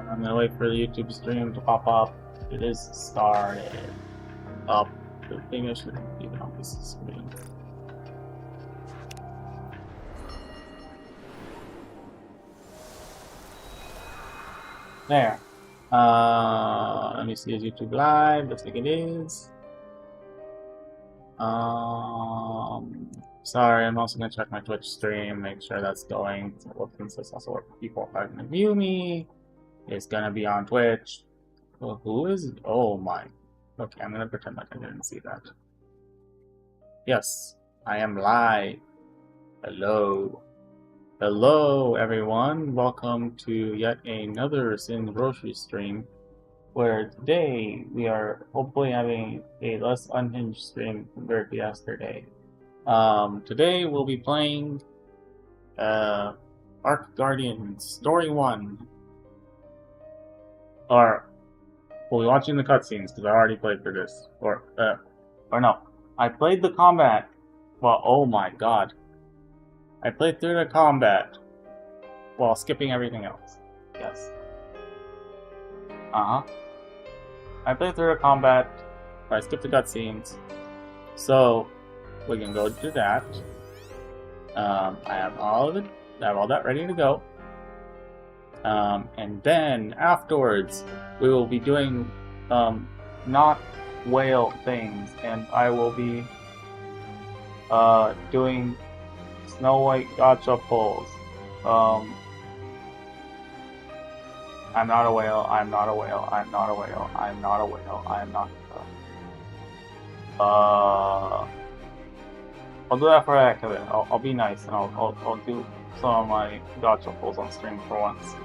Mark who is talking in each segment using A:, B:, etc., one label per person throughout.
A: I'm gonna wait for the YouTube stream to pop up. It is started up. The thing I should even on this screen. There. Let me see, is YouTube live? Looks like it is. Sorry, I'm also gonna check my Twitch stream, make sure that's going. So since that's also where people are gonna view me. It's gonna be on Twitch. Well, who is? Oh my. Okay, I'm gonna pretend like I didn't see that. Yes, I am live. Hello. Hello, everyone. Welcome to yet another Sin Grocery stream, where today we are hopefully having a less unhinged stream compared to yesterday. Today we'll be playing Ark Guardians Story 1. Or we'll be watching the cutscenes because I already played through this. Or no. I played the combat. Well, oh my god. I played through the combat while skipping everything else. Yes. I played through the combat, but I skipped the cutscenes. So we can go do that. I have all of it. I have all that ready to go. And then afterwards, we will be doing not whale things, and I will be doing Snow White gacha pulls. I'm not a whale. I'm not a whale. I'm not a whale. I'm not a whale. I'm not. I'll do that for a heck of it. I'll be nice and I'll do some of my gacha pulls on stream for once,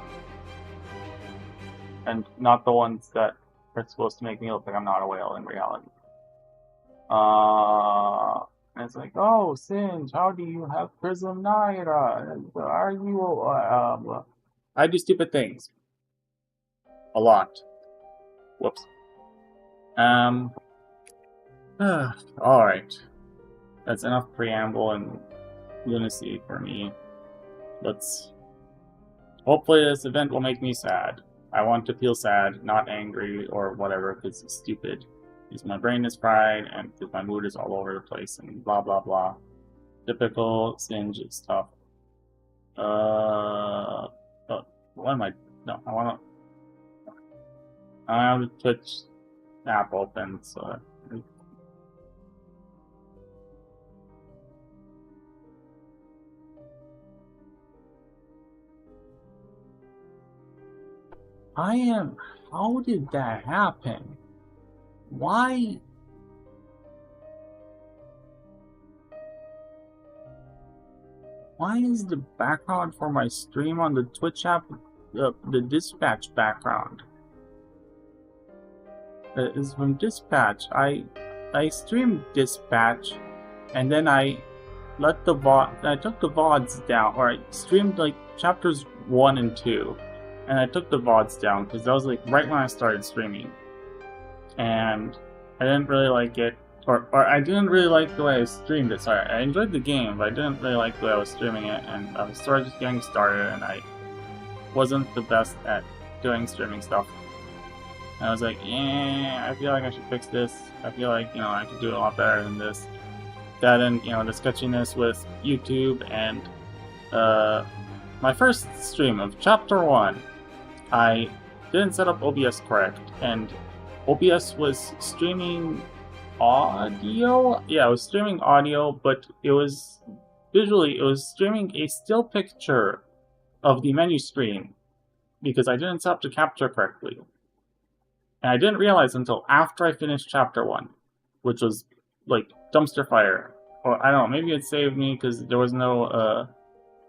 A: and not the ones that are supposed to make me look like I'm not a whale in reality. And it's like, oh, Singe, how do you have Prism Naira? Are you? I do stupid things. A lot. Whoops. Alright. That's enough preamble and lunacy for me. Hopefully this event will make me sad. I want to feel sad, not angry or whatever, because it's stupid. Because my brain is fried and because my mood is all over the place and blah blah blah. Typical Singe stuff. What am I? No, I have the Twitch app open, so. How did that happen? Why? Why is the background for my stream on the Twitch app the dispatch background? It is from dispatch. I streamed dispatch, and then I let the I took the VODs down, or I streamed like chapters 1 and 2. And I took the VODs down because that was like right when I started streaming. And I didn't really like it. Or I didn't really like the way I streamed it. Sorry, I enjoyed the game, but I didn't really like the way I was streaming it. And I was sort of just getting started, and I wasn't the best at doing streaming stuff. And I was like, I feel like I should fix this. I feel like, I could do a lot better than this. That and, the sketchiness with YouTube and my first stream of Chapter 1. I didn't set up OBS correct, and OBS was streaming audio? Yeah, it was streaming audio, but it was streaming a still picture of the menu screen, because I didn't set up the capture correctly. And I didn't realize until after I finished Chapter 1, which was, like, dumpster fire. Or, I don't know, maybe it saved me because there was no,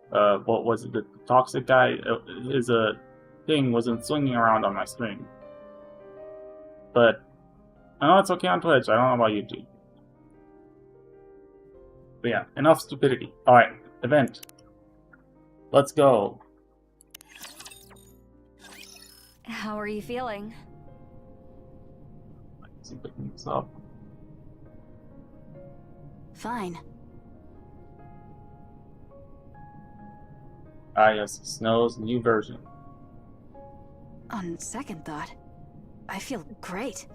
A: what was it, the toxic guy, his thing wasn't swinging around on my screen. But I know it's okay on Twitch, I don't know about YouTube. But yeah, enough stupidity. Alright, event. Let's go.
B: How are you feeling?
A: Let's see if I can mix up.
B: Fine.
A: Ah yes, Snow's new version.
B: On second thought, I feel great.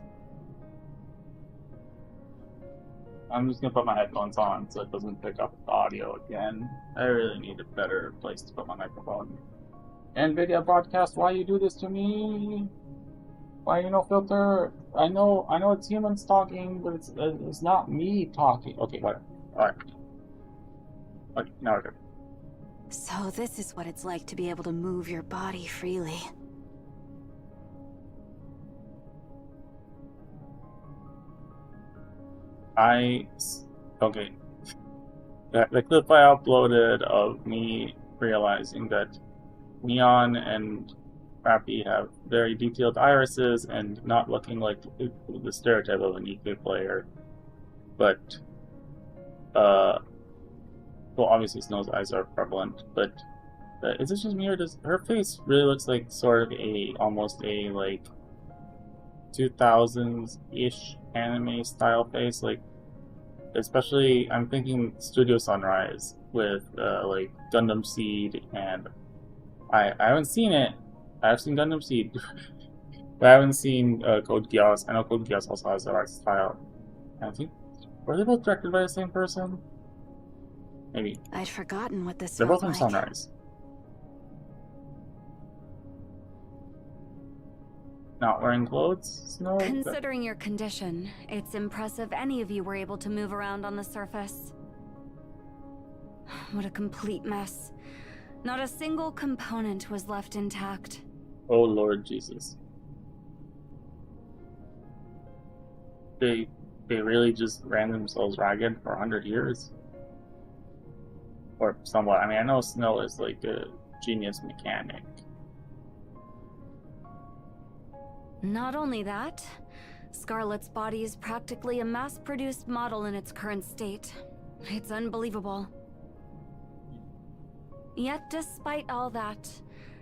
A: I'm just gonna put my headphones on so it doesn't pick up the audio again. I really need a better place to put my microphone. NVIDIA broadcast, why you do this to me? Why you no filter? I know it's humans talking, but it's not me talking. Okay, what? Alright. Okay, now we're good.
B: So this is what it's like to be able to move your body freely.
A: Okay. The clip I uploaded of me realizing that Neon and Rappy have very detailed irises and not looking like the stereotype of a Nikke player. But, well, obviously Snow's eyes are prevalent, but is it just me or does her face really looks like sort of almost a, like, 2000s-ish anime style face, like, especially I'm thinking Studio Sunrise with like Gundam Seed, and I haven't seen it. I've seen Gundam Seed, but I haven't seen Code Geass. I know Code Geass also has that art style. And I think were they both directed by the same person? Maybe.
B: I'd forgotten what this
A: They're both
B: felt
A: from
B: like.
A: Sunrise. Not wearing clothes? No.
B: Considering your condition, it's impressive any of you were able to move around on the surface. What a complete mess. Not a single component was left intact.
A: Oh Lord Jesus. They really just ran themselves ragged for 100 years? Or somewhat. I mean, I know Snow is like a genius mechanic.
B: Not only that, Scarlet's body is practically a mass-produced model in its current state. It's unbelievable. Yet despite all that,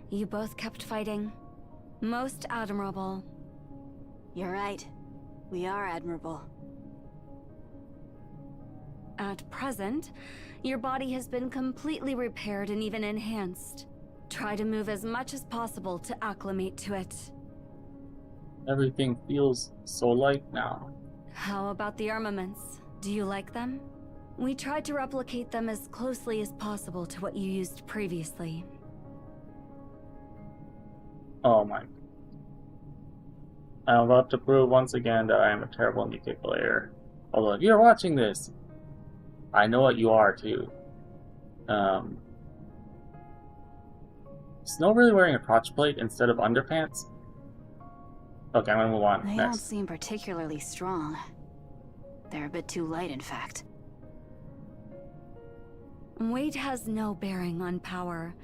B: you both kept fighting. Most admirable. You're right. We are admirable. At present, your body has been completely repaired and even enhanced. Try to move as much as possible to acclimate to it.
A: Everything feels so light now.
B: How about the armaments? Do you like them? We tried to replicate them as closely as possible to what you used previously.
A: Oh my. I'm about to prove once again that I am a terrible Nikke player. Although if you're watching this, I know what you are too. Snow really wearing a crotch plate instead of underpants? Okay, I'm gonna move on.
B: They
A: Next.
B: don't seem particularly strong. They're a bit too light, in fact. Weight has no bearing on power.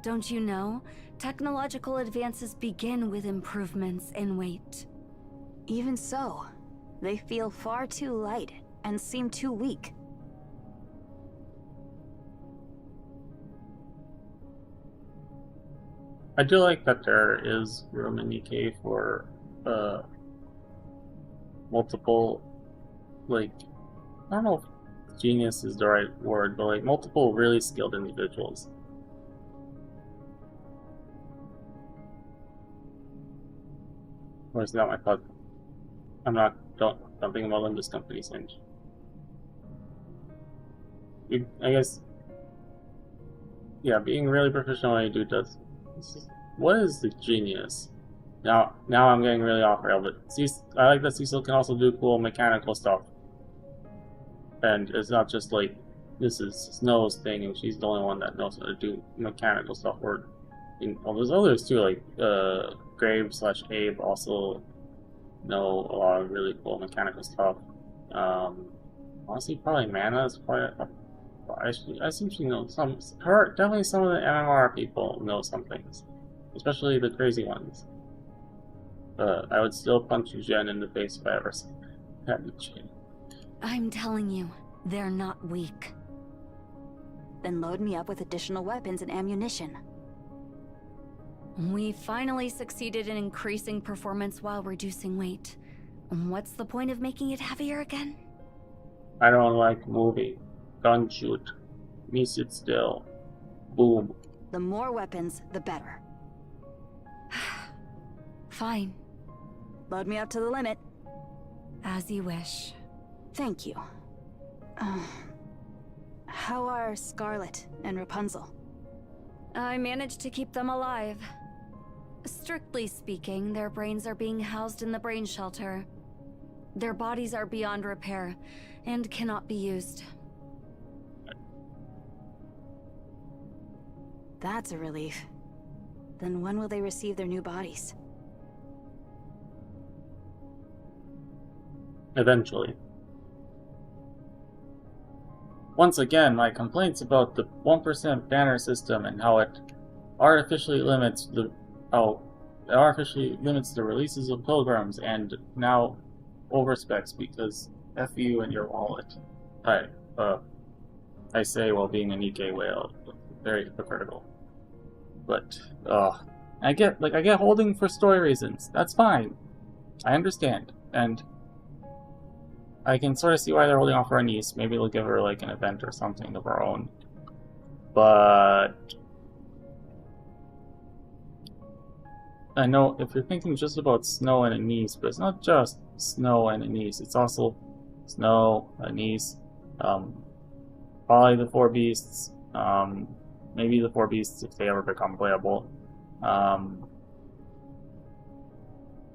B: Don't you know? Technological advances begin with improvements in weight. Even so, they feel far too light and seem too weak.
A: I do like that there is room in Nikke for multiple, like, I don't know if genius is the right word, but like multiple really skilled individuals. Or is that my thought? Don't think about Olympus Company's hinge. I guess, yeah, being really professional what you do does. What is the genius? Now I'm getting really off rail, but I like that Cecil can also do cool mechanical stuff. And it's not just like, this is Snow's thing and she's the only one that knows how to do mechanical stuff. Well, there's others too, like Grave/Abe also know a lot of really cool mechanical stuff. Honestly, probably Mana is probably... I assume she knows some. Definitely some of the MMR people know some things, especially the crazy ones. I would still punch Jen in the face if I ever had the chance.
B: I'm telling you, they're not weak. Then load me up with additional weapons and ammunition. We finally succeeded in increasing performance while reducing weight. What's the point of making it heavier again?
A: I don't like moving. Gun shoot. Me sit still. Boom.
B: The more weapons, the better. Fine.
C: Load me up to the limit.
B: As you wish.
C: Thank you. How are Scarlet and Rapunzel?
B: I managed to keep them alive. Strictly speaking, their brains are being housed in the brain shelter. Their bodies are beyond repair and cannot be used.
C: That's a relief. Then when will they receive their new bodies?
A: Eventually. Once again, my complaints about the 1% banner system and how it artificially limits the releases of pilgrims and now overspecs because F you and your wallet. I say while being a Nikke whale. Very hypocritical. But I get holding for story reasons. That's fine. I understand. And I can sort of see why they're holding off for our niece. Maybe they'll give her like an event or something of her own. But I know if you're thinking just about Snow and a niece, but it's not just Snow and a niece. It's also Snow, a niece, probably the four beasts, maybe the four beasts if they ever become playable.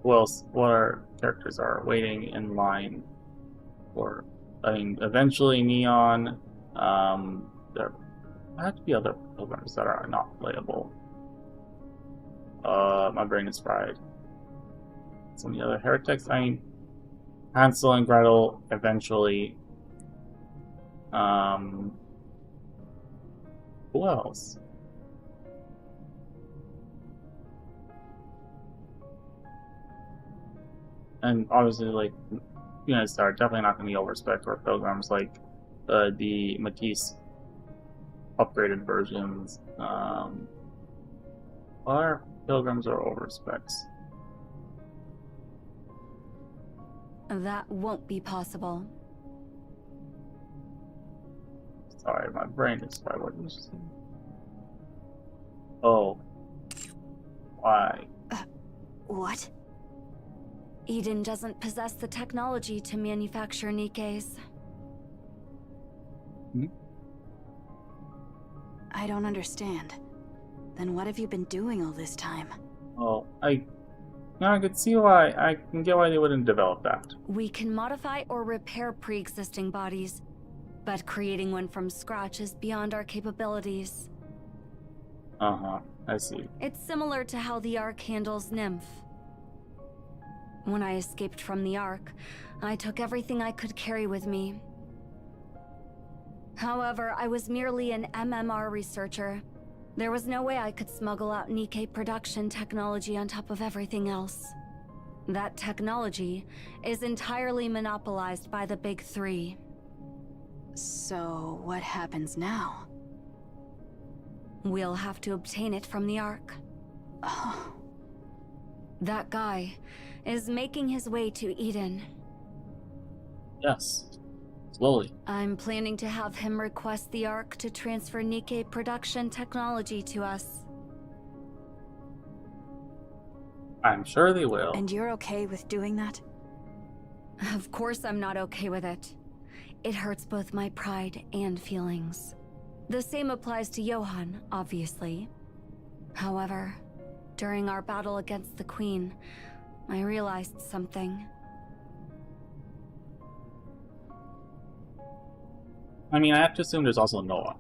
A: Who else? What our characters are waiting in line for? I mean, eventually Neon. There have to be other pilgrims that are not playable. My brain is fried. Some of the other heretics. I mean, Hansel and Gretel eventually. Who else? And obviously, like, United Star definitely not going to be overspec for pilgrims like the Matisse upgraded versions. Our pilgrims are overspecs.
B: That won't be possible.
A: Sorry, my brain is fried. What did you say? Oh. Why?
C: What?
B: Eden doesn't possess the technology to manufacture Nikkes.
C: I don't understand. Then what have you been doing all this time?
A: Oh, I could see why. I can get why they wouldn't develop that.
B: We can modify or repair pre-existing bodies, but creating one from scratch is beyond our capabilities.
A: I see.
B: It's similar to how the Ark handles Nymph. When I escaped from the Ark, I took everything I could carry with me. However, I was merely an MMR researcher. There was no way I could smuggle out Nikke production technology on top of everything else. That technology is entirely monopolized by the Big Three.
C: So, what happens now?
B: We'll have to obtain it from the Ark.
C: Oh.
B: That guy is making his way to Eden.
A: Yes. Slowly.
B: I'm planning to have him request the Ark to transfer Nikke production technology to us.
A: I'm sure they will.
C: And you're okay with doing that?
B: Of course I'm not okay with it. It hurts both my pride and feelings. The same applies to Johann, obviously. However, during our battle against the Queen, I realized something.
A: I mean, I have to assume there's also Noah.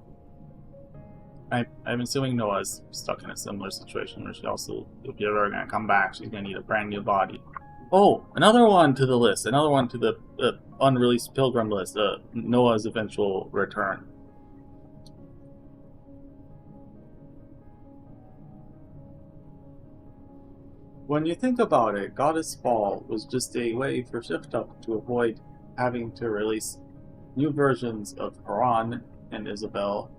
A: I'm assuming Noah's stuck in a similar situation where she also, if you're ever going to come back, she's going to need a brand new body. Oh, another one to the list. Another one to the unreleased Pilgrim list. Noah's eventual return. When you think about it, Goddess Fall was just a way for Shift Up to avoid having to release new versions of Haran and Isabel,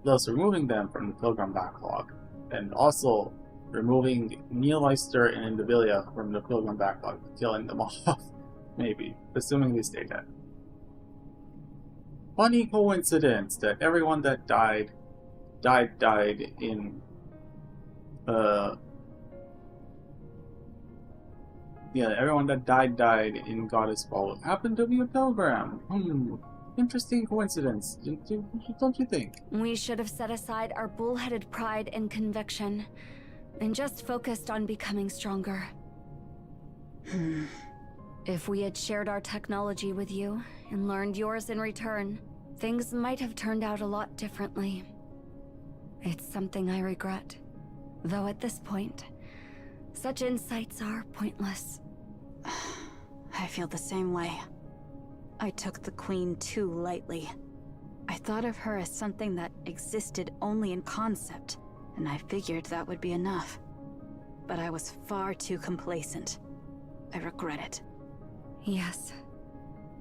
A: thus removing them from the Pilgrim backlog, and also removing Neoleister and Indivilia from the Pilgrim backlog, killing them off, maybe, assuming they stay dead. Funny coincidence that everyone that died in Yeah, everyone that died in Goddess Fall happened to be a pilgrim. Interesting coincidence, don't you think?
B: We should have set aside our bullheaded pride and conviction, and just focused on becoming stronger. If we had shared our technology with you, and learned yours in return, things might have turned out a lot differently. It's something I regret. Though at this point, such insights are pointless.
C: I feel the same way. I took the Queen too lightly. I thought of her as something that existed only in concept, and I figured that would be enough. But I was far too complacent. I regret it.
B: Yes.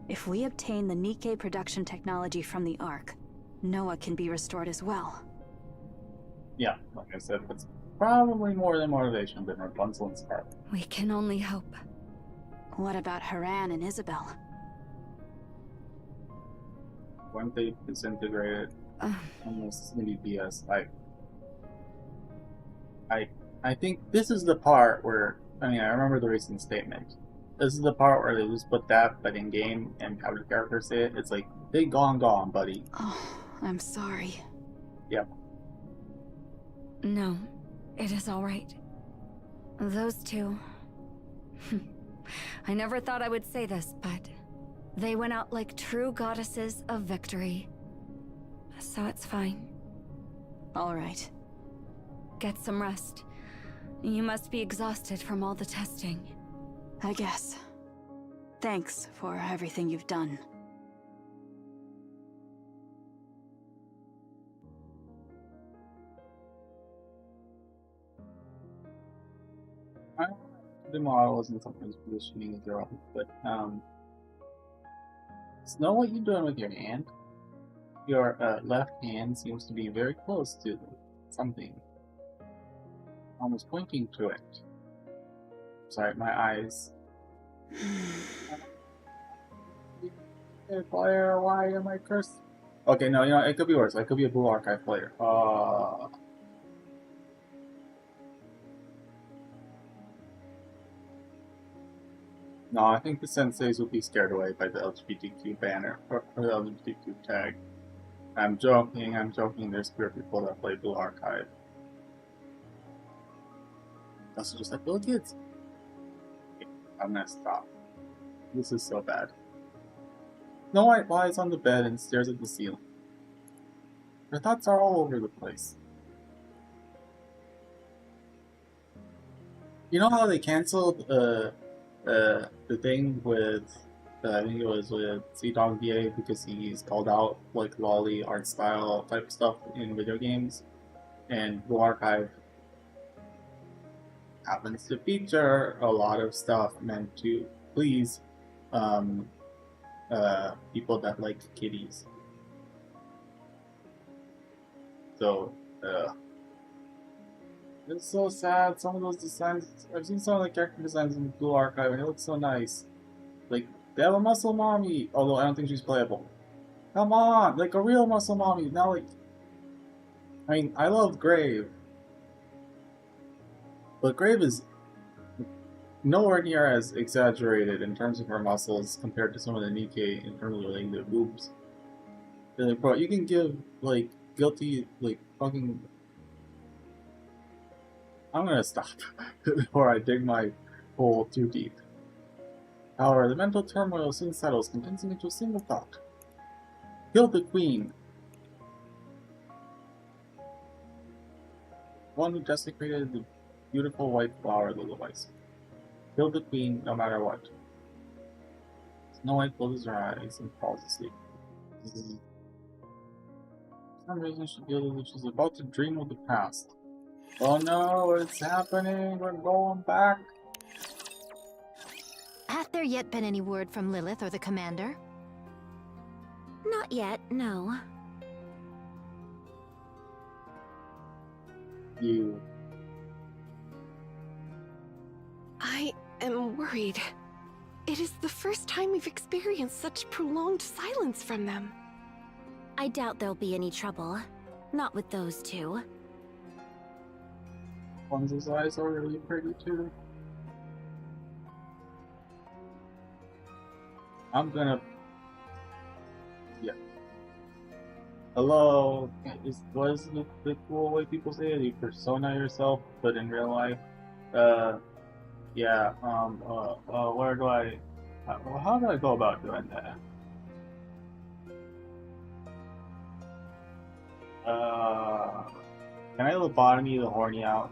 C: If we obtain the Nikke production technology from the Ark, Noah can be restored as well.
A: Yeah, like I said, it's probably more than motivation than Rapunzel and Scarlet.
B: We can only hope.
C: What about Haran and Isabel?
A: Weren't they disintegrated? Almost maybe BS. I think this is the part where, I remember the recent statement. This is the part where they just put that, but in game and have the character say it. It's like, they gone, buddy.
C: Oh, I'm sorry.
A: Yep.
B: No, it is all right. Those two. I never thought I would say this, but they went out like true goddesses of victory. So it's fine.
C: All right.
B: Get some rest. You must be exhausted from all the testing.
C: I guess. Thanks for everything you've done.
A: The models and sometimes positioning is wrong, but Snow, what you doing with your hand? Your left hand seems to be very close to something, almost pointing to it. Sorry, my eyes. Hey, player, why am I cursed? Okay, no, it could be worse. It could be a Blue Archive player. No, I think the senseis will be scared away by the LGBTQ banner, or the LGBTQ tag. I'm joking, there's queer people that play Blue Archive. That's just like little kids. Okay, I'm gonna stop. This is so bad. Snow White lies on the bed and stares at the ceiling. Her thoughts are all over the place. You know how they canceled the thing with I think it was with C-Dog VA because he's called out like lolly art style type stuff in video games, and Blue Archive happens to feature a lot of stuff meant to please people that like kitties. So it's so sad. Some of those designs, I've seen some of the character designs in Blue Archive and it looks so nice. Like, they have a muscle mommy, although I don't think she's playable. Come on, like a real muscle mommy. Now, like, I love Grave, but Grave is nowhere near as exaggerated in terms of her muscles compared to some of the Nikke in terms of like the boobs. They're like, bro, you can give like guilty like fucking. I'm gonna stop before I dig my hole too deep. However, the mental turmoil soon settles, condensing into a single thought. Kill the queen. One who desecrated the beautiful white flower of the device. Kill the queen no matter what. Snow White closes her eyes and falls asleep. For some reason she feels as if she's about to dream of the past. Oh no, it's happening, we're going back.
D: Has there yet been any word from Lilith or the commander?
B: Not yet, no.
A: You.
E: I am worried. It is the first time we've experienced such prolonged silence from them.
B: I doubt there'll be any trouble. Not with those two.
A: Rapunzel's eyes are really pretty too. I'm gonna. Yeah. Hello. What is the cool way people say it? You persona yourself, but in real life. Yeah. Where do I? How do I go about doing that? Can I lobotomy the horny out?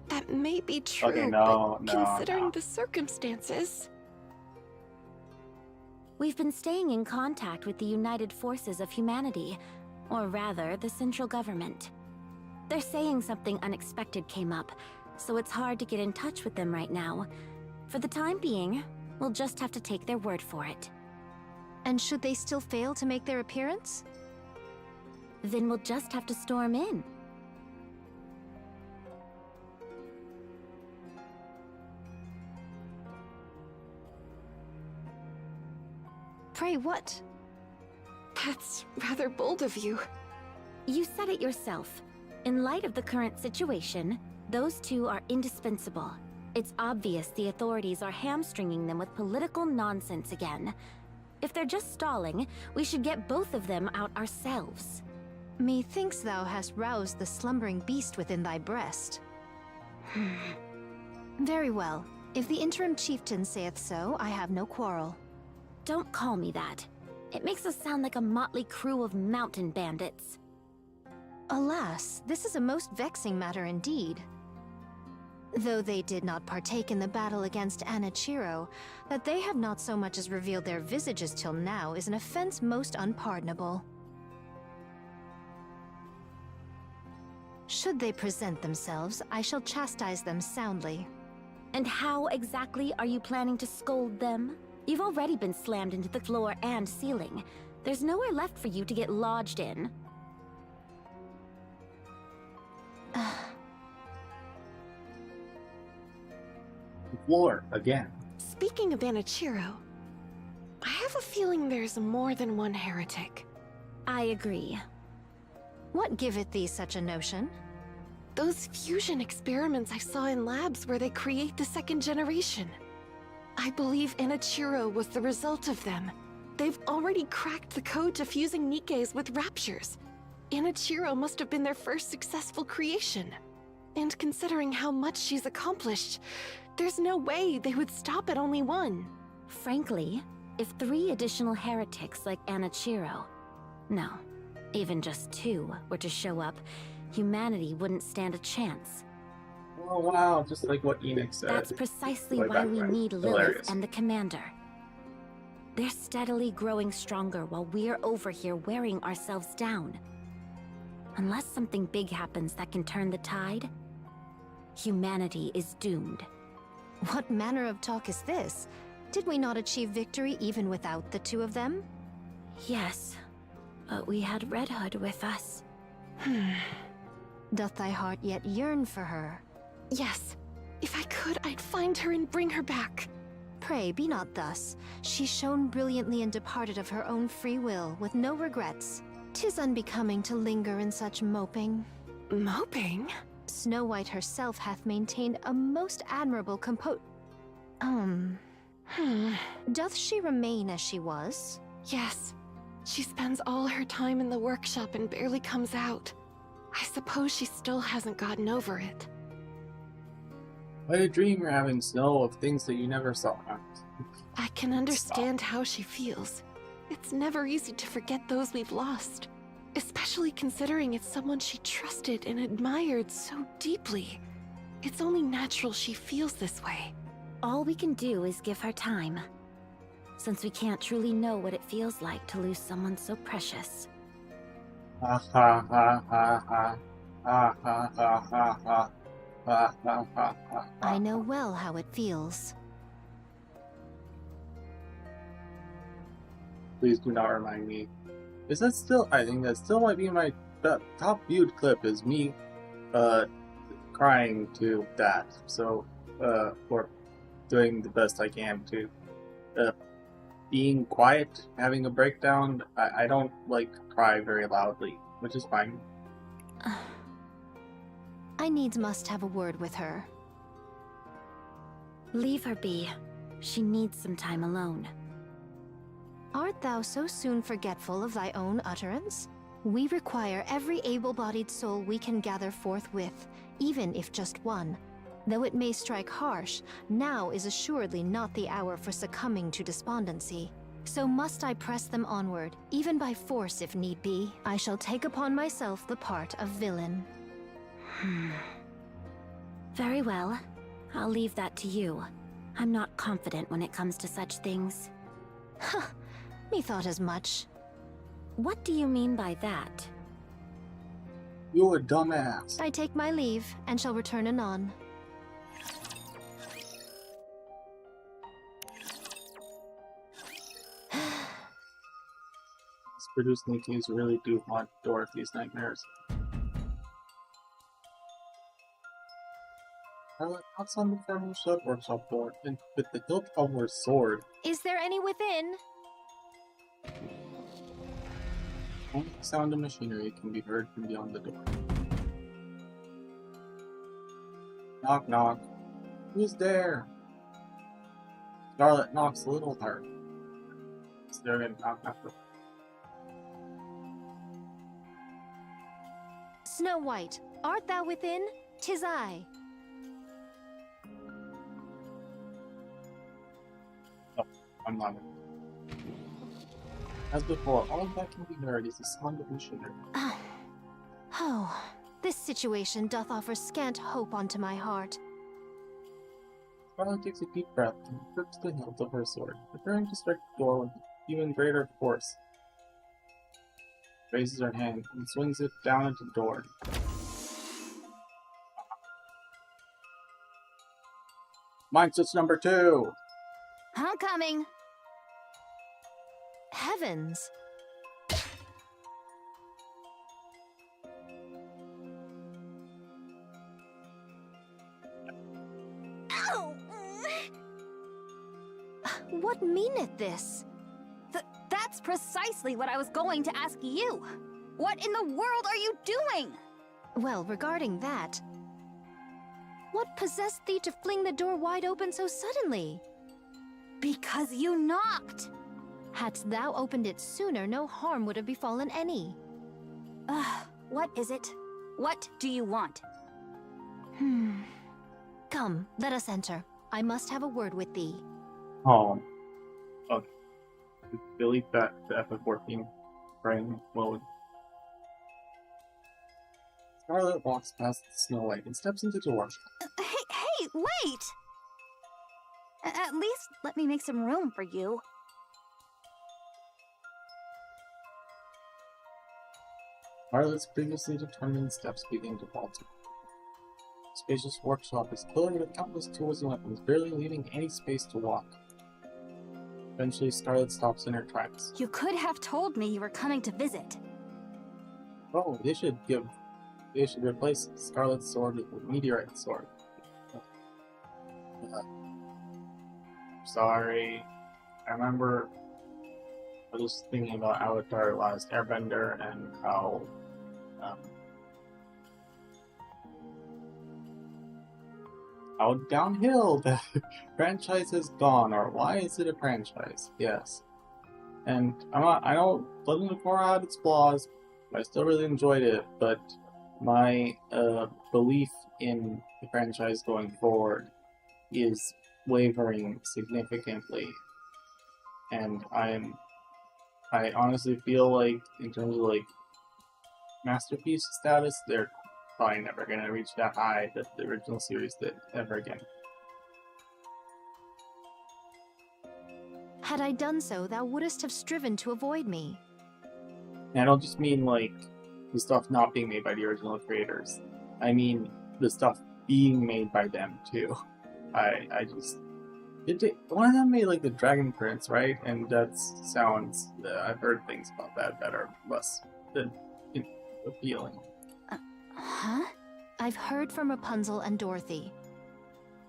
E: That may be true,
A: Okay, no,
E: but
A: no,
E: considering
A: no.
E: the circumstances...
B: We've been staying in contact with the United Forces of Humanity, or rather, the central government. They're saying something unexpected came up, so it's hard to get in touch with them right now. For the time being, we'll just have to take their word for it.
D: And should they still fail to make their appearance?
B: Then we'll just have to storm in.
D: Pray what?
E: That's rather bold of you.
B: You said it yourself. In light of the current situation, those two are indispensable. It's obvious the authorities are hamstringing them with political nonsense again. If they're just stalling, we should get both of them out ourselves.
D: Methinks thou hast roused the slumbering beast within thy breast. Very well. If the interim chieftain saith so, I have no quarrel.
B: Don't call me that. It makes us sound like a motley crew of mountain bandits.
D: Alas, this is a most vexing matter indeed. Though they did not partake in the battle against Anichiro, that they have not so much as revealed their visages till now is an offense most unpardonable. Should they present themselves, I shall chastise them soundly.
B: And how exactly are you planning to scold them? You've already been slammed into the floor and ceiling. There's nowhere left for you to get lodged in.
A: Floor again.
E: Speaking of Anichiro, I have a feeling there's more than one heretic.
B: I agree.
D: What giveth thee such a notion?
E: Those fusion experiments I saw in labs where they create the second generation. I believe Anichiro was the result of them. They've already cracked the code to fusing Nikkes with raptures. Anichiro must have been their first successful creation. And considering how much she's accomplished, there's no way they would stop at only one.
B: Frankly, if 3 additional heretics like Anichiro, no, even just 2 were to show up, humanity wouldn't stand a chance.
A: Oh wow, just like what Enix said.
B: That's precisely
A: Way
B: why
A: back
B: we
A: when.
B: need Lilith
A: Hilarious.
B: and the Commander. They're steadily growing stronger while we're over here wearing ourselves down. Unless something big happens that can turn the tide, humanity is doomed.
D: What manner of talk is this? Did we not achieve victory even without the 2 of them?
B: Yes, but we had Red Hood with us.
D: Doth thy heart yet yearn for her?
E: Yes. If I could, I'd find her and bring her back.
D: Pray, be not thus. She shone brilliantly and departed of her own free will, with no regrets. 'Tis unbecoming to linger in such moping.
E: Moping?
D: Snow White herself hath maintained a most admirable Doth she remain as she was?
E: Yes. She spends all her time in the workshop and barely comes out. I suppose she still hasn't gotten over it.
A: What a dream you're having, Snow, of things that you never saw.
E: I can understand how she feels. It's never easy to forget those we've lost, especially considering it's someone she trusted and admired so deeply. It's only natural she feels this way.
B: All we can do is give her time, since we can't truly know what it feels like to lose someone so precious.
A: Ha ha ha ha ha. Ha ha ha ha ha. Ha ha ha ha.
D: I know well how it feels.
A: Please do not remind me. Is that still? I think that still might be my top viewed clip. Is me, crying to that. So, or doing the best I can to, being quiet, having a breakdown. I don't like cry very loudly, which is fine.
D: I needs must have a word with her.
B: Leave her be. She needs some time alone.
D: Art thou so soon forgetful of thy own utterance? We require every able-bodied soul we can gather forthwith, even if just one. Though it may strike harsh, now is assuredly not the hour for succumbing to despondency. So must I press them onward, even by force if need be. I shall take upon myself the part of villain.
B: Very well. I'll leave that to you. I'm not confident when it comes to such things.
D: Huh, methought as much.
B: What do you mean by that?
A: You're a dumbass.
D: I take my leave, and shall return anon.
A: These produced Nikkes really do haunt Dorothy's nightmares. Charlotte knocks on the Furniture Shop workshop door and with the hilt of her sword.
D: Is there any within?
A: Only the sound of machinery can be heard from beyond the door. Knock, knock. Who's there? Scarlet knocks a little hard. They're gonna knock, knock.
D: Snow White, art thou within? 'Tis I.
A: I'm not. As before, all that can be heard is the sound of machinery.
D: Oh, this situation doth offer scant hope unto my heart.
A: Scarlet takes a deep breath and grips the hilt of her sword, preparing to strike the door with even greater force. Raises her hand and swings it down into the door. Mind switch number 2!
C: I'm coming.
D: Heavens!
C: Ow!
D: What meaneth this?
C: That's precisely what I was going to ask you. What in the world are you doing?
D: Well, regarding that, what possessed thee to fling the door wide open so suddenly?
C: Because you knocked.
D: Hadst thou opened it sooner, no harm would have befallen any.
C: What is it? What do you want?
D: Come, let us enter. I must have a word with thee.
A: Oh. Okay. Delete that to FF14 brain mode. Scarlet walks past Snow White and steps into the workshop.
C: Hey, wait! At least let me make some room for you.
A: Scarlet's previously determined steps begin to falter. The spacious workshop is filled with countless tools and weapons, barely leaving any space to walk. Eventually, Scarlet stops in her tracks.
C: You could have told me you were coming to visit.
A: Oh, they should replace Scarlet's sword with a meteorite sword. Sorry. I remember I was thinking about Avatar Last Airbender and how downhill the franchise has gone, or why is it a franchise? Yes. And I know Legend of Korra had its flaws, but I still really enjoyed it, but my belief in the franchise going forward is wavering significantly. And I honestly feel like, in terms of like masterpiece status, they're probably never gonna reach that high that the original series did ever again.
D: Had I done so, thou wouldst have striven to avoid me.
A: And I don't just mean like the stuff not being made by the original creators. I mean the stuff being made by them too. One of them made like the Dragon Prince, right? And that sounds, I've heard things about that are less than appealing.
C: Huh?
D: I've heard from Rapunzel and Dorothy.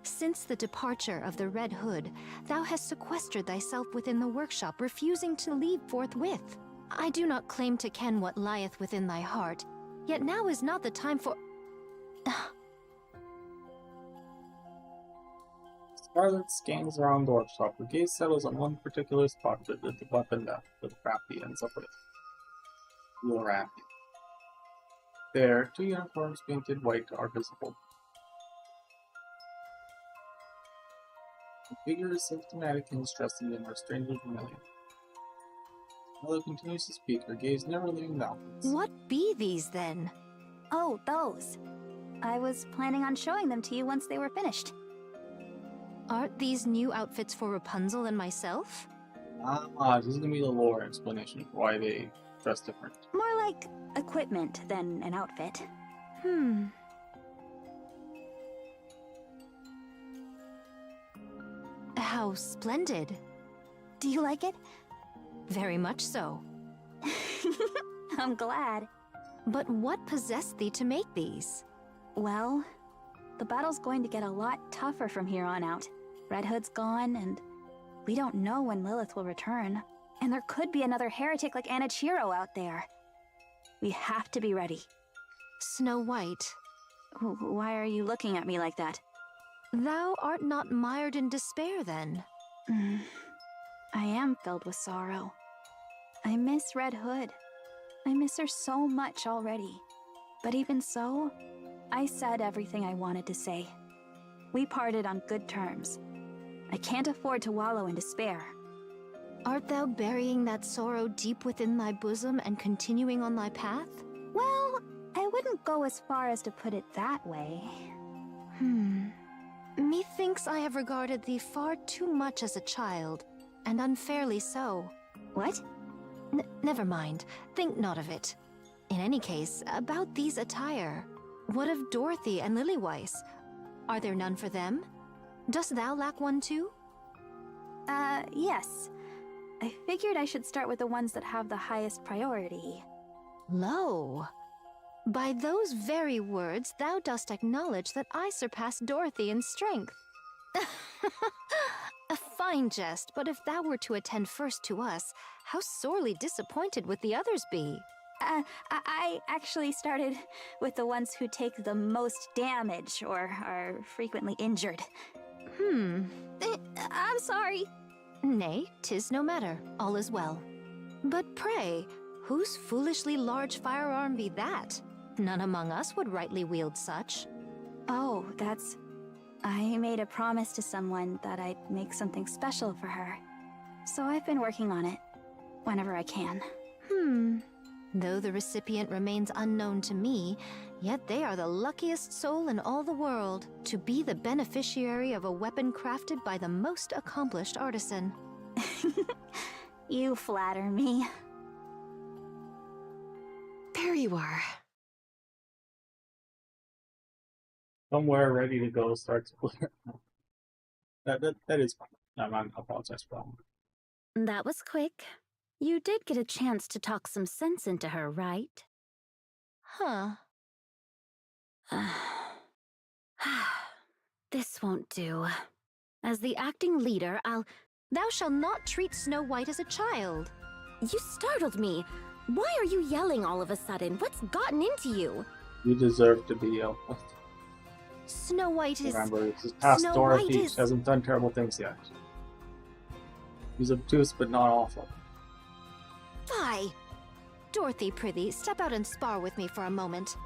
D: Since the departure of the Red Hood, thou hast sequestered thyself within the workshop, refusing to leave forthwith. I do not claim to ken what lieth within thy heart, yet now is not the time for...
A: Scarlet scans around the workshop. Her gaze settles on one particular spot with the weapon that the Rappy ends up with. Little Rappy. There, two uniforms painted white are visible. The figure is symptomatic and stressing and are strangely familiar. Mother continues to speak, her gaze never leaving the outfits.
D: What be these then?
C: Oh, those. I was planning on showing them to you once they were finished.
D: Aren't these new outfits for Rapunzel and myself?
A: This is gonna be the lore explanation for why they dress different.
C: More like equipment than an outfit.
D: How splendid.
C: Do you like it?
D: Very much so.
C: I'm glad.
D: But what possessed thee to make these?
C: Well, the battle's going to get a lot tougher from here on out. Red Hood's gone, and we don't know when Lilith will return. And there could be another heretic like Anichiro out there. We have to be ready.
D: Snow White,
C: Why are you looking at me like that?
D: thou art not mired in despair then.
C: I am filled with sorrow. I miss Red Hood. I miss her so much already. But even so, I said everything I wanted to say. We parted on good terms. I can't afford to wallow in despair.
D: Art thou burying that sorrow deep within thy bosom and continuing on thy path?
C: Well, I wouldn't go as far as to put it that way.
D: Methinks I have regarded thee far too much as a child, and unfairly so.
C: What?
D: Never mind, think not of it. In any case, about these attire. What of Dorothy and Lilyweiss? Are there none for them? Dost thou lack one too?
C: Yes. I figured I should start with the ones that have the highest priority.
D: Lo! By those very words, thou dost acknowledge that I surpass Dorothy in strength. A fine jest, but if thou were to attend first to us, how sorely disappointed would the others be?
C: I actually started with the ones who take the most damage or are frequently injured. I'm sorry.
D: Nay, 'tis no matter. All is well. But pray, whose foolishly large firearm be that? None among us would rightly wield such.
C: Oh, I made a promise to someone that I'd make something special for her. So I've been working on it, whenever I can.
D: Though the recipient remains unknown to me, yet they are the luckiest soul in all the world to be the beneficiary of a weapon crafted by the most accomplished artisan.
C: You flatter me.
E: There you are.
A: Somewhere ready to go starts clear. That is fine. I apologize for that.
B: That was quick. You did get a chance to talk some sense into her, right?
D: Huh.
B: This won't do. As the acting leader,
D: Thou shalt not treat Snow White as a child.
B: You startled me. Why are you yelling all of a sudden? What's gotten into you?
A: You deserve to be yelled at.
D: Snow White is...
A: Remember, this is past
D: Snow
A: Dorothy.
D: White is...
A: She hasn't done terrible things yet. She's obtuse, but not awful.
D: Fie! Dorothy, prithee, step out and spar with me for a moment.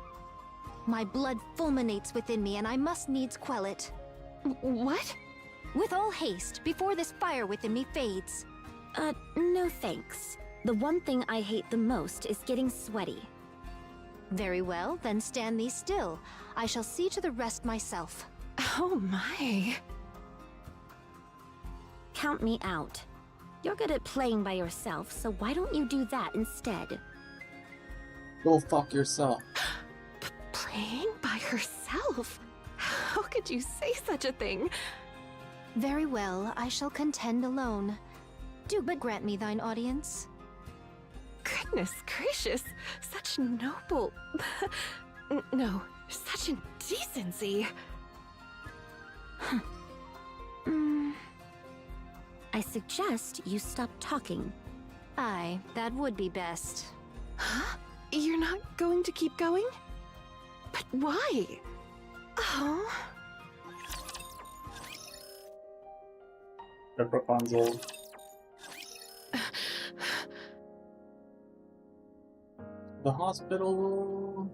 D: My blood fulminates within me, and I must needs quell it.
E: What?
D: With all haste, before this fire within me fades.
B: No thanks. The one thing I hate the most is getting sweaty.
D: Very well, then stand thee still. I shall see to the rest myself.
E: Oh my.
B: Count me out. You're good at playing by yourself, so why don't you do that instead?
A: Go fuck yourself.
E: Playing by herself? How could you say such a thing?
D: Very well, I shall contend alone. Do but grant me thine audience.
E: Goodness gracious, such noble... No, such indecency.
B: I suggest you stop talking.
D: Aye, that would be best.
E: Huh? You're not going to keep going? But why? Oh...
A: Rapunzel. The hospital.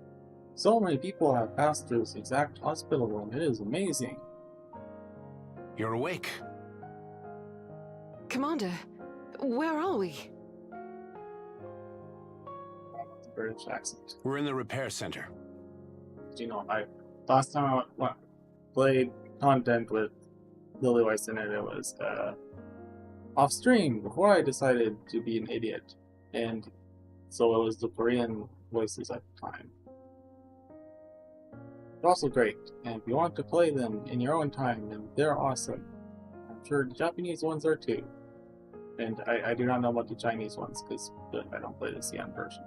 A: So many people have passed through this exact hospital room. It is amazing.
F: You're awake.
E: Commander, where are we?
A: It's a British accent.
F: We're in the repair center.
A: You know, last time I played content with Lily Weiss in it, it was off stream before I decided to be an idiot, and so it was the Korean voices at the time. They're also great, and if you want to play them in your own time, then they're awesome. I'm sure the Japanese ones are too, and I do not know about the Chinese ones because I don't play the CN version.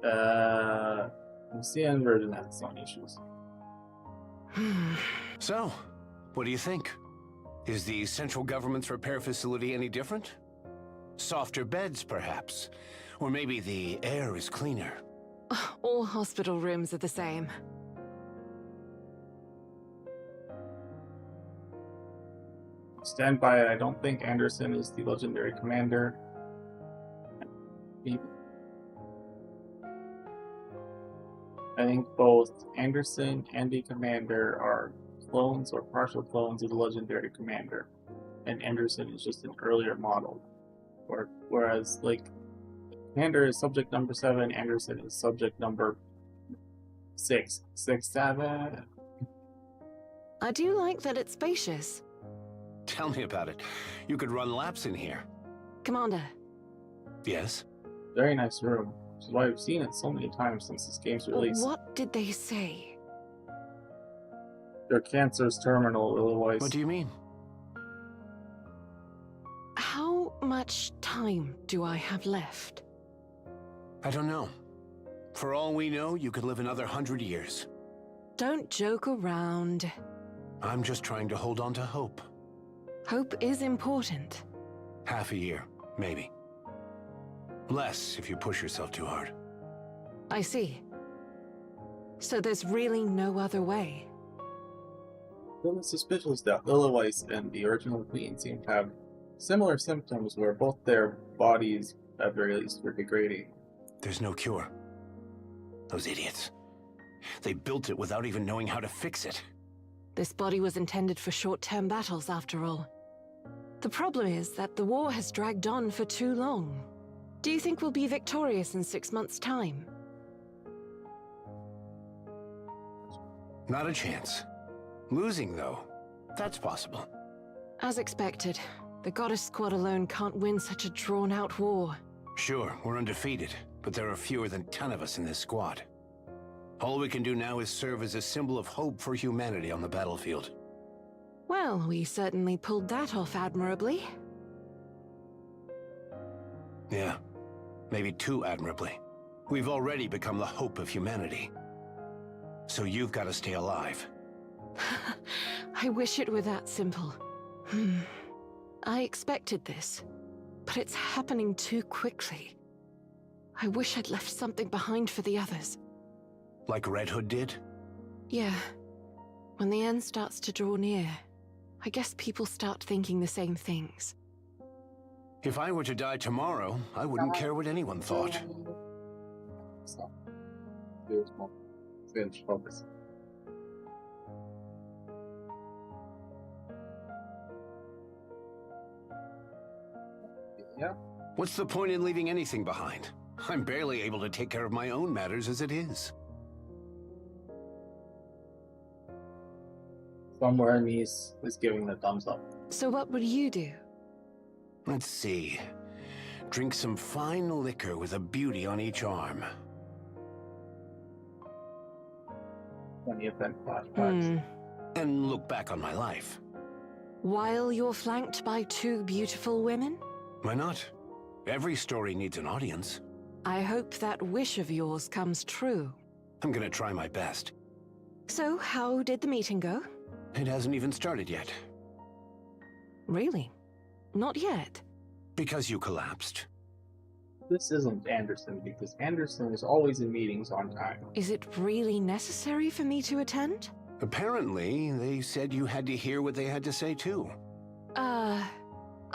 A: The CN version has its own issues.
F: So, what do you think? Is the central government's repair facility any different? Softer beds, perhaps? Or maybe the air is cleaner?
E: All hospital rooms are the same.
A: Stand by it. I don't think Anderson is the legendary commander. Maybe. I think both Anderson and the commander are clones or partial clones of the legendary commander, and Anderson is just an earlier model. Whereas, like, commander is subject number 7, Anderson is subject number 6, 7.
E: I do like that it's spacious.
F: Tell me about it. You could run laps in here.
E: Commander,
F: Yes?
A: Very nice room, which is why I've seen it so many times since this game's release.
E: what did they say?
A: Their cancer's terminal, otherwise.
F: What do you mean?
E: How much time do I have left?
F: I don't know. For all we know, you could live another 100 years.
E: Don't joke around.
F: I'm just trying to hold on to hope.
E: Hope is important.
F: Half a year, maybe. Less if you push yourself too hard.
E: I see. So there's really no other way.
A: Well, it's suspicious that Lilyweiss and the original Queen seem to have similar symptoms where both their bodies, at very least, were degrading.
F: There's no cure. Those idiots. They built it without even knowing how to fix it.
E: This body was intended for short-term battles, after all. The problem is that the war has dragged on for too long. Do you think we'll be victorious in 6 months' time?
F: Not a chance. Losing, though, that's possible.
E: As expected, the Goddess Squad alone can't win such a drawn-out war.
F: Sure, we're undefeated, but there are fewer than 10 of us in this squad. All we can do now is serve as a symbol of hope for humanity on the battlefield.
E: Well, we certainly pulled that off admirably.
F: Yeah, maybe too admirably. We've already become the hope of humanity. So you've got to stay alive.
E: I wish it were that simple. I expected this, but it's happening too quickly. I wish I'd left something behind for the others.
F: Like Red Hood did?
E: Yeah. When the end starts to draw near, I guess people start thinking the same things.
F: If I were to die tomorrow, I wouldn't care what anyone thought.
A: So, there's more. Finish focus. Yeah.
F: What's the point in leaving anything behind? I'm barely able to take care of my own matters as it is.
A: Somewhere me is giving the thumbs up.
E: So what would you do?
F: Let's see. Drink some fine liquor with a beauty on each arm.
A: When the event flashbacks.
F: And look back on my life.
E: While you're flanked by 2 beautiful women?
F: Why not? Every story needs an audience.
E: I hope that wish of yours comes true.
F: I'm gonna try my best.
E: So, how did the meeting go?
F: It hasn't even started yet.
E: Really? Not yet?
F: Because you collapsed.
A: This isn't Anderson, because Anderson is always in meetings on time.
E: Is it really necessary for me to attend?
F: Apparently, they said you had to hear what they had to say too.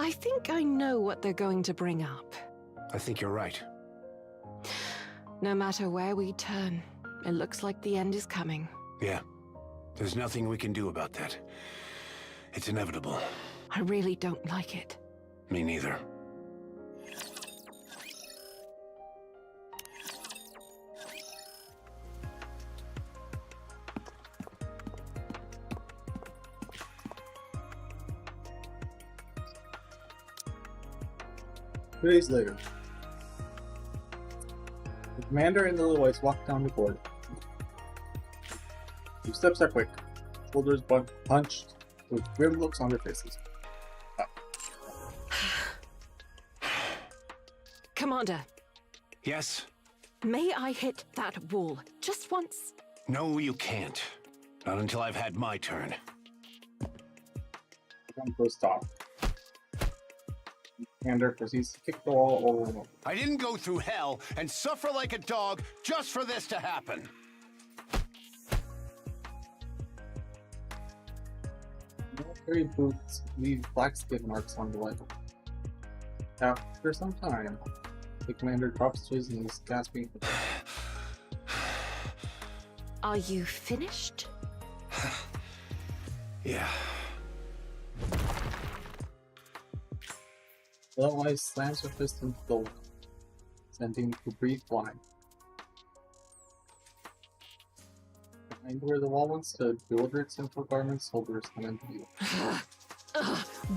E: I think I know what they're going to bring up.
F: I think you're right.
E: No matter where we turn, it looks like the end is coming.
F: Yeah. There's nothing we can do about that. It's inevitable.
E: I really don't like it.
F: Me neither.
A: Two days later, the commander and the little whites walk down the board. 2 steps are quick. Shoulders punched with grim looks on their faces.
E: Commander,
F: Yes?
E: may I hit that wall just once?
F: No, you can't. Not until I've had my turn.
A: Canto stop. Commander proceeds to kick the wall over and over.
F: I didn't go through hell and suffer like a dog just for this to happen.
A: Military boots leave black skid marks on the leg. After some time, the commander drops to his knees, gasping for breath.
E: Are you finished?
F: Yeah.
A: Otherwise slams her fist into the wall, sending debris flying. Behind where the wall once stood, bewildered Central Government soldiers come into view.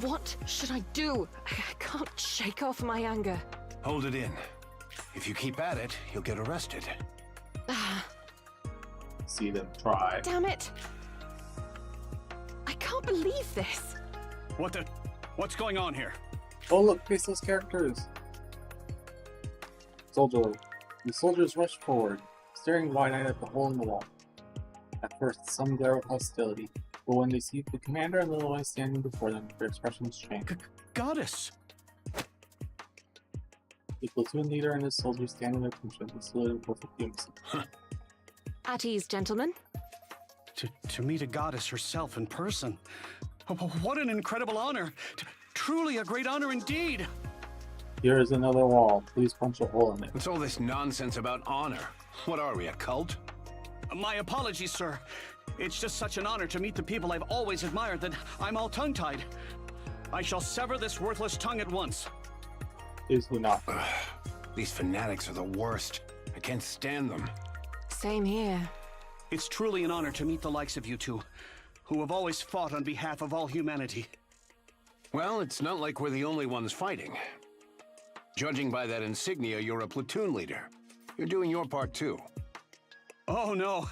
E: What should I do? I can't shake off my anger.
F: Hold it in. If you keep at it, you'll get arrested.
A: See them try.
E: Damn it! I can't believe this.
G: What's going on here?
A: Oh look, faceless characters! Soldier. The soldiers rush forward, staring wide-eyed at the hole in the wall. At first, some glare of hostility, but when they see the commander and Little Eye standing before them, their expressions change.
G: Goddess!
A: The platoon leader and his soldiers stand in attention and salute in perfect unison.
E: At ease, gentlemen.
G: To meet a goddess herself in person. What an incredible honor! Truly a great honor indeed!
A: Here is another wall. Please punch a hole in it.
F: What's all this nonsense about honor? What are we, a cult?
G: My apologies, sir. It's just such an honor to meet the people I've always admired that I'm all tongue-tied. I shall sever this worthless tongue at once.
A: Please do not.
F: These fanatics are the worst. I can't stand them.
E: Same here.
G: It's truly an honor to meet the likes of you two, who have always fought on behalf of all humanity.
F: Well, it's not like we're the only ones fighting. Judging by that insignia, you're a platoon leader. You're doing your part too.
G: Oh no.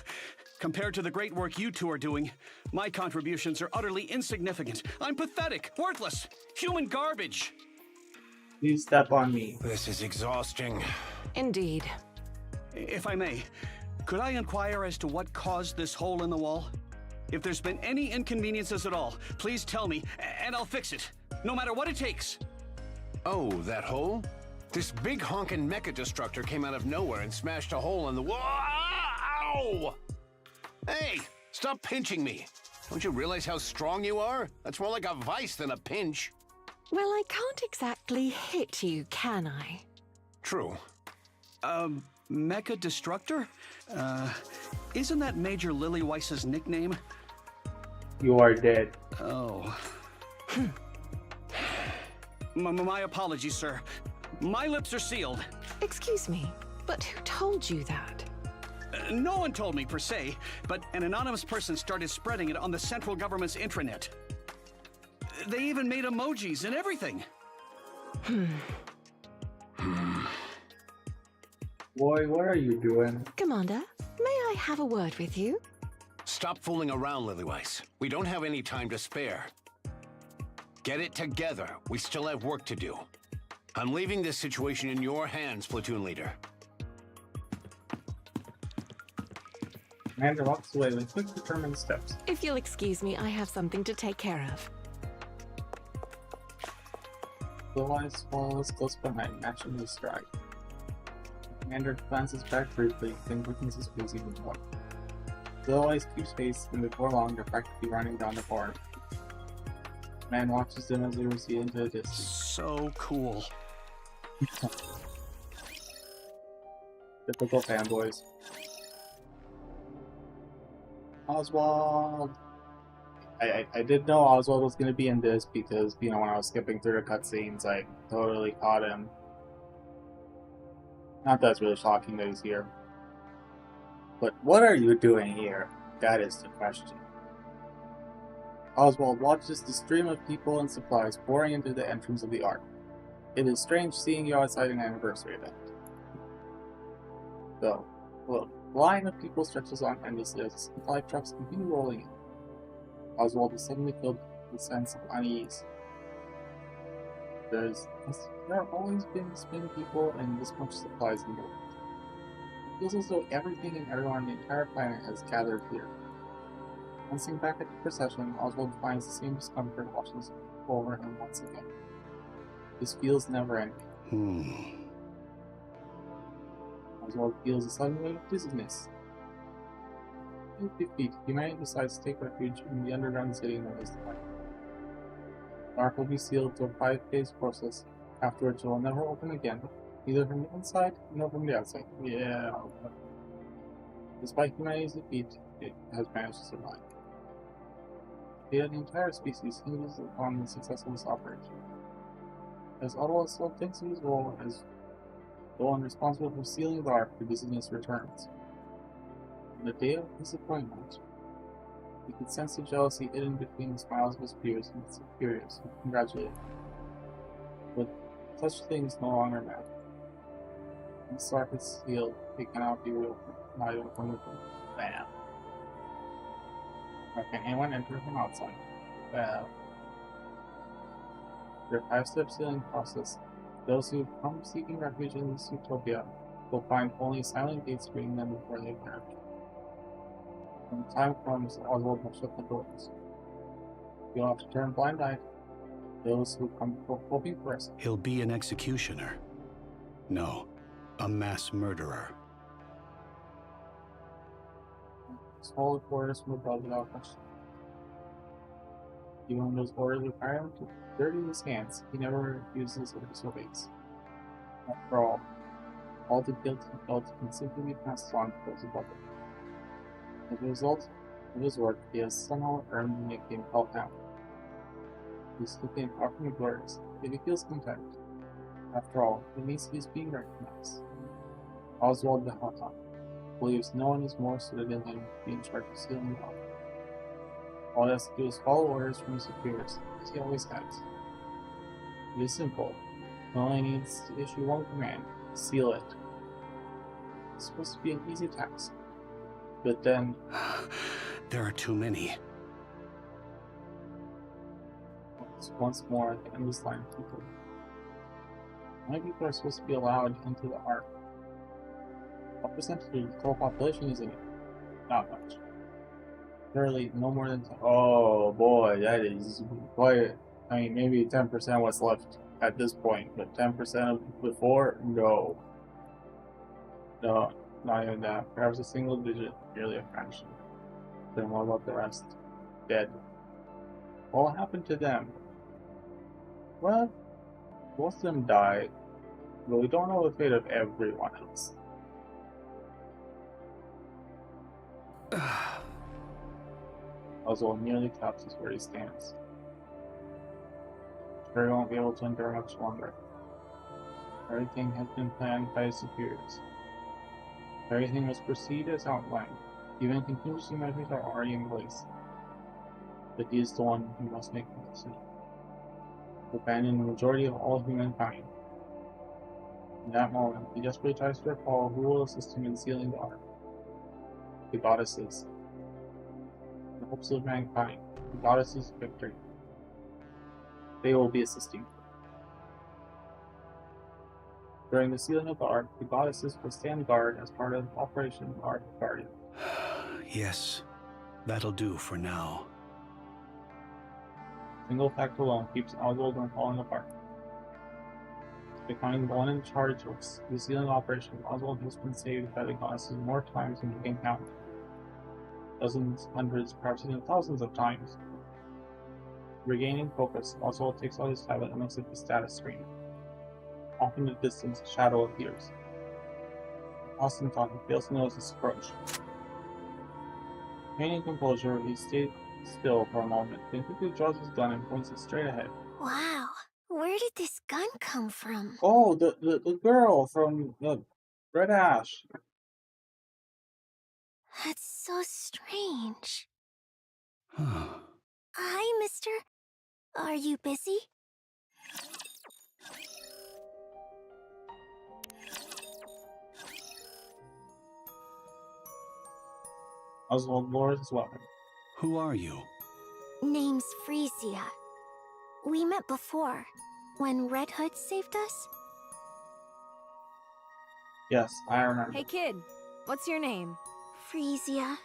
G: Compared to the great work you two are doing, my contributions are utterly insignificant. I'm pathetic, worthless, human garbage.
A: Please step on me.
F: This is exhausting.
E: Indeed.
G: If I may, could I inquire as to what caused this hole in the wall? If there's been any inconveniences at all, please tell me, and I'll fix it, no matter what it takes.
F: Oh, that hole? This big honkin' mecha destructor came out of nowhere and smashed a hole in the wall. Ow! Hey, stop pinching me. Don't you realize how strong you are? That's more like a vice than a pinch.
E: Well, I can't exactly hit you, can I?
F: True.
G: Mecha Destructor? Isn't that Major Lillyweiss's nickname?
A: You are dead.
G: Oh. My apologies, sir. My lips are sealed.
E: Excuse me, but who told you that?
G: No one told me, per se, but an anonymous person started spreading it on the central government's intranet. They even made emojis and everything.
A: Boy, what are you doing?
E: Commander, may I have a word with you?
F: Stop fooling around, Lillyweiss. We don't have any time to spare. Get it together. We still have work to do. I'm leaving this situation in your hands, platoon leader.
A: Commander walks away with quick, determined steps.
E: If you'll excuse me, I have something to take care of.
A: Little Eyes follows close behind, matching his stride. The commander glances back briefly, then quickens his pace even more. Little Eyes keeps pace, and before long they're practically running down the board. Man watches them as they recede into the distance.
G: So cool.
A: Typical fanboys. Oswald! I did know Oswald was going to be in this because, you know, when I was skipping through the cutscenes, I totally caught him. Not that it's really shocking that he's here. But what are you doing here? That is the question. Oswald watches the stream of people and supplies pouring into the entrance of the Ark. It is strange seeing you outside an anniversary event. Though, the line of people stretches on endlessly as the supply trucks continue rolling in. Oswald is suddenly filled with a sense of unease. There have always been this many people and this much supplies in the world. It feels as though everything and everyone on the entire planet has gathered here. Glancing back at the procession, Oswald finds the same discomfort washing over him once again. This feels never-ending. Oswald feels a sudden wave of dizziness. In 50 feet, humanity decides to take refuge in the underground city known as the Ark. The Ark will be sealed to a 5-phase process, afterwards it will never open again, neither from the inside nor from the outside. Yeah. Despite humanity's defeat, it has managed to survive. The entire species hinges upon the success of this operation. As Oswald still thinks of his role as the one responsible for sealing the Ark, the dizziness returns. On the day of his appointment, he could sense the jealousy hidden between the smiles of his peers and his superiors who congratulated him. But such things no longer matter. Once the Ark is sealed, it cannot be reopened, not even from within. Bam. Nor can anyone enter from outside. Bam. Through a 5-step sealing process, those who come seeking refuge in this utopia will find only a silent gate screening them before they perish. When the time comes, Oswald will shut the doors. You'll have to turn a blind eye to those who come hoping for us.
G: He'll be an executioner. No, a mass murderer.
A: Small orders from above without question. Even when those orders require him to dirty his hands, he never refuses or disobeys. After all the guilt he felt can simply be passed on to those above him. As a result of his work, he has somehow earned the nickname Hellhound. His nickname often blurs, yet he feels content. After all, it means he is being recognized. Oswald the Hellhound believes no one is more suited than him to be in charge of sealing the Ark. All he has to do is follow orders from his superiors, as he always has. It is simple. He only needs to issue one command: seal it. It's supposed to be an easy task. But then...
G: There are too many.
A: Once more, the endless line of people. How many people are supposed to be allowed into the Ark? What percentage of the total population is in it? Not much. Surely no more than... Oh boy, that is quite... I mean, maybe 10% what's left at this point, but 10% of before? No. No, not even that. Perhaps a single digit, merely a fraction. Then what about the rest? Dead. What happened to them? Well, most of them died, but we don't know the fate of everyone else. Oswald nearly collapses where he stands. Sure, he won't be able to endure much longer. Everything has been planned by his superiors. Everything must proceed as outlined. Even contingency measures are already in place. But he is the one who must make the decision. To abandon the majority of all humankind. In that moment, he desperately tries to recall who will assist him in sealing the Ark. The goddesses. The hopes of mankind. The goddesses of victory. They will be assisting. During the sealing of the Ark, the goddesses will stand guard as part of Operation Ark Guardian.
G: Yes, that'll do for now.
A: A single fact alone keeps Oswald from falling apart. Becoming the one in charge of the sealing operation, Oswald has been saved by the goddesses more times than he can count. Dozens, hundreds, perhaps even thousands of times. Regaining focus, Oswald takes out his tablet and looks at the status screen. Off in the distance, a shadow appears. Austin talking fails to notice his approach. Maintaining composure, he stays still for a moment, then quickly draws his gun and points it straight ahead.
H: Wow, where did this gun come from?
A: Oh, the girl from the Red Ash.
H: That's so strange. Hi, mister. Are you busy?
A: Oswald lowers his weapon.
G: Who are you?
H: Name's Frisia. We met before, when Red Hood saved us.
A: Yes, I remember.
B: Hey kid, what's your name?
H: Frisia.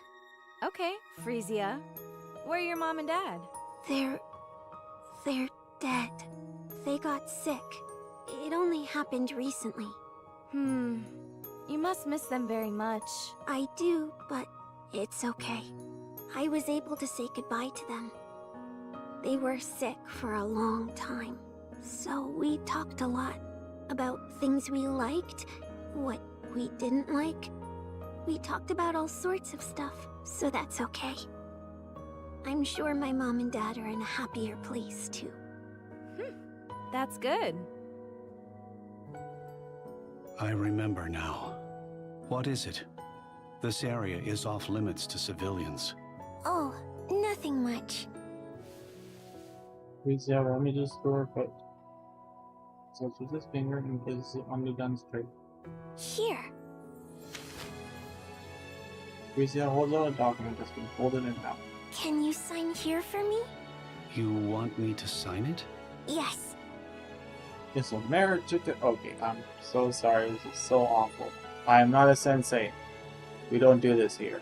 B: Okay, Frisia. Where are your mom and dad?
H: They're dead. They got sick. It only happened recently.
B: You must miss them very much.
H: I do, but it's okay. I was able to say goodbye to them. They were sick for a long time, so we talked a lot about things we liked, what we didn't like. We talked about all sorts of stuff, so that's okay. I'm sure my mom and dad are in a happier place, too.
B: That's good.
G: I remember now. What is it? This area is off limits to civilians.
H: Oh, nothing much.
A: Frisia rummages through her coat. Touches his finger and places it on the gun's tray.
H: Here.
A: Frisia holds out a document that's been folded in half.
H: Can you sign here for me?
G: You want me to sign it?
H: Yes.
A: Yes, so marriage took it. Okay, I'm so sorry. This is so awful. I am not a sensei. We don't do this here.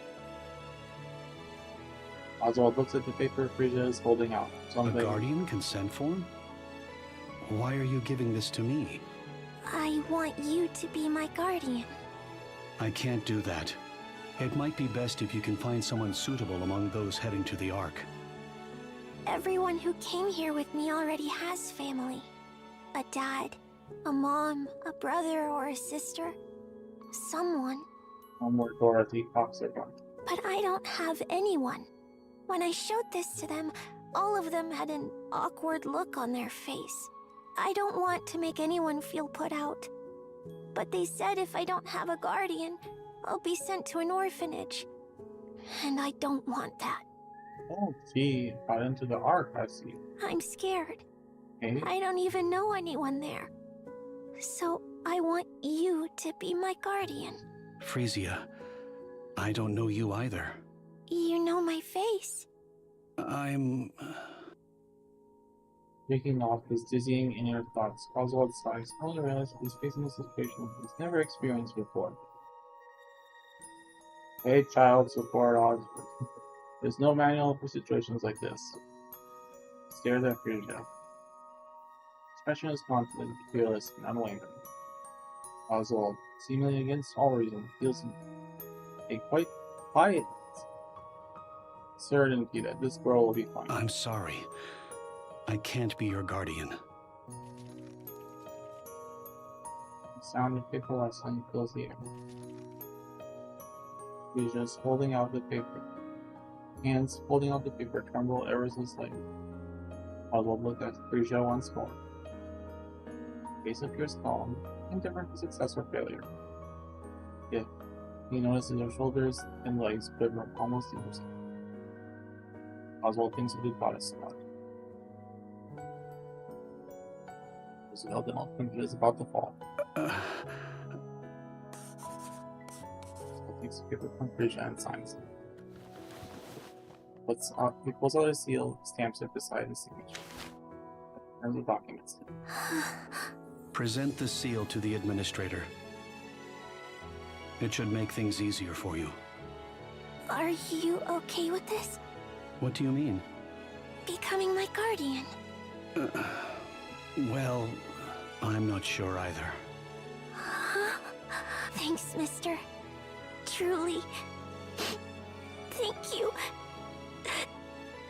A: Oswald looks at the paper Frisia is holding out. Something.
G: A guardian consent form? Why are you giving this to me?
H: I want you to be my guardian.
G: I can't do that. It might be best if you can find someone suitable among those heading to the Ark.
H: Everyone who came here with me already has family. A dad, a mom, a brother, or a sister. Someone.
A: One more Dorothy cocks her gun.
H: But I don't have anyone. When I showed this to them, all of them had an awkward look on their face. I don't want to make anyone feel put out. But they said if I don't have a guardian, I'll be sent to an orphanage. And I don't want that.
A: Oh, she got into the Ark, I see.
H: I'm scared.
A: Okay.
H: I don't even know anyone there. So I want you to be my guardian.
G: Frisia, I don't know you either.
H: You know my face.
G: I'm...
A: Shaking off his dizzying inner thoughts, Oswald sighs, only realizes he's facing a situation he's never experienced before. Hey, child support Oswald. There's no manual for situations like this. Stares at Frisia. Expression is confident, fearless, and unwavering. Oswald, seemingly against all reason, feels a quite quiet certainty that this girl will be fine.
G: I'm sorry. I can't be your guardian.
A: The sound of paper rustling fills the air. He's just holding out the paper. Hands holding out the paper tremble ever so slightly. Oswald looked at Frisia once more. Face appears calm, indifferent to success or failure. Yet, he notices her shoulders and legs quiver almost instantly. Oswald thinks of the goddess spot. Roosevelt and Elfman is about to fall. Oswald takes the paper from Frisia and signs it. He pulls out a seal, stamps it beside his signature. And the documents.
G: Present the seal to the administrator. It should make things easier for you.
H: Are you okay with this?
G: What do you mean?
H: Becoming my guardian.
G: Well, I'm not sure either.
H: Thanks, mister. Truly. Thank you.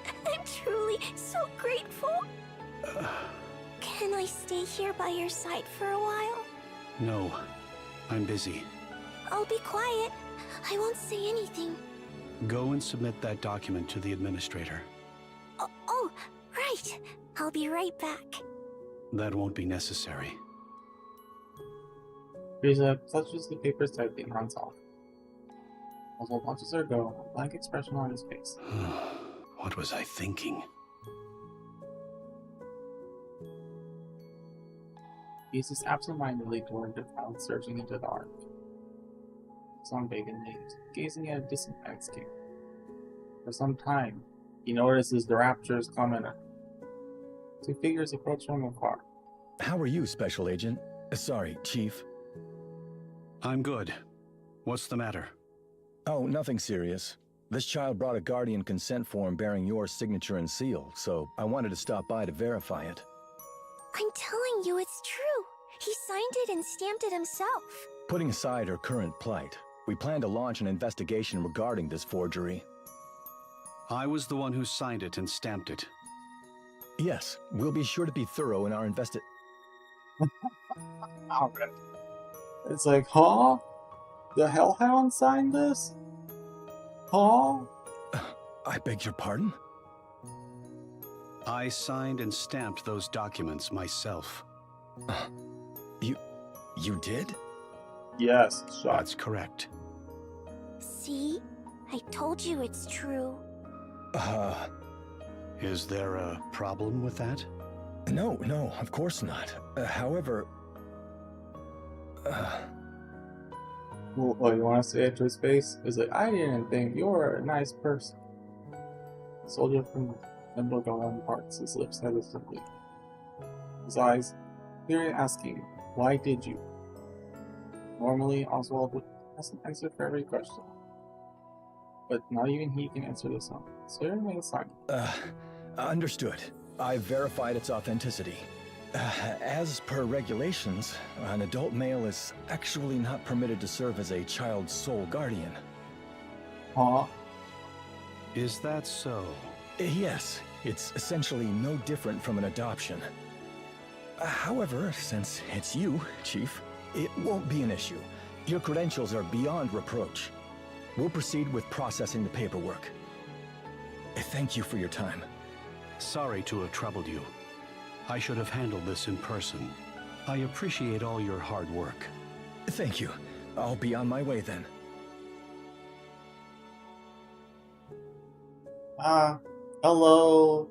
H: I'm truly so grateful. Can I stay here by your side for a while?
G: No, I'm busy.
H: I'll be quiet. I won't say anything.
G: Go and submit that document to the administrator.
H: Oh, right. I'll be right back.
G: That won't be necessary.
A: Frieza touches the paper's type and runs off. Oswald watches her go, a blank expression on his face.
G: What was I thinking?
A: He uses absentmindedly toward the cloud surging into the arc. Looks on vacantly, gazing at a distant landscape. For some time, he notices the raptors coming. Two figures approach from afar.
I: How are you, Special Agent? Sorry, Chief.
G: I'm good. What's the matter?
I: Oh, nothing serious. This child brought a Guardian consent form bearing your signature and seal, so I wanted to stop by to verify it.
H: I'm telling you, it's true. He signed it and stamped it himself.
I: Putting aside her current plight, we plan to launch an investigation regarding this forgery.
G: I was the one who signed it and stamped it.
I: Yes, we'll be sure to be thorough in our
A: Alright. It's like, huh? The Hellhound signed this? Huh?
I: I beg your pardon?
G: I signed and stamped those documents myself.
I: You did?
A: Yes, shot.
G: That's correct.
H: See? I told you it's true.
G: Is there a problem with that?
I: No, of course not. However...
A: Well, you want to say it to his face? He's like, I didn't think you were a nice person. The soldier from Nimble Golan parts his lips hesitantly. His eyes clearly asking, why did you? Normally, Oswald would have an answer for every question. But not even he can answer this one, so he remains silent.
I: Understood. I've verified its authenticity. As per regulations, an adult male is actually not permitted to serve as a child's sole guardian.
A: Huh?
G: Is that so?
I: Yes, it's essentially no different from an adoption. However, since it's you, Chief, it won't be an issue. Your credentials are beyond reproach. We'll proceed with processing the paperwork. Thank you for your time.
G: Sorry to have troubled you. I should have handled this in person. I appreciate all your hard work.
I: Thank you. I'll be on my way then.
A: Hello.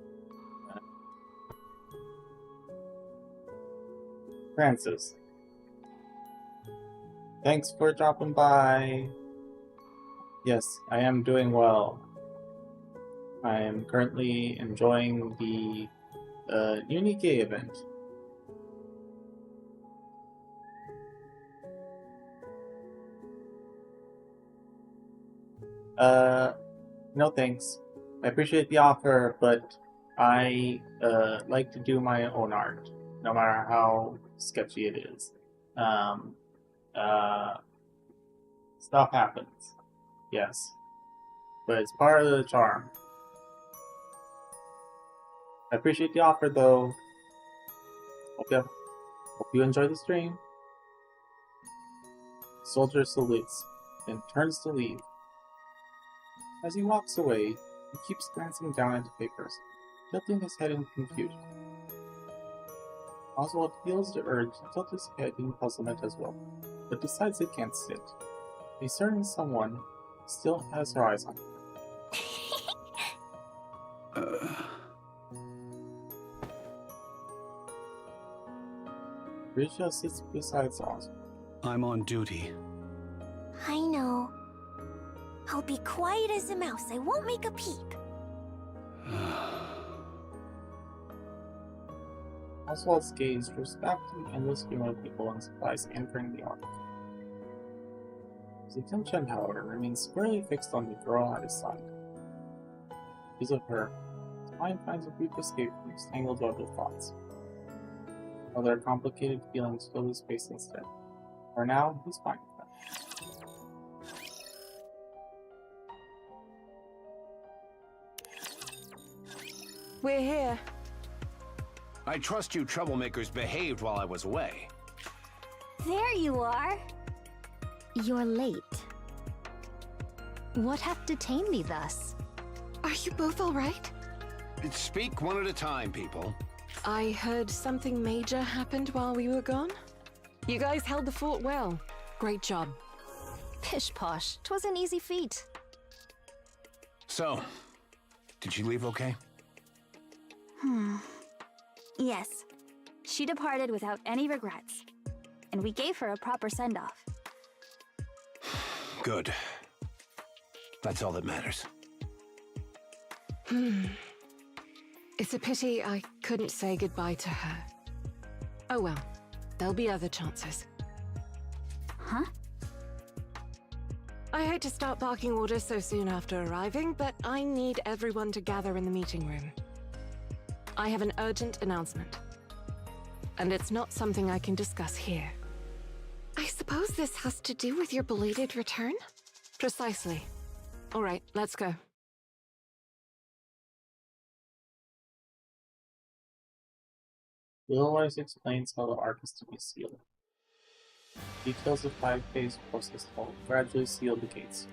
A: Francis. Thanks for dropping by. Yes, I am doing well. I am currently enjoying the Nikke event. No thanks. I appreciate the offer, but I like to do my own art, no matter how sketchy it is. Stuff happens, yes, but it's part of the charm. I appreciate the offer, though. Hope you enjoy the stream. Soldier salutes, then turns to leave. As he walks away, he keeps glancing down at the papers, tilting his head in confusion. Oswald feels the urge to tilt his head in puzzlement as well, but decides it can't sit. A certain someone still has her eyes on him. Risha sits beside Oswald.
G: I'm on duty.
H: I know. I'll be quiet as a mouse. I won't make a peep.
A: Oswald's gaze drifts back to the endless stream of people and supplies entering the ark. His attention, however, remains squarely fixed on the girl at his side. Because of her, his mind finds a brief escape from his tangled web of thoughts. Other complicated feelings fill his space instead. For now, he's fine with them.
E: we're here.
F: I trust you troublemakers behaved while I was away.
H: There you are.
D: You're late. What hath detained thee thus?
E: Are you both alright?
F: Speak one at a time, people.
E: I heard something major happened while we were gone. You guys held the fort well. Great job.
D: Pish posh, 'twas an easy feat.
F: So, did she leave okay?
H: Yes. She departed without any regrets. And we gave her a proper send-off.
F: Good. That's all that matters.
E: It's a pity I couldn't say goodbye to her. Oh well, there'll be other chances.
H: Huh?
E: I hate to start barking orders so soon after arriving, but I need everyone to gather in the meeting room. I have an urgent announcement. And it's not something I can discuss here. I suppose this has to do with your belated return? Precisely. All right, let's go.
A: Willwise explains how the arc is to be sealed. Details of 5-phase process will gradually seal the gates.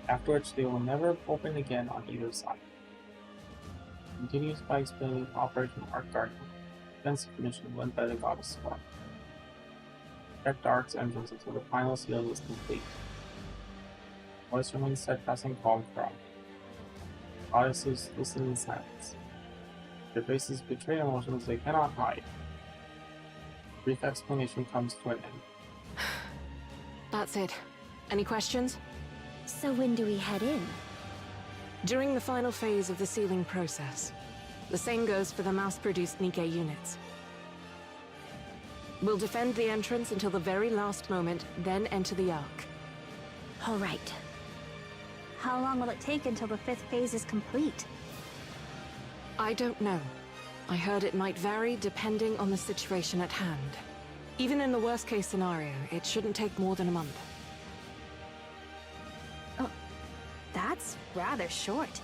A: Afterwards, they will never open again on either side. Continues by explaining Operation Arc Guardian, defensive mission led by the Goddess Swarm. Protect the Arc's engines until the final sealing is complete. Voice remains steadfast and calm throughout. Goddesses listen in silence. Their faces betray emotions they cannot hide. Brief explanation comes to an end.
E: That's it. Any questions?
H: So when do we head in?
E: During the final phase of the sealing process. The same goes for the mass-produced Nikke units. We'll defend the entrance until the very last moment, then enter the Ark.
H: All right. How long will it take until the 5th phase is complete?
E: I don't know. I heard it might vary depending on the situation at hand. Even in the worst-case scenario, it shouldn't take more than a month.
H: Oh, that's rather short.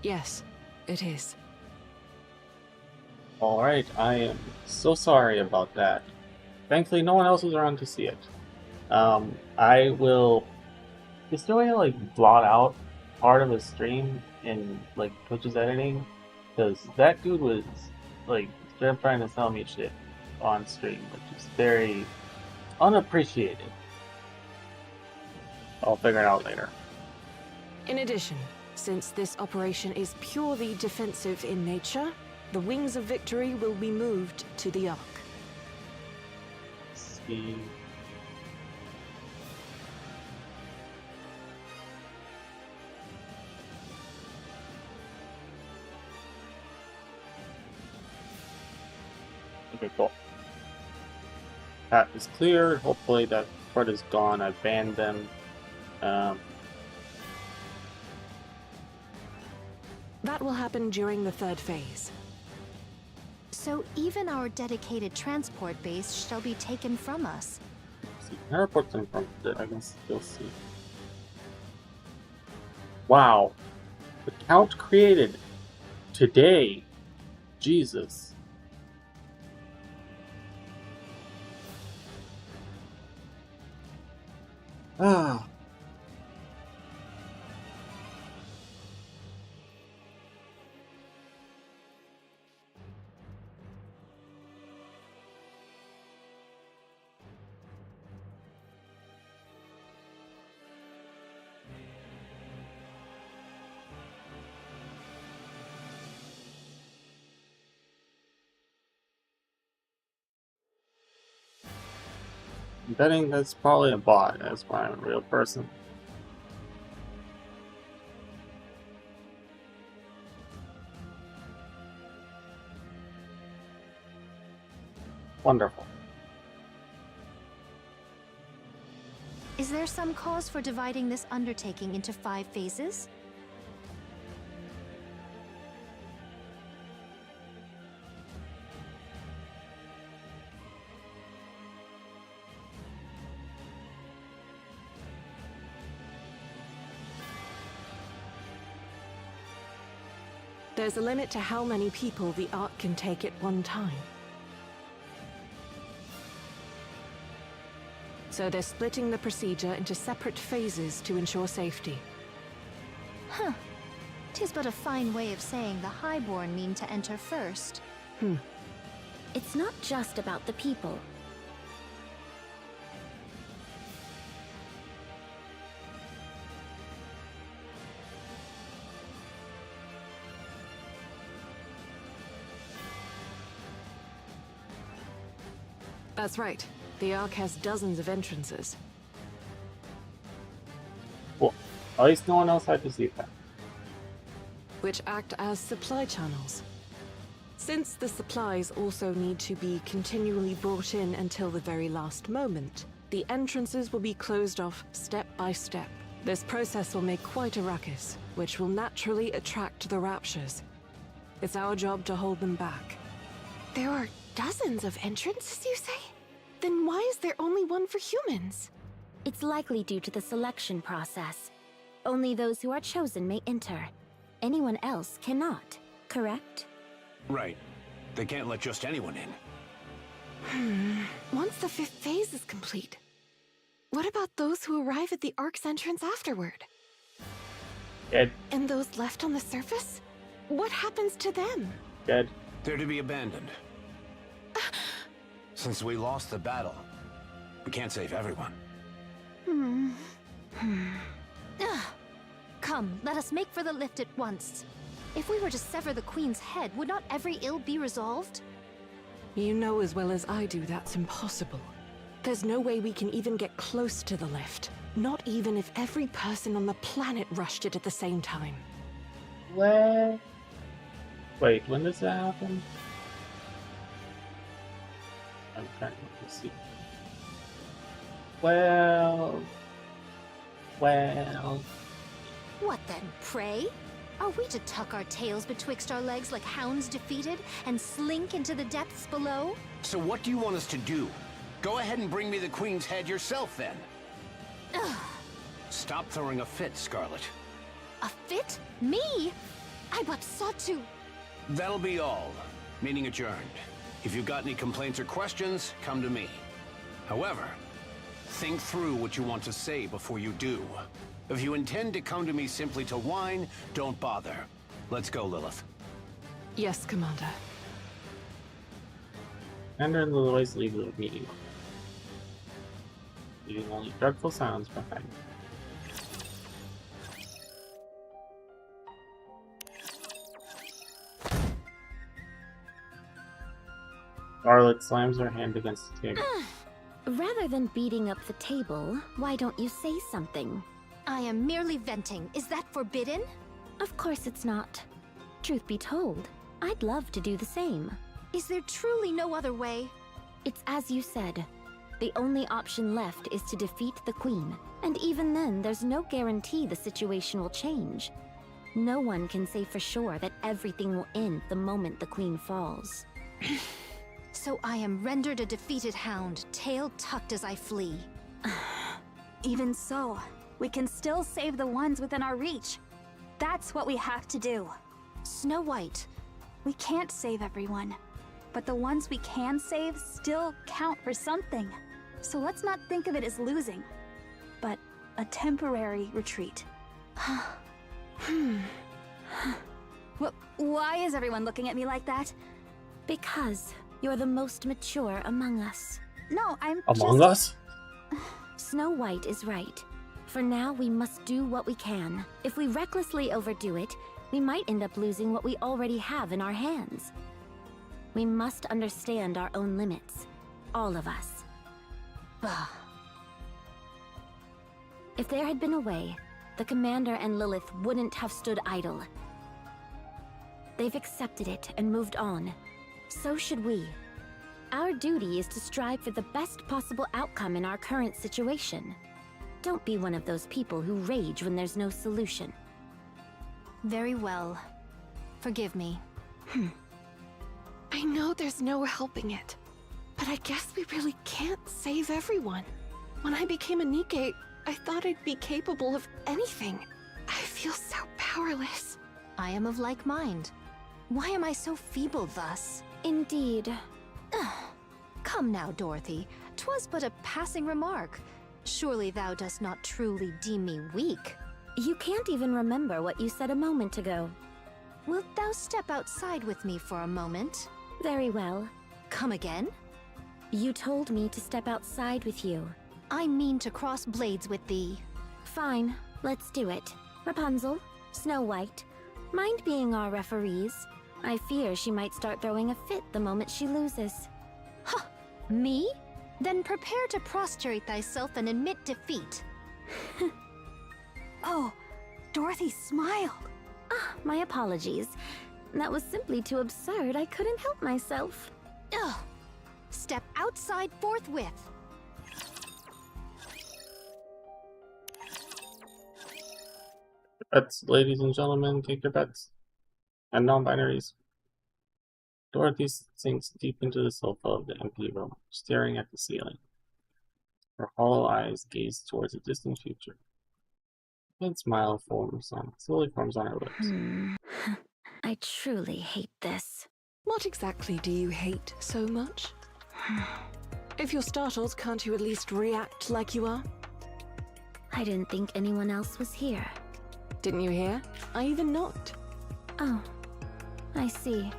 E: Yes, it is.
A: Alright, I am so sorry about that. Thankfully, no one else was around to see it. I will... Is there a way to, like, blot out part of a stream in, like, Twitch's editing? Because that dude was, like, straight up trying to sell me shit on stream, which is very unappreciated. I'll figure it out later.
E: In addition, since this operation is purely defensive in nature, the Wings of Victory will be moved to the Ark.
A: See. Okay, cool. That is clear. Hopefully that part is gone. I banned them.
E: That will happen during the 3rd phase.
D: So even our dedicated transport base shall be taken from us.
A: See, airport's in front of it. I can still see. Wow. The Count created today. Jesus. Ah. I'm betting that's probably a bot. That's why I'm a real person. Wonderful.
D: Is there some cause for dividing this undertaking into 5 phases?
E: There's a limit to how many people the Ark can take at one time. So they're splitting the procedure into separate phases to ensure safety.
D: Huh. 'Tis but a fine way of saying the Highborn mean to enter first.
H: It's not just about the people.
E: That's right. The Ark has dozens of entrances.
A: Cool. At least no one else had to see that.
E: Which act as supply channels. Since the supplies also need to be continually brought in until the very last moment, the entrances will be closed off step by step. This process will make quite a ruckus, which will naturally attract the Raptures. It's our job to hold them back. There are dozens of entrances, you say? Then why is there only one for humans?
H: It's likely due to the selection process. Only those who are chosen may enter. Anyone else cannot, correct?
F: Right. They can't let just anyone in.
E: Once the 5th phase is complete, what about those who arrive at the Ark's entrance afterward?
A: Dead.
E: And those left on the surface? What happens to them?
A: Dead.
F: They're to be abandoned. Since we lost the battle, we can't save everyone.
D: Come, let us make for the lift at once. If we were to sever the Queen's head, would not every ill be resolved?
E: You know as well as I do that's impossible. There's no way we can even get close to the lift. Not even if every person on the planet rushed it at the same time.
A: What? Wait, when does that happen? I'm trying to see. Well...
D: What then, pray? Are we to tuck our tails betwixt our legs like hounds defeated and slink into the depths below?
F: So what do you want us to do? Go ahead and bring me the Queen's head yourself, then.
D: Ugh.
F: Stop throwing a fit, Scarlet.
D: A fit? Me? I but sought to...
F: That'll be all. Meeting adjourned. If you've got any complaints or questions, come to me. However, think through what you want to say before you do. If you intend to come to me simply to whine, don't bother. Let's go, Lilith.
E: Yes, Commander.
A: Commander and Lilith leave the meeting. Leaving only dreadful sounds behind. Scarlet slams her hand against the table.
H: Rather than beating up the table, why don't you say something?
D: I am merely venting. Is that forbidden?
H: Of course it's not. Truth be told, I'd love to do the same.
D: Is there truly no other way?
H: It's as you said. The only option left is to defeat the Queen. And even then, there's no guarantee the situation will change. No one can say for sure that everything will end the moment the Queen falls.
D: So I am rendered a defeated hound, tail tucked as I flee.
C: Even so, we can still save the ones within our reach. That's what we have to do.
D: Snow White.
C: We can't save everyone, but the ones we can save still count for something. So let's not think of it as losing, but a temporary retreat. Why is everyone looking at me like that?
B: Because you're the most mature among us.
C: No, I'm
A: Among Us?
B: Snow White is right. For now, we must do what we can. If we recklessly overdo it, we might end up losing what we already have in our hands. We must understand our own limits. All of us. If there had been a way, the Commander and Lilith wouldn't have stood idle. They've accepted it and moved on. So should we. Our duty is to strive for the best possible outcome in our current situation. Don't be one of those people who rage when there's no solution.
D: Very well. Forgive me.
E: I know there's no helping it, but I guess we really can't save everyone. When I became a Nikke, I thought I'd be capable of anything. I feel so powerless.
D: I am of like mind. Why am I so feeble thus?
B: Indeed.
D: Come now, Dorothy. 'Twas but a passing remark. Surely thou dost not truly deem me weak.
B: You can't even remember what you said a moment ago.
D: Wilt thou step outside with me for a moment?
B: Very well.
D: Come again?
B: You told me to step outside with you.
D: I mean to cross blades with thee.
B: Fine, let's do it. Rapunzel, Snow White, mind being our referees? I fear she might start throwing a fit the moment she loses.
D: Huh! Me? Then prepare to prostrate thyself and admit defeat.
C: Oh, Dorothy smiled.
B: Ah, my apologies. That was simply too absurd. I couldn't help myself.
D: Ugh! Step outside forthwith.
A: Bets, ladies and gentlemen, take your bets. And non-binaries. Dorothy sinks deep into the sofa of the empty room, staring at the ceiling. Her hollow eyes gaze towards a distant future. A faint smile slowly forms on her lips.
B: I truly hate this.
E: What exactly do you hate so much? If you're startled, can't you at least react like you are?
B: I didn't think anyone else was here.
E: Didn't you hear? I even knocked.
B: Oh, I see.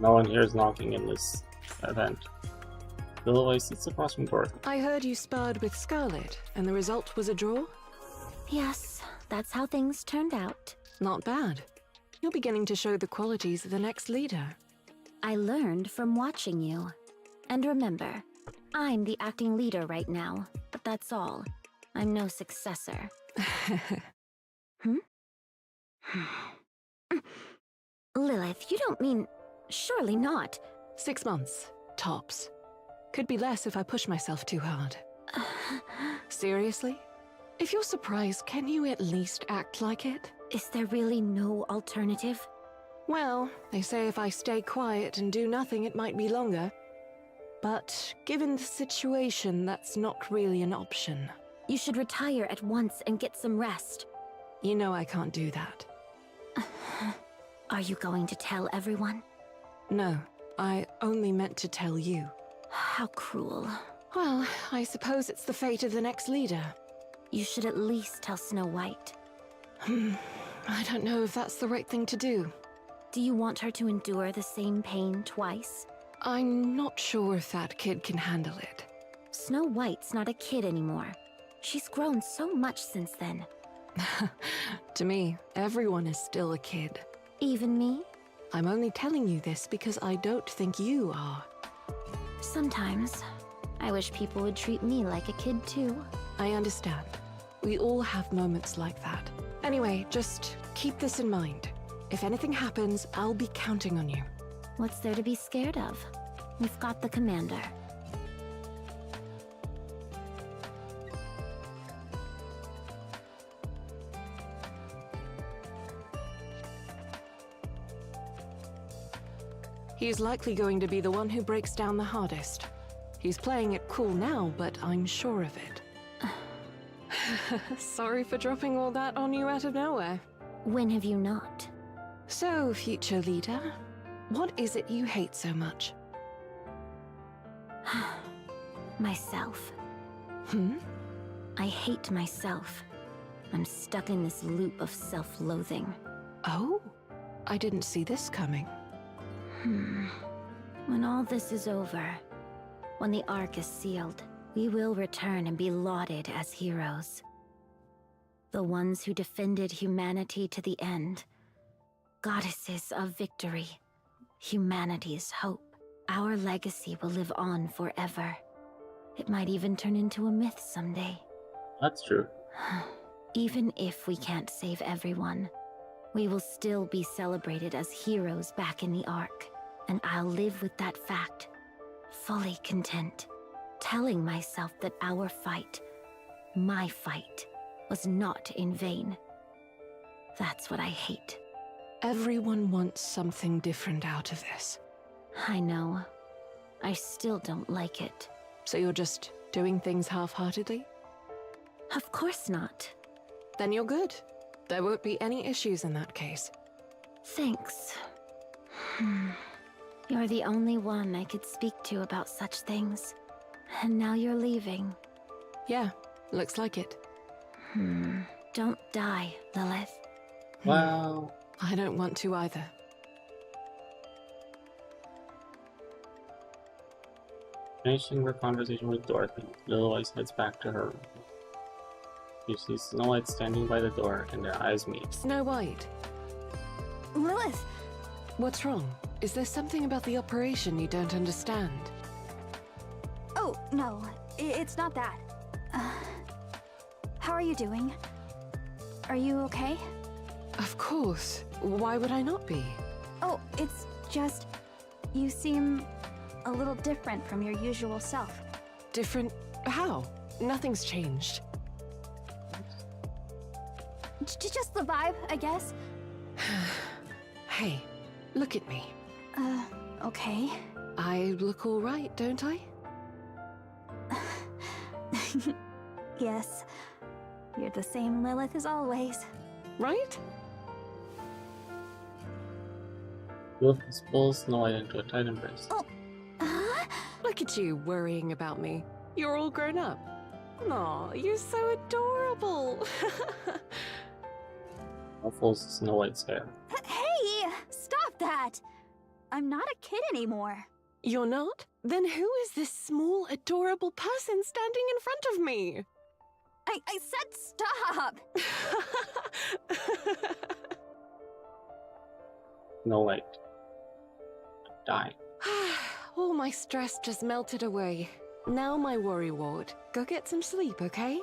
A: No one here is knocking in this event. Lillyway sits across from Dorothy.
E: I heard you sparred with Scarlet, and the result was a draw?
B: Yes, that's how things turned out.
E: Not bad. You're beginning to show the qualities of the next leader.
B: I learned from watching you. And remember, I'm the acting leader right now, but that's all. I'm no successor. Lilith, you don't mean... Surely not.
E: 6 months, tops. Could be less if I push myself too hard. Seriously? If you're surprised, can you at least act like it?
B: Is there really no alternative?
E: Well, they say if I stay quiet and do nothing, it might be longer. But given the situation, that's not really an option.
B: You should retire at once and get some rest.
E: You know I can't do that.
B: Are you going to tell everyone?
E: No, I only meant to tell you.
B: How cruel.
E: Well, I suppose it's the fate of the next leader.
B: You should at least tell Snow White.
E: I don't know if that's the right thing to do.
B: Do you want her to endure the same pain twice?
E: I'm not sure if that kid can handle it.
B: Snow White's not a kid anymore. She's grown so much since then.
E: To me, everyone is still a kid.
B: Even me?
E: I'm only telling you this because I don't think you are.
B: Sometimes, I wish people would treat me like a kid too.
E: I understand. We all have moments like that. Anyway, just keep this in mind. If anything happens, I'll be counting on you.
B: What's there to be scared of? We've got the commander.
E: He's likely going to be the one who breaks down the hardest. He's playing it cool now, but I'm sure of it. Sorry for dropping all that on you out of nowhere.
B: When have you not?
E: So, future leader, what is it you hate so much?
B: Myself. I hate myself. I'm stuck in this loop of self-loathing.
E: Oh? I didn't see this coming.
B: When all this is over, when the Ark is sealed, we will return and be lauded as heroes. The ones who defended humanity to the end. Goddesses of victory. Humanity's hope. Our legacy will live on forever. It might even turn into a myth someday.
A: That's true.
B: Even if we can't save everyone, we will still be celebrated as heroes back in the Ark. And I'll live with that fact, fully content, telling myself that our fight, my fight, was not in vain. That's what I hate.
E: Everyone wants something different out of this.
B: I know. I still don't like it.
E: So you're just doing things half-heartedly?
B: Of course not.
E: Then you're good. There won't be any issues in that case.
B: Thanks. You're the only one I could speak to about such things. And now you're leaving.
E: Yeah, looks like it.
B: Don't die, Lilith.
A: Well,
E: I don't want to either.
A: finishing her conversation with Dorothy, Lilith heads back to her room. She sees Snow White standing by the door, and their eyes meet.
E: Snow White,
C: Lilith!
E: what's wrong? Is there something about the operation you don't understand?
C: Oh, no. It's not that. How are you doing? Are you okay?
E: Of course. Why would I not be?
C: Oh, it's just... You seem a little different from your usual self.
E: Different? How? Nothing's changed.
C: Just the vibe, I guess.
E: Hey, look at me.
C: Okay.
E: I look all right, don't I?
C: Yes. You're the same Lilith as always.
E: Right?
A: Lilith pulls Snow White into a tight embrace.
C: Oh.
E: Look at you worrying about me. You're all grown up. Aw, you're so adorable.
A: Ruffles Snow White's hair.
C: Hey! Stop that! I'm not a kid anymore.
E: You're not? Then who is this small, adorable person standing in front of me?
C: I said stop!
A: Snow White. Dying.
E: All my stress just melted away. Now my worry ward. Go get some sleep, okay?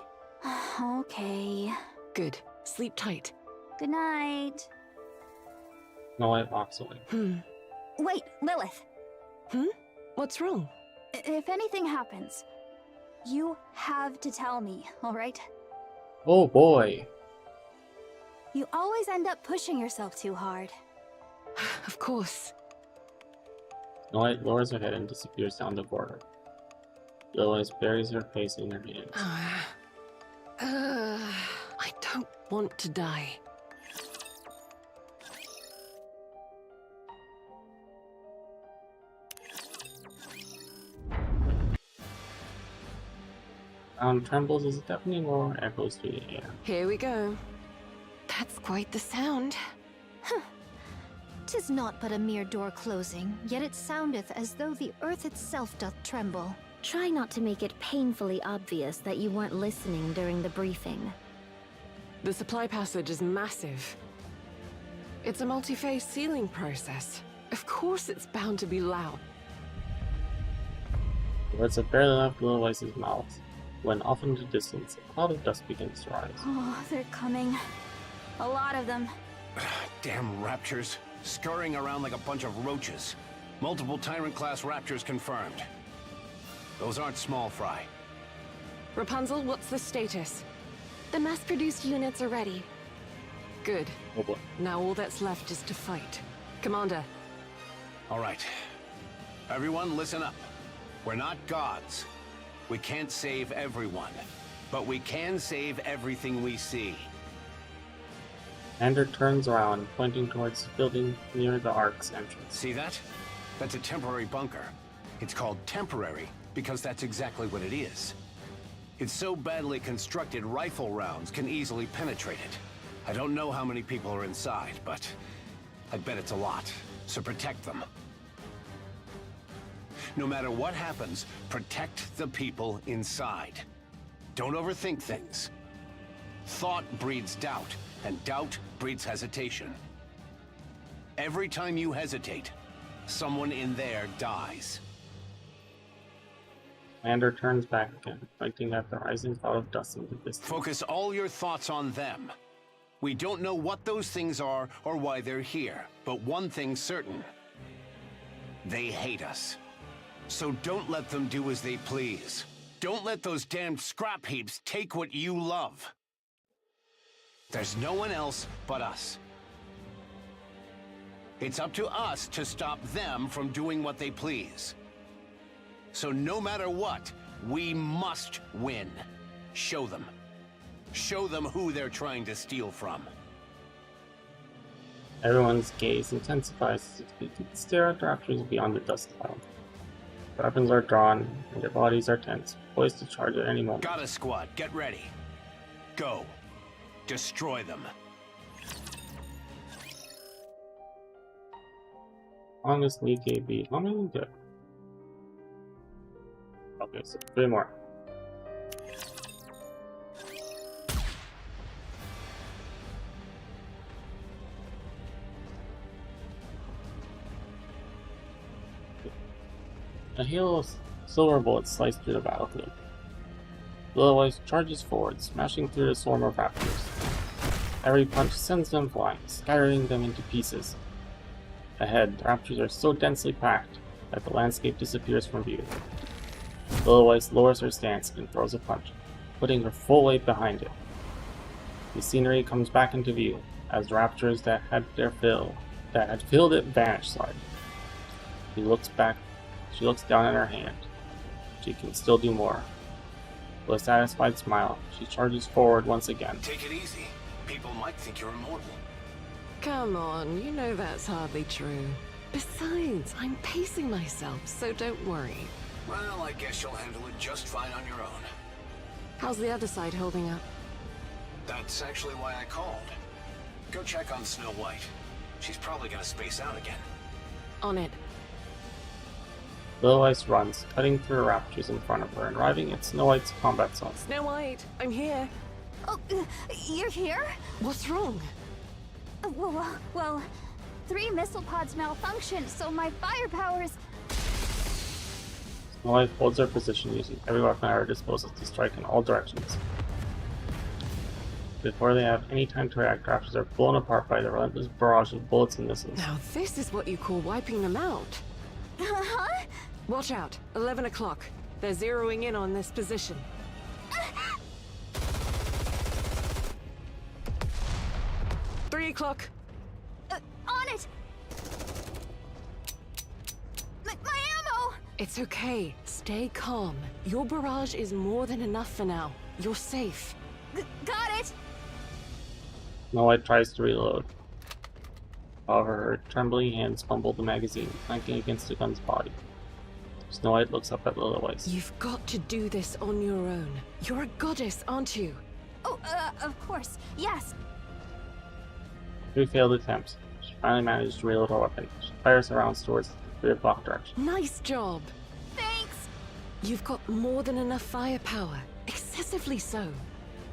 C: Okay.
E: Good. Sleep tight.
C: Good night.
A: Snow White walks away.
C: Wait, Lilith.
E: What's wrong?
C: If anything happens, you have to tell me, alright?
A: Oh boy!
C: You always end up pushing yourself too hard.
E: Of course.
A: Snow White lowers her head and disappears down the border. Lilith buries her face in her hands.
E: I don't want to die.
A: Ground trembles as a deafening roar echoes through the air.
E: Here we go. That's quite the sound.
D: 'Tis not but a mere door closing, yet it soundeth as though the earth itself doth tremble.
B: Try not to make it painfully obvious that you weren't listening during the briefing.
E: The supply passage is massive. It's a multi-phase sealing process. Of course it's bound to be loud.
A: The words have barely left Lilith's mouth when, off in the distance, a cloud of dust begins to rise.
C: Oh, they're coming. A lot of them.
F: Damn raptors. Scurrying around like a bunch of roaches. Multiple Tyrant-class raptors confirmed. Those aren't small fry.
E: Rapunzel, what's the status?
B: The mass-produced units are ready.
E: Good.
A: Oh boy.
E: Now all that's left is to fight. Commander.
F: All right. Everyone, listen up. We're not gods. We can't save everyone. But we can save everything we see.
A: Commander turns around, pointing towards the building near the Ark's entrance.
F: See that? That's a temporary bunker. It's called temporary because that's exactly what it is. Its so badly constructed rifle rounds can easily penetrate it. I don't know how many people are inside, but I bet it's a lot, so protect them. No matter what happens, protect the people inside. Don't overthink things. Thought breeds doubt, and doubt breeds hesitation. Every time you hesitate, someone in there dies.
A: Commander turns back again, pointing at the rising cloud of dust in the distance.
F: Focus all your thoughts on them. We don't know what those things are or why they're here, but one thing's certain. They hate us. So don't let them do as they please. Don't let those damned scrap heaps take what you love. There's no one else but us. It's up to us to stop them from doing what they please. So no matter what, we must win. Show them. Show them who they're trying to steal from.
A: Everyone's gaze intensifies as they stare at the raptors beyond the dust cloud. Weapons are drawn, and their bodies are tense, poised to charge at any moment.
F: Got a squad. Get ready. Go. Destroy them.
A: Longest Nikke beat. How many did? Okay, so 3 more. A hail of silver bullets slice through the battlefield. Lilywise charges forward, smashing through the swarm of raptors. Every punch sends them flying, scattering them into pieces. Ahead, the raptors are so densely packed that the landscape disappears from view. Lilywise lowers her stance and throws a punch, putting her full weight behind it. The scenery comes back into view as the raptors that had filled it vanish. She looks down at her hand. She can still do more. With a satisfied smile, she charges forward once again.
F: Take it easy. People might think you're immortal.
E: Come on, you know that's hardly true. Besides, I'm pacing myself, so don't worry.
F: Well, I guess you'll handle it just fine on your own.
E: How's the other side holding up?
F: That's actually why I called. Go check on Snow White. She's probably gonna space out again.
E: On it.
A: Lilywise runs, cutting through raptors in front of her and arriving at Snow White's combat zone.
E: Snow White, I'm here.
C: Oh, you're here?
E: What's wrong?
C: Well, 3 missile pods malfunctioned, so my firepower is...
A: Snow White holds her position using every weapon at her disposal to strike in all directions. Before they have any time to react, raptors are blown apart by the relentless barrage of bullets and missiles.
E: Now this is what you call wiping them out.
C: Huh?
E: Watch out, 11 o'clock. They're zeroing in on this position. 3 o'clock.
C: On it! My ammo!
E: It's okay. Stay calm. Your barrage is more than enough for now. You're safe.
C: Got it!
A: Snow White tries to reload. However, her trembling hands fumble the magazine, clanking against the gun's body. Snow White looks up at Lilywise.
E: You've got to do this on your own. You're a goddess, aren't you?
C: Oh, of course. Yes.
A: 3 failed attempts. She finally managed to reload her weapon. She fires her rounds towards the 3 o'clock direction.
E: Nice job.
C: Thanks.
E: You've got more than enough firepower. Excessively so.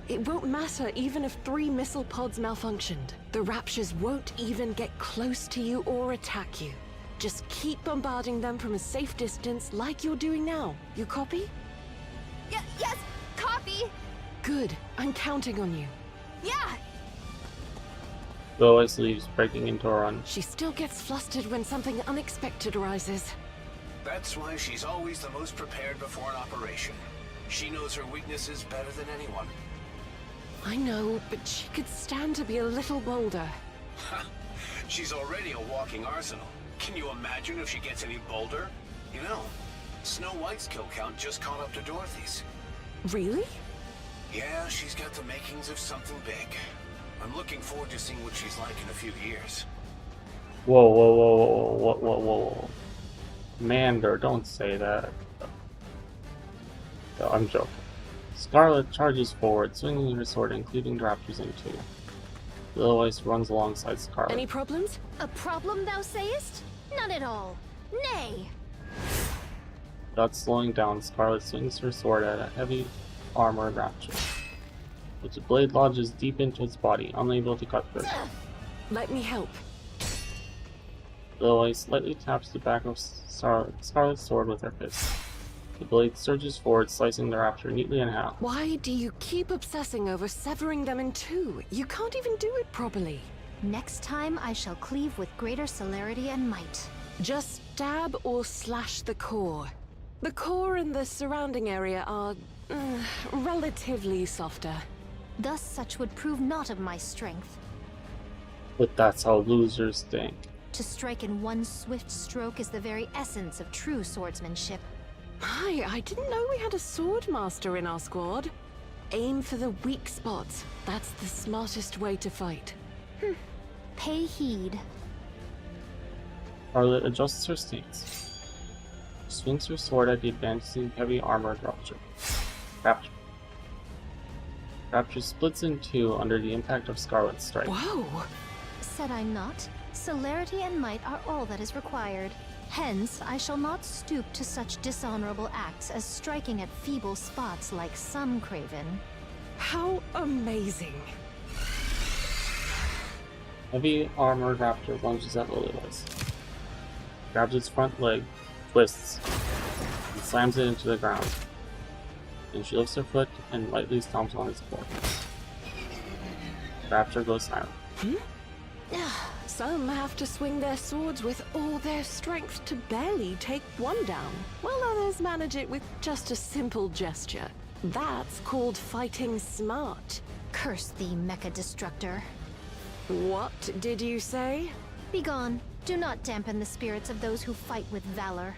E: It won't matter even if 3 missile pods malfunctioned. The raptors won't even get close to you or attack you. Just keep bombarding them from a safe distance like you're doing now. You copy?
C: Yes. Copy.
E: Good. I'm counting on you.
C: Yeah.
A: Lilywise leaves, breaking into a run.
E: She still gets flustered when something unexpected arises.
F: That's why she's always the most prepared before an operation. She knows her weaknesses better than anyone.
E: I know, but she could stand to be a little bolder.
F: She's already a walking arsenal. Can you imagine if she gets any bolder? You know, Snow White's kill count just caught up to Dorothy's.
E: Really?
F: Yeah, she's got the makings of something big. I'm looking forward to seeing what she's like in a few years.
A: Whoa. Mander, don't say that. No, I'm joking. Scarlet charges forward, swinging her sword and cleaving the raptors in two. Lilith runs alongside Scarlet.
E: Any problems?
D: A problem, thou sayest? None at all. Nay!
A: Without slowing down, Scarlet swings her sword at a heavy armored raptor. But the blade lodges deep into its body, unable to cut through.
E: Let me help.
A: Lilith slightly taps the back of Scarlet's sword with her fist. The blade surges forward, slicing the raptor neatly in half.
E: Why do you keep obsessing over severing them in two? You can't even do it properly.
D: Next time I shall cleave with greater celerity and might.
E: Just stab or slash the core. The core and the surrounding area are relatively softer.
D: Thus such would prove not of my strength.
A: But that's how losers think.
D: To strike in one swift stroke is the very essence of true swordsmanship.
E: My, I didn't know we had a sword master in our squad. Aim for the weak spots. That's the smartest way to fight.
D: Pay heed.
A: Scarlet adjusts her stance. Swings her sword at the advancing heavy armored raptor. Raptor splits in two under the impact of Scarlet's strike.
E: Whoa!
D: Said I not? Celerity and might are all that is required. Hence, I shall not stoop to such dishonorable acts as striking at feeble spots like some craven.
E: How amazing!
A: Heavy armored raptor lunges at Lilith. Grabs its front leg, twists, and slams it into the ground. Then she lifts her foot and lightly stomps on its core. Raptor goes silent.
E: Some have to swing their swords with all their strength to barely take one down, while others manage it with just a simple gesture. That's called fighting smart.
D: Curse thee, mecha destructor.
E: What did you say?
D: Begone. Do not dampen the spirits of those who fight with valor.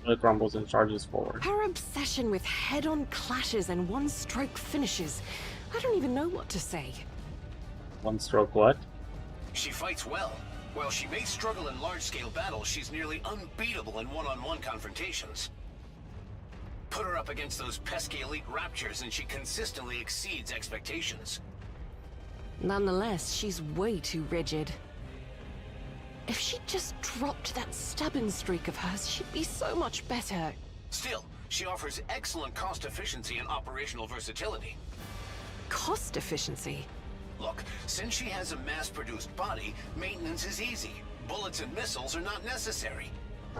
A: It grumbles and charges forward.
E: Her obsession with head-on clashes and one-stroke finishes. I don't even know what to say.
A: One stroke what?
F: She fights well. While she may struggle in large-scale battles, she's nearly unbeatable in one-on-one confrontations. Put her up against those pesky elite raptors and she consistently exceeds expectations.
E: Nonetheless, she's way too rigid. If she just dropped that stubborn streak of hers, she'd be so much better.
F: Still, she offers excellent cost efficiency and operational versatility.
E: Cost efficiency?
F: Look, since she has a mass-produced body, maintenance is easy. Bullets and missiles are not necessary.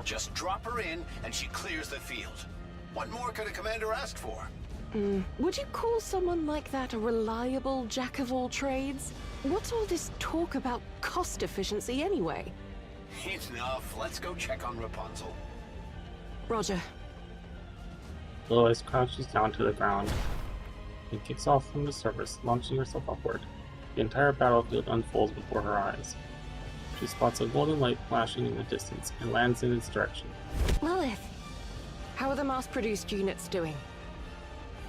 F: Just drop her in and she clears the field. What more could a commander ask for?
E: Would you call someone like that a reliable jack-of-all-trades? What's all this talk about cost efficiency anyway?
F: Enough. Let's go check on Rapunzel.
E: Roger.
A: Lilith crouches down to the ground and kicks off from the surface, launching herself upward. The entire battlefield unfolds before her eyes. She spots a golden light flashing in the distance and lands in its direction.
E: Lilith, how are the mass-produced units doing?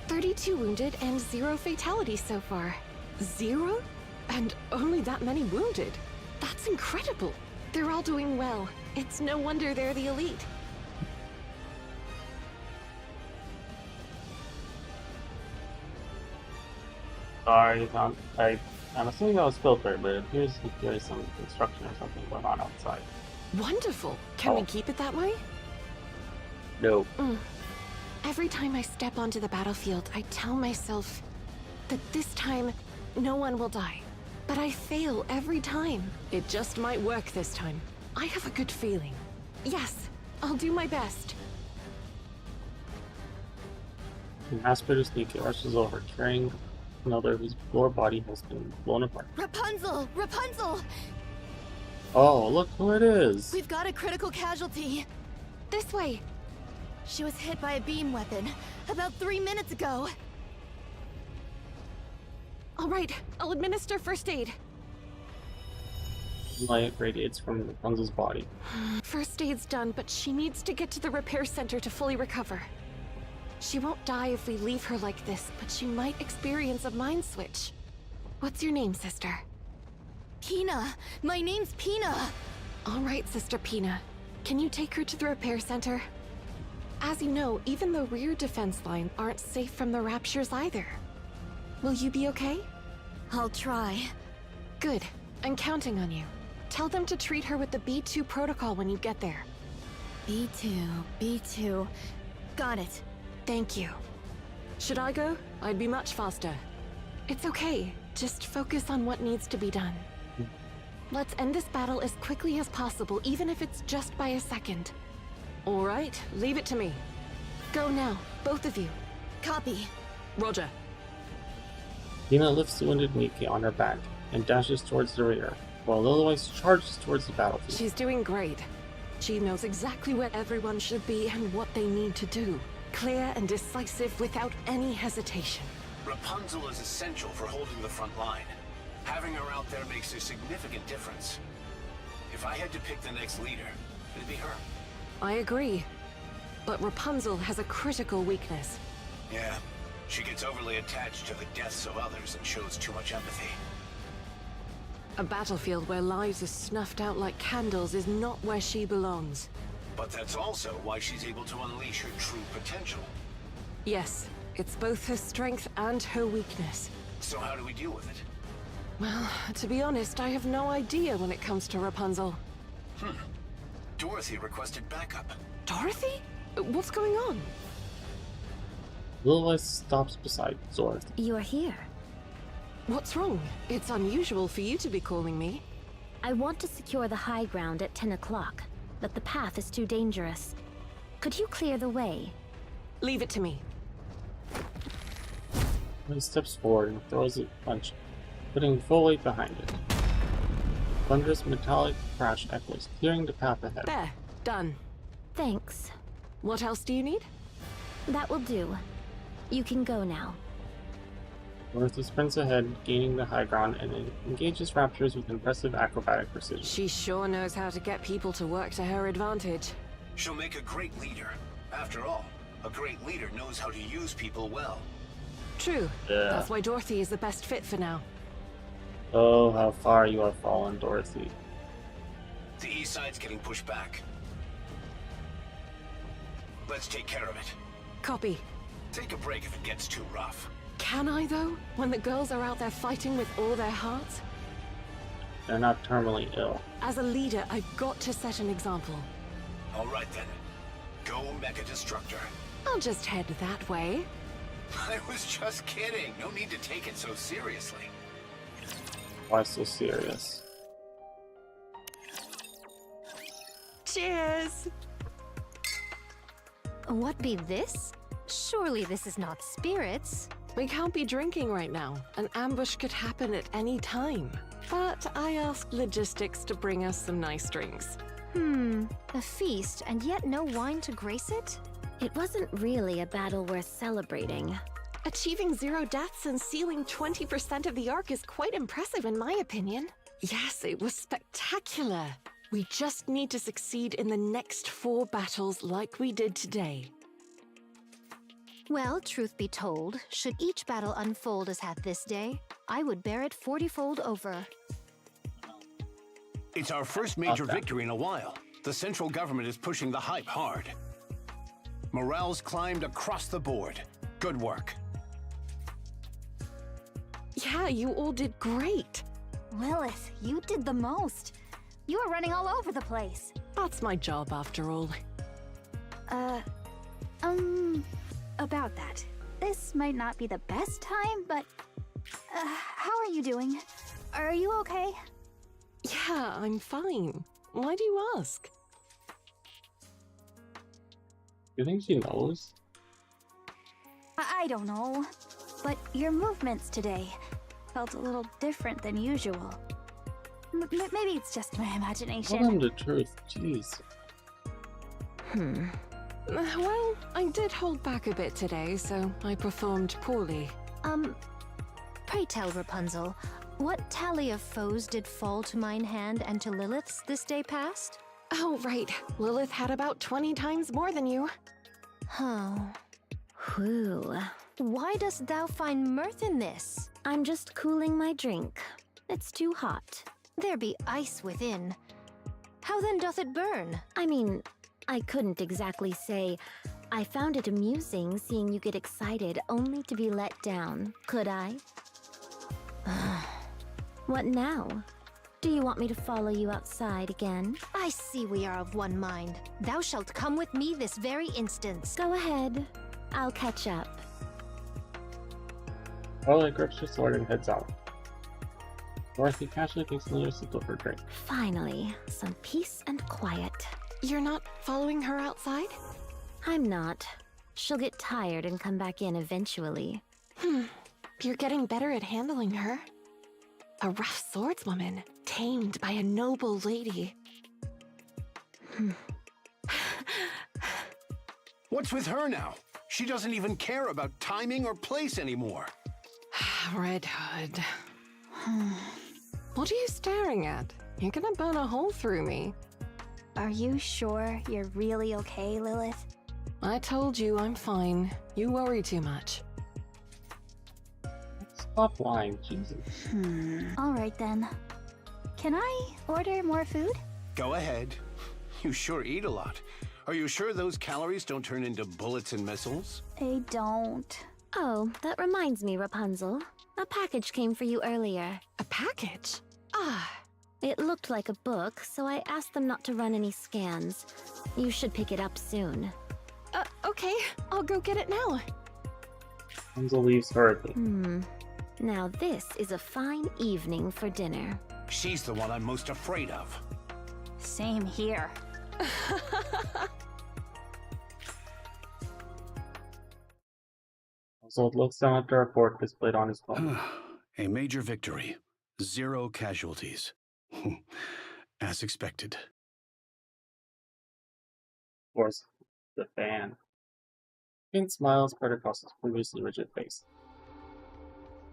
E: 32 wounded and 0 fatalities so far. 0? And only that many wounded? That's incredible. They're all doing well. It's no wonder they're the elite.
A: Sorry, I'm assuming that was filtered, but it appears like there is some construction or something going on outside.
E: Wonderful. Can we keep it that way?
A: No.
E: Every time I step onto the battlefield, I tell myself that this time, no one will die. But I fail every time. It just might work this time. I have a good feeling. Yes, I'll do my best.
A: The mass-produced Nikke rushes over, carrying another whose lower body has been blown apart.
B: Rapunzel! Rapunzel!
A: Oh, look who it is!
B: We've got a critical casualty.
E: This way.
B: She was hit by a beam weapon about 3 minutes ago.
E: All right, I'll administer first aid.
A: Light radiates from Rapunzel's body.
E: First aid's done, but she needs to get to the repair center to fully recover. She won't die if we leave her like this, but she might experience a mind switch. What's your name, sister?
B: Pina! My name's Pina!
E: All right, Sister Pina. Can you take her to the repair center? as you know, even the rear defense line aren't safe from the raptures either. Will you be okay?
B: I'll try.
E: Good. I'm counting on you. Tell them to treat her with the B2 protocol when you get there.
B: B2. Got it.
E: Thank you. Should I go? I'd be much faster. It's okay. Just focus on what needs to be done. Let's end this battle as quickly as possible, even if it's just by a second. All right, leave it to me. Go now, both of you.
B: Copy.
E: Roger.
A: Dina lifts the wounded Nikke on her back and dashes towards the rear, while Lilywise charges towards the battlefield.
E: She's doing great. She knows exactly where everyone should be and what they need to do. Clear and decisive without any hesitation.
F: Rapunzel is essential for holding the front line. Having her out there makes a significant difference. If I had to pick the next leader, it'd be her.
E: I agree. But Rapunzel has a critical weakness.
F: Yeah, she gets overly attached to the deaths of others and shows too much empathy.
E: A battlefield where lives are snuffed out like candles is not where she belongs.
F: But that's also why she's able to unleash her true potential.
E: Yes, it's both her strength and her weakness.
F: So how do we deal with it?
E: Well, to be honest, I have no idea when it comes to Rapunzel.
F: Dorothy requested backup.
E: Dorothy? What's going on?
A: Lilywise stops beside Dorothy.
B: You're here.
E: What's wrong? It's unusual for you to be calling me.
B: I want to secure the high ground at 10 o'clock, but the path is too dangerous. Could you clear the way?
E: Leave it to me.
A: He steps forward and throws a punch, putting full weight behind it. Thunderous metallic crash echoes, clearing the path ahead.
E: There. Done.
B: Thanks.
E: What else do you need?
B: That will do. You can go now.
A: Dorothy sprints ahead, gaining the high ground, and engages raptors with impressive acrobatic precision.
E: She sure knows how to get people to work to her advantage.
F: She'll make a great leader. After all, a great leader knows how to use people well.
E: True.
A: Yeah.
E: That's why Dorothy is the best fit for now.
A: Oh, how far you have fallen, Dorothy.
F: The east side's getting pushed back. Let's take care of it.
E: Copy.
F: Take a break if it gets too rough.
E: Can I, though? When the girls are out there fighting with all their hearts?
A: They're not terminally ill.
E: As a leader, I've got to set an example.
F: All right then. Go Mecha Destructor.
E: I'll just head that way.
F: I was just kidding. No need to take it so seriously.
A: Why so serious?
E: Cheers!
D: What be this? Surely this is not spirits.
E: We can't be drinking right now. An ambush could happen at any time. But I asked logistics to bring us some nice drinks.
D: A feast and yet no wine to grace it?
B: It wasn't really a battle worth celebrating.
E: Achieving 0 deaths and sealing 20% of the Ark is quite impressive in my opinion. Yes, it was spectacular. We just need to succeed in the next 4 battles like we did today.
D: Well, truth be told, should each battle unfold as hath this day, I would bear it 40-fold over.
F: It's our first major victory in a while. The central government is pushing the hype hard. Morale's climbed across the board. Good work.
E: Yeah, you all did great.
C: Lilith, you did the most. You were running all over the place.
E: That's my job after all.
C: About that. This might not be the best time, but... how are you doing? Are you okay?
E: Yeah, I'm fine. Why do you ask?
A: You think she knows?
C: I don't know. But your movements today felt a little different than usual. Maybe it's just my imagination.
A: Tell them the truth, jeez.
E: Well, I did hold back a bit today, so I performed poorly.
D: Pray tell, Rapunzel, what tally of foes did fall to mine hand and to Lilith's this day past?
E: Oh, right. Lilith had about 20 times more than you.
D: Oh.
B: Whew.
D: Why dost thou find mirth in this?
B: I'm just cooling my drink. It's too hot.
D: There be ice within. How then doth it burn?
B: I mean, I couldn't exactly say
J: I found it amusing seeing you get excited only to be let down. Could I? What now? Do you want me to follow you outside again?
D: I see we are of one mind. Thou shalt come with me this very instant.
J: Go ahead. I'll catch up.
A: Charlotte grips her sword and heads out. Dorothy casually takes another sip of her drink.
J: Finally, some peace and quiet.
E: You're not following her outside?
J: I'm not. She'll get tired and come back in eventually.
E: You're getting better at handling her. A rough swordswoman, tamed by a noble lady.
F: What's with her now? She doesn't even care about timing or place anymore.
E: Red Hood. What are you staring at? You're gonna burn a hole through me.
H: Are you sure you're really okay, Lilith?
E: I told you I'm fine. You worry too much.
A: Stop lying, Jesus.
H: Alright then. Can I order more food?
F: Go ahead. You sure eat a lot. Are you sure those calories don't turn into bullets and missiles?
H: They don't.
J: Oh, that reminds me, Rapunzel. A package came for you earlier.
E: A package?
J: It looked like a book, so I asked them not to run any scans. You should pick it up soon.
E: Okay. I'll go get it now.
A: Rapunzel leaves hurriedly.
J: Now this is a fine evening for dinner.
F: She's the one I'm most afraid of.
H: Same here.
A: Oswald looks down at the report displayed on his phone.
G: A major victory. 0 casualties. As expected.
A: Of course, the fan. Faint smile spread across his previously rigid face.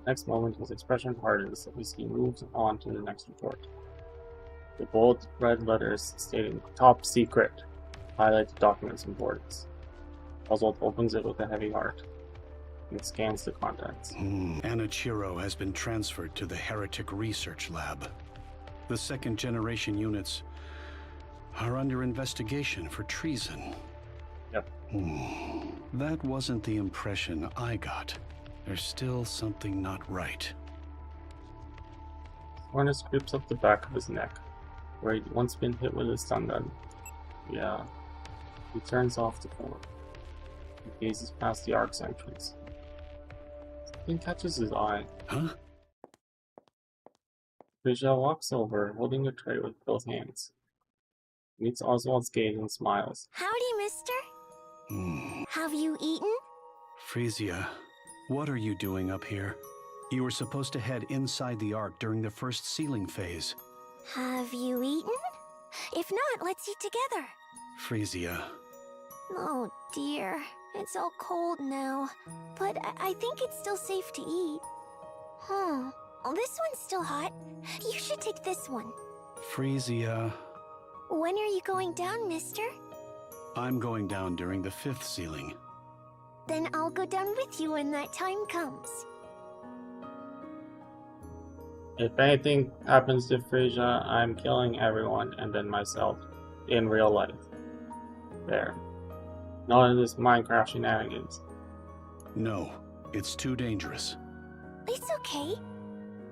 A: Next moment, his expression hardens as he moves on to the next report. The bold red letters stating "Top Secret" highlight the document's importance. Oswald opens it with a heavy heart and scans the contents.
G: Anichiro has been transferred to the Heretic Research Lab. The second-generation units are under investigation for treason.
A: Yep.
G: That wasn't the impression I got. There's still something not right.
A: Hornus grips up the back of his neck, where he'd once been hit with his stun gun. Yeah. He turns off the phone. He gazes past the Ark's entrance. Something catches his eye.
G: Huh?
A: Frisia walks over, holding a tray with both hands. He meets Oswald's gaze and smiles.
H: Howdy, mister. Have you eaten?
G: Frisia, what are you doing up here? You were supposed to head inside the Ark during the first sealing phase.
H: Have you eaten? If not, let's eat together.
G: Frisia.
H: Oh dear, it's all cold now. But I think it's still safe to eat. Oh, this one's still hot. You should take this one.
G: Frisia.
H: When are you going down, mister?
G: I'm going down during the 5th sealing.
H: Then I'll go down with you when that time comes.
A: If anything happens to Frisia, I'm killing everyone and then myself. In real life. There. Not in this Minecraft shenanigans.
G: No, it's too dangerous.
H: It's okay.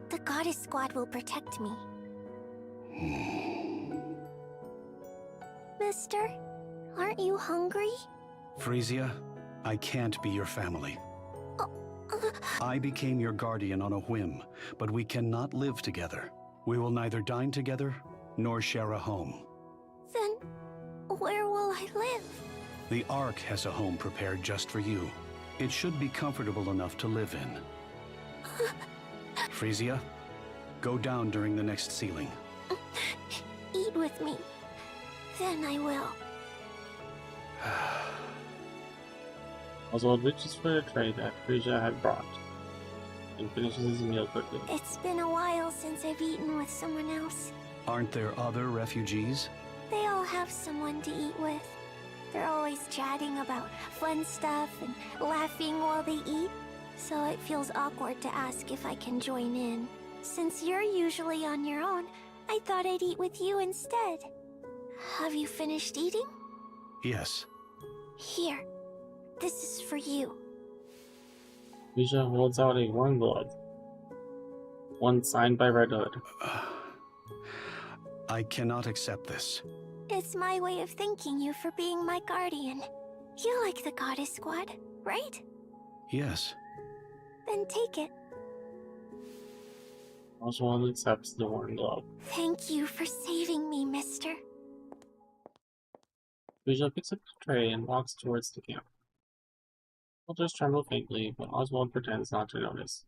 H: The goddess squad will protect me. Mister, aren't you hungry?
G: Frisia, I can't be your family. I became your guardian on a whim, but we cannot live together. We will neither dine together, nor share a home.
H: Then, where will I live?
G: The Ark has a home prepared just for you. It should be comfortable enough to live in. Frisia, go down during the next sealing.
H: Eat with me. Then I will.
A: Oswald reaches for the tray that Frisia had brought, and finishes his meal quickly.
H: It's been a while since I've eaten with someone else.
G: Aren't there other refugees?
H: They all have someone to eat with. They're always chatting about fun stuff and laughing while they eat, so it feels awkward to ask if I can join in. Since you're usually on your own, I thought I'd eat with you instead. Have you finished eating?
G: Yes.
H: Here, This is for you.
A: Misha holds out a worm glove. One signed by Red Hood.
G: I cannot accept this.
H: It's my way of thanking you for being my guardian. You like the Goddess Squad, right?
G: Yes.
H: Then take it.
A: Oswald accepts the worm glove.
H: Thank you for saving me, mister.
A: Misha picks up the tray and walks towards the camp. Soldiers tremble faintly, but Oswald pretends not to notice.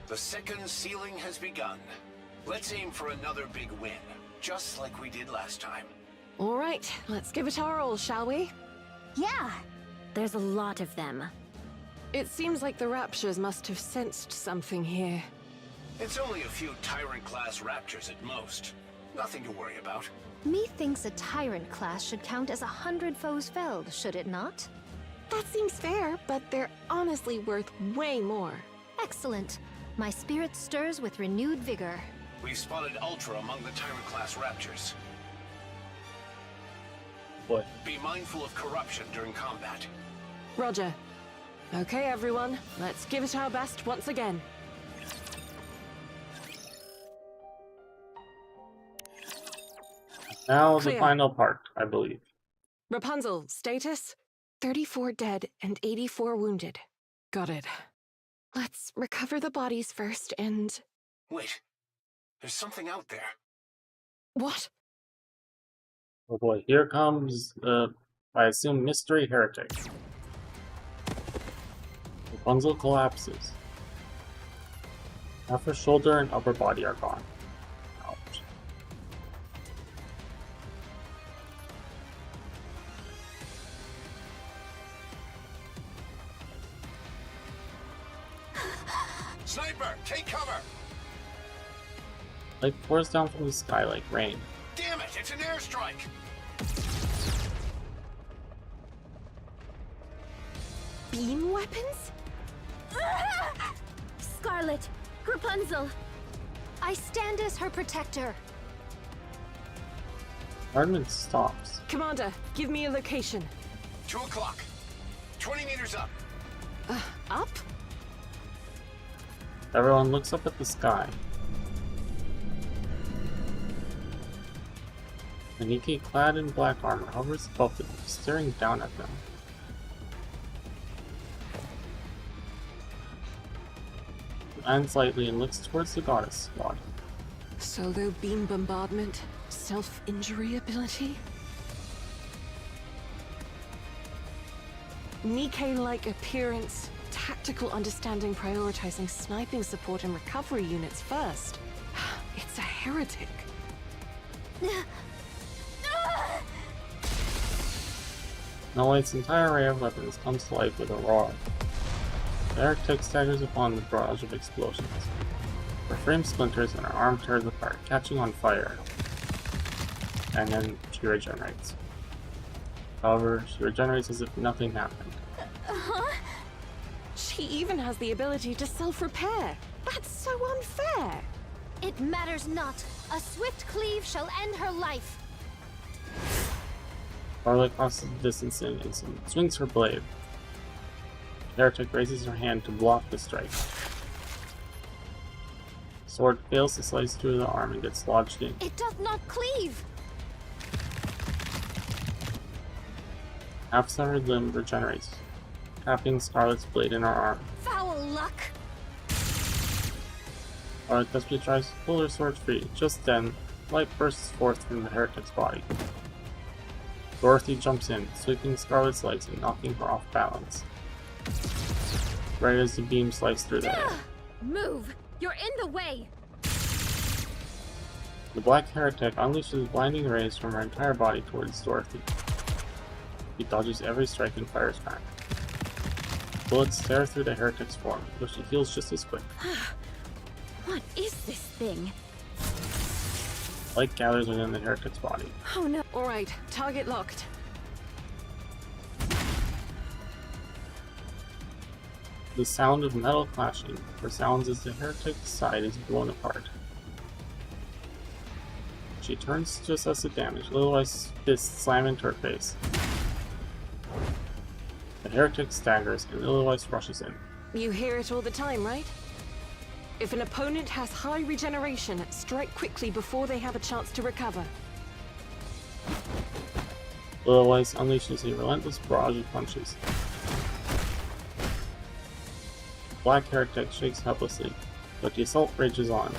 F: The second sealing has begun. Let's aim for another big win, just like we did last time.
E: All right, let's give it our all, shall we?
J: Yeah. There's a lot of them.
E: It seems like the Raptures must have sensed something here.
F: It's only a few Tyrant-class Raptures at most. Nothing to worry about.
D: Methinks a tyrant class should count as 100 foes felled, should it not?
E: That seems fair, but they're honestly worth way more.
D: Excellent. My spirit stirs with renewed vigor.
F: We've spotted Ultra among the Tyrant-class Raptures.
A: What?
F: Be mindful of corruption during combat.
E: Roger. Okay, everyone, let's give it our best once again.
A: Now
E: Clear.
A: the final part, I believe.
E: Rapunzel, status? 34 dead and 84 wounded. Got it. Let's recover the bodies first and...
F: Wait. There's something out there.
E: What?
A: Oh boy, here comes, I assume, Mystery Heretic. Rapunzel collapses. Half her shoulder and upper body are gone. Ouch.
F: Sniper, take cover!
A: Light pours down from the sky like rain.
F: Damn it, it's an airstrike!
E: Beam weapons?
J: Scarlet! Rapunzel!
D: I stand as her protector.
A: Hardman stops.
E: Commander, give me a location.
F: 2 o'clock. 20 meters up.
E: Up?
A: Everyone looks up at the sky. Nikke, clad in black armor, hovers above them, staring down at them. He lands lightly and looks towards the Goddess Squad.
E: Solo beam bombardment? Self-injury ability? Nikke-like appearance, tactical understanding prioritizing sniping support and recovery units first. It's a heretic.
A: Nolite's entire array of weapons comes to life with a roar. The heretic staggers upon the barrage of explosions. Her frame splinters and her arm tears apart, catching on fire. And then she regenerates. However, she regenerates as if nothing happened.
E: She even has the ability to self-repair. That's so unfair.
D: It matters not. A swift cleave shall end her life.
A: Scarlet crosses the distance in an instant, swings her blade. The heretic raises her hand to block the strike. The sword fails to slice through the arm and gets lodged in.
D: It doth not cleave.
A: Half-severed limb regenerates, tapping Scarlet's blade in her arm.
D: Foul luck.
A: Scarlet desperately tries to pull her sword free. Just then, light bursts forth from the heretic's body. Dorothy jumps in, sweeping Scarlet's legs and knocking her off balance. Right as the beam slices through the air.
J: Move! You're in the way!
A: The Black Heretic unleashes blinding rays from her entire body towards Dorothy. He dodges every strike and fires back. Bullets tear through the Heretic's form, but she heals just as quick.
J: What is this thing?
A: Light gathers within the Heretic's body.
E: Oh no. Alright, target locked.
A: The sound of metal clashing resounds as the Heretic's side is blown apart. She turns to assess the damage. Little Ice fists slam into her face. The heretic staggers and Little Ice rushes in.
E: You hear it all the time, right? If an opponent has high regeneration, strike quickly before they have a chance to recover.
A: Little Ice unleashes a relentless barrage of punches. Black Heretic shakes helplessly, but the assault rages on.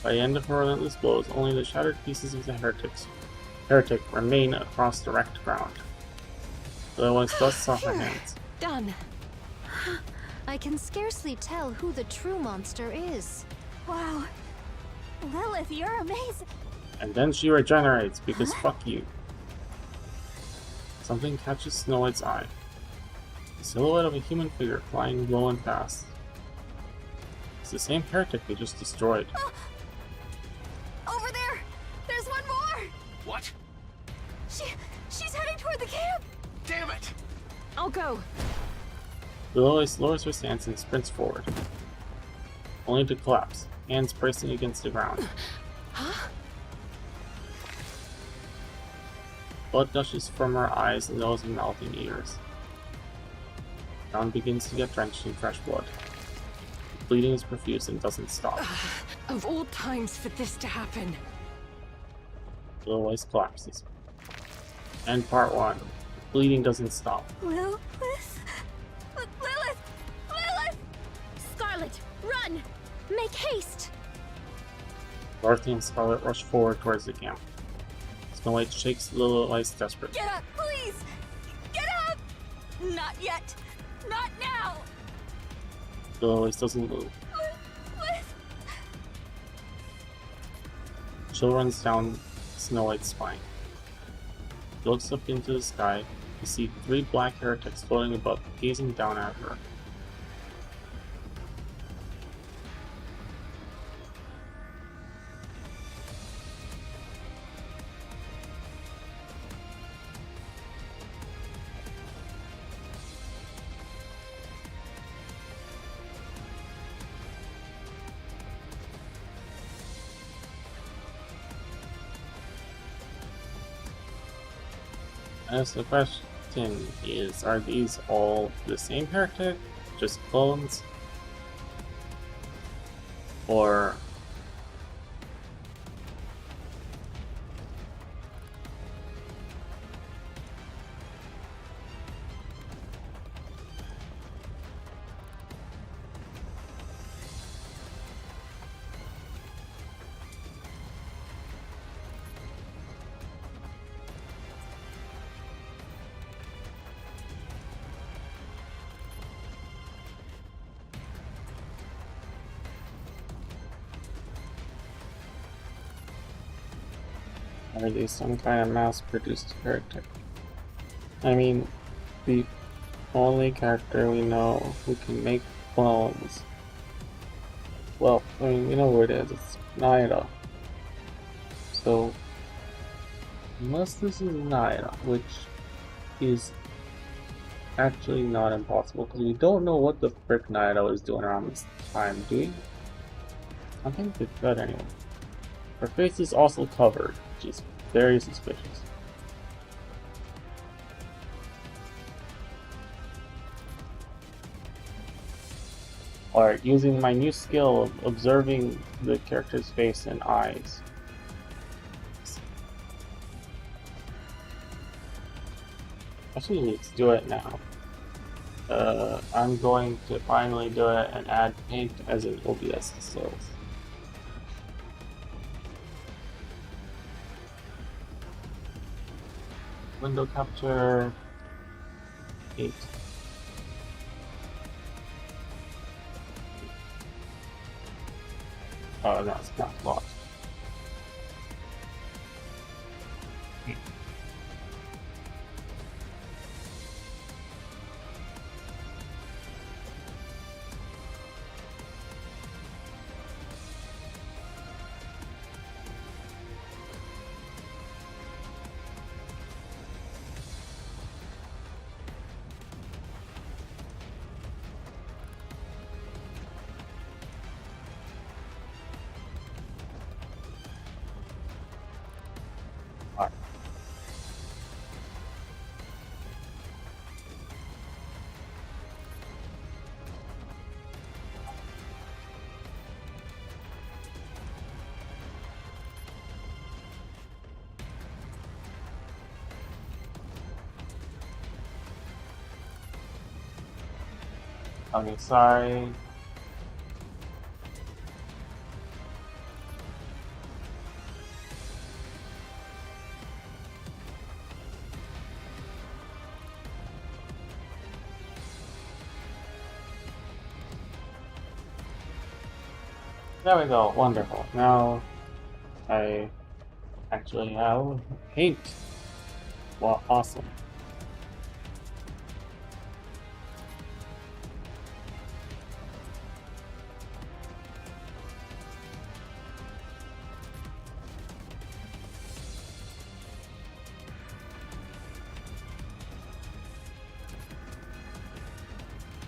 A: By the end of her relentless blows, only the shattered pieces of the heretic remain across the wrecked ground. Little Ice dusts off her hands.
E: Done.
D: I can scarcely tell who the true monster is.
H: Wow. Lilith, you're amazing.
A: And then she regenerates, because fuck you. Something catches Snow White's eye. The silhouette of a human figure flying low and fast. It's the same heretic they just destroyed.
H: Over there! There's one more!
F: What?
H: She's heading toward the camp!
F: Damn it!
E: I'll go.
A: Little Ice lowers her stance and sprints forward, only to collapse, hands bracing against the ground.
E: Huh?
A: Blood gushes from her eyes, nose, and mouth and ears. The ground begins to get drenched in fresh blood. The bleeding is profuse and doesn't stop.
E: Of all times for this to happen.
A: Little Ice collapses. End part 1. Bleeding doesn't stop.
H: Lilith? Lilith!
J: Scarlet, run! Make haste!
A: Dorothy and Scarlet rush forward towards the camp. Snow White shakes Little Ice desperately.
H: Get up, please! Get up! Not yet! Not now!
A: Little Ice doesn't move.
H: Lilith!
A: Chill runs down Snow White's spine. He looks up into the sky. You see 3 black heretics floating above, gazing down at her. As the question is, are these all the same heretic? Just clones? Or are they some kind of mass-produced heretic? I mean, the only character we know who can make clones. Well, I mean, we know who it is. It's Naira. So, unless this is Naira, which is actually not impossible, because we don't know what the frick Naira was doing around this time, do we? I think it's good anyway. Her face is also covered, which is very suspicious. Alright, using my new skill of observing the character's face and eyes. Actually, let's do it now. I'm going to finally do it and add paint as an OBS skills. Window capture 8. Oh no, it's not locked. Okay, sorry. There we go, wonderful. Now I actually have paint. Well, awesome.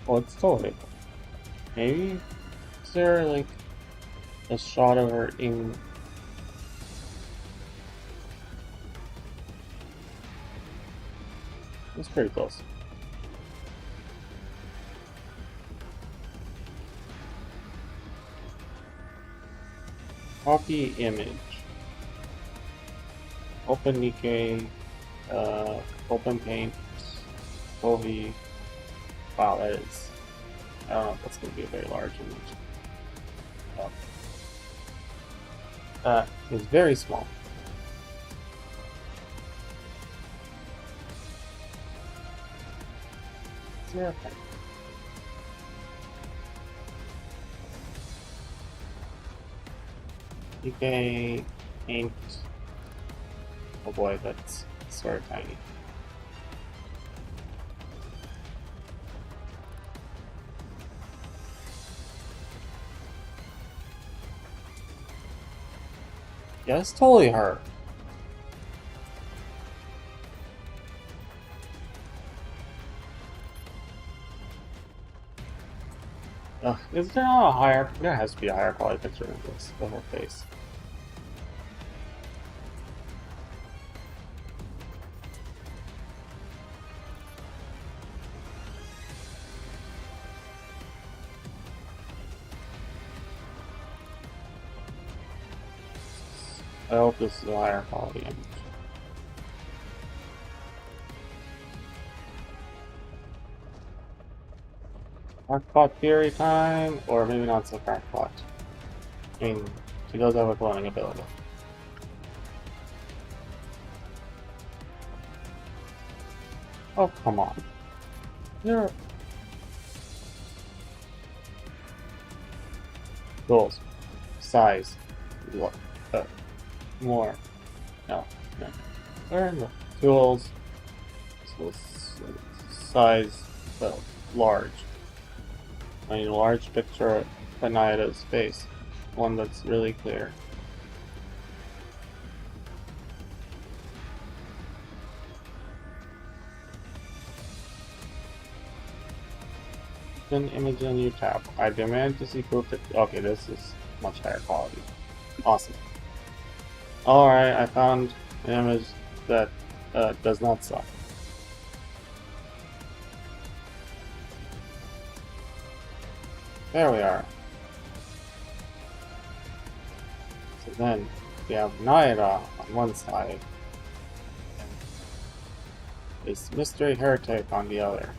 A: Oh, it's totally. Maybe is there like a shot of her in? It's pretty close. Copy image. Open Nikke. Open paint. Ovi. Wow, that is. I don't know if that's going to be a very large image. That is very small. Yeah, okay. Nikke paint. Oh boy, that's sort of tiny. Yeah, it's totally her. Is there not a higher? There has to be a higher quality picture than this. The whole face. I hope this is a higher quality image. Crackpot theory time, or maybe not so crackpot. I mean, she does have a cloning ability. Oh, come on. You're... Goals. Size. What? More. No. No. Where in the tools? So, size. Large. I need a large picture of Kanaida's face. One that's really clear. Open image in new tab. I demand to see proof that. Okay, this is much higher quality. Awesome. Alright, I found an image that does not suck. There we are. So then we have Naira on one side and this mystery heretic on the other.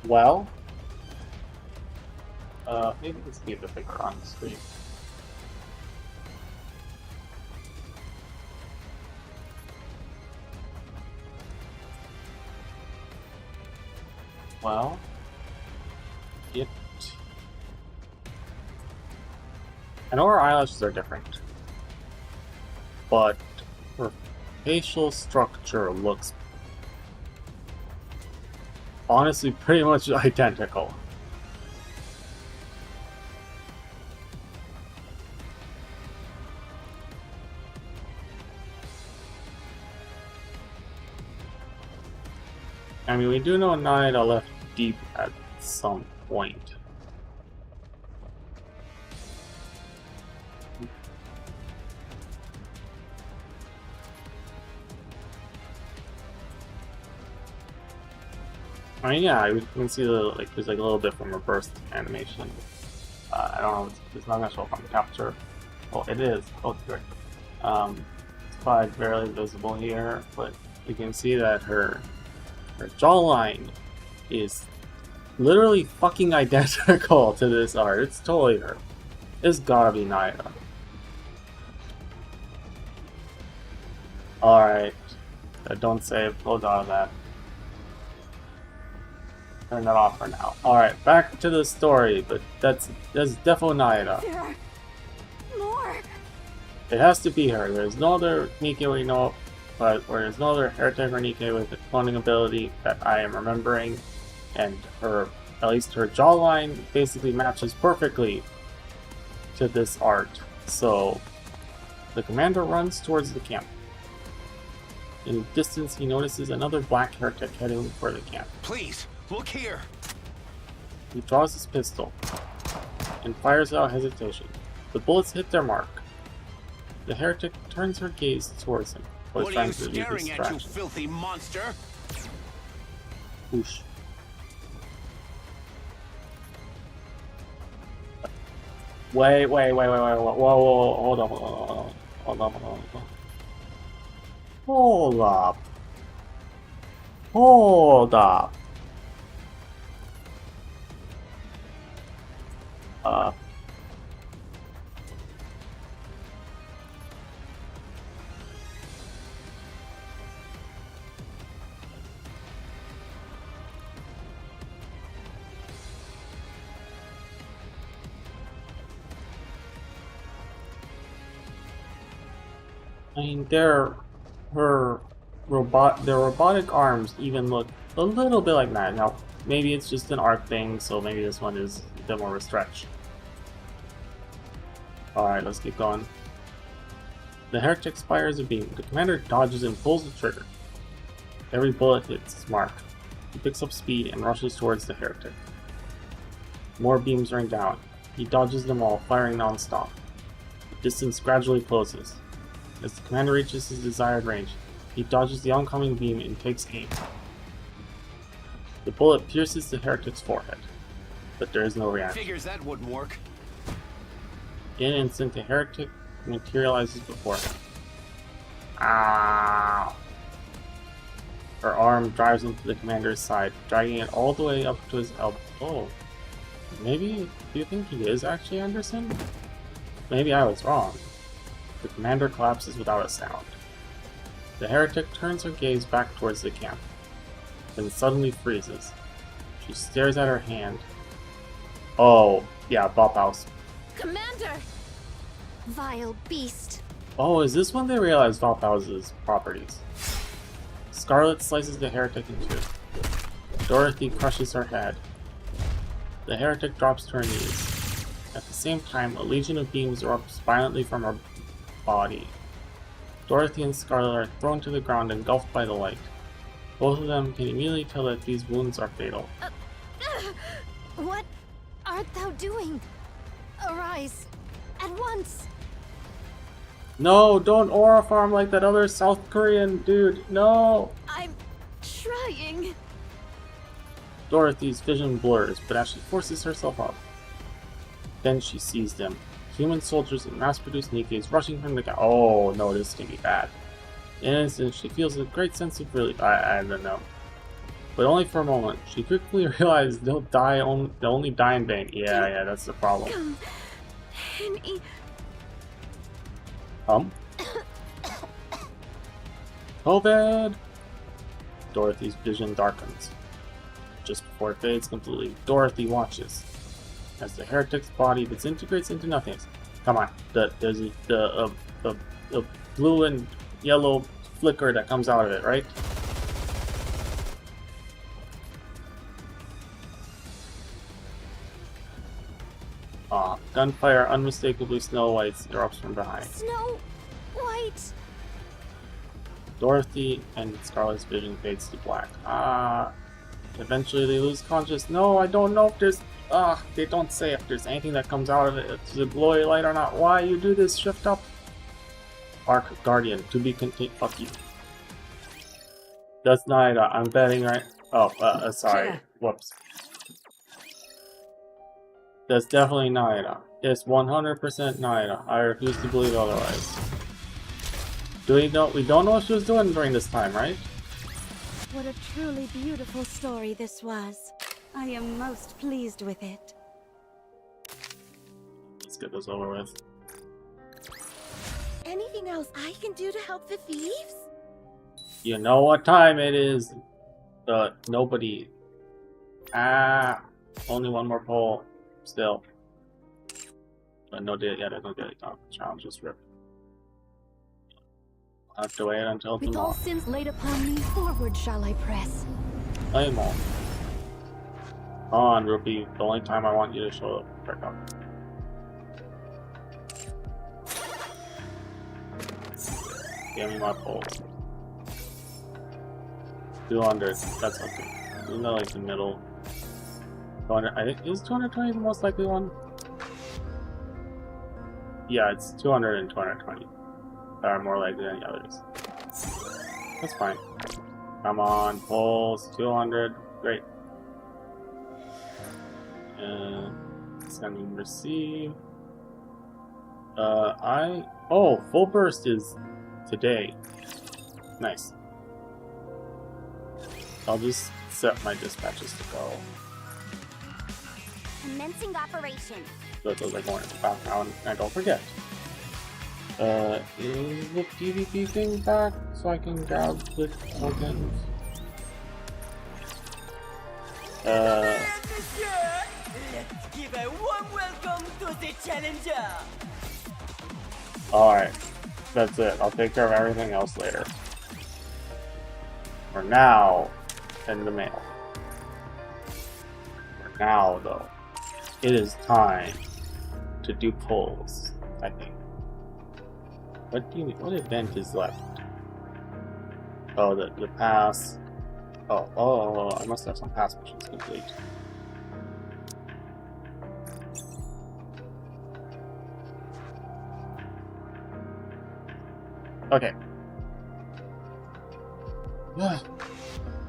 A: Well, maybe let's keep the figure on the screen. Well, I know her eyelashes are different, but her facial structure looks honestly pretty much identical. I mean, we do know Naida left deep at some point. I mean, yeah, we can see there's like a little bit from reverse animation. I don't know, it's not gonna show up on the capture. Oh, it is. Oh, great. It's probably barely visible here, but you can see that her jawline is literally fucking identical to this art. It's totally her. It's gotta be Naira. Alright. Don't save. Close out of that. Turn that off for now. Alright, back to the story, but that's definitely Naira.
H: There are more.
A: It has to be her. There's no other Nikke we know, but there's no other heretic or Nikke with a cloning ability that I am remembering, and her, at least her jawline, basically matches perfectly to this art. So the commander runs towards the camp. In the distance, he notices another black heretic heading for the camp.
F: Please, look here.
A: He draws his pistol and fires without hesitation. The bullets hit their mark. The heretic turns her gaze towards him.
F: What are you staring at, you filthy monster?
A: Whoosh. Wait, whoa, hold up. Hold up. I mean, their robotic arms even look a little bit like that. Now, maybe it's just an art thing, so maybe this one is a bit more of a stretch. Alright, let's keep going. The heretic fires a beam. The commander dodges and pulls the trigger. Every bullet hits its mark. He picks up speed and rushes towards the heretic. More beams rain down. He dodges them all, firing non-stop. The distance gradually closes. As the commander reaches his desired range, he dodges the oncoming beam and takes aim. The bullet pierces the heretic's forehead, but there is no reaction.
F: Figures that wouldn't work.
A: In an instant, the heretic materializes before him. Ow! Her arm drives into the commander's side, dragging it all the way up to his elbow. Oh, maybe, do you think he is actually Anderson? Maybe I was wrong. The commander collapses without a sound. The heretic turns her gaze back towards the camp, then suddenly freezes. She stares at her hand. Oh, yeah, Bauhaus.
D: Commander! Vile beast.
A: Oh, is this when they realize Valpaus's properties? Scarlet slices the heretic in two. Dorothy crushes her head. The heretic drops to her knees. At the same time, a legion of beams erupts violently from her body. Dorothy and Scarlet are thrown to the ground, engulfed by the light. Both of them can immediately tell that these wounds are fatal.
D: What art thou doing? Arise, at once!
A: No, don't aura farm like that other South Korean dude, no!
D: I'm trying.
A: Dorothy's vision blurs, but as she forces herself up, then she sees them. Human soldiers and mass-produced Nikkes rushing from the guy. Oh no, this is gonna be bad. In an instant, she feels a great sense of relief. I don't know. But only for a moment. She quickly realized they'll only die in vain. Yeah, that's the problem.
D: Come and eat.
A: COVID! Dorothy's vision darkens. Just before it fades completely, Dorothy watches as the heretic's body disintegrates into nothingness. Come on, there's the blue and yellow flicker that comes out of it, right? Gunfire unmistakably Snow White's erupts from behind.
D: Snow White!
A: Dorothy and Scarlet's vision fades to black. Eventually they lose consciousness. No, I don't know if there's... they don't say if there's anything that comes out of it. It's a glowy light or not. Why you do this? Shift up. Arc Guardian, to be continued. Fuck you. That's Naira. I'm betting, right? Oh, sorry. Whoops. That's definitely Naira. It's 100% Naira. I refuse to believe otherwise. Do we know? We don't know what she was doing during this time, right?
B: What a truly beautiful story this was. I am most pleased with it.
A: Let's get this over with.
E: Anything else I can do to help the thieves?
A: You know what time it is. Nobody. Ah, only one more poll. Still. No daily, yeah, there's no daily challenge, just rip. I'll have to wait until
B: With
A: tomorrow.
B: all sins laid upon me, forward shall I press.
A: Play more. Come on, Rupee. The only time I want you to show up. Back up. Give me my poll. 200. That's okay. Isn't that like the middle? 200. I think is 220 the most likely one? Yeah, it's 200 and 220 that are more likely than the others. That's fine. Come on, polls. 200. Great. Send and receive. Oh, full burst is today. Nice. I'll just set my dispatches to go.
H: Commencing operation.
A: So those are going in the background, and don't forget. Is the PvP thing back so I can grab the tokens?
K: Let's give a warm welcome to the challenger.
A: Alright, that's it. I'll take care of everything else later. For now, send the mail. For now, though, it is time to do polls, I think. What event is left? Oh, the pass. Oh, I must have some pass missions complete. Okay.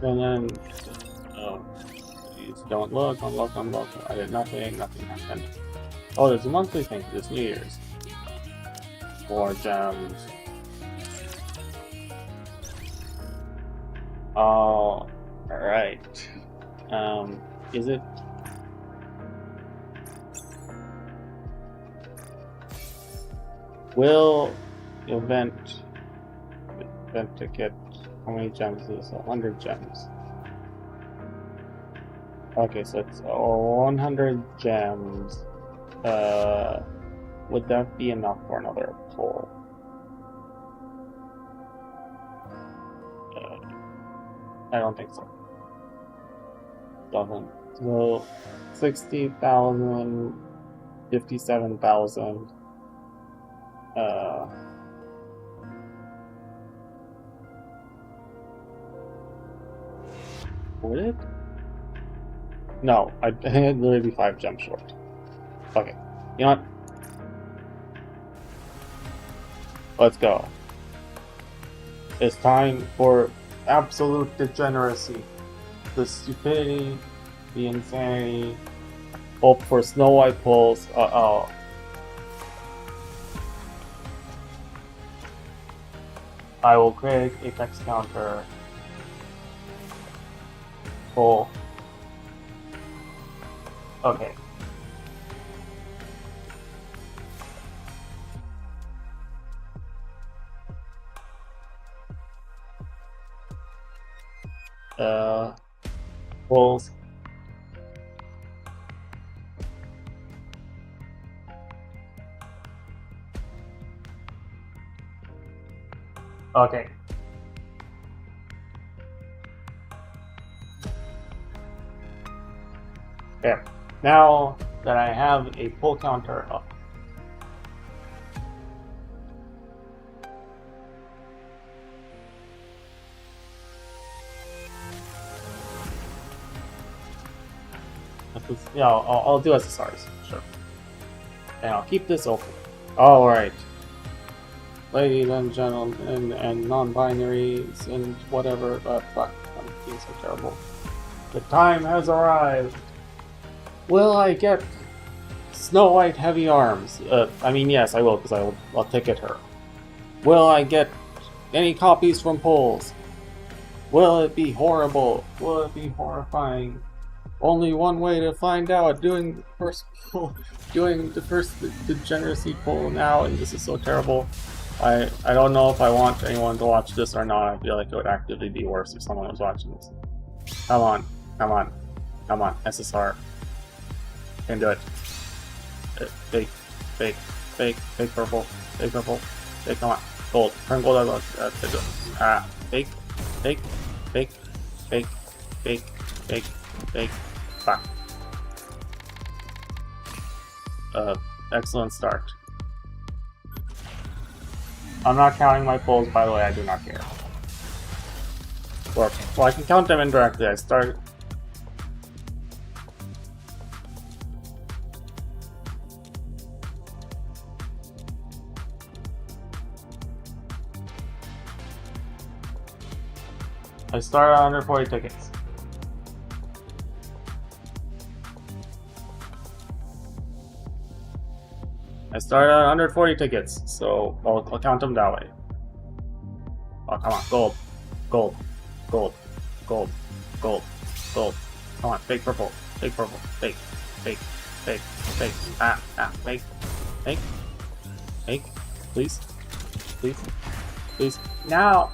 A: And then, please don't look, unlock. I did nothing happened. Oh, there's a monthly thing for this New Year's. 4 gems. Oh, alright. Is it? Will event ticket, how many gems is this? 100 gems. Okay, so it's 100 gems. Would that be enough for another poll? I don't think so. Doesn't. So 60,000, 57,000. Would it? No, I think it'd literally be 5 gems short. Okay, you know what? Let's go. It's time for absolute degeneracy. The stupidity, the insanity. Hope for Snow White polls. Uh-oh. I will create Apex counter. Poll. Okay. Polls. Okay. There. Now that I have a pull counter up. Yeah, I'll do SSRs, sure. And I'll keep this open. Alright. Ladies and gentlemen, and non-binaries, and whatever, fuck, I'm being so terrible. The time has arrived. Will I get Snow White heavy arms? I mean, yes, I will, because I'll ticket her. Will I get any copies from polls? Will it be horrible? Will it be horrifying? Only one way to find out. Doing the first pull, doing the first degeneracy pull now, and this is so terrible. I don't know if I want anyone to watch this or not. I feel like it would actively be worse if someone was watching this. Come on, come on, come on, SSR. Can do it. Fake, fake, fake, fake purple, fake purple, fake, come on. Gold, turn gold out. Fake, fake, fake, fake, fake, fake, fake. Fuck. Excellent start. I'm not counting my pulls, by the way, I do not care. Or, well, I can count them indirectly. I start. I start at 140 tickets. I started at 140 tickets, so I'll count them that way. Oh, come on. Gold. Gold. Gold. Gold. Gold. Gold. Come on. Fake purple. Fake purple. Fake. Fake. Fake. Fake. Fake. Fake. Fake. Please. Please. Please. Now!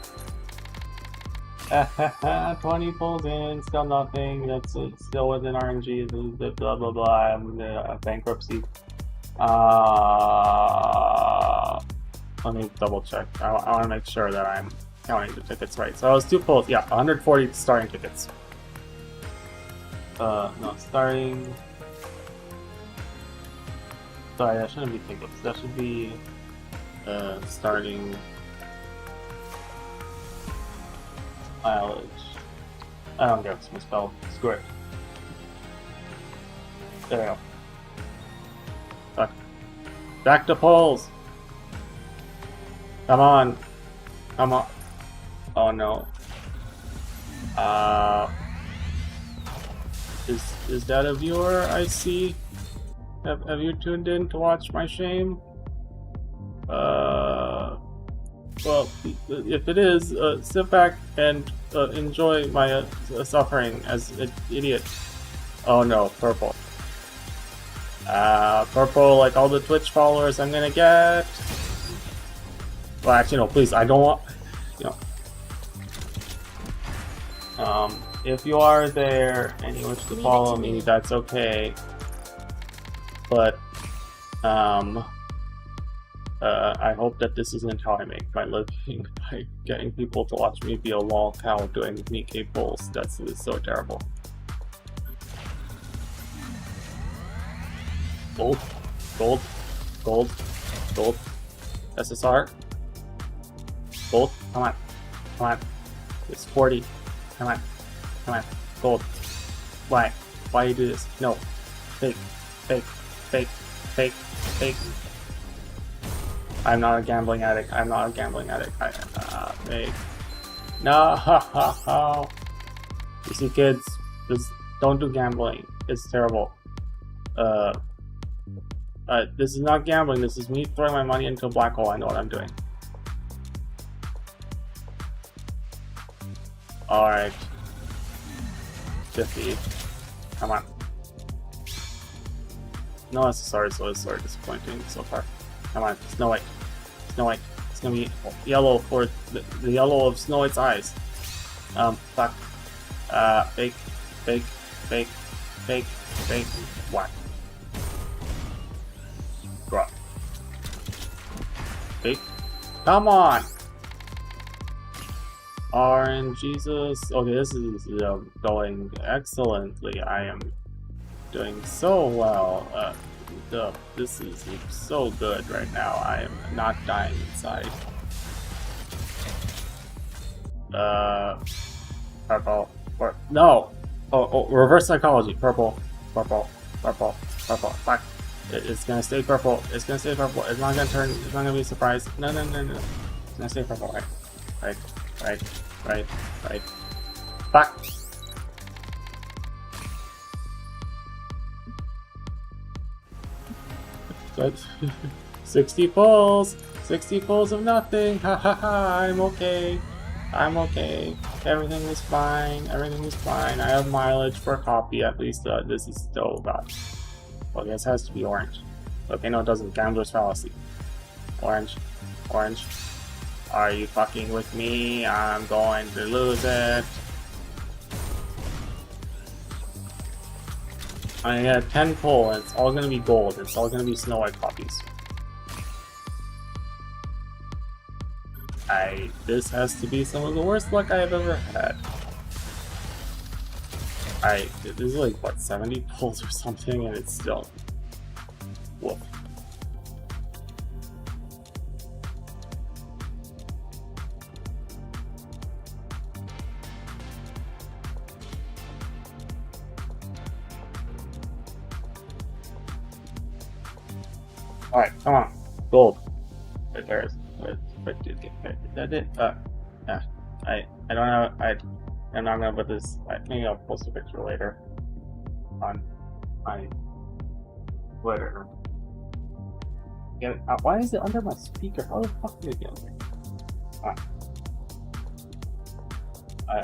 A: 20 pulls in, still nothing. That's still within RNG. Blah blah blah. I'm bankruptcy. Let me double check. I want to make sure that I'm counting the tickets right. So I was 2 pulls. Yeah, 140 starting tickets. No, starting. Sorry, that shouldn't be tickets. That should be starting mileage. I don't care if it's misspelled. Screw it. There we go. Back to polls. Come on. Come on. Oh no. Is that a viewer I see? Have you tuned in to watch my shame? Well, if it is, sit back and enjoy my suffering as an idiot. Oh no, purple. Purple, like all the Twitch followers I'm gonna get. Well, actually, no, please, I don't want, you know. If you are there and you wish to follow me, that's okay. But, I hope that this isn't how I make my living by getting people to watch me be a lol cow doing Nikke pulls. That's so terrible. Gold, gold, gold, gold, SSR, gold, come on, come on, it's 40, come on, come on, gold, why you do this, no, fake, fake, fake, fake, fake, I'm not a gambling addict, I'm not a gambling addict, fake, no, you see kids, just don't do gambling, it's terrible, this is not gambling, this is me throwing my money into a black hole. I know what I'm doing. Alright. 50. Come on. No SSR, so it's sort of disappointing so far. Come on, Snow White. Snow White. It's gonna be yellow for the yellow of Snow White's eyes. Fuck. Fake. Fake. Fake. Fake. Fake. What? Drop. Fake. Come on! RNGesus. Okay, this is going excellently. I am doing so well. This is so good right now. I am not dying inside. Purple. Or no. Oh, reverse psychology. Purple. Purple. Purple. Purple. Black. It's gonna stay purple. It's gonna stay purple. It's not gonna turn. It's not gonna be a surprise. No. It's gonna stay purple. Right. Back. That's 60 pulls. 60 pulls of nothing. Ha ha ha. I'm okay. I'm okay. Everything is fine. Everything is fine. I have mileage for a copy at least. This is still about. Well, this has to be orange. Okay, no, it doesn't. Gambler's fallacy. Orange. Orange. Are you fucking with me? I'm going to lose it. I got 10 pull, and it's all gonna be gold. It's all gonna be Snow White copies. This has to be some of the worst luck I've ever had. This is like, what, 70 pulls or something, and it's still... Woof. Alright, come on. Gold. Right there is. But did get is that it? Yeah. I don't know. I'm not gonna put this. Maybe I'll post a picture later on my Twitter. Get it? Why is it under my speaker? How the fuck did it get there?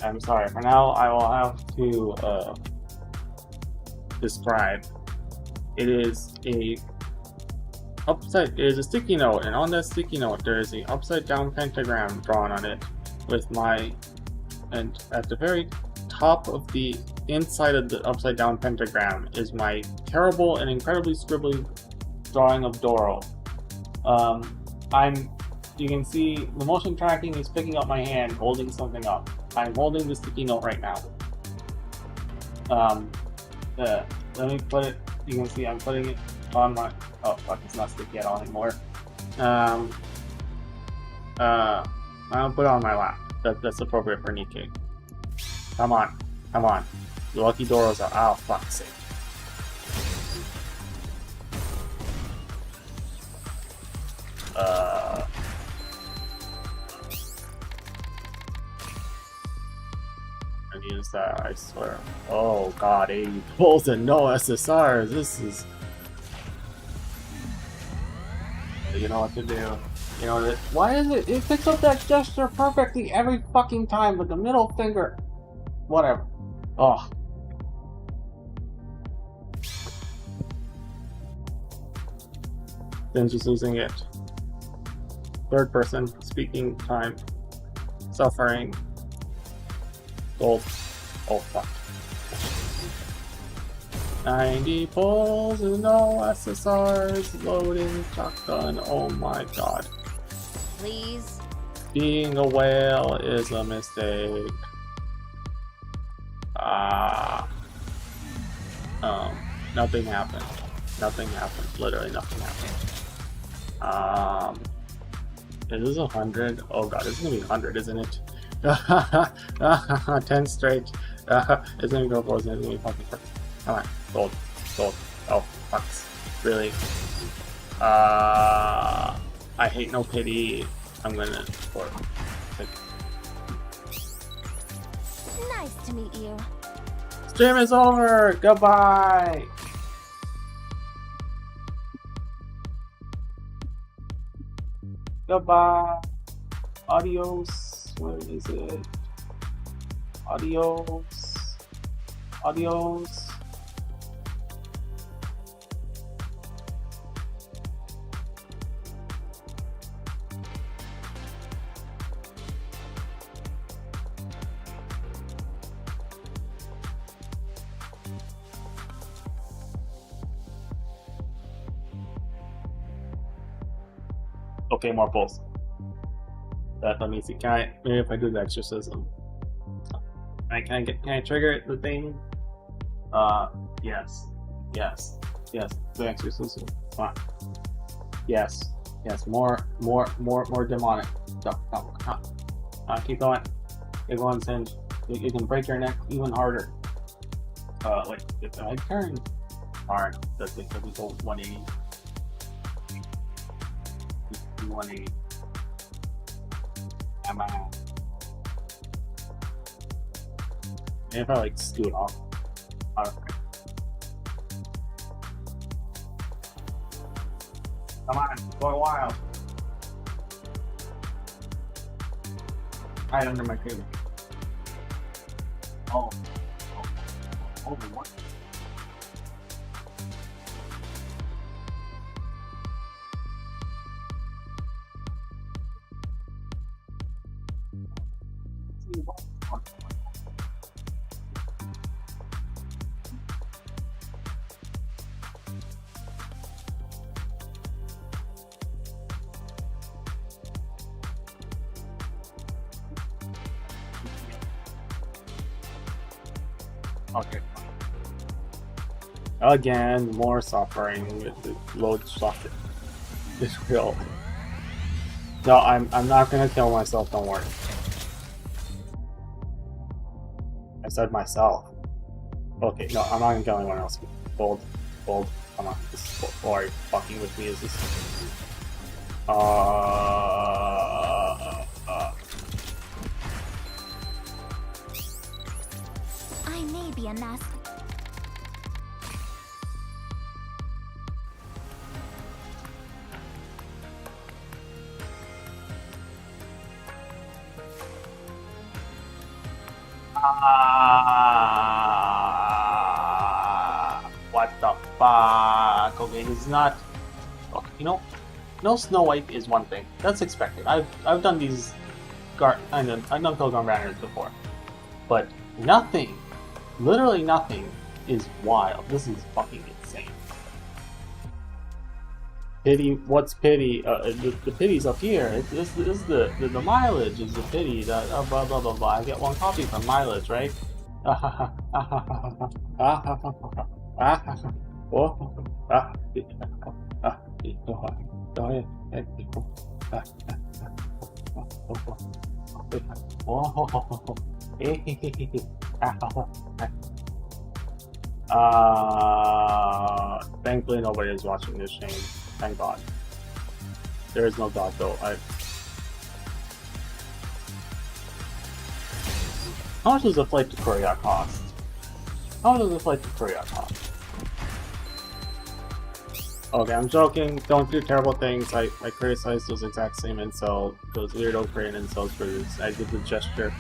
A: I'm sorry. For now, I will have to describe. It is a sticky note, and on that sticky note there is a upside down pentagram drawn on it with and at the very top of the inside of the upside down pentagram is my terrible and incredibly scribbly drawing of Doro. You can see the motion tracking is picking up my hand holding something up. I'm holding the sticky note right now. Let me put it, you can see I'm putting it on my, oh fuck, it's not sticky at all anymore. I'll put it on my lap. That's appropriate for Nikke. Come on, come on. The lucky Doro's out. Oh, fuck's sake. I use that, I swear. Oh god, 80 pulls and no SSRs. This is... You know what to do. You know what? Why is it? It picks up that gesture perfectly every fucking time with the middle finger. Whatever. Oh. Then just losing it. Third person, speaking time. Suffering. Gold. Oh fuck. 90 pulls and no SSRs, loading shotgun, oh my god.
J: Please?
A: Being a whale is a mistake. Nothing happened. Nothing happened. Literally nothing happened. Is this 100? Oh god, this is gonna be 100, isn't it? 10 straight. It's gonna go for it, it's gonna be fucking perfect. Come on, gold, gold. Oh, fucks. Really? I hate no pity. I'm gonna for it.
J: Nice to meet you.
A: Stream is over. Goodbye. Goodbye. Adios. Where is it? Adios. Adios. Okay, more pulls. Let me see. Maybe if I do the exorcism. Can I trigger the thing? Yes. Yes. Yes. The exorcism. Come on. Yes. Yes. More demonic. No. Keep going. Keep going, Singe. You can break your neck even harder. Wait, if I turn. Alright, does it go 180? 180. Am I? Maybe if I like scoot off. Okay. Come on, go wild. Hide under my table. Oh. Oh, what? Okay. Again, more suffering with the load stuff. It's real. No, I'm not gonna kill myself, don't worry. I said myself. Okay, no, I'm not gonna kill anyone else. Bold, bold, come on. This is bold. Or are you fucking with me? Is this
J: I may be a mask.
A: What the fuck? Okay, this is not. Okay, you know, Snow White is one thing. That's expected. I've done these I've done Pilgrim banners before, but nothing, literally nothing, is wild. This is fucking insane. Pity? What's pity? The pity's up here. This is the mileage is the pity. The blah blah blah blah. I get one copy for mileage, right? Thankfully nobody is watching this stream. Thank God. There is no God though. How much does a flight to Korea cost? How much does a flight to Korea cost? Okay, I'm joking. Don't do terrible things. I criticize those exact same incel, those weirdo Korean incels for this. I did the gesture.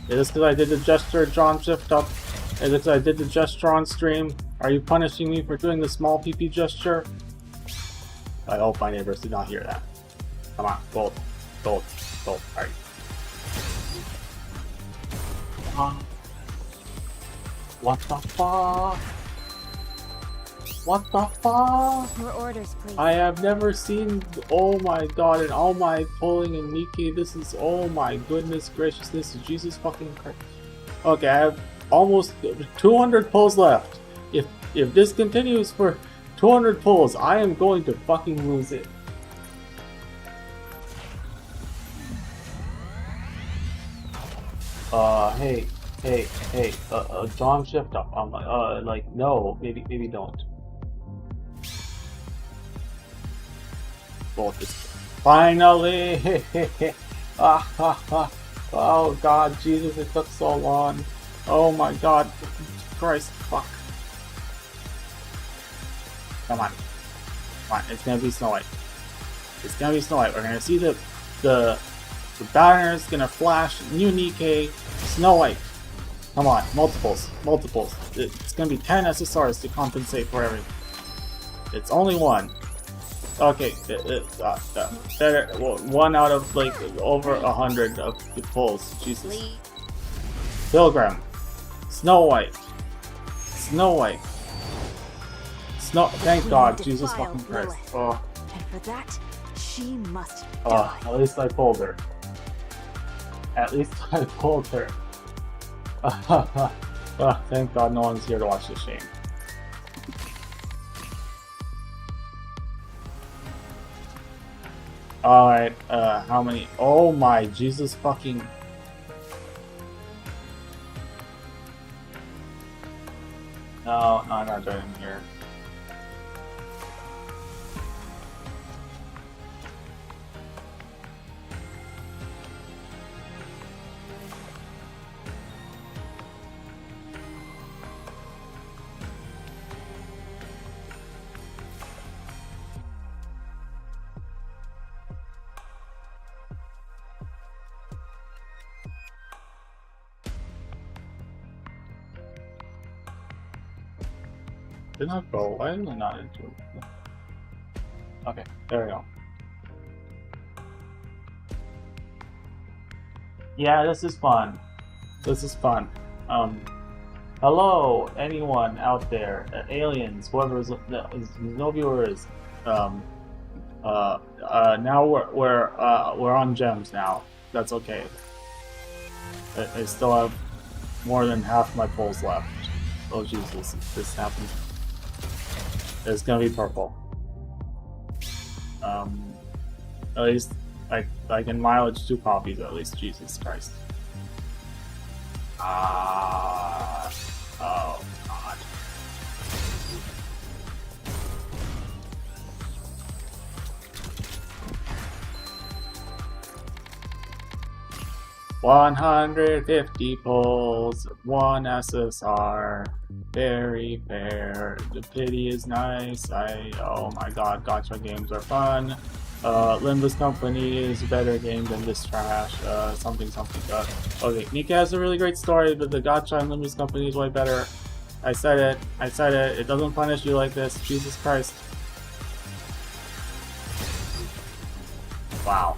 A: Is this because I did the gesture, John Shift Up? Is it because I did the gesture on stream? Are you punishing me for doing the small PP gesture? I hope my neighbors did not hear that. Come on, gold, gold, gold. Alright. What the fuck? What the fuck?
J: Your orders, please.
A: I have never seen. Oh my god! And all my pulling in Nikke. This is. Oh my goodness graciousness! Jesus fucking Christ. Okay, I have almost 200 pulls left. If this continues for 200 pulls, I am going to fucking lose it. Hey, John Shift Up. I'm like, no, maybe don't. Both this. Finally! Oh god, Jesus, it took so long. Oh my god, Christ, fuck. Come on, it's gonna be Snow White. It's gonna be Snow White. We're gonna see the banner's gonna flash. New Nikke, Snow White. Come on, multiples. It's gonna be 10 SSRs to compensate for everything. It's only one. Okay, one out of like over 100 of the pulls. Jesus. Pilgrim, Snow White. Thank God, Jesus fucking Christ. Oh.
C: And for that, she must die.
A: Oh, at least I pulled her. Thank God no one's here to watch this stream. Alright, how many? Oh my Jesus fucking... No, I'm not joining here. Did not go. Why am I not into it? Okay, there we go. Yeah, this is fun. This is fun. Hello, anyone out there, aliens, whoever's no viewers. Now we're on gems now. That's okay. I still have more than half my pulls left. Oh Jesus, this happens. It's gonna be purple. At least I can mileage 2 copies at least. Jesus Christ. Oh God. $150 pulls, 1 SSR, very fair. The pity is nice. Oh my God, gacha games are fun. Limbo's Company is a better game than this trash. Something. Okay, Nikke has a really great story, but the gacha in Limbo's Company is way better. I said it. It doesn't punish you like this. Jesus Christ. Wow.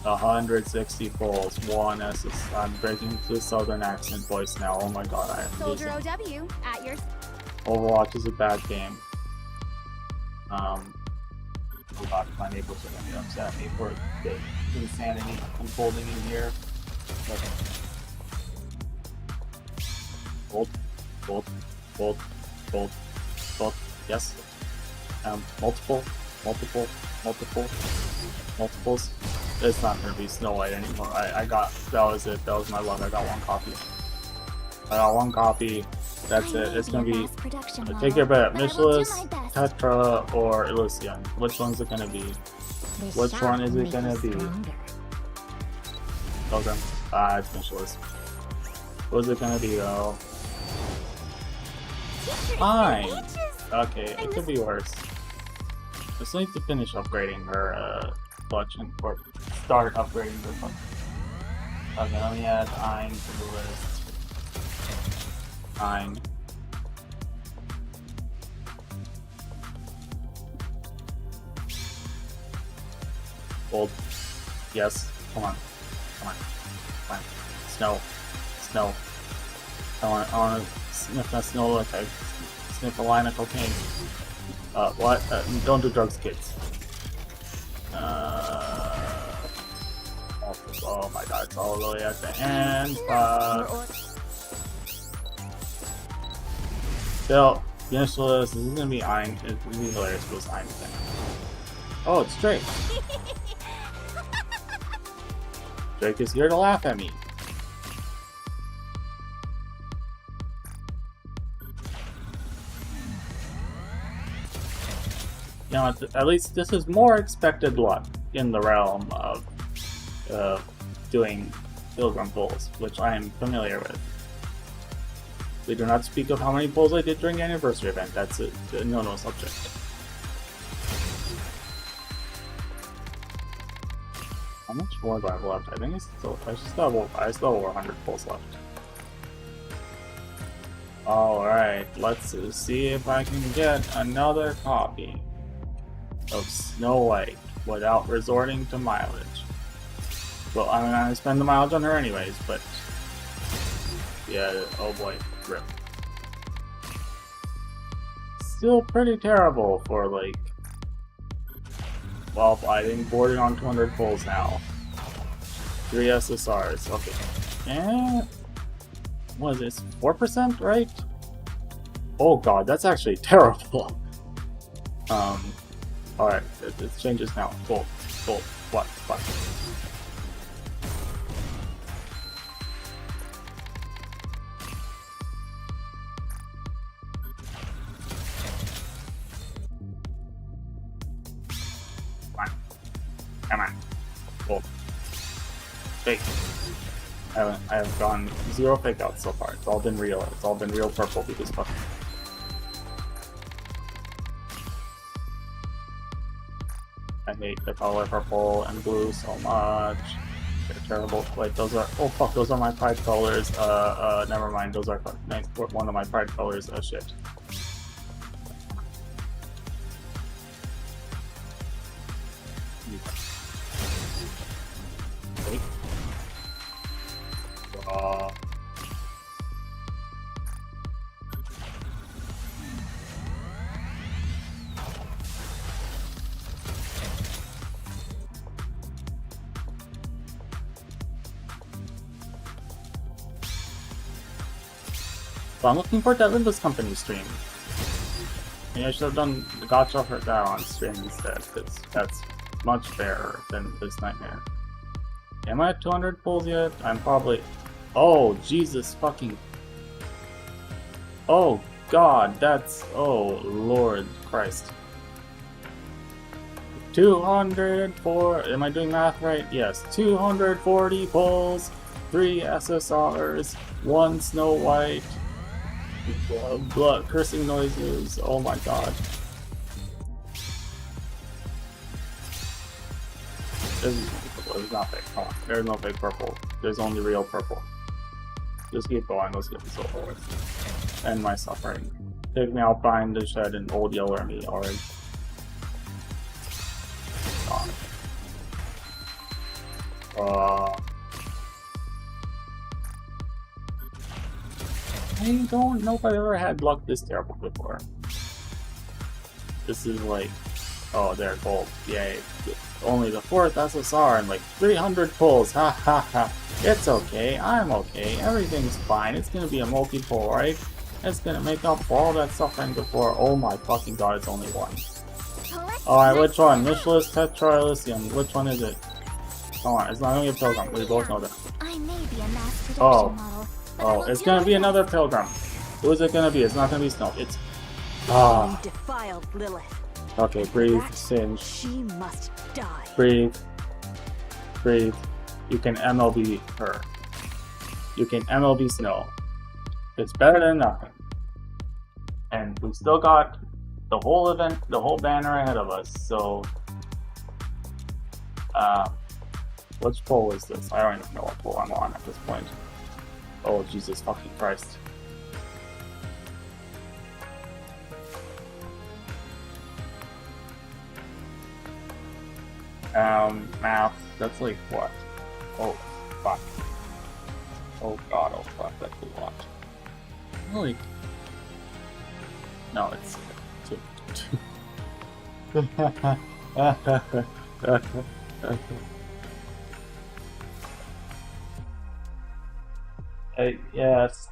A: 160 pulls, 1 SS. I'm breaking into the southern accent voice now. Oh my God, I am
B: Soldier
A: losing.
B: OW at your.
A: Overwatch is a bad game. Oh God, my neighbors are gonna be upset at me for the insanity unfolding in here. Okay. Bolt. Yes. Multiples. It's not gonna be Snow White anymore. That was it. That was my luck. I got 1 copy. That's it. It's gonna be. Take your bet. Michelis, Tetra, or Elysian. Which one's it gonna be? Which one is it gonna be? Okay. It's Michelis. What's it gonna be though? Fine. Okay, it could be worse. I still need to finish upgrading her collection, or start upgrading her collection. Okay, let me add Ein to the list. Ein. Gold. Yes. Come on. Snow. I want to sniff that snow like I sniff a line of cocaine. What? Don't do drugs, kids. Oh my God, it's all the way at the end. Still, Initialist, this is gonna be Ein. It's gonna be hilarious if it was Ein thing. Oh, it's Drake. Drake is here to laugh at me. You know, at least this is more expected luck in the realm of doing Pilgrim pulls, which I am familiar with. We do not speak of how many pulls I did during the anniversary event. That's a no subject. How much more do I have left? I think I still have over 100 pulls left. Alright, let's see if I can get another copy of Snow White without resorting to mileage. Well, I'm gonna spend the mileage on her anyways, but yeah, oh boy, rip. Still pretty terrible for like, well, I think bordering on 200 pulls now. 3 SSRs, okay. And what is this? 4%, right? Oh god, that's actually terrible. Alright, it changes now. Gold. What? Fine. Come on. Gold. Fake. I have gone 0 fake outs so far. It's all been real. It's all been real purple because fuck. I hate the color purple and blue so much. They're terrible. Wait, those are, oh fuck, those are my pride colors. Never mind, those are one of my pride colors. Oh shit. But I'm looking for that Limbus Company stream. Maybe I should have done the gacha for that on stream instead, because that's much fairer than this nightmare. Am I at 200 pulls yet? I'm probably... Oh, Jesus fucking... Oh, God, that's... Oh, Lord Christ. 204... Am I doing math right? Yes. 240 pulls, 3 SSRs, 1 Snow White, blood cursing noises. Oh my God. There's not fake. Come on. There's no fake purple. There's only real purple. Just keep going. Let's get this over with. End my suffering. Take me out behind the shed and old yell at me already. I don't know if I've ever had luck this terrible before. This is like, oh, they're gold. Yay. Only the 4th SSR and like 300 pulls. Ha ha ha. It's okay. I'm okay. Everything's fine. It's gonna be a multi-pull, right? It's gonna make up for all that suffering before. Oh my fucking God, it's only 1. Alright, which one? Nichelus, Tetra, Elysium. Which one is it? Come on, it's not gonna be a Pilgrim. We both know that.
J: I may be a mass production model.
A: Oh, it's gonna be another Pilgrim. Who is it gonna be? It's not gonna be Snow. It's... Ah.
K: Defiled Lilith.
A: Okay, breathe, Singe.
K: She must die.
A: Breathe. Breathe. You can MLB her. You can MLB Snow. It's better than nothing. And we still got the whole event, the whole banner ahead of us, so... which poll is this? I don't even know what poll I'm on at this point. Oh, Jesus fucking Christ. Math, that's like what? Oh, fuck. Oh God, oh fuck, that's a lot. Really? No, it's... Yes,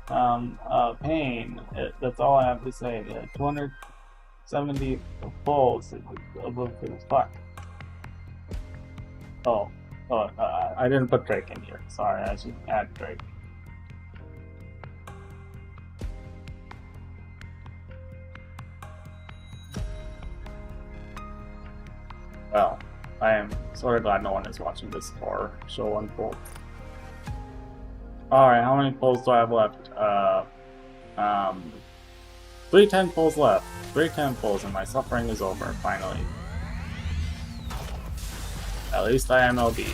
A: pain. That's all I have to say. 270 pulls above the fuck. I didn't put Drake in here. Sorry, I should add Drake. Well, I am sort of glad no one is watching this horror show unfold. Alright, how many pulls do I have left? 310 pulls left. 310 pulls and my suffering is over, finally. At least I am LB.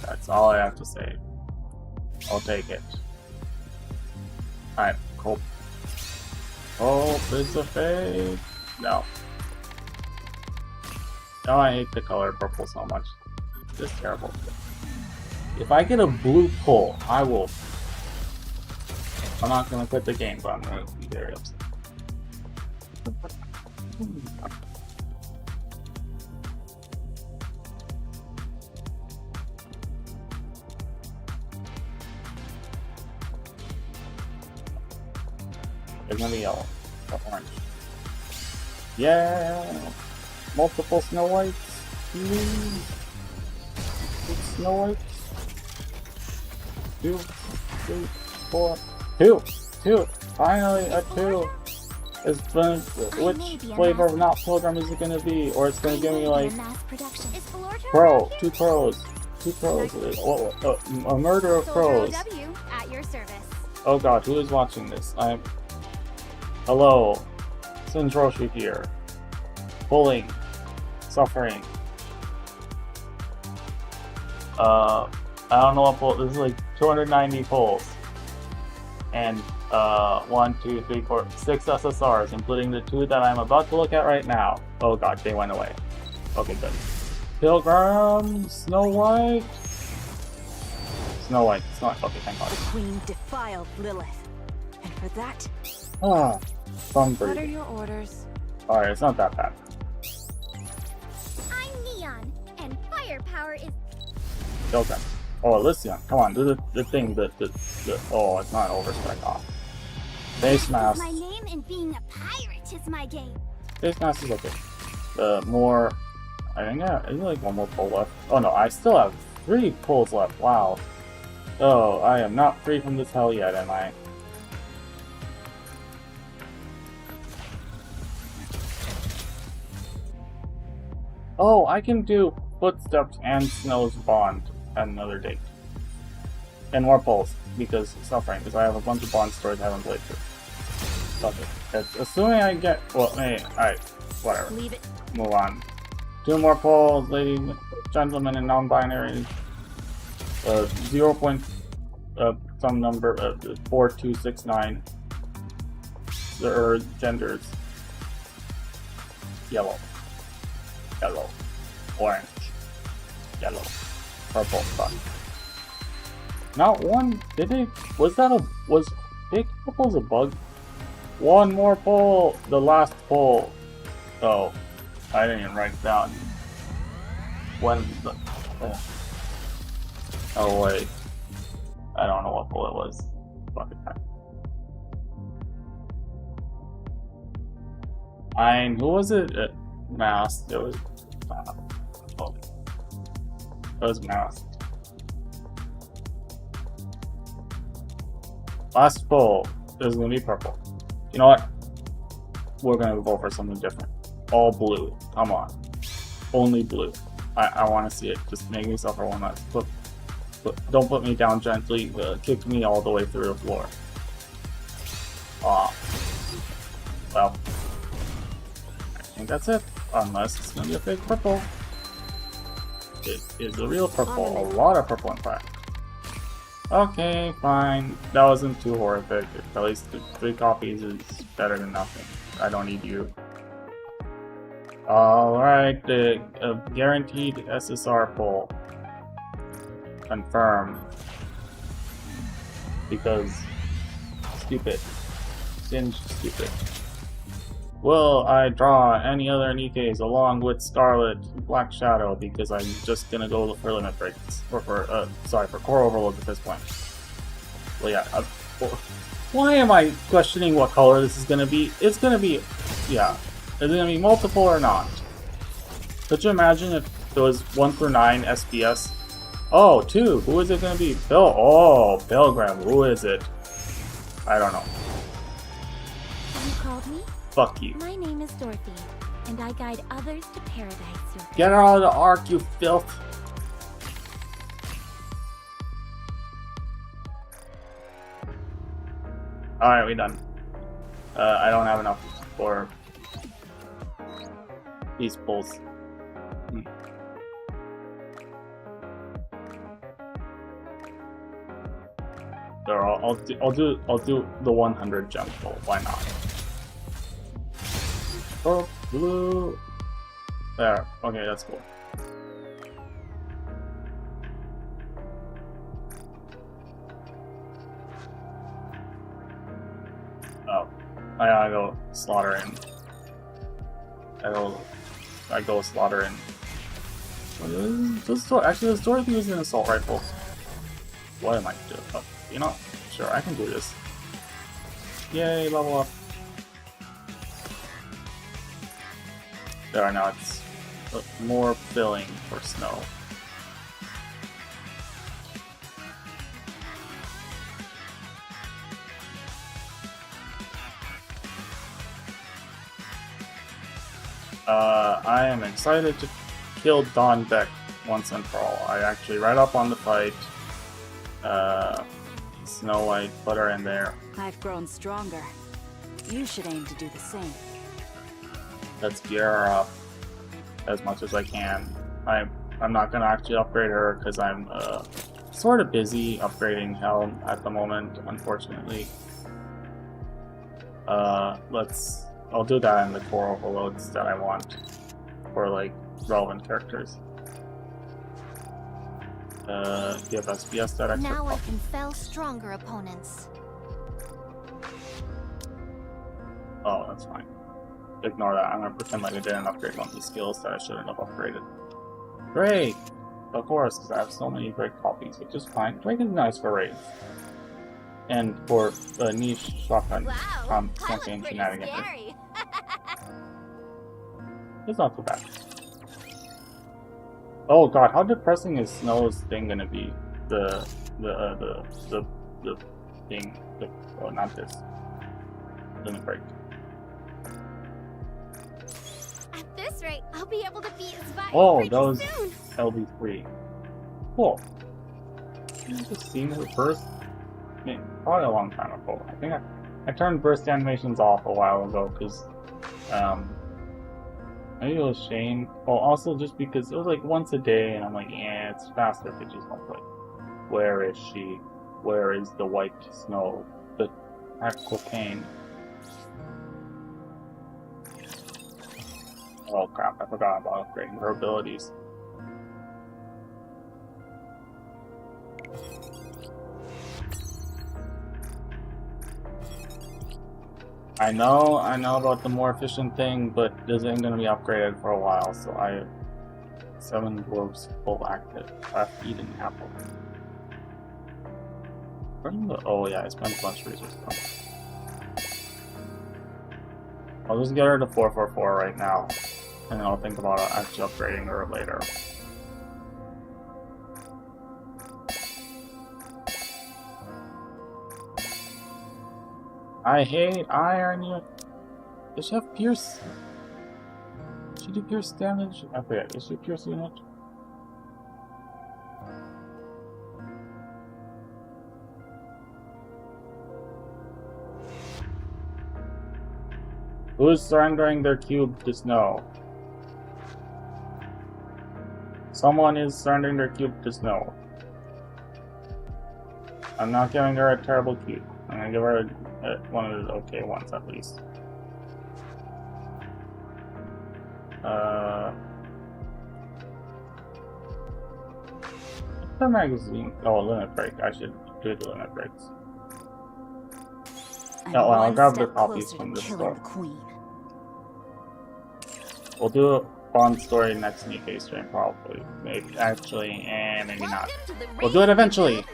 A: That's all I have to say. I'll take it. Alright, cool. Oh, it's a fake. No. Oh, I hate the color purple so much. It's just terrible. If I get a blue pull, I will... I'm not gonna quit the game, but I'm gonna be very upset. They're gonna be yellow. Or orange. Yeah! Multiple Snow Whites. Snow Whites. 2, 3, 4. 2! Finally, a 2! It's been, which flavor of not Pilgrim is it gonna be? Or it's gonna give me like... Crow. 2 crows. 2 crows. A murder of crows.
J: At your service.
A: Oh God, who is watching this? Hello. Sinjroshi here. Pulling. Suffering. I don't know what pull. This is like 290 pulls. And 1, 2, 3, 4, 6 SSRs, including the 2 that I'm about to look at right now. Oh God, they went away. Okay, good. Pilgrim, Snow White. Snow White. Okay, thank God.
K: The Queen defiled Lilith, and for that,
A: What
E: are your orders?
A: Alright, it's not that bad.
J: I'm Neon, and firepower is...
A: Pilgrim. Oh, Elysium. Come on, do the thing, oh, it's not overstrike off. Face mask.
H: My name and being a pirate is my game.
A: Face mask is okay. More. I think I have like one more pull left. Oh no, I still have 3 pulls left. Wow. Oh, I am not free from this hell yet, am I? Oh, I can do Footsteps and Snow's Bond at another date. And more pulls, because suffering, because I have a bunch of Bond stories I haven't played through. Fuck it. It's assuming I get. Well, hey, alright, whatever.
C: Leave it.
A: Move on. 2 more polls, ladies, gentlemen, and non-binary. 0 point, some number, 4269. Their genders. Yellow. Yellow. Orange. Yellow. Purple. Fuck. Not one. Did they? Was big purple's a bug? 1 more poll. The last poll. Oh. I didn't even write it down. When the... Oh wait. I don't know what poll it was. Fuck it. Who was it? Masked. It was... oh. It was Masked. Last poll is gonna be purple. You know what? We're gonna go for something different. All blue. Come on. Only blue. I want to see it. Just make me suffer one last. Don't put me down gently. Kick me all the way through the floor. Well. I think that's it. Unless it's gonna be a fake purple. It is a real purple. A lot of purple, in fact. Okay, fine. That wasn't too horrific. At least 3 copies is better than nothing. I don't need you. Alright, the guaranteed SSR poll. Confirm. Because stupid. Singe stupid. Will I draw any other Nikkes along with Scarlet Black Shadow? Because I'm just gonna go for limit breaks. Or for core overload at this point. Well, yeah. Why am I questioning what color this is gonna be? It's gonna be, yeah. Is it gonna be multiple or not? Could you imagine if it was 1 through 9 SPS? Oh, 2. Who is it gonna be? Bill. Oh, Pilgrim. Who is it? I don't know.
H: You called me?
A: Fuck you.
H: My name is Dorothy, and I guide others to paradise.
A: Get out of the arc, you filth. Alright, we done. I don't have enough for these pulls. I'll do the 100 gem pull. Why not? Oh, blue. There. Okay, that's cool. Oh, I gotta go slaughter in. I go slaughter in. Actually, this Dorothy is an assault rifle. What am I doing? Oh, you know, sure, I can do this. Yay, level up. There, now it's more filling for snow. I am excited to kill Don Beck once and for all. I actually read up on the fight. Snow White, put her in there.
K: I've grown stronger. You should aim to do the same.
A: Let's gear her up as much as I can. I'm not gonna actually upgrade her because I'm sort of busy upgrading Helm at the moment, unfortunately. I'll do that in the core overloads that I want for like relevant characters. Do you have SPS that extra?
D: Now I can fell stronger opponents.
A: Oh, that's fine. Ignore that. I'm gonna pretend like I didn't upgrade one of the skills that I shouldn't have upgraded. Great! Of course, because I have so many great copies, which is fine. Drake is nice for raids. And for niche shotgun
J: Wow, that
A: campaign
J: was pretty
A: shenanigans.
J: scary.
A: It's not too bad. Oh god, how depressing is Snow's thing gonna be? The thing. Oh, not this. Limit break.
J: At this rate, I'll be able to beat Zwei
A: Oh,
J: pretty
A: that was
J: soon.
A: LB3. Cool. You just seen her first? I mean, probably a long time ago. I think I turned burst animations off a while ago because maybe it was Shane. Well, also just because it was like once a day, and I'm like, yeah, it's faster if it just don't play. Where is she? Where is the white snow? The cocaine. Oh crap! I forgot about upgrading her abilities. I know about the more efficient thing, but this ain't gonna be upgraded for a while, so I have 7 dwarves full active. I've eaten apple. Oh yeah, I spent a bunch of resources. I'll just get her to 444 right now, and then I'll think about actually upgrading her later. I hate iron. Does she have pierce? Does she do pierce damage? I forget. Is she pierce unit? Who's surrendering their cube to snow? Someone is surrendering their cube to snow. I'm not giving her a terrible cube. I'm gonna give her one of the okay ones at least. The magazine. Oh, limit break. I should do the limit breaks. Yeah, well, I'll grab the copies from the store. We'll do a Bond story next Nikke stream, probably. Maybe, actually, and maybe not. We'll do it eventually!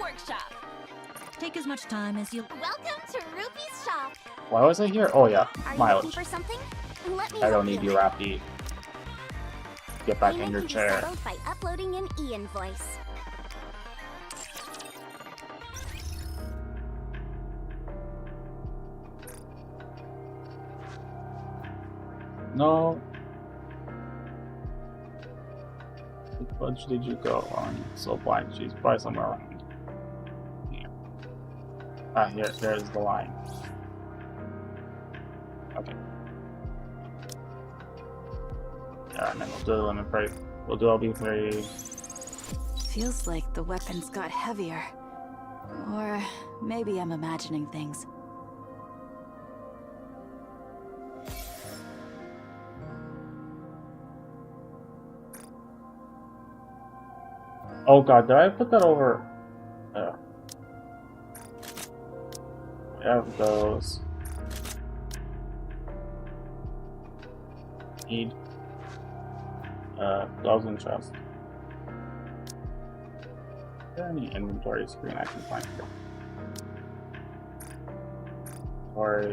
L: Take as much time as you...
J: Welcome to Ruby's shop.
A: Why was I here? Oh yeah,
J: Are you
A: mileage.
J: looking for something? Let me
A: I don't
J: help
A: need you, Rappy. Get back in your
J: Payment can be
A: chair.
J: settled by uploading an e-invoice.
A: No. Which bunch did you go on? So blind. She's probably somewhere around. Yeah. Ah, there's the line. Okay. Yeah, and then we'll do the limit break. We'll do LB3.
K: Feels like the weapons got heavier. Or maybe I'm imagining things.
A: Oh god, did I put that over? We have those. Need gloves and chest. Is there any inventory screen I can find here? Or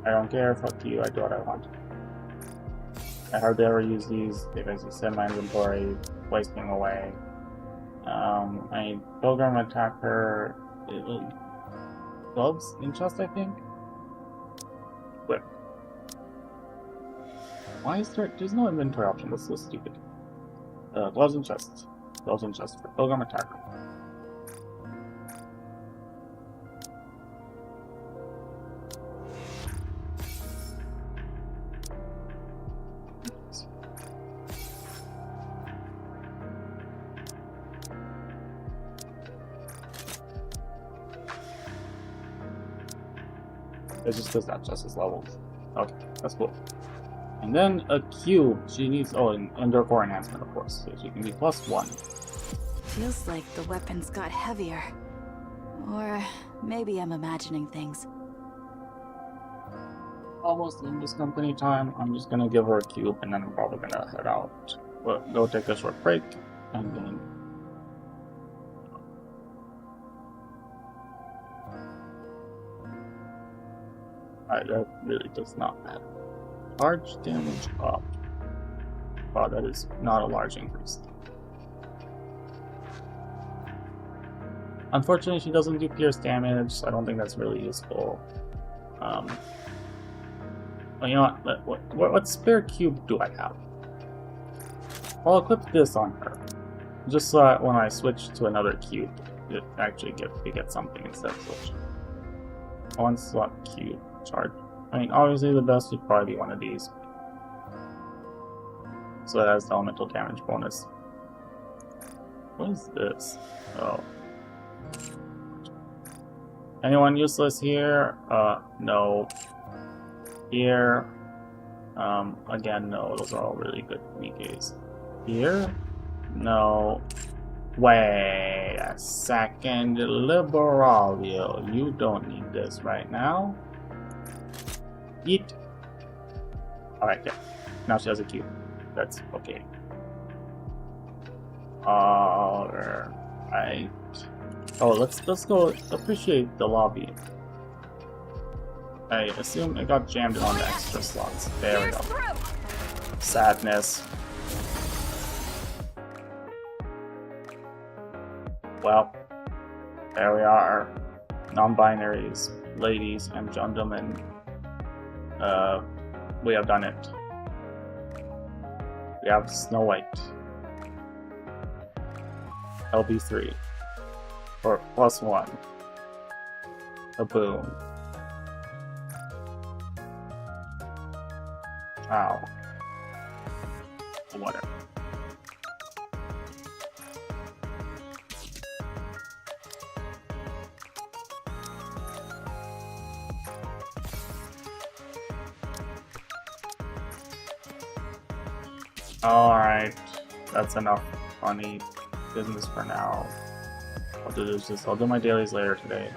A: I don't care, fuck you, I do what I want. I hardly ever use these. They basically send my inventory, wasting away. I Pilgrim Attacker, gloves and chest, I think? Whip. Why is there's no inventory option? That's so stupid. Gloves and chests. Gloves and chests for Pilgrim Attacker. It's just because that chest is leveled. Okay, that's cool. And then a cube. She needs an Endure Core enhancement, of course. So she can be +1.
K: Feels like the weapons got heavier. Or maybe I'm imagining things.
A: Almost in this company time. I'm just gonna give her a cube and then I'm probably gonna head out. Well, go take a short break and then That really does not matter. Large damage up. Wow, that is not a large increase. Unfortunately, she doesn't do pierce damage, so I don't think that's really useful. Well, you know what spare cube do I have? I'll equip this on her. Just so that when I switch to another cube, it actually get something instead of switching. One slot cube charge. I mean, obviously the best would probably be one of these. So it has the elemental damage bonus. What is this? Oh. Anyone useless here? No. Here. Again, no. Those are all really good Nikkes. Here? No. Wait a second, Liberalio. You don't need this right now. Eat. Alright, yeah. Now she has a cube. That's okay. Alright. Oh, let's go appreciate the lobby. I assume it got jammed on the extra slots. There we go. Sadness. Well, there we are. Non-binaries, ladies and gentlemen. We have done it. We have Snow White. LB3. Or +1. A boom. Ow. Whatever. Alright, that's enough funny business for now. I'll do my dailies later today,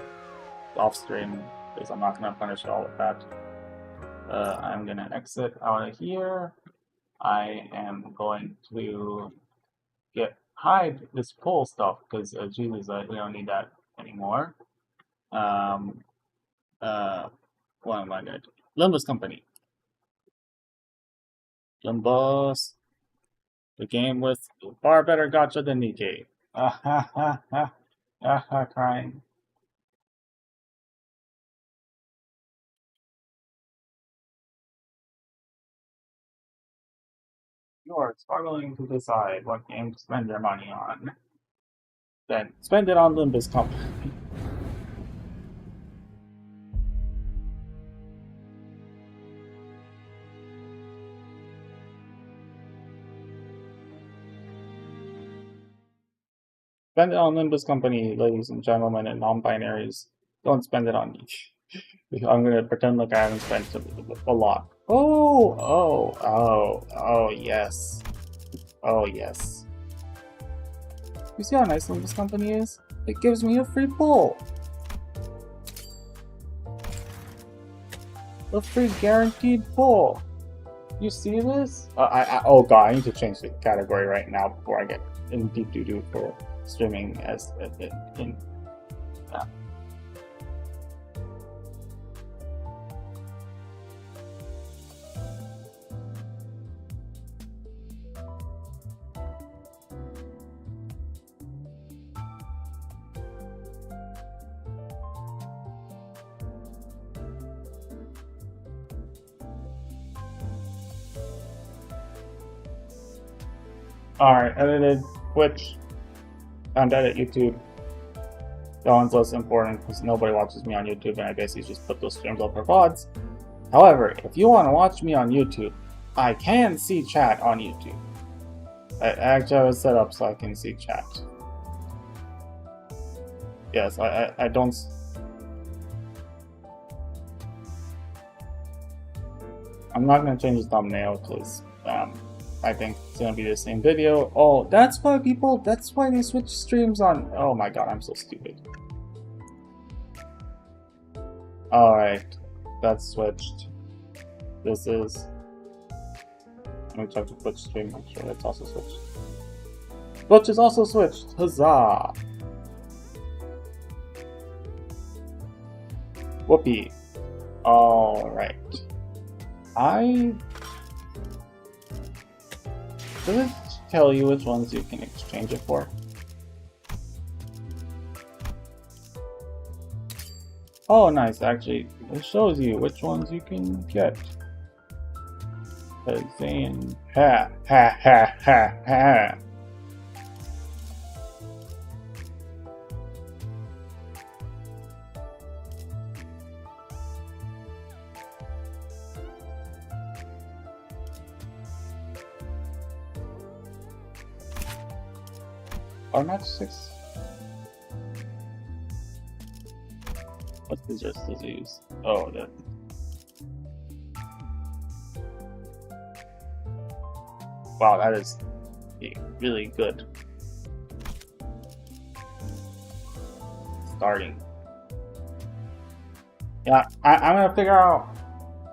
A: off stream, because I'm not gonna punish y'all with that. I'm gonna exit out of here. I am going to hide this pull stuff because Jesus, we don't need that anymore. What am I gonna do? Limbus Company. Limbus. The game with far better gacha than Nikke. Ah ha ha ha. Ah ha, crying. You are struggling to decide what game to spend your money on. Then spend it on Limbus Company. Spend it on Limbus Company, ladies and gentlemen, and non-binaries. Don't spend it on me. I'm gonna pretend like I haven't spent a lot. Oh, yes. Oh, yes. You see how nice Limbus Company is? It gives me a free pull. A free guaranteed pull. You see this? Oh god, I need to change the category right now before I get in deep doo-doo for streaming as in Alright, edited Twitch. I'm dead at YouTube. That one's less important because nobody watches me on YouTube and I basically just put those streams up for VODs. However, if you want to watch me on YouTube, I can see chat on YouTube. I actually have it set up so I can see chat. Yes, I don't... I'm not going to change the thumbnail because I think it's going to be the same video. Oh, that's why they switch streams on... Oh my god, I'm so stupid. Alright, that's switched. This is... Let me check the Twitch stream, make sure that's also switched. Twitch is also switched! Huzzah! Whoopee. Alright. Does it tell you which ones you can exchange it for? Oh, nice. Actually, it shows you which ones you can get. Saying ha ha ha ha ha. Or not 6. What scissors does it use? Oh, that. Wow, that is really good. Starting. Yeah, I'm gonna figure out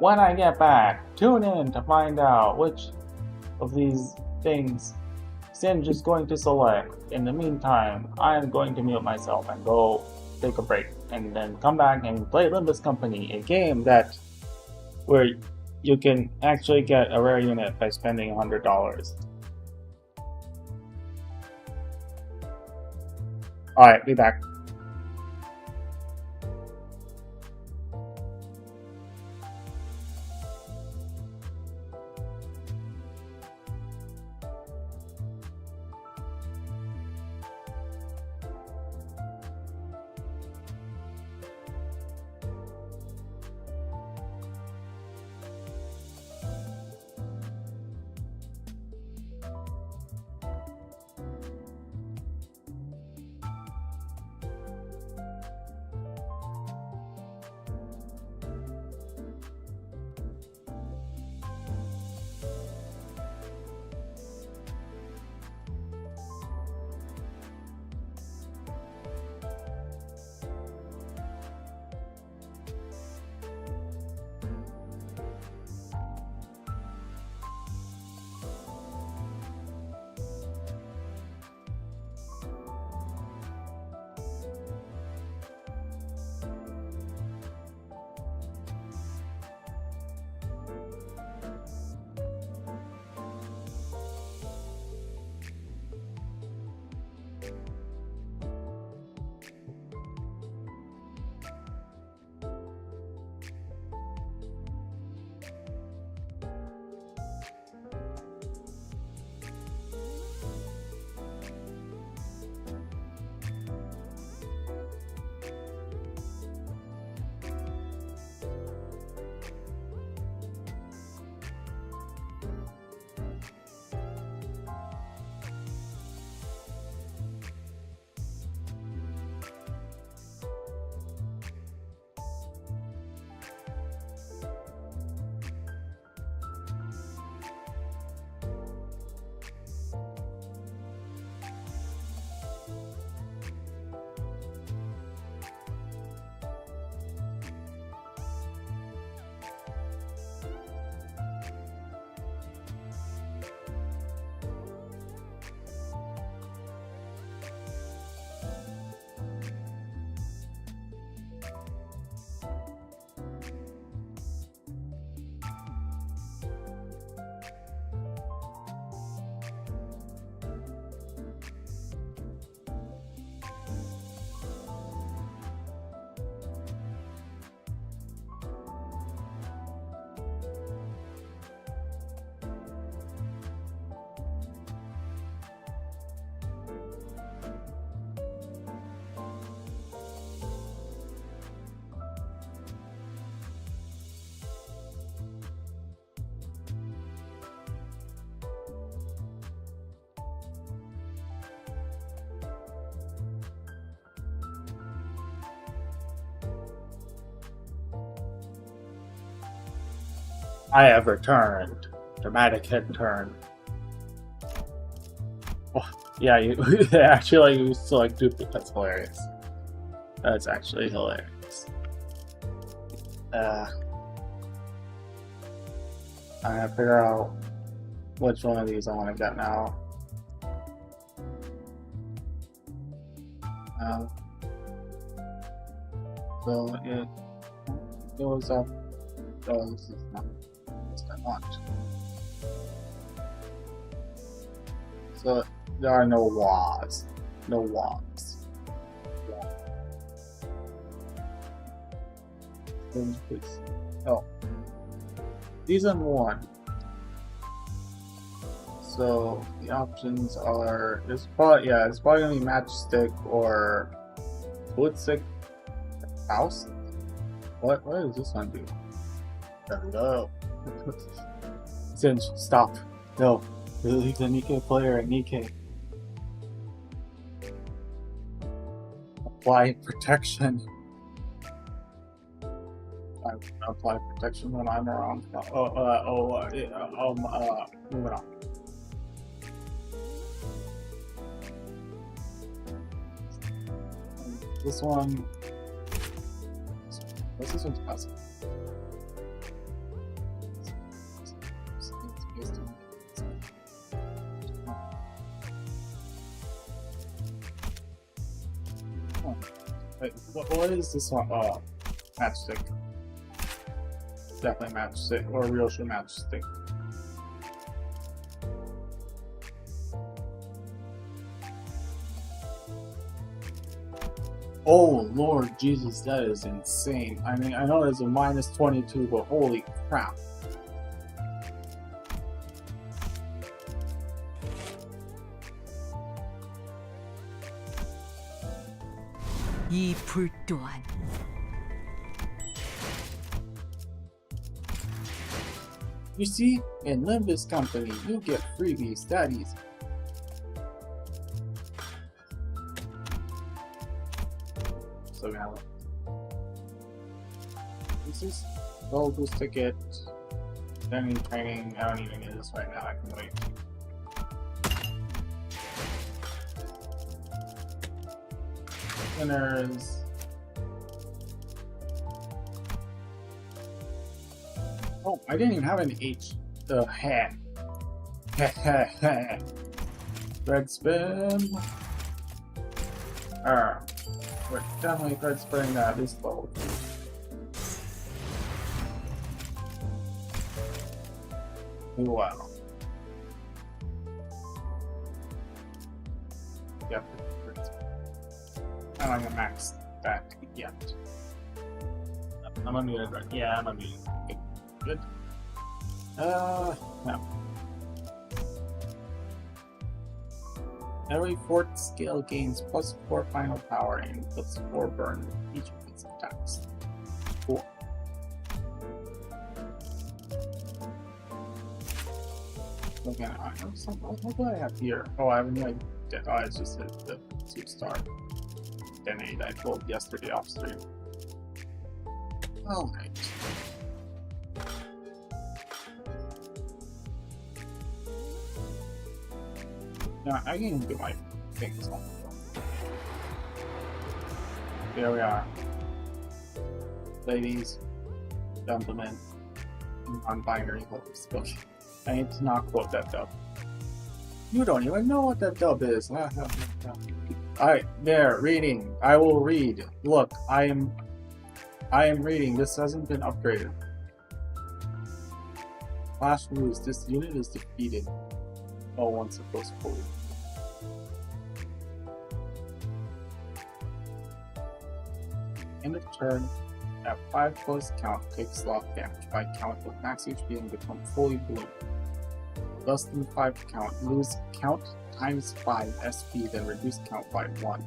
A: when I get back. Tune in to find out which of these things Singe is going to select. In the meantime, I'm going to mute myself and go take a break, and then come back and play Limbus Company, a game where you can actually get a rare unit by spending $100. Alright, be back. I have returned. Dramatic head turn. Oh, yeah, you actually like used to like duplicate. That's hilarious. That's actually hilarious. I gotta figure out which one of these I want to get now. So it goes up. Oh, this is not what I want. So there are no walls. No walls. Oh. Season 1. So the options are it's probably gonna be matchstick or wood stick house. What does this one do? Hello. Singe, stop. No. Leave the Nikke player at Nikke. Apply protection. I apply protection when I'm around. Moving on. This one. What's this one's passive? Wait, what is this one? Matchstick. Definitely matchstick, or real shoe matchstick. Oh Lord Jesus, that is insane. I mean, I know it's a minus 22, but holy crap.
L: 이 불 또한
A: You see, in Limbus Company, you get freebies that easy. So now, this is gold boost ticket. Then in training, I don't even need this right now. I can wait. Winners. Oh, I didn't even have an H. The head. Red spin. We're definitely red spinning that this level. Wow. Yep. I'm not gonna max that yet. I'm unmuted, right? Yeah, I'm unmuted. Okay. Good. No. Every 4th skill gains +4 final power and +4 burn with each of its attacks. Cool. Again, I have some. What do I have here? Oh, I have no idea. Oh, it's just the 2-star detonate I pulled yesterday off stream. Alright. Now, I can do my things on the phone. Here we are. Ladies, gentlemen, non-binary hopes. I need to not quote that dub. You don't even know what that dub is. Alright, there, reading. I will read. Look, I am reading. This hasn't been upgraded. Flash news. This unit is defeated. Oh, once it goes fully. End of turn. At 5+ count, take slot damage by count with max HP and become fully blue. Less than 5 count, lose count times 5 SP, then reduce count by 1.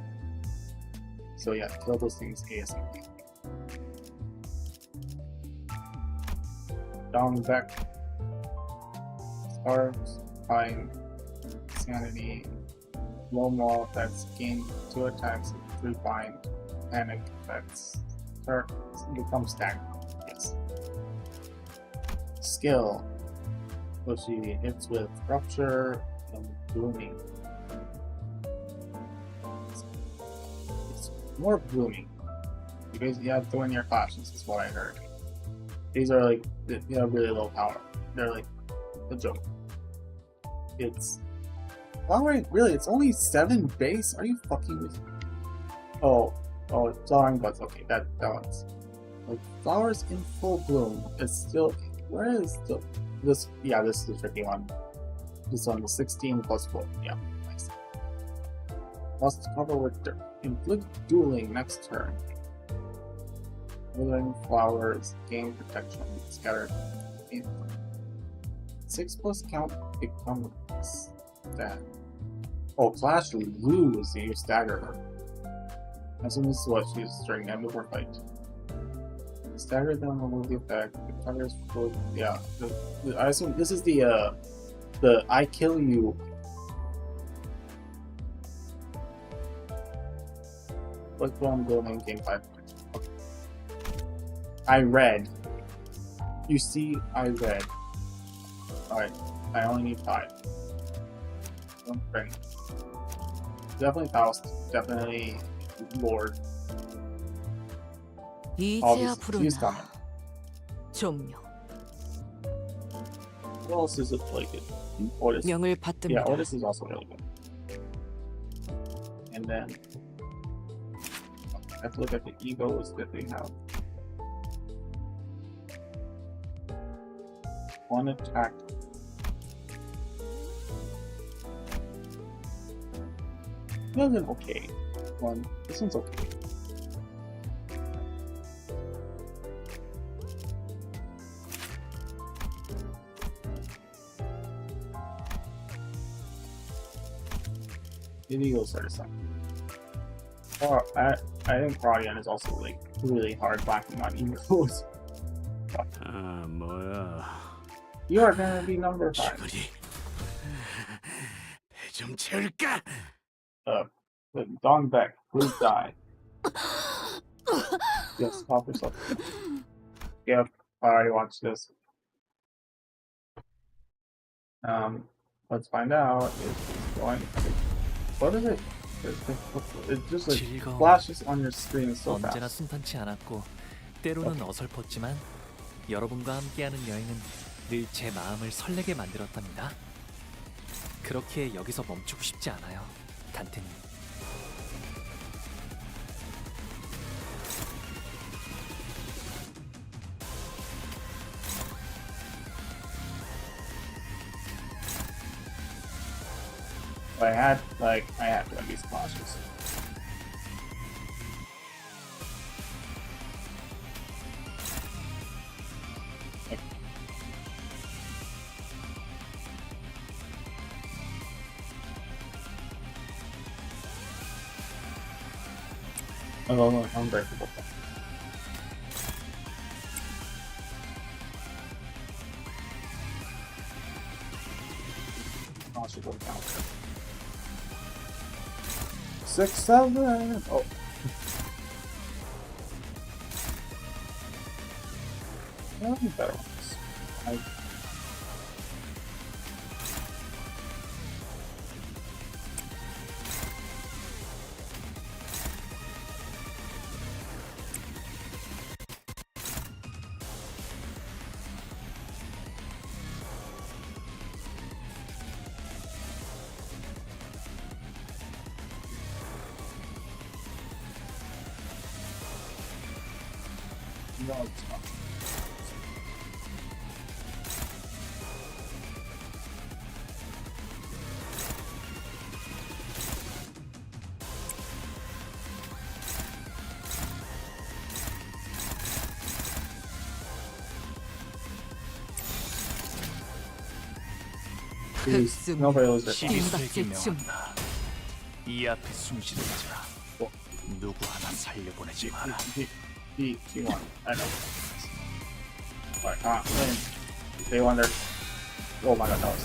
A: So yeah, kill those things ASAP. Down back. Starves, fine, sanity, low wall effects, gain 2 attacks, 3 bind, panic effects, becomes stagnant. Yes. Skill. Let's see, it's with rupture and blooming. It's more blooming. Because you have thorn-ear clashes, is what I heard. These are like, they have really low power. They're like a joke. It's, well, wait, really, it's only 7 base? Are you fucking with me? Oh, drawing butts. Okay, that one's Like flowers in full bloom. It's still. Where is this? Yeah, this is the tricky one. This one, the 16 plus 4. Yeah, nice. Must cover with dirt. Inflict dueling next turn. Withering flowers gain protection. Scattered. 6 plus count becomes that. Oh, clash you lose. You stagger her. I assume this is what she's during the end of her fight. Stagger them remove the effect. The covers for yeah. I assume this is the I kill you. Click one building gain 5 points. Okay. I read. You see, I read. Alright, I only need 5. Don't bring. Definitely Faust. Definitely Lord.
L: 이제야
A: He's
L: 부르나.
A: coming.
L: 종료.
A: What else is it really good? Otis.
L: 명을
A: Yeah,
L: 받듭니다.
A: Otis is also really good. And then I have to look at the egos that they have. One attack. This one's okay. This one's okay. The egos are the same. Oh, I think Guardian is also like really hard blocking on egos.
F: 뭐야.
A: You are gonna be number 5.
F: 좀 채울까?
A: Don Beck, please die. Yes, help yourself. Yep, I already watched this. Let's find out if it's going. What is it? It just like flashes on your screen so
M: 언제나
A: fast.
M: 순탄치 않았고 때로는 어설펐지만 여러분과 함께하는 여행은 늘 제 마음을 설레게 만들었답니다. 그렇게 여기서 멈추고 싶지 않아요, 단테님.
A: I had one of these flashes. Oh, unbreakable. I should go down. 6, 7. Oh. There will be better ones. No, it's not. Please, nobody lose it.
M: 시리스에게 명한다. 이 앞에 숨쉬는 자, 누구 하나 살려보내지 마라.
A: G1. I know. Alright, win. They won their. Oh my god, that was.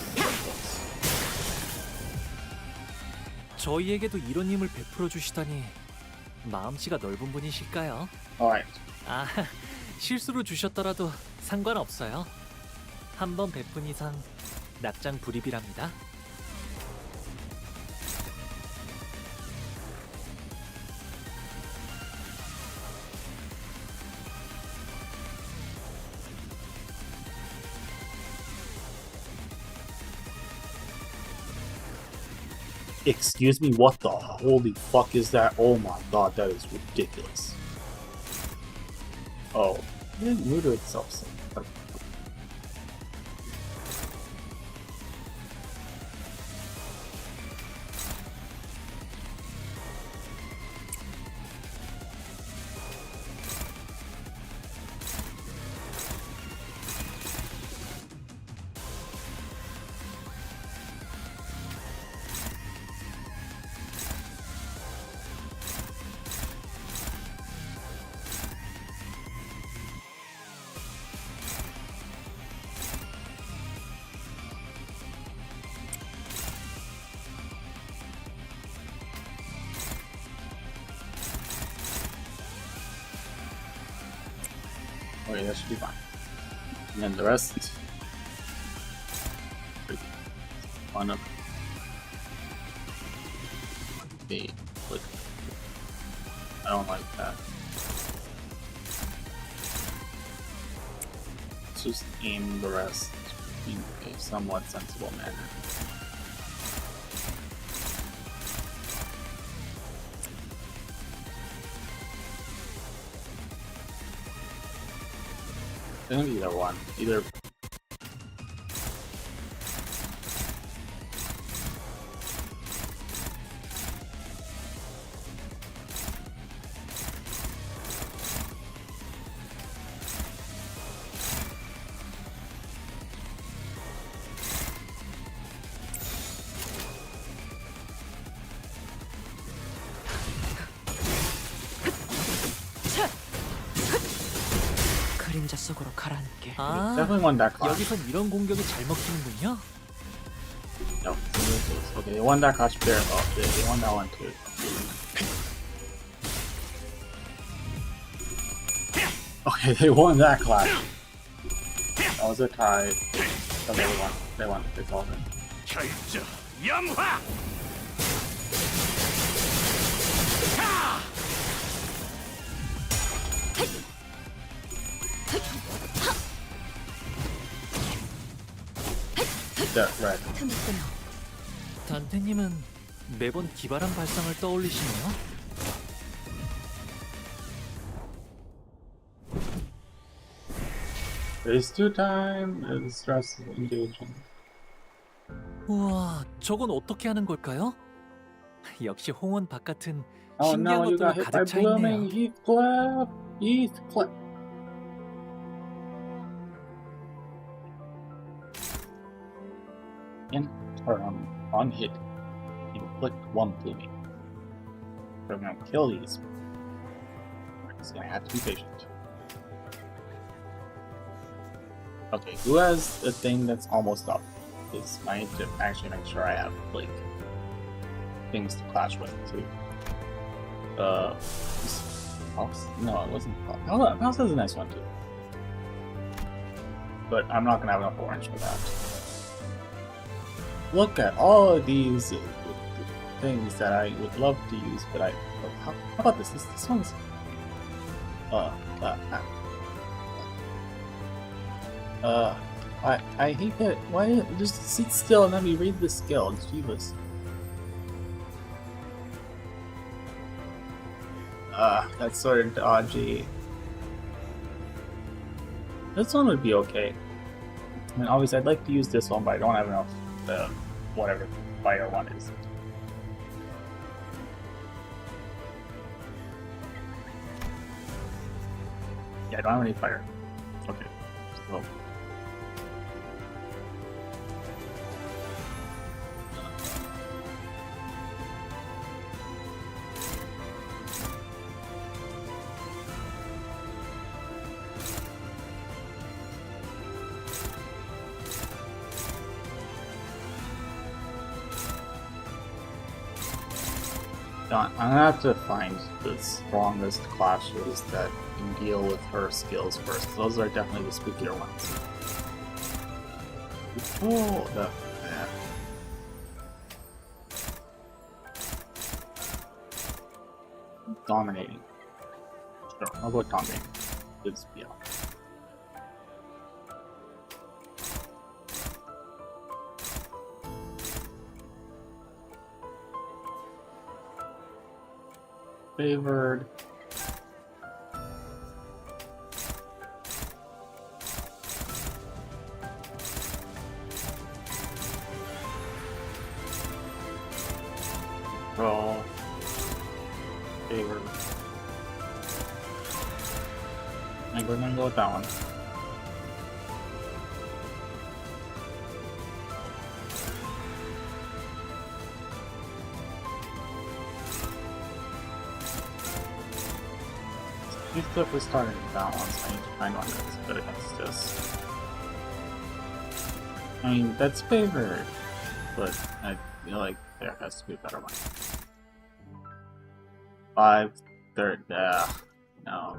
M: 저희에게도 이런 힘을 베풀어 주시다니 마음씨가 넓은 분이실까요?
A: Alright.
M: 아, 실수로 주셨더라도 상관없어요. 한 번 베푼 이상 납장 불입이랍니다.
N: Excuse me, what the holy fuck is that? Oh my god, that is ridiculous.
A: Oh, it didn't move to itself. So. Okay, that should be fine. And then the rest. One of the click. I don't like that. Let's just aim the rest in a somewhat sensible manner. I think either one. Either.
L: 그림자 속으로 가라앉게.
M: 아,
A: Definitely won that clash.
M: 여기선 이런 공격이 잘 먹히는군요.
A: No, okay, they won that clash fair. Oh, they won that one too. Okay, they won that clash. That was a tie. So they won. They won. It's all good.
F: 결정 영화.
A: That red.
M: 단테님은 매번 기발한 발상을 떠올리시네요.
A: Phase 2 time is stress engaging.
M: 우와, 저건 어떻게 하는 걸까요? 역시 홍원 바깥은
A: Oh
M: 신기한
A: no, you got
M: 것들로
A: hit by
M: 가득 차
A: blooming
M: 있네요.
A: Heathcliff. In turn, on hit, inflict one blooming. We're gonna kill these. We're just gonna have to be patient. Okay, who has a thing that's almost up? Because I need to actually make sure I have, like, things to clash with, too. Fox? No, it wasn't Fox. Oh, Fox has a nice one, too. But I'm not gonna have enough orange for that. Look at all of these things that I would love to use, but how about this? This one's... I hate that. Why just sit still and let me read the skill? Jeebus. That's sort of dodgy. This one would be okay. I mean, obviously, I'd like to use this one, but I don't have enough. Whatever fire one is. Yeah, I don't have any fire. Okay, so. I'm gonna have to find the strongest clashes that can deal with her skills first. Those are definitely the spookier ones. Oh, yeah. Dominating. Sure, I'll go with dominating. It's, yeah. Favored. Roll. Favor. And we're gonna go with that one. These stuff is starting to balance. I need to find one that's good against this. I mean, that's favored, but I feel like there has to be a better one. 5, 3rd, no.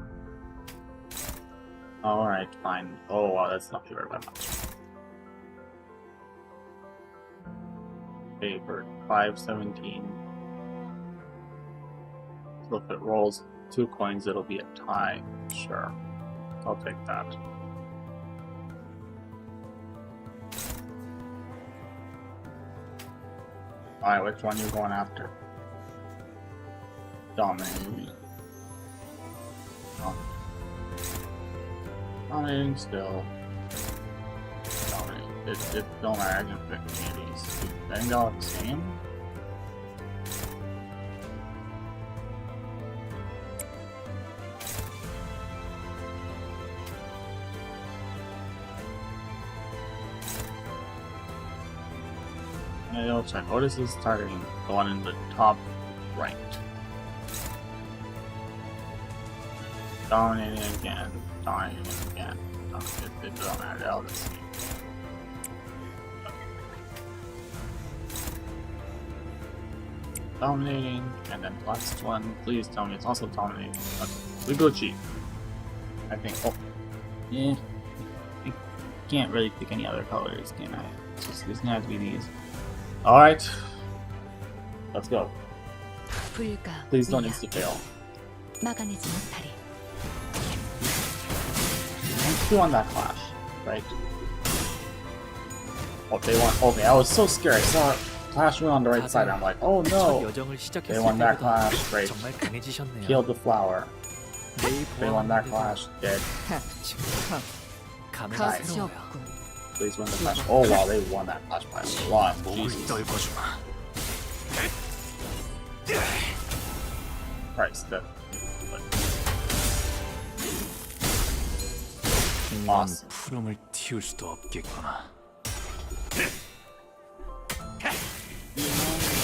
A: Alright, fine. Oh wow, that's not favored by much. Favored, 517. So if it rolls 2 coins, it'll be a tie. Sure. I'll take that. Alright, which one you going after? Dominating. Dominating still. Dominating. It don't matter, I can pick any of these. I think they're all the same. I'll check. What is this targeting? The one in the top right. Dominating again. Dominating again. It doesn't matter. They're all the same. Dominating, and then last one. Please tell me it's also dominating. Okay. We go cheap. I think. Oh. Yeah. I can't really pick any other colors, can I? It's gonna have to be these. Alright. Let's go. Please don't insta-fail. Let's do on that clash, right? Oh, they won. Okay, I was so scared. I saw Clash went on the right side. I'm like, oh no! They won that clash. Great. Killed the flower. They won that clash. Dead. Nice. Please win the clash. Oh wow, they won that clash by a lot. Jesus. Christ, that. Awesome.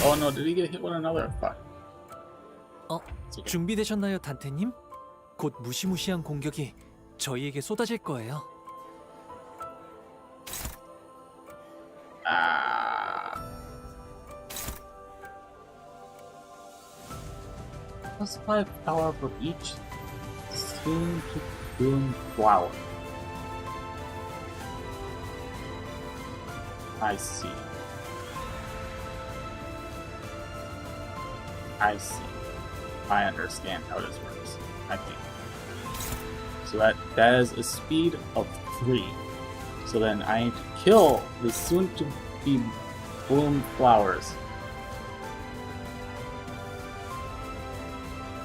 A: Oh no, did he get hit with another? Fuck.
M: 준비되셨나요, 단테님? 곧 무시무시한 공격이 저희에게 쏟아질 거예요.
A: Plus 5 power for each soon to bloom flower. I see. I see. I understand how this works, I think. So that is a speed of 3. So then I need to kill the soon-to-be bloom flowers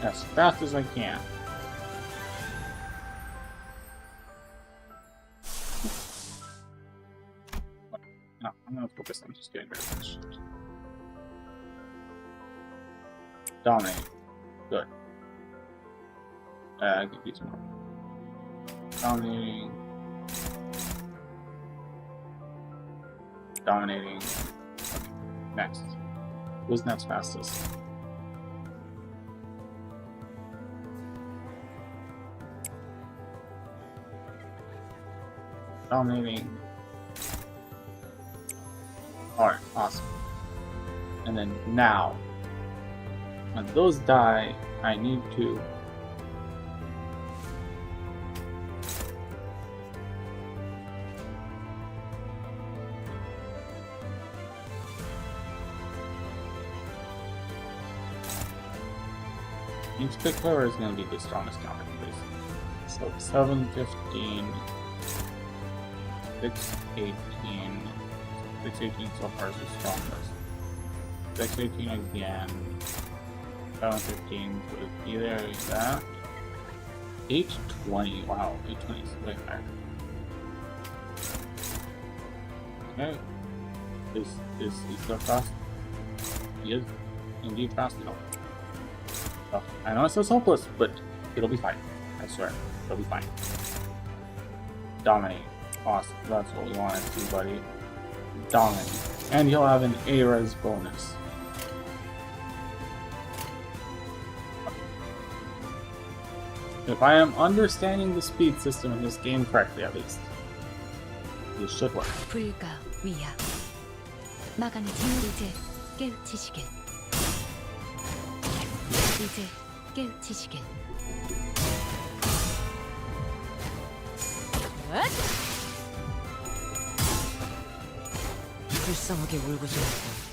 A: as fast as I can. No, I'm gonna focus on just getting rid of this shit. Dominate. Good. Give these more. Dominating. Dominating. Okay. Next. Who's next fastest? Dominating. Alright, awesome. And then now, when those die, I need to each pick whoever is going to be the strongest counter, please. So 7, 15, 6, 18. 6, 18 so far is the strongest. 6, 18 again. 7, 15, so it's either that. 8, 20. Wow, 8, 20 is way higher. Okay. Is the fast? He is. indeed fast enough. I know it says hopeless, but it'll be fine. I swear, it'll be fine. Dominate. Awesome. That's what we want to see, buddy. Dominate. And he'll have an A-res bonus. If I am understanding the speed system in this game correctly, at least. It should work.
B: 불가 위야. 마간의 진을 이제 깨우치시길. 이제 깨우치시길. 불쌍하게 울고 지냈고.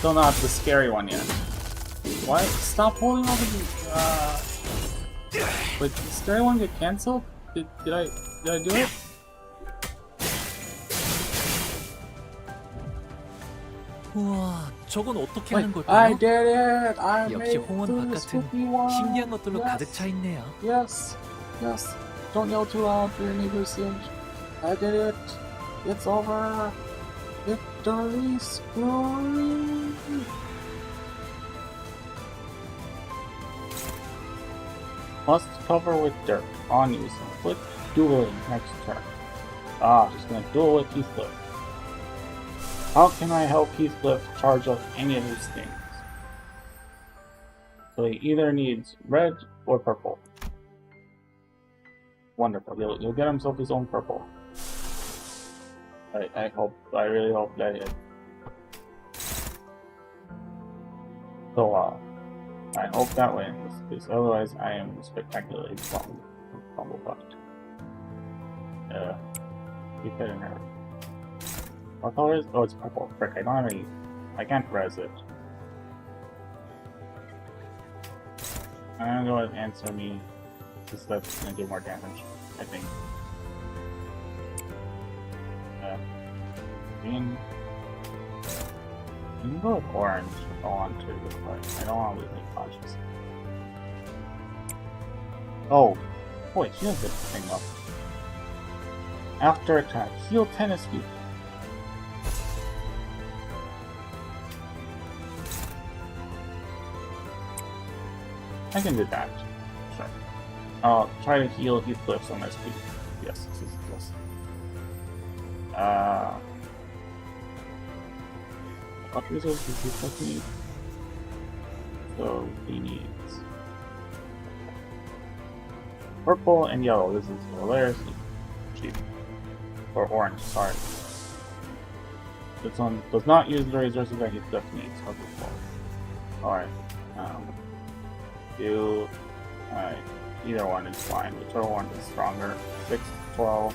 A: Still not the scary one yet. What? Stop holding on to the. Wait, did the scary one get cancelled? Did I do it?
M: 우와, 저건 어떻게
A: Wait,
M: 하는 걸까요?
A: I did it! I
M: 역시
A: made
M: 홍원
A: through the
M: 바깥은
A: spooky one!
M: 신기한 것들로
A: Yes.
M: 가득 차 있네요.
A: Yes, yes. Don't yell too loud for your neighbors, Singe. I did it. It's over. Victory scream. Must cover with dirt. On you, so quit dueling next turn. Ah, just gonna duel with Heathcliff. How can I help Heathcliff charge up any of these things? So he either needs red or purple. Wonderful. He'll get himself his own purple. I really hope that it. So, I hope that wins, because otherwise I am spectacularly fucked. Keep it in there. What color is? Oh, it's purple. Frick, I don't have any. I can't res it. I'm gonna go ahead and answer me, because that's gonna do more damage, I think. Green. You can go with orange if I want to, but I don't want to lose my cautious. Oh, boy, she has this thing up. After attack, heal tennis feet. I can do that. Sure. I'll try to heal Heathcliff's on this feet. Yes, yes. What resources does Heathcliff need? So he needs purple and yellow. This is hilariously cheap. Or orange, sorry. This one does not use the resources that Heathcliff needs. Okay, alright. Either one is fine. Whichever one is stronger. 6, 12,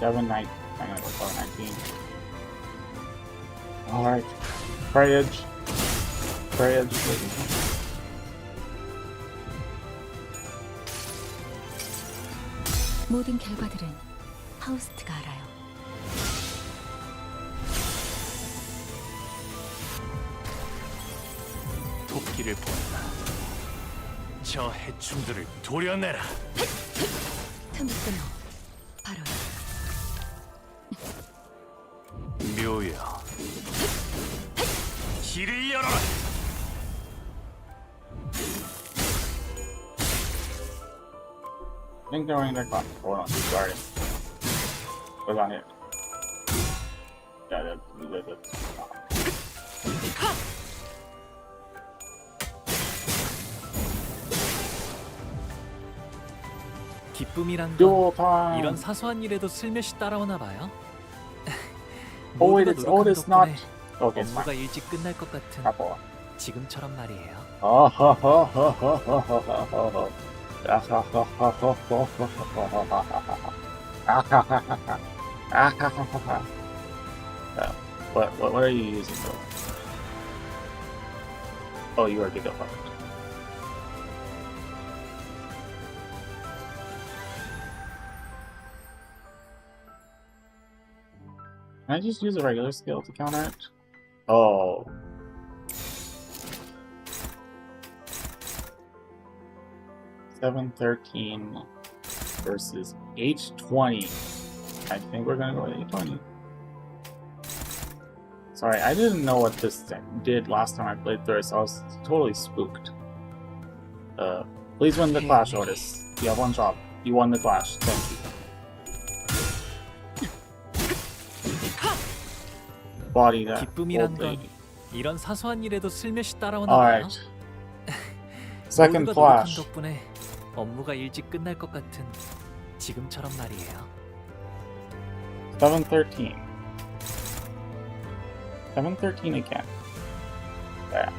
A: 7, 9. I'm gonna go for 19. Alright. Prayage.
B: 모든 결과들은 하우스트가 알아요.
O: 토끼를 보내라. 저 해충들을 도려내라.
B: 틈을 끊어 바로
O: 묘여, 길을 열어라.
A: I think they're running their clock. Hold on, he's guarding. What's on here? Yeah, that's
M: 기쁨이란
A: Duel
M: 건
A: time.
M: 이런 사소한 일에도 슬며시 따라오나 봐요.
A: Oh,
M: 모두가
A: it's
M: 노력한
A: not.
M: 덕분에
A: Okay, it's
M: 업무가
A: fine.
M: 일찍 끝날 것 같은
A: Apple.
M: 지금처럼 말이에요.
A: What are you using though? Oh, you are good. Perfect. Can I just use a regular skill to counter it? Oh. 713 versus H20. I think we're gonna go with H20. Sorry, I didn't know what this thing did last time I played through it, so I was totally spooked. Please win the clash, Otis. You have one job. You won the clash. Thank you. Body that
M: 기쁨이란
A: old
M: 건
A: lady.
M: 이런 사소한 일에도 슬며시 따라오나 봐요.
A: Alright. Second
M: 모두가 노력한
A: clash.
M: 덕분에 업무가 일찍 끝날 것 같은 지금처럼 말이에요.
A: 713. 713 again. There.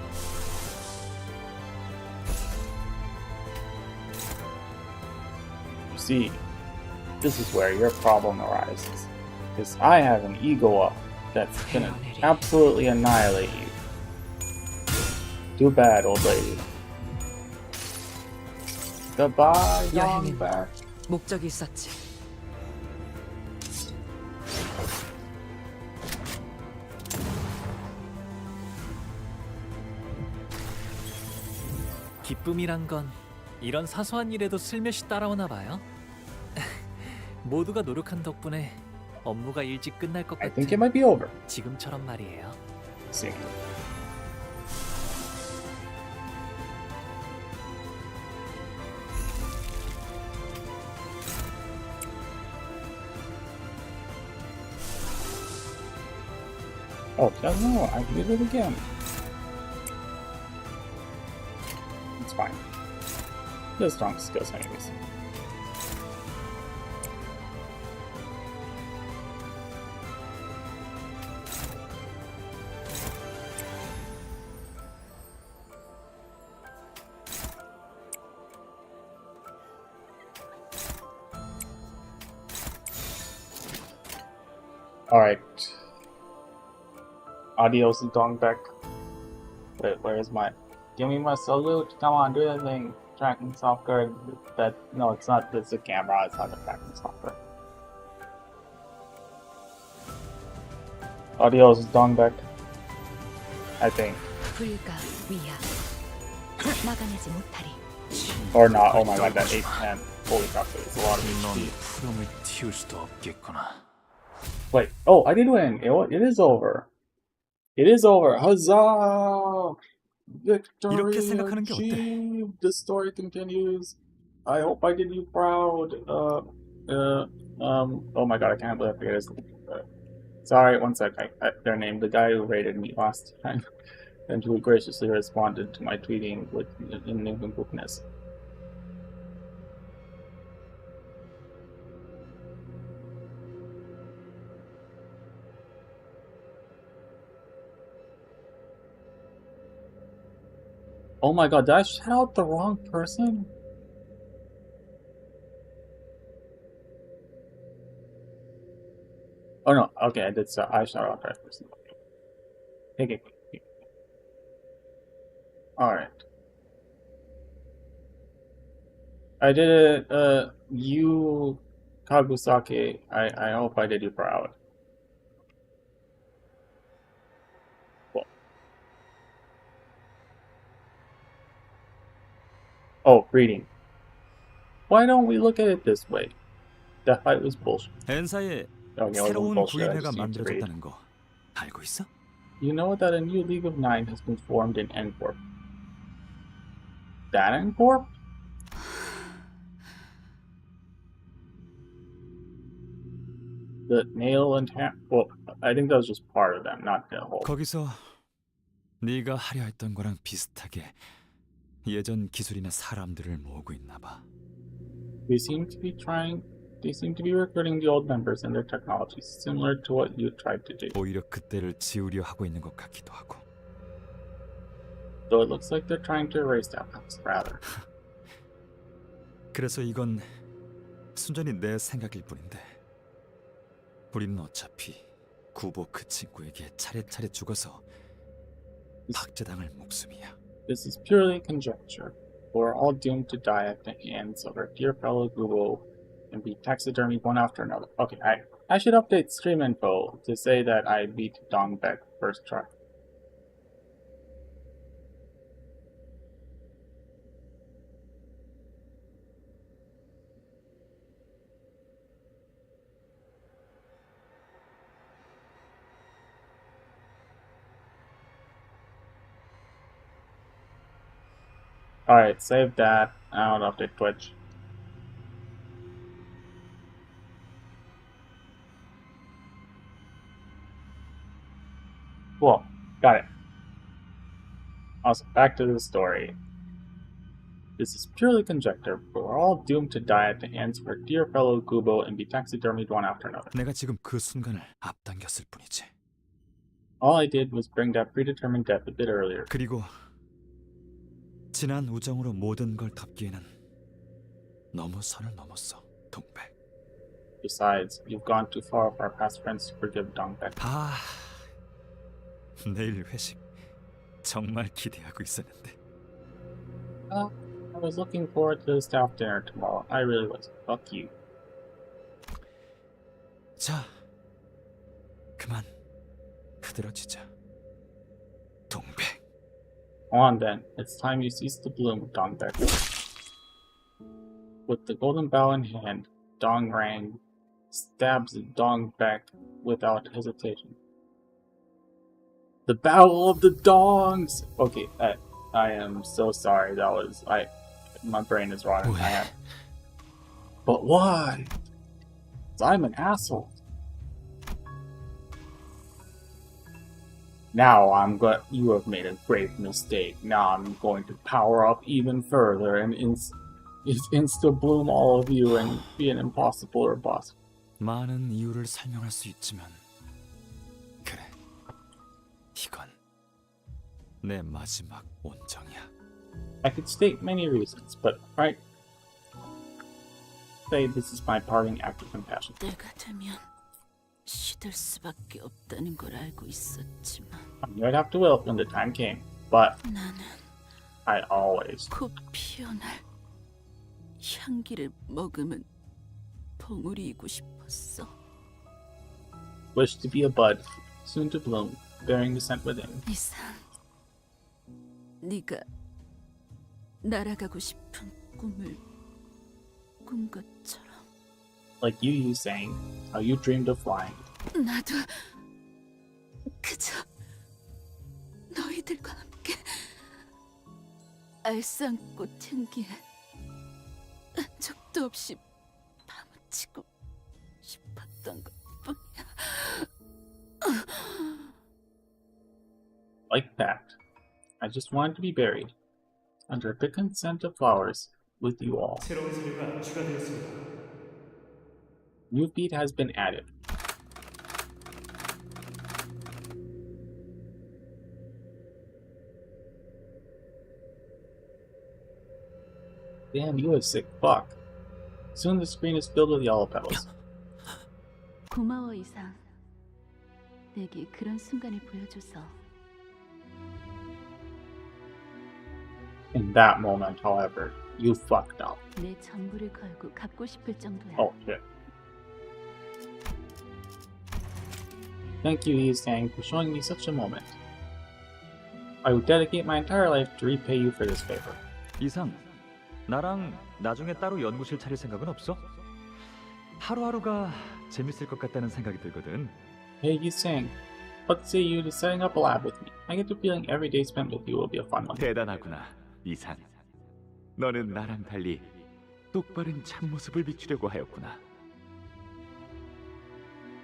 A: You see, this is where your problem arises. Because I have an ego up that's gonna absolutely annihilate you. Too bad, old lady. Goodbye, young back.
L: 목적이 있었지.
M: 기쁨이란 건 이런 사소한 일에도 슬며시 따라오나 봐요. 모두가 노력한 덕분에 업무가 일찍 끝날 것
A: I
M: 같은
A: think it might be over.
M: 지금처럼 말이에요.
A: See. Oh, no, I did it again. It's fine. He has strong skills anyways. Alright. Adios, Dongback. Wait, where's my... Give me my salute! Come on, do that thing! Tracking software. That... No, it's not. It's a camera. It's not the tracking software. Adios, Dongback. I think.
B: 불가 위야. 막아내지 못하리.
A: Or not. Oh my god, that 810. Holy crap, it's a lot of
O: 넌
A: HP.
O: 푸름을 틔울 수도 없겠구나.
A: Wait. Oh, I did win. It is over. It is over. Huzzah! Victory
I: 이렇게 생각하는 게 어때?
A: achieved. The story continues. I hope I did you proud. Oh my god, I can't believe I forget his name. Sorry, one sec. Their name. The guy who raided me last time, and who graciously responded to my tweeting with nincompoopness. Oh my god, did I shout out the wrong person? Oh no, okay, I did. So I shout out the right person. Okay. Alright. I did it, you, Kagusake, I hope I did you proud. Cool. Oh, reading. Why don't we look at it this way? That fight was bullshit.
I: 엔사에
A: Okay, it wasn't
I: 새로운
A: bullshit, I
I: 구인회가
A: just need to read.
I: 만들어졌다는 거 알고 있어?
A: You know that a new League of Nine has been formed in N-Corp. That N-Corp? The nail and hand. Well, I think that was just part of them, not the whole.
I: 거기서 네가 하려 했던 거랑 비슷하게 예전 기술이나 사람들을 모으고 있나 봐.
A: They seem to be recruiting the old members and their technologies, similar to what you tried to do.
I: 오히려 그때를 지우려 하고 있는 것 같기도 하고.
A: Though it looks like they're trying to erase that past, rather.
I: 그래서 이건 순전히 내 생각일 뿐인데 우리는 어차피 구보 그 친구에게 차례차례 죽어서 박제당할 목숨이야.
A: This is purely conjecture. We're all doomed to die at the hands of our dear fellow Gubo and be taxidermied one after another. Okay, I should update stream info to say that I beat Dongbaek first try. Alright, save that. I don't know if they twitch. Cool. Got it. Also, back to the story. This is purely conjecture, but we're all doomed to die at the hands of our dear fellow Kubo and be taxidermied one after another.
O: 내가 지금 그 순간을 앞당겼을 뿐이지.
A: All I did was bring that predetermined death a bit earlier.
O: 그리고 지난 우정으로 모든 걸 덮기에는 너무 선을 넘었어, 동백.
A: Besides, you've gone too far with our past friends to forgive Dongbaek.
O: 아, 내일 회식 정말 기대하고 있었는데.
A: I was looking forward to the staff dinner tomorrow. I really was. Fuck you.
O: 자, 그만 흐드러지자, 동백.
A: On then, it's time you cease to bloom, Dongbaek. With the golden bow in hand, Dong Rang stabs Dongbaek without hesitation. The Battle of the Dongs! Okay, I am so sorry. That was my brain is rotting. But why? 'Cause I'm an asshole. Now you have made a grave mistake. Now I'm going to power up even further and insta-bloom all of you and be an impossible boss.
O: 많은 이유를 설명할 수 있지만 그래, 이건 내 마지막 온정이야.
A: I could state many reasons, but right, say this is my parting act of compassion.
K: 때가 되면 시들 수밖에 없다는 걸 알고 있었지만
A: I knew I'd have to wilt when the time came, but
K: 나는
A: I always
K: 곧 피어날 향기를 머금은 봉우리이고 싶었어.
A: wished to be a bud, soon to bloom, bearing the scent within.
K: 이상, 네가 날아가고 싶은 꿈을 꾼 것처럼.
A: Like you saying how you dreamed of flying.
K: 나도 그저 너희들과 함께 알싸안꽃 향기에 적도 없이 파묻히고 싶었던 것뿐이야.
A: Like that. I just wanted to be buried under the consent of flowers with you all.
P: 새로운 사료가 추가되었습니다.
A: New beat has been added. Damn, you a sick fuck. Soon the screen is filled with yellow petals.
K: 고마워 이상. 내게 그런 순간을 보여줘서.
A: In that moment, however, you fucked up.
K: 내 전부를 걸고 갚고 싶을 정도야.
A: Oh shit. Thank you, Yi-sang, for showing me such a moment. I would dedicate my entire life to repay you for this favor.
Q: 이상, 나랑 나중에 따로 연구실 차릴 생각은 없어? 하루하루가 재밌을 것 같다는 생각이 들거든.
A: Hey, Yi-sang, what say you to setting up a lab with me? I get the feeling every day spent with you will be a fun one.
Q: 대단하구나, 이상. 너는 나랑 달리 똑바른 참모습을 비추려고 하였구나.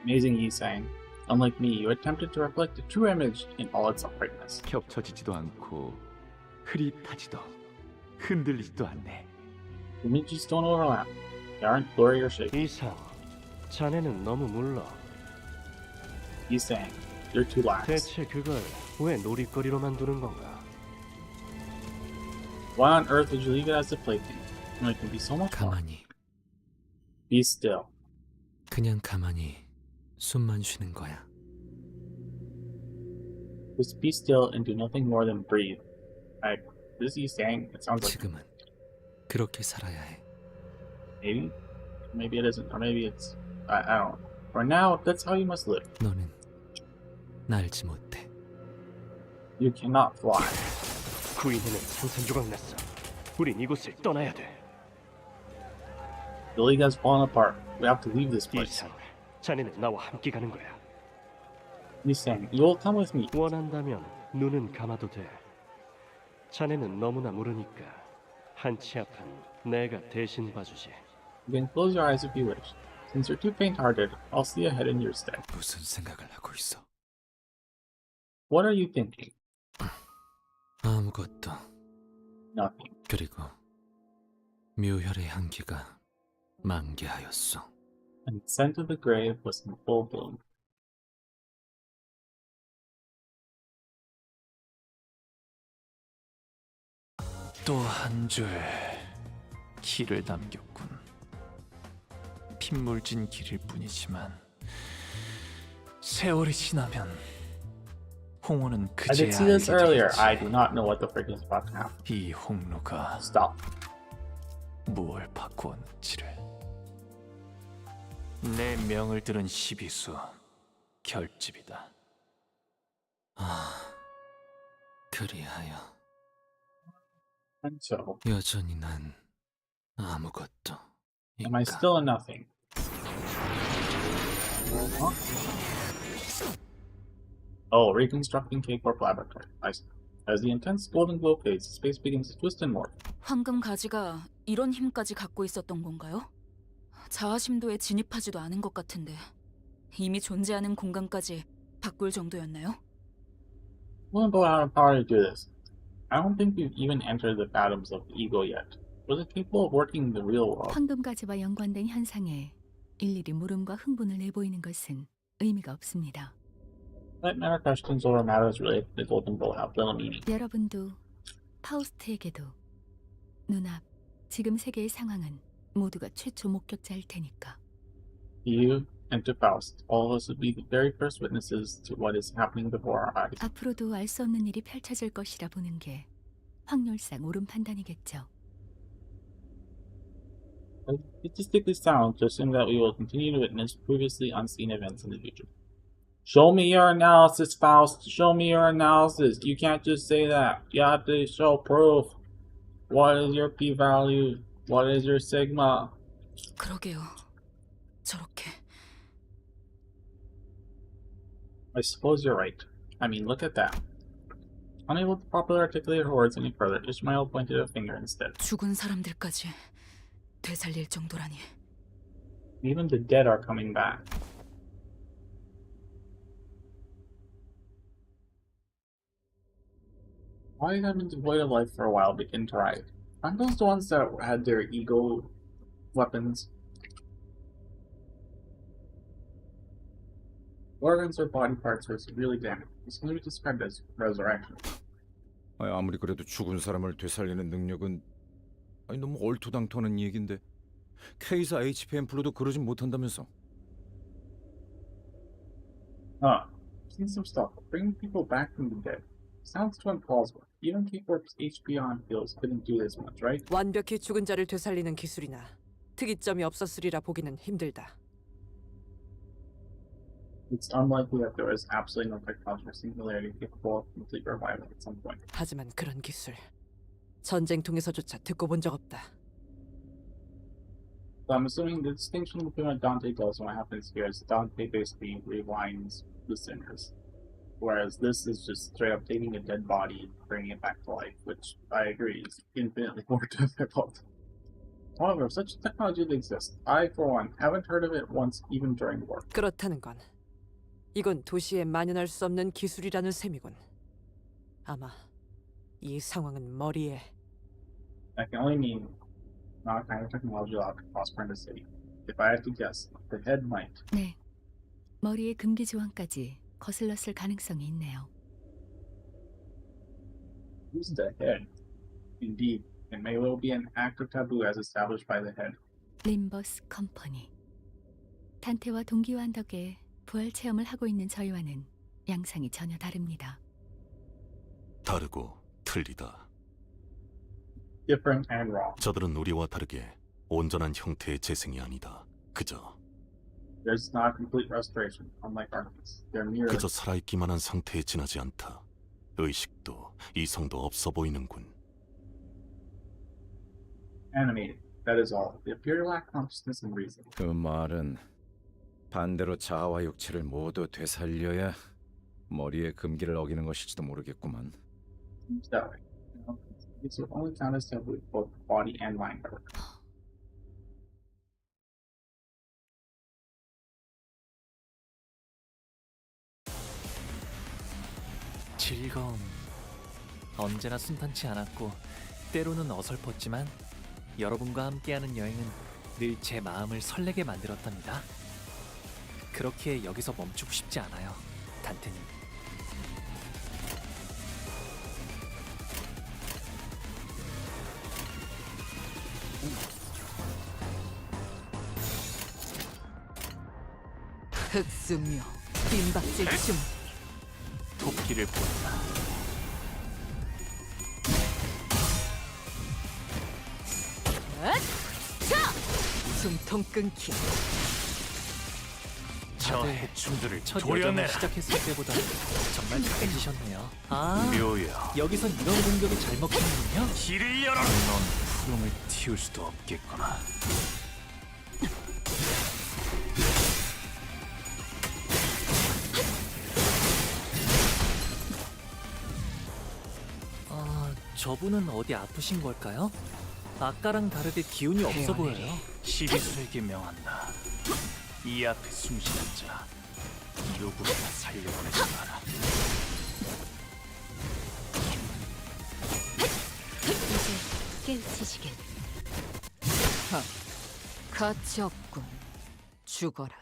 A: Amazing, Yi-sang. Unlike me, you attempted to reflect the true image in all its uprightness.
Q: 겹쳐지지도 않고 흐릿하지도 흔들리지도 않네.
A: Images don't overlap. They aren't blurry or shaky.
P: 이상, 자네는 너무 물러.
A: Yi-sang, you're too lax.
P: 대체 그걸 왜 놀이거리로만 두는 건가?
A: Why on earth would you leave it as a plaything when it can be so much more?
M: 가만히,
A: Be still.
M: 그냥 가만히 숨만 쉬는 거야.
A: Just be still and do nothing more than breathe. This is Yi-sang. It sounds like
M: 지금은 그렇게 살아야 해.
A: maybe it isn't, or maybe it's I don't know. For now, that's how you must live.
M: 너는 날지 못해.
A: You cannot fly.
P: 구인에는 산산조각 났어. 우린 이곳을 떠나야 돼.
A: The league has fallen apart. We have to leave this place.
P: 이상, 자네는 나와 함께 가는 거야.
A: Yi-sang, you will come with me.
P: 원한다면 눈은 감아도 돼. 자네는 너무나 모르니까 한치 앞은 내가 대신 봐주지.
A: You can close your eyes if you wish. Since you're too faint-hearted, I'll see ahead in your stead.
O: 무슨 생각을 하고 있어?
A: What are you thinking?
O: 아무것도.
A: Nothing.
O: 그리고 묘혈의 향기가 만개하였어.
A: And the scent of the grave was in full bloom.
M: 또 한 줄 길을 남겼군. 핏물진 길일 뿐이지만 세월이 지나면 홍어는
A: I
M: 그제야
A: did see this
M: 알게
A: earlier.
M: 되겠지.
A: I do not know what the frick is about to happen.
M: 이 홍로가
A: Stop.
M: 무엇을 바꾸었는지를. 내 명을 들은 시비수 결집이다.
O: 그리하여
A: Canto.
O: 여전히 난 아무것도.
A: Am I still a nothing? Huh? Oh, reconstructing K-Corp laboratory. I see. As the intense golden glow fades, space begins to twist and morph.
R: 황금 가지가 이런 힘까지 갖고 있었던 건가요? 자아심도에 진입하지도 않은 것 같은데 이미 존재하는 공간까지 바꿀 정도였나요?
A: Wouldn't go out of power to do this. I don't think we've even entered the fathoms of the ego yet. Was it capable of working in the real world?
S: 황금 가지와 연관된 현상에 일일이 물음과 흥분을 내보이는 것은 의미가 없습니다.
A: Let matter questions over matters related to the golden bowl have little meaning.
S: 여러분도 파우스트에게도 눈앞 지금 세계의 상황은 모두가 최초 목격자일 테니까.
A: You and to Faust, all of us would be the very first witnesses to what is happening before our eyes.
S: 앞으로도 알 수 없는 일이 펼쳐질 것이라 보는 게 확률상 옳은 판단이겠죠.
A: It's statistically sound to assume that we will continue to witness previously unseen events in the future. Show me your analysis, Faust. Show me your analysis. You can't just say that. You have to show proof. What is your p-value? What is your sigma?
R: 그러게요. 저렇게.
A: I suppose you're right. I mean, look at that. Unable to properly articulate her words any further, Ishmael pointed a finger instead.
R: 죽은 사람들까지 되살릴 정도라니.
A: Even the dead are coming back. Why have been devoid of life for a while begin to rise? Aren't those the ones that had their ego weapons? Organs or body parts were severely damaged. This can be described as resurrection.
T: 아무리 그래도 죽은 사람을 되살리는 능력은 너무 얼토당토하는 얘긴데 K사 HPM 플로도 그러진 못한다면서.
A: Seen some stuff. Bringing people back from the dead. Sounds too implausible. Even K-Corp's HP on fields couldn't do this much, right?
U: 완벽히 죽은 자를 되살리는 기술이나 특이점이 없었으리라 보기는 힘들다.
A: It's unlikely that there was absolutely no technology or singularity capable of complete revival at some point.
U: 하지만 그런 기술 전쟁통에서조차 듣고 본 적 없다.
A: So I'm assuming the distinction between what Dante does and what happens here is Dante basically rewinds the sinners. Whereas this is just straight up taking a dead body and bringing it back to life, which I agree is infinitely more difficult. However, if such technology exists, I, for one, haven't heard of it once even during war.
U: 그렇다는 건 이건 도시에 만연할 수 없는 기술이라는 셈이군. 아마 이 상황은 머리에
A: That can only mean not a kind of technology allowed to prosper in the city. If I had to guess, the head might.
S: 네, 머리의 금기 조항까지 거슬렀을 가능성이 있네요.
A: Who's the head? Indeed, it may well be an act of taboo as established by the head.
S: 림버스 컴퍼니. 단테와 동기화한 덕에 부활 체험을 하고 있는 저희와는 양상이 전혀 다릅니다.
V: 다르고 틀리다.
A: Different and wrong.
V: 저들은 우리와 다르게 온전한 형태의 재생이 아니다. 그저
A: There's not a complete restoration, unlike Artemis. They're mere.
V: 그저 살아있기만 한 상태에 지나지 않다. 의식도 이성도 없어 보이는군.
A: Animated. That is all. They appear to lack consciousness and reason.
T: 그 말은 반대로 자아와 육체를 모두 되살려야 머리의 금기를 어기는 것일지도 모르겠구만.
A: Seems that way. It's the only contestant with both body and mind power.
M: 즐거움. 언제나 순탄치 않았고 때로는 어설펐지만 여러분과 함께하는 여행은 늘 제 마음을 설레게 만들었답니다. 그렇게 여기서 멈추고 싶지 않아요, 단테님.
L: 흑수묘, 빈박질 중.
M: 토끼를 본다.
L: 자! 숨통 끊기.
M: 저 해충들을 첫 여정을 시작했을 때보다 정말 잘해지셨네요. 아,
V: 묘야.
M: 여기선 이런 공격이 잘 먹히는군요.
V: 길을 열어라. 넌 푸름을 틔울 수도 없겠구나.
M: 저분은 어디 아프신 걸까요? 아까랑 다르게 기운이 없어 보여요.
V: 시비수에게 명한다. 이 앞에 숨쉬는 자 누구나 살려보내지 마라.
S: 이제 깨우치시길.
L: 가치 없군. 죽어라.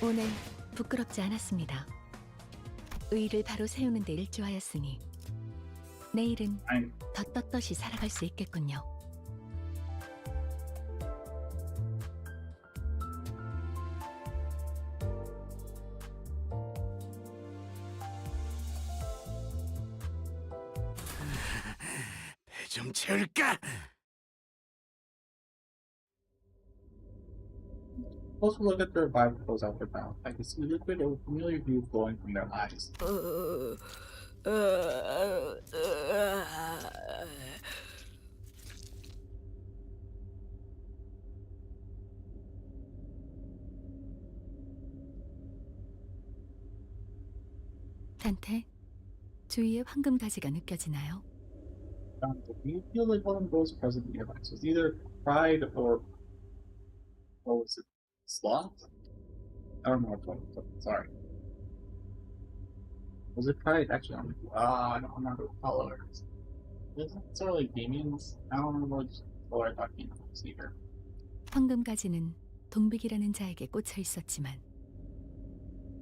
S: 오늘 부끄럽지 않았습니다. 의를 바로 세우는 데 일조하였으니 내일은 더 떳떳이 살아갈 수 있겠군요.
F: 배 좀 채울까?
A: Also look at their vibe goes out their mouth. I can see liquid or familiar view flowing from their eyes.
S: 단테, 주위에 황금 가지가 느껴지나요?
A: Do you feel like one of those present in your life? So it's either pride or what was it? Sloth? I don't know what it was. Sorry. Was it pride? Actually, I don't remember the colors. Isn't it sort of like demons? I don't remember which color I thought demons was either.
S: 황금 가지는 동빅이라는 자에게 꽂혀 있었지만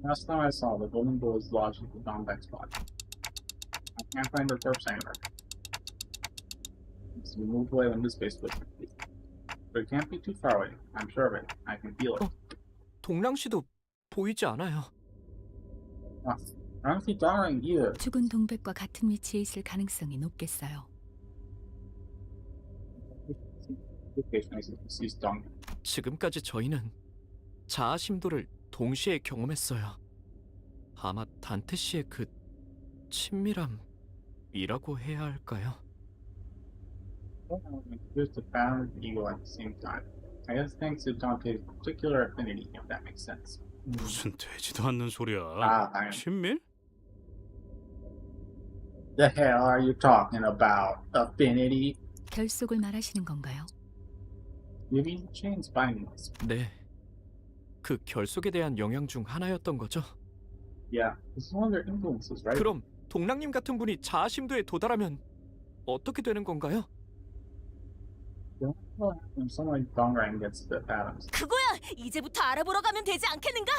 A: Last time I saw the golden bull was lodged in the Donbeck's body. I can't find her corpse anywhere. So we moved away when this space was complete. But it can't be too far away. I'm sure of it. I can feel it.
P: 동랑 씨도 보이지 않아요.
A: I don't see Darling either.
S: 죽은 동백과 같은 위치에 있을 가능성이 높겠어요.
P: 지금까지 저희는 자아 심도를 동시에 경험했어요. 아마 단테 씨의 그 친밀함이라고 해야 할까요?
A: Here's the bound ego at the same time. I guess thanks to Dante's particular affinity, if that makes sense.
V: 무슨 되지도 않는 소리야.
A: 친밀? The hell are you talking about? Affinity?
S: 결속을 말하시는 건가요?
A: You mean chains binding us?
P: 네. 그 결속에 대한 영향 중 하나였던 거죠?
A: Yeah, it's one of their influences, right?
P: 그럼 동랑님 같은 분이 자아 심도에 도달하면 어떻게 되는 건가요?
A: When someone like Dongrang gets the atoms.
R: 그거야! 이제부터 알아보러 가면 되지 않겠는가?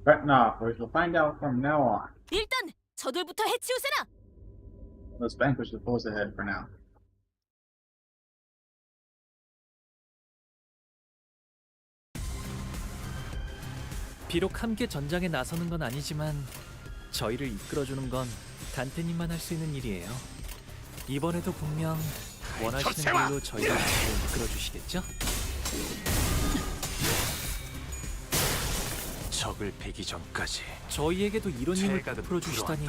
A: Right now, we shall find out from now on.
R: 일단 저들부터 해치우세나!
A: Let's vanquish the foes ahead for now.
M: 비록 함께 전장에 나서는 건 아니지만 저희를 이끌어주는 건 단테님만 할 수 있는 일이에요. 이번에도 분명 원하시는 길로 저희를 이끌어주시겠죠?
V: 적을 베기 전까지
M: 저희에게도 이런 힘을
V: 제가
M: 베풀어 주시다니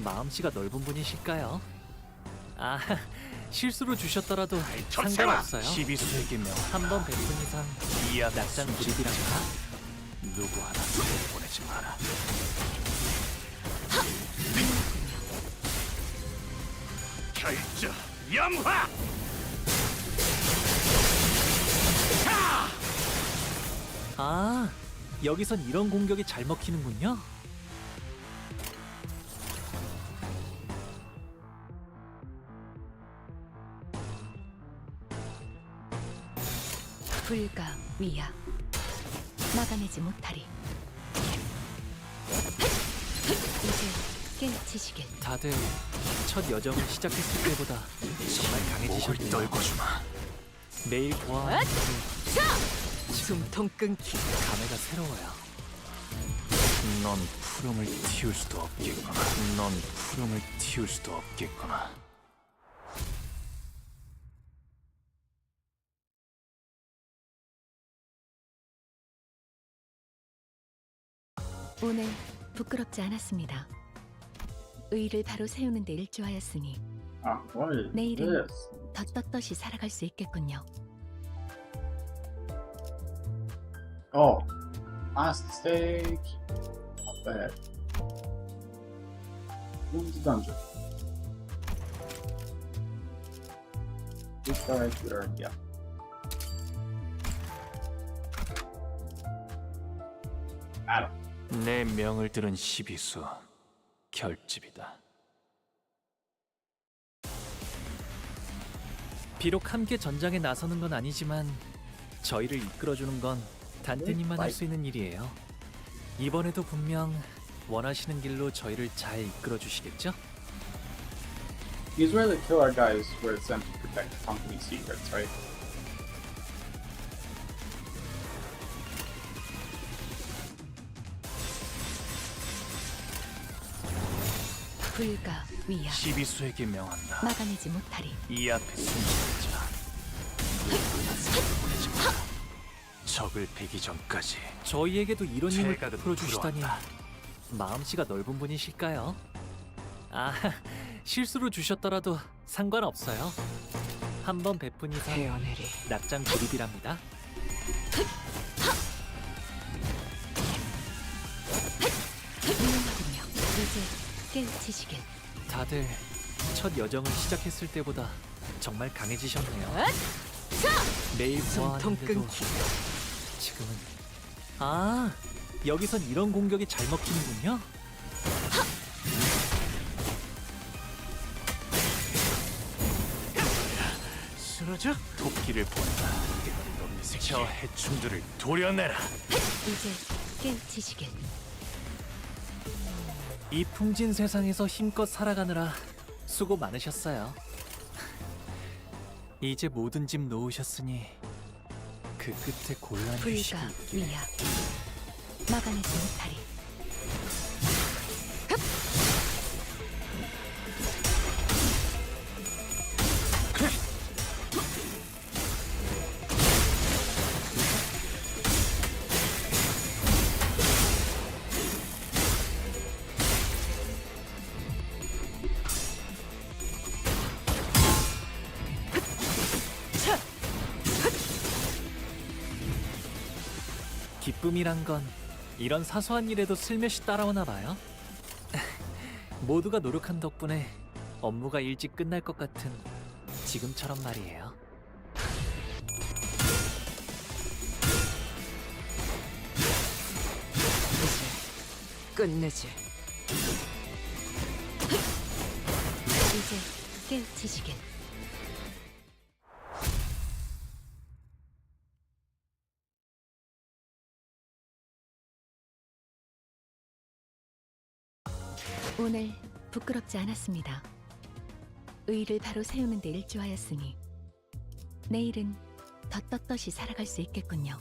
M: 마음씨가 넓은 분이실까요? 아, 실수로 주셨더라도
F: 쳤잖아.
M: 상관없어요.
F: 12수에게 명.
M: 한번 베푼 이상
F: 이 앞에
M: 낙장
F: 숨지
M: 불입이랍니다.
F: 누구 하나 손에 보내지 마라. 결정 염화.
M: 아, 여기선 이런 공격이 잘 먹히는군요.
S: 불가 위야 막아내지 못하리. 이제 깨우치시길.
M: 다들 첫 여정을 시작했을 때보다 정말 강해지셨네요.
F: 떨궈주마.
M: 매일 보아하는
L: 숨통 끊기.
M: 감회가 새로워요.
F: 넌 푸름을 틔울 수도 없겠구나. 넌 푸름을 틔울 수도 없겠구나.
S: 오늘 부끄럽지 않았습니다. 의를 바로 세우는 데 일조하였으니
A: What is
S: 내일은
A: this?
S: 더 떳떳이 살아갈 수 있겠군요.
A: Oh, last stage. Not bad. Who's the dungeon? This guy here, yeah. Adam.
F: 내 명을 들은 12수 결집이다.
M: 비록 함께 전장에 나서는 건 아니지만 저희를 이끌어주는 건 단테님만 할 수 있는 일이에요. 이번에도 분명 원하시는 길로 저희를 잘 이끌어주시겠죠?
A: Israeli killer guys were sent to protect the company secrets, right?
S: 불가 위야
F: 12수에게 명한다.
S: 막아내지 못하리.
F: 이 앞에 숨지 자. 보내지 마. 적을 베기 전까지.
M: 저희에게도 이런 힘을
F: 제각은
M: 풀어주시다니
F: 부러웠다.
M: 마음씨가 넓은 분이실까요? 아, 실수로 주셨더라도 상관없어요. 한번 베푼 이상
U: 태어내리.
M: 낙장 불입이랍니다.
S: 훌륭하군요. 이제 깨우치시길.
M: 다들 첫 여정을 시작했을 때보다 정말 강해지셨네요. 매일
L: 숨통
M: 보아하는데도
L: 끊기.
M: 지금은 아, 여기선 이런 공격이 잘 먹히는군요.
F: 쓰러져? 토끼를 본다. 저 해충들을 도려내라.
S: 이제 깨우치시길.
M: 이 풍진 세상에서 힘껏 살아가느라 수고 많으셨어요. 이제 모든 짐 놓으셨으니 그 끝에 곤란 휴식이
S: 불가
M: 있길.
S: 위야 막아내지 못하리.
M: 기쁨이란 건 이런 사소한 일에도 슬며시 따라오나 봐요. 모두가 노력한 덕분에 업무가 일찍 끝날 것 같은 지금처럼 말이에요.
U: 끝내지.
S: 이제 깨우치시길. 오늘 부끄럽지 않았습니다. 의를 바로 세우는 데 일조하였으니 내일은 더 떳떳이 살아갈 수 있겠군요.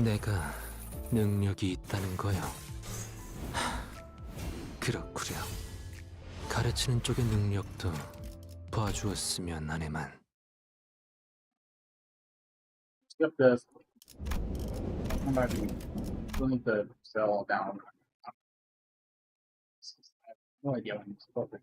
E: 내가 능력이 있다는 거요. 그렇구려. 가르치는 쪽의 능력도 봐주었으면 하네만.
A: Skip this. Come back and still need to sell down. I have no idea when it's supposed to.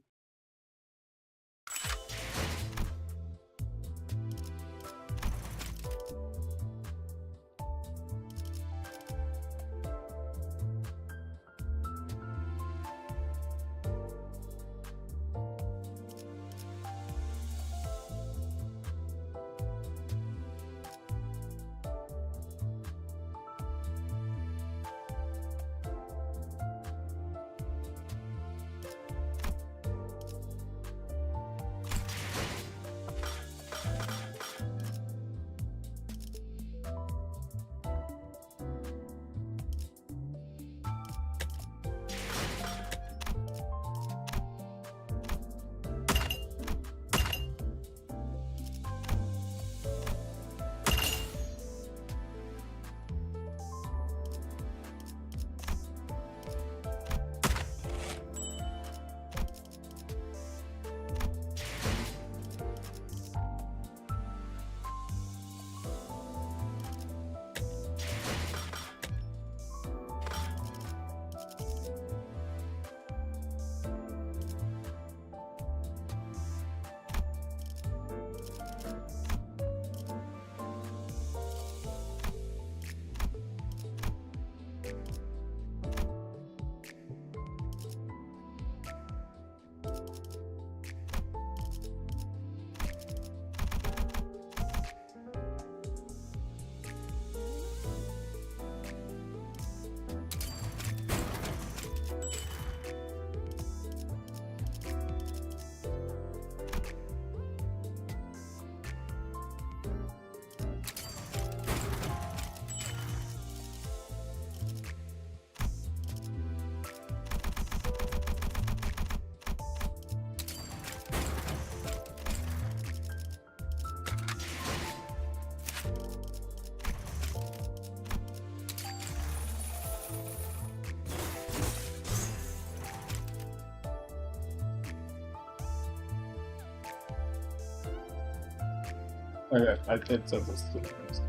A: Okay, I did set this to the list.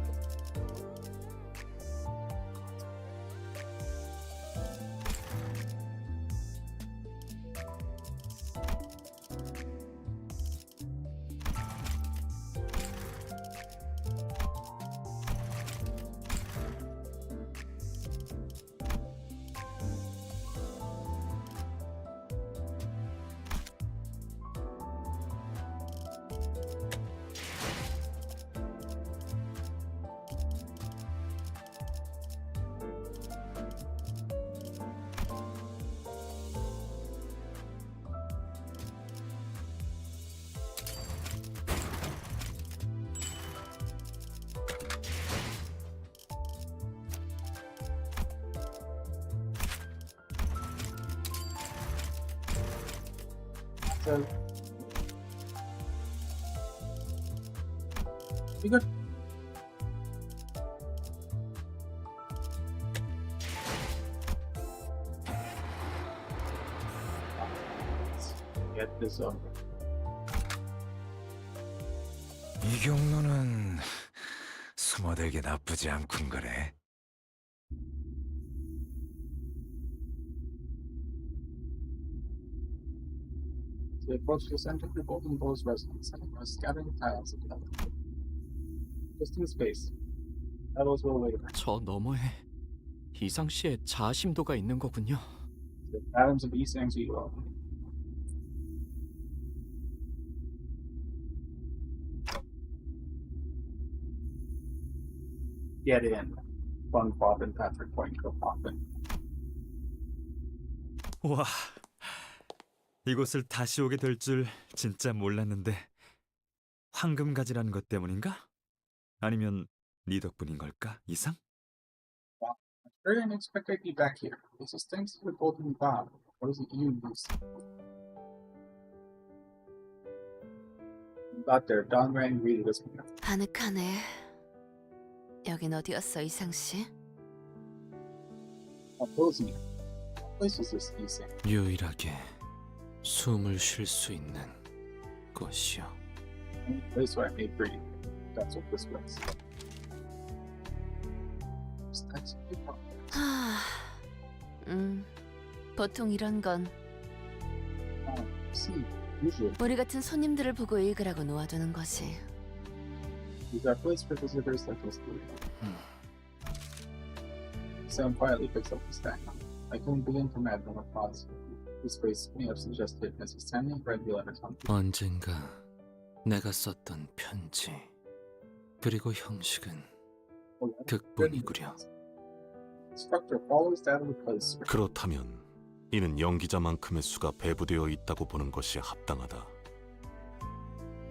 A: So you got get this over.
T: 이 경로는 숨어들기 나쁘지 않군 거래.
A: To approach the center of the Golden Bow's residence, and by scattering tiles of metal. Just in space. Metals will wait.
P: 저 너머에 이상 씨의 자아심도가 있는 거군요.
A: The atoms of East Ang's will. Get in. SpongeBob and Patrick point go poppin'.
Q: 와, 이곳을 다시 오게 될 줄 진짜 몰랐는데 황금가지라는 것 때문인가? 아니면 네 덕분인 걸까, 이상?
A: Wow, it's very unexpected to be back here. This is thanks to the Golden Bob. What is it you use? Got there. Don Rand greeted us.
L: 아늑하네. 여긴 어디였어, 이상 씨?
A: Opposing. What place was this, you say?
E: 유일하게 숨을 쉴 수 있는 곳이요.
A: Only place where I may breathe. That's what this was. That's
C: 하... 보통 이런 건
A: see, usually
C: 우리 같은 손님들을 보고 읽으라고 놓아두는 거지.
A: these are place for visitors like us three. Sam quietly picks up the stack. I couldn't begin to imagine what cause his face may have suggested as he standing read the letters on the
E: 언젠가 내가 썼던 편지 그리고 형식은 극본이구려.
A: structure follows that of the place.
V: 그렇다면 이는 연기자만큼의 수가 배부되어 있다고 보는 것이 합당하다.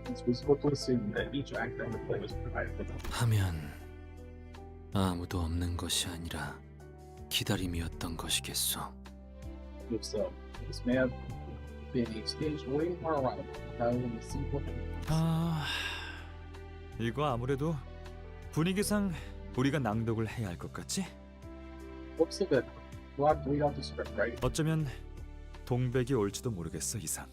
A: It's reasonable to assume that each actor in the play was provided with them.
E: 하면 아무도 없는 것이 아니라 기다림이었던 것이겠소.
A: If so, this may have been a stage waiting for arrival rather than a simple
Q: 이거 아무래도 분위기상 우리가 낭독을 해야 할 것 같지?
A: Looks of it. We'll have to read out the script, right?
Q: 어쩌면 동백이 올지도 모르겠어, 이상.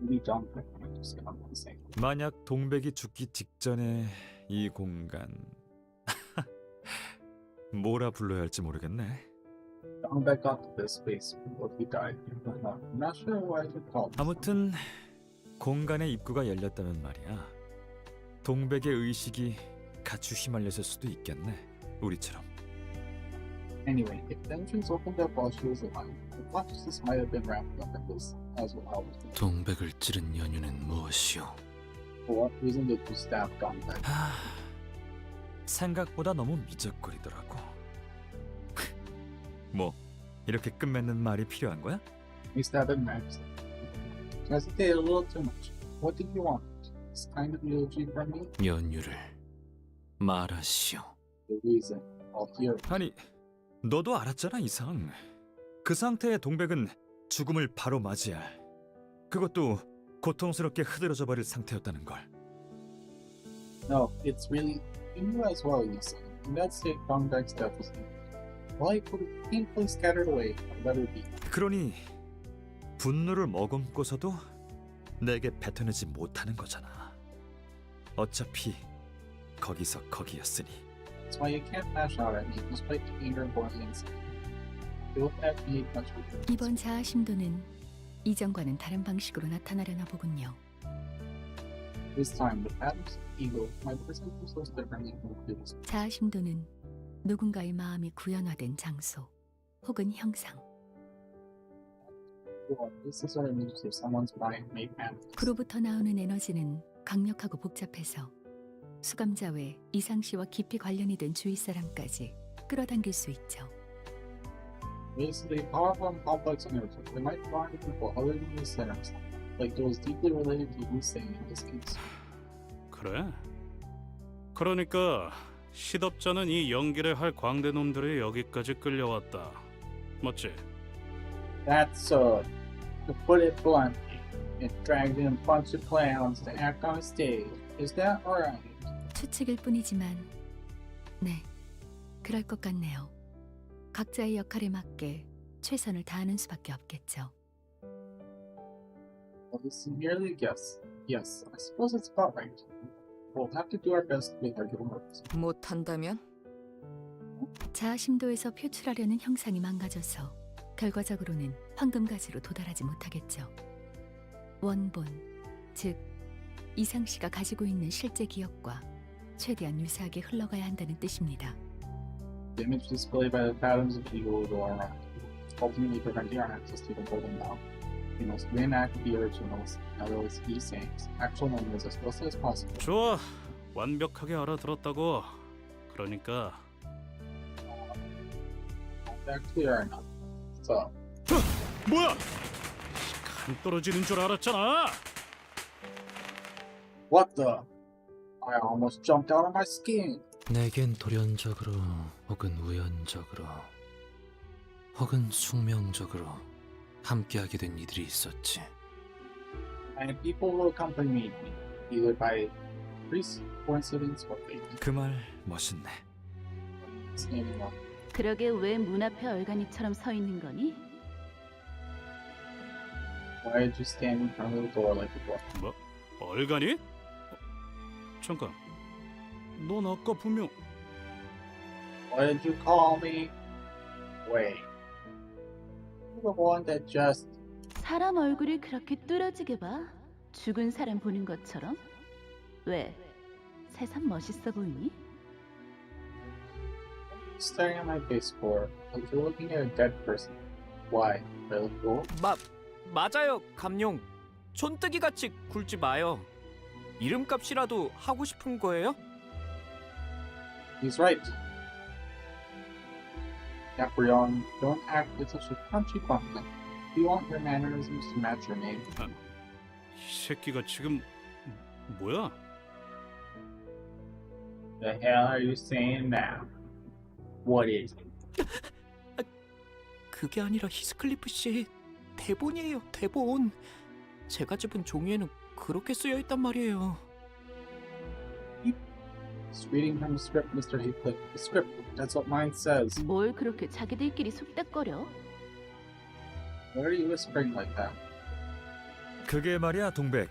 A: Maybe John might just get on the same.
Q: 만약 동백이 죽기 직전에 이 공간 뭐라 불러야 할지 모르겠네.
A: John back got to this space before he died. I'm not sure why he called.
Q: 아무튼 공간의 입구가 열렸다면 말이야. 동백의 의식이 같이 휘말렸을 수도 있겠네. 우리처럼.
A: Anyway, if the entrance opened up while she was alive, the consciousness might have been wrapped up in this, as well as
E: 동백을 찌른 연유는 무엇이오?
A: for what reason did you stab John back?
Q: 생각보다 너무 미적거리더라고. 뭐 이렇게 끝맺는 말이 필요한 거야?
A: You stabbed him next. You hesitated a little too much. What did you want? This kind of eulogy from me?
E: 연유를 말하시오.
A: The reason. I'll hear it.
Q: 아니, 너도 알았잖아, 이상. 그 상태의 동백은 죽음을 바로 맞이할. 그것도 고통스럽게 흐드러져 버릴 상태였다는 걸.
A: No, it's really you knew as well, you said. In that state, Dongbaek's death was imminent. Life would have painfully scattered away and let her be.
Q: 그러니 분노를 머금고서도 내게 뱉어내지 못하는 거잖아. 어차피 거기서 거기였으니.
A: That's why you can't lash out at me despite the anger born inside. You won't have to eat much with it.
S: 이번 자아심도는 이전과는 다른 방식으로 나타나려나 보군요.
A: This time, the patterns of ego might present themselves differently from the previous.
S: 자아심도는 누군가의 마음이 구현화된 장소 혹은 형상,
A: This is an image of someone's mind made manifest.
S: 그로부터 나오는 에너지는 강력하고 복잡해서 수감자 외 이상 씨와 깊이 관련이 된 주위 사람까지 끌어당길 수 있죠.
A: Basically, powerful and complex energy. They might belong to people other than the sinners, like those deeply related to Hussein in this case.
G: 그래? 그러니까 시덥잖은 이 연기를 할 광대 놈들이 여기까지 끌려왔다. 맞지?
A: That's to put it bluntly, it dragged in a bunch of clowns to act on a stage. Is that alright?
S: 추측일 뿐이지만, 네, 그럴 것 같네요. 각자의 역할에 맞게 최선을 다하는 수밖에 없겠죠.
A: Well, this is merely a guess. Yes, I suppose it's about right. We'll have to do our best to make our given works.
L: 못한다면?
S: 자아심도에서 표출하려는 형상이 망가져서 결과적으로는 황금가지로 도달하지 못하겠죠. 원본, 즉 이상 씨가 가지고 있는 실제 기억과 최대한 유사하게 흘러가야 한다는 뜻입니다.
A: The image displayed by the patterns of ego will go around, ultimately preventing our access to the golden now. We must reenact the originals, in other words, these sayings, actual memories as closely as possible.
G: 좋아, 완벽하게 알아들었다고. 그러니까
A: That clear enough. So.
G: 뭐야? 간 떨어지는 줄 알았잖아.
A: What the? I almost jumped out of my skin.
E: 내겐 돌연적으로 혹은 우연적으로 혹은 숙명적으로 함께하게 된 이들이 있었지.
A: And people who accompanied me, either by coincidence or fate.
Q: 그 말 멋있네.
A: Standing up.
D: 그러게 왜 문 앞에 얼간이처럼 서 있는 거니?
A: Why did you stand in front of the door like a boy?
G: 뭐? 얼간이? 잠깐. 넌 아까 분명
A: What did you call me? Wait. You're the one that just...
D: 사람 얼굴이 그렇게 뚫어지게 봐? 죽은 사람 보는 것처럼? 왜? 새삼 멋있어 보이니?
A: staring at my face for? Like you're looking at a dead person. Why? Really cool?
M: 맞아요, 감룡. 촌뜨기 같이 굴지 마요. 이름값이라도 하고 싶은 거예요?
A: He's right. Gabrion, don't act with such a punchy button. Do you want your mannerisms to match your name?
G: 이 새끼가 지금 뭐야?
A: The hell are you saying now? What is it?
M: 그게 아니라 히스클리프 씨 대본이에요, 대본. 제가 집은 종이에는 그렇게 쓰여 있단 말이에요.
A: He's reading from the script, Mr. Heathcliff. The script, that's what mine says.
D: 뭘 그렇게 자기들끼리 속닥거려?
A: Why are you whispering like that?
Q: 그게 말이야, 동백.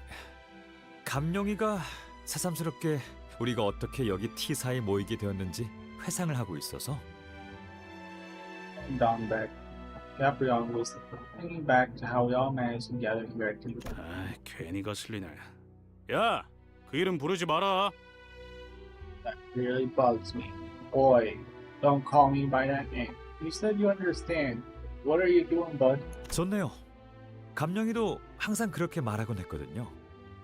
Q: 감룡이가 새삼스럽게 우리가 어떻게 여기 T사에 모이게 되었는지 회상을 하고 있어서.
A: Down back. Gabrion was thinking back to how we all managed to gather here at Canto.
G: 아, 괜히 거슬리네. 야, 그 이름 부르지 마라.
A: That really bugs me. Boy, don't call me by that name. You said you understand. What are you doing, bud?
Q: 좋네요. 감룡이도 항상 그렇게 말하곤 했거든요.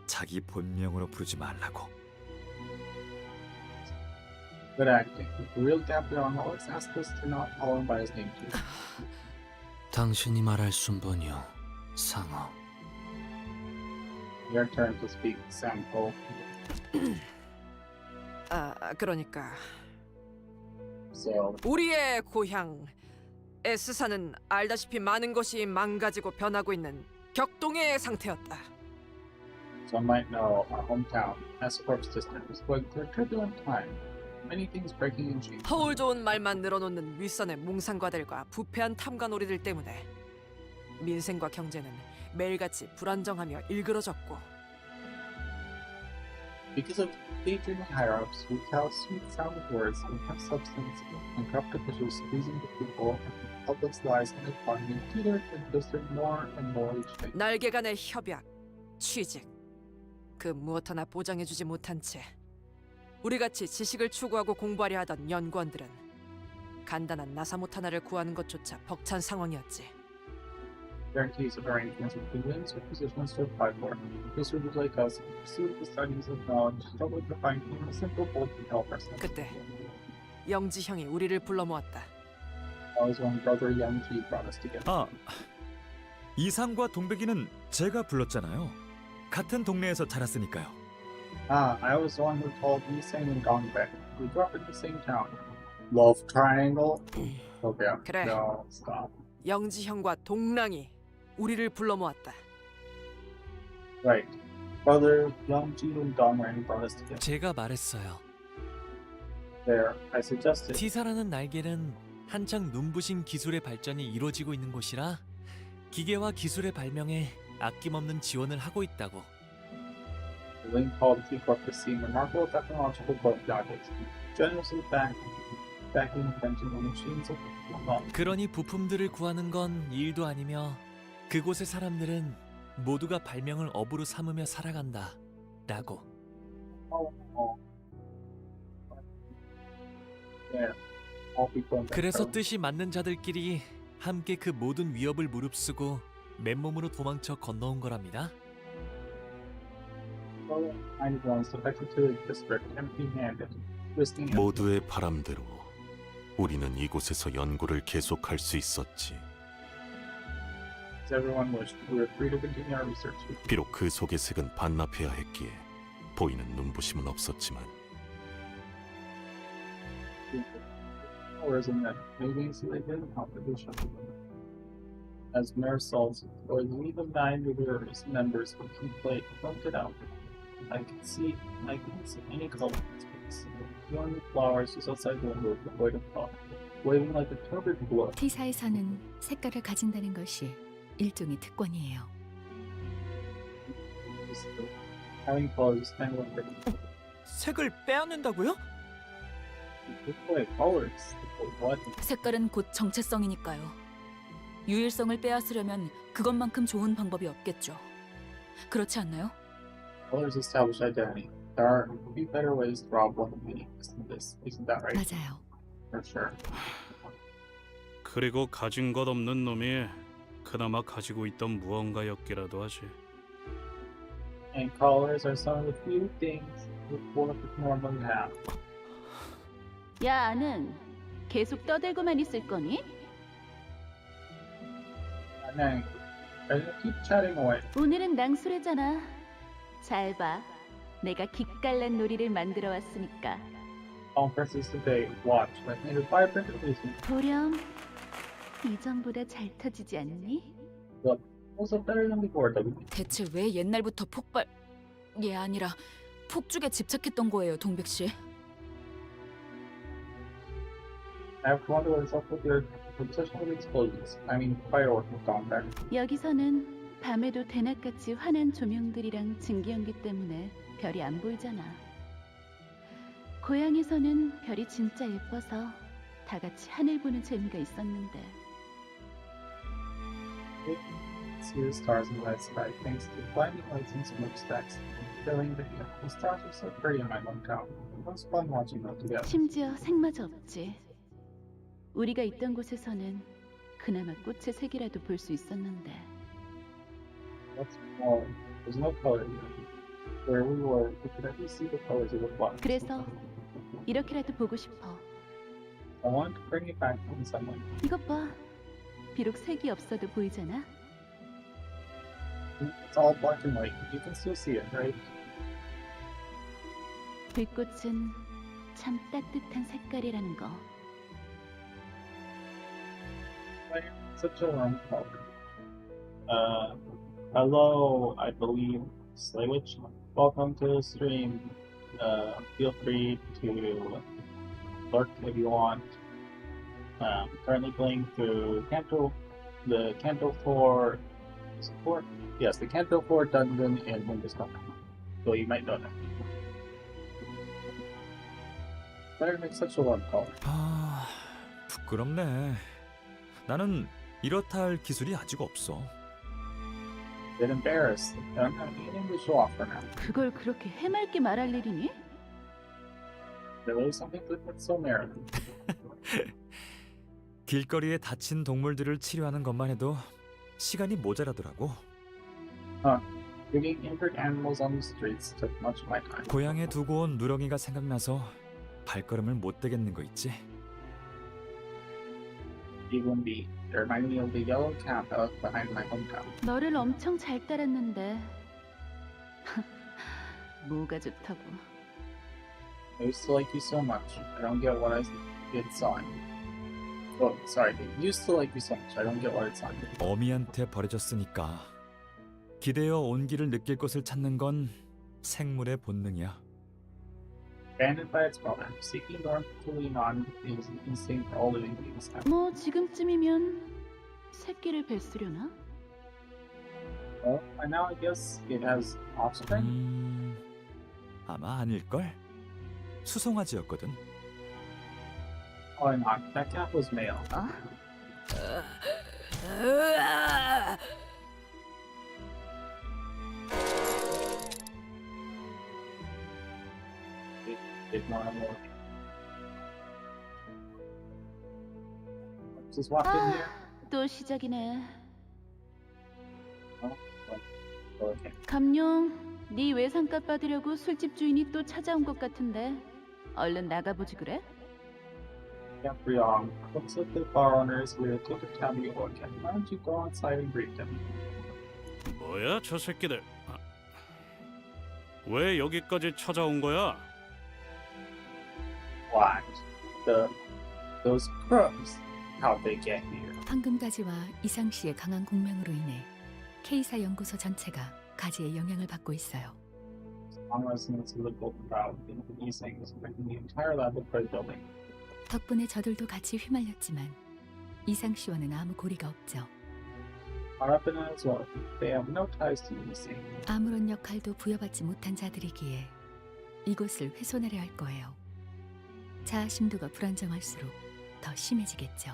Q: 자기 본명으로 부르지 말라고.
A: Good acting. The real Gabrion always asks us to not call him by his name too.
E: 당신이 말할 순번이요, 상어.
A: Your turn to speak, Sampo.
U: 그러니까
A: So,
U: 우리의 고향 S사는 알다시피 많은 것이 망가지고 변하고 있는 격동의 상태였다.
A: some might know our hometown, S-Corp's district, was going through a turbulent time. Many things breaking and changing.
U: 허울 좋은 말만 늘어놓는 윗선의 몽상과들과 부패한 탐관오리들 때문에 민생과 경제는 매일같이 불안정하며 일그러졌고
A: Because of daydreaming higher-ups who tell sweet-sounding words and have substance, and corrupt officials squeezing the people, public's lies and economy teetered and blistered more and more each day.
U: 날개 간의 협약, 취직, 그 무엇 하나 보장해주지 못한 채 우리같이 지식을 추구하고 공부하려 하던 연구원들은 간단한 나사못 하나를 구하는 것조차 벅찬 상황이었지.
A: Guarantees of arrangements with wins or positions to apply for. Researchers like us, in pursuit of the studies of knowledge, struggled to find even a simple goal to help ourselves.
U: 그때 영지 형이 우리를 불러 모았다.
A: That was when brother Young-ji brought us together.
Q: 아, 이상과 동백이는 제가 불렀잖아요. 같은 동네에서 자랐으니까요.
A: I was the one who told Nissan and Dongbek. We grew up in the same town. Love triangle? Okay,
U: 그래.
A: no, stop.
U: 영지 형과 동랑이 우리를 불러 모았다.
A: Right. Brother Young-ji and Dongrang brought us together.
M: 제가 말했어요.
A: There, I suggested.
M: T사라는 날개는 한창 눈부신 기술의 발전이 이루어지고 있는 곳이라 기계와 기술의 발명에 아낌없는 지원을 하고 있다고.
A: The link called T-Corp is seeing remarkable technological projects, generously backing invention of machines of
M: 그러니 부품들을 구하는 건 일도 아니며 그곳의 사람들은 모두가 발명을 업으로 삼으며 살아간다. 라고. 그래서 뜻이 맞는 자들끼리 함께 그 모든 위협을 무릅쓰고 맨몸으로 도망쳐 건너온 거랍니다.
V: 모두의 바람대로 우리는 이곳에서 연구를 계속할 수 있었지. 비록 그 속의 색은 반납해야 했기에 보이는 눈부심은 없었지만
A: As mere souls, or even 9 reviewers members who complained, pointed out, I can see any color in space. The only flowers was outside the window, devoid of thought. waving like a turbid blue.
S: T사에서는 색깔을 가진다는 것이 일종의 특권이에요.
A: Having colors is kind of like
M: 색을 빼앗는다고요?
A: display colors. What?
R: 색깔은 곧 정체성이니까요. 유일성을 빼앗으려면 그것만큼 좋은 방법이 없겠죠. 그렇지 않나요?
A: Colors establish identity. There are few better ways to rob one meaning than this. Isn't that right?
S: 맞아요.
A: For sure.
G: 그리고 가진 것 없는 놈이 그나마 가지고 있던 무언가였기라도 하지.
A: And colors are some of the few things that one would normally have.
D: 야, 아는 계속 떠들고만 있을 거니?
A: And then, I just keep chatting away.
D: 오늘은 낭수래잖아. 잘 봐. 내가 기깔난 놀이를 만들어 왔으니까.
A: All presses today. Watch. I've made a vibrant illusion.
D: 보렴. 이전보다 잘 터지지 않니?
A: Look, also better than before, W.
R: 대체 왜 옛날부터 폭발이 아니라 폭죽에 집착했던 거예요, 동백 씨?
A: I have to wonder what's up with your obsession with explosions. I mean, fireworks have gone back.
D: 여기서는 밤에도 대낮같이 환한 조명들이랑 증기연기 때문에 별이 안 보이잖아. 고향에서는 별이 진짜 예뻐서 다 같이 하늘 보는 재미가 있었는데.
A: See the stars in the night sky thanks to blinding lights and smokestacks. Filling the stars are so pretty in my hometown. It was fun watching them together.
D: 심지어 색마저 없지. 우리가 있던 곳에서는 그나마 꽃의 색이라도 볼 수 있었는데.
A: What's more, there's no color here. Where we were, we could at least see the colors of the flowers.
D: 그래서 이렇게라도 보고 싶어.
A: I wanted to bring it back in some way.
D: 이것 봐. 비록 색이 없어도 보이잖아.
A: It's all black and white. You can still see it, right?
D: 불꽃은 참 따뜻한 색깔이라는 거.
A: Such a long talk. Hello, I believe Slaywitch. Welcome to the stream. Feel free to lurk if you want. Currently playing through Canto, the Canto 4 support. Yes, the Canto 4 dungeon in Windows 10. So you might know that. Better make such a long call.
Q: 아, 부끄럽네. 나는 이렇다 할 기술이 아직 없어.
A: Get embarrassed. I'm not needing to show off for now.
D: 그걸 그렇게 해맑게 말할 일이니?
A: There was something to put so merry.
Q: 길거리에 다친 동물들을 치료하는 것만 해도 시간이 모자라더라고.
A: Bringing injured animals on the streets took much of my time.
Q: 고향에 두고 온 누렁이가 생각나서 발걸음을 못 대겠는 거 있지?
A: Even B. They remind me of the yellow camp out behind my hometown.
D: 너를 엄청 잘 따랐는데. 뭐가 좋다고.
A: I used to like you so much. I don't get what I did saw in you. Oh, sorry. I used to like you so much. I don't get what I saw in you.
Q: 어미한테 버려졌으니까 기대어 온기를 느낄 곳을 찾는 건 생물의 본능이야.
A: Abandoned by its mother, seeking north to lean on is an instinct all living beings have.
D: 뭐 지금쯤이면 새끼를 뱃으려나?
A: Well, by now I guess it has offspring.
Q: 아마 아닐걸? 수송아지였거든.
A: Oh, not. That cat was male. Did more and more. Just walked in here.
D: 또 시작이네.
A: Okay.
D: 감룡, 네 외상값 받으려고 술집 주인이 또 찾아온 것 같은데 얼른 나가보지 그래?
A: Can't be wrong. Looks like the bar owner is here to take a tab you look at. Why don't you go outside and greet them?
G: 뭐야 저 새끼들? 왜 여기까지 찾아온 거야?
A: What? Those crooks? How'd they get here?
S: 황금가지와 이상 씨의 강한 공명으로 인해 K사 연구소 전체가 가지의 영향을 받고 있어요.
A: Strong resonance of the gold crowd in these things, making the entire laboratory building.
S: 덕분에 저들도 같이 휘말렸지만 이상 씨와는 아무 고리가 없죠.
A: Are up in it as well. They have no ties to Lucy.
S: 아무런 역할도 부여받지 못한 자들이기에 이곳을 훼손하려 할 거예요. 자아심도가 불안정할수록 더 심해지겠죠.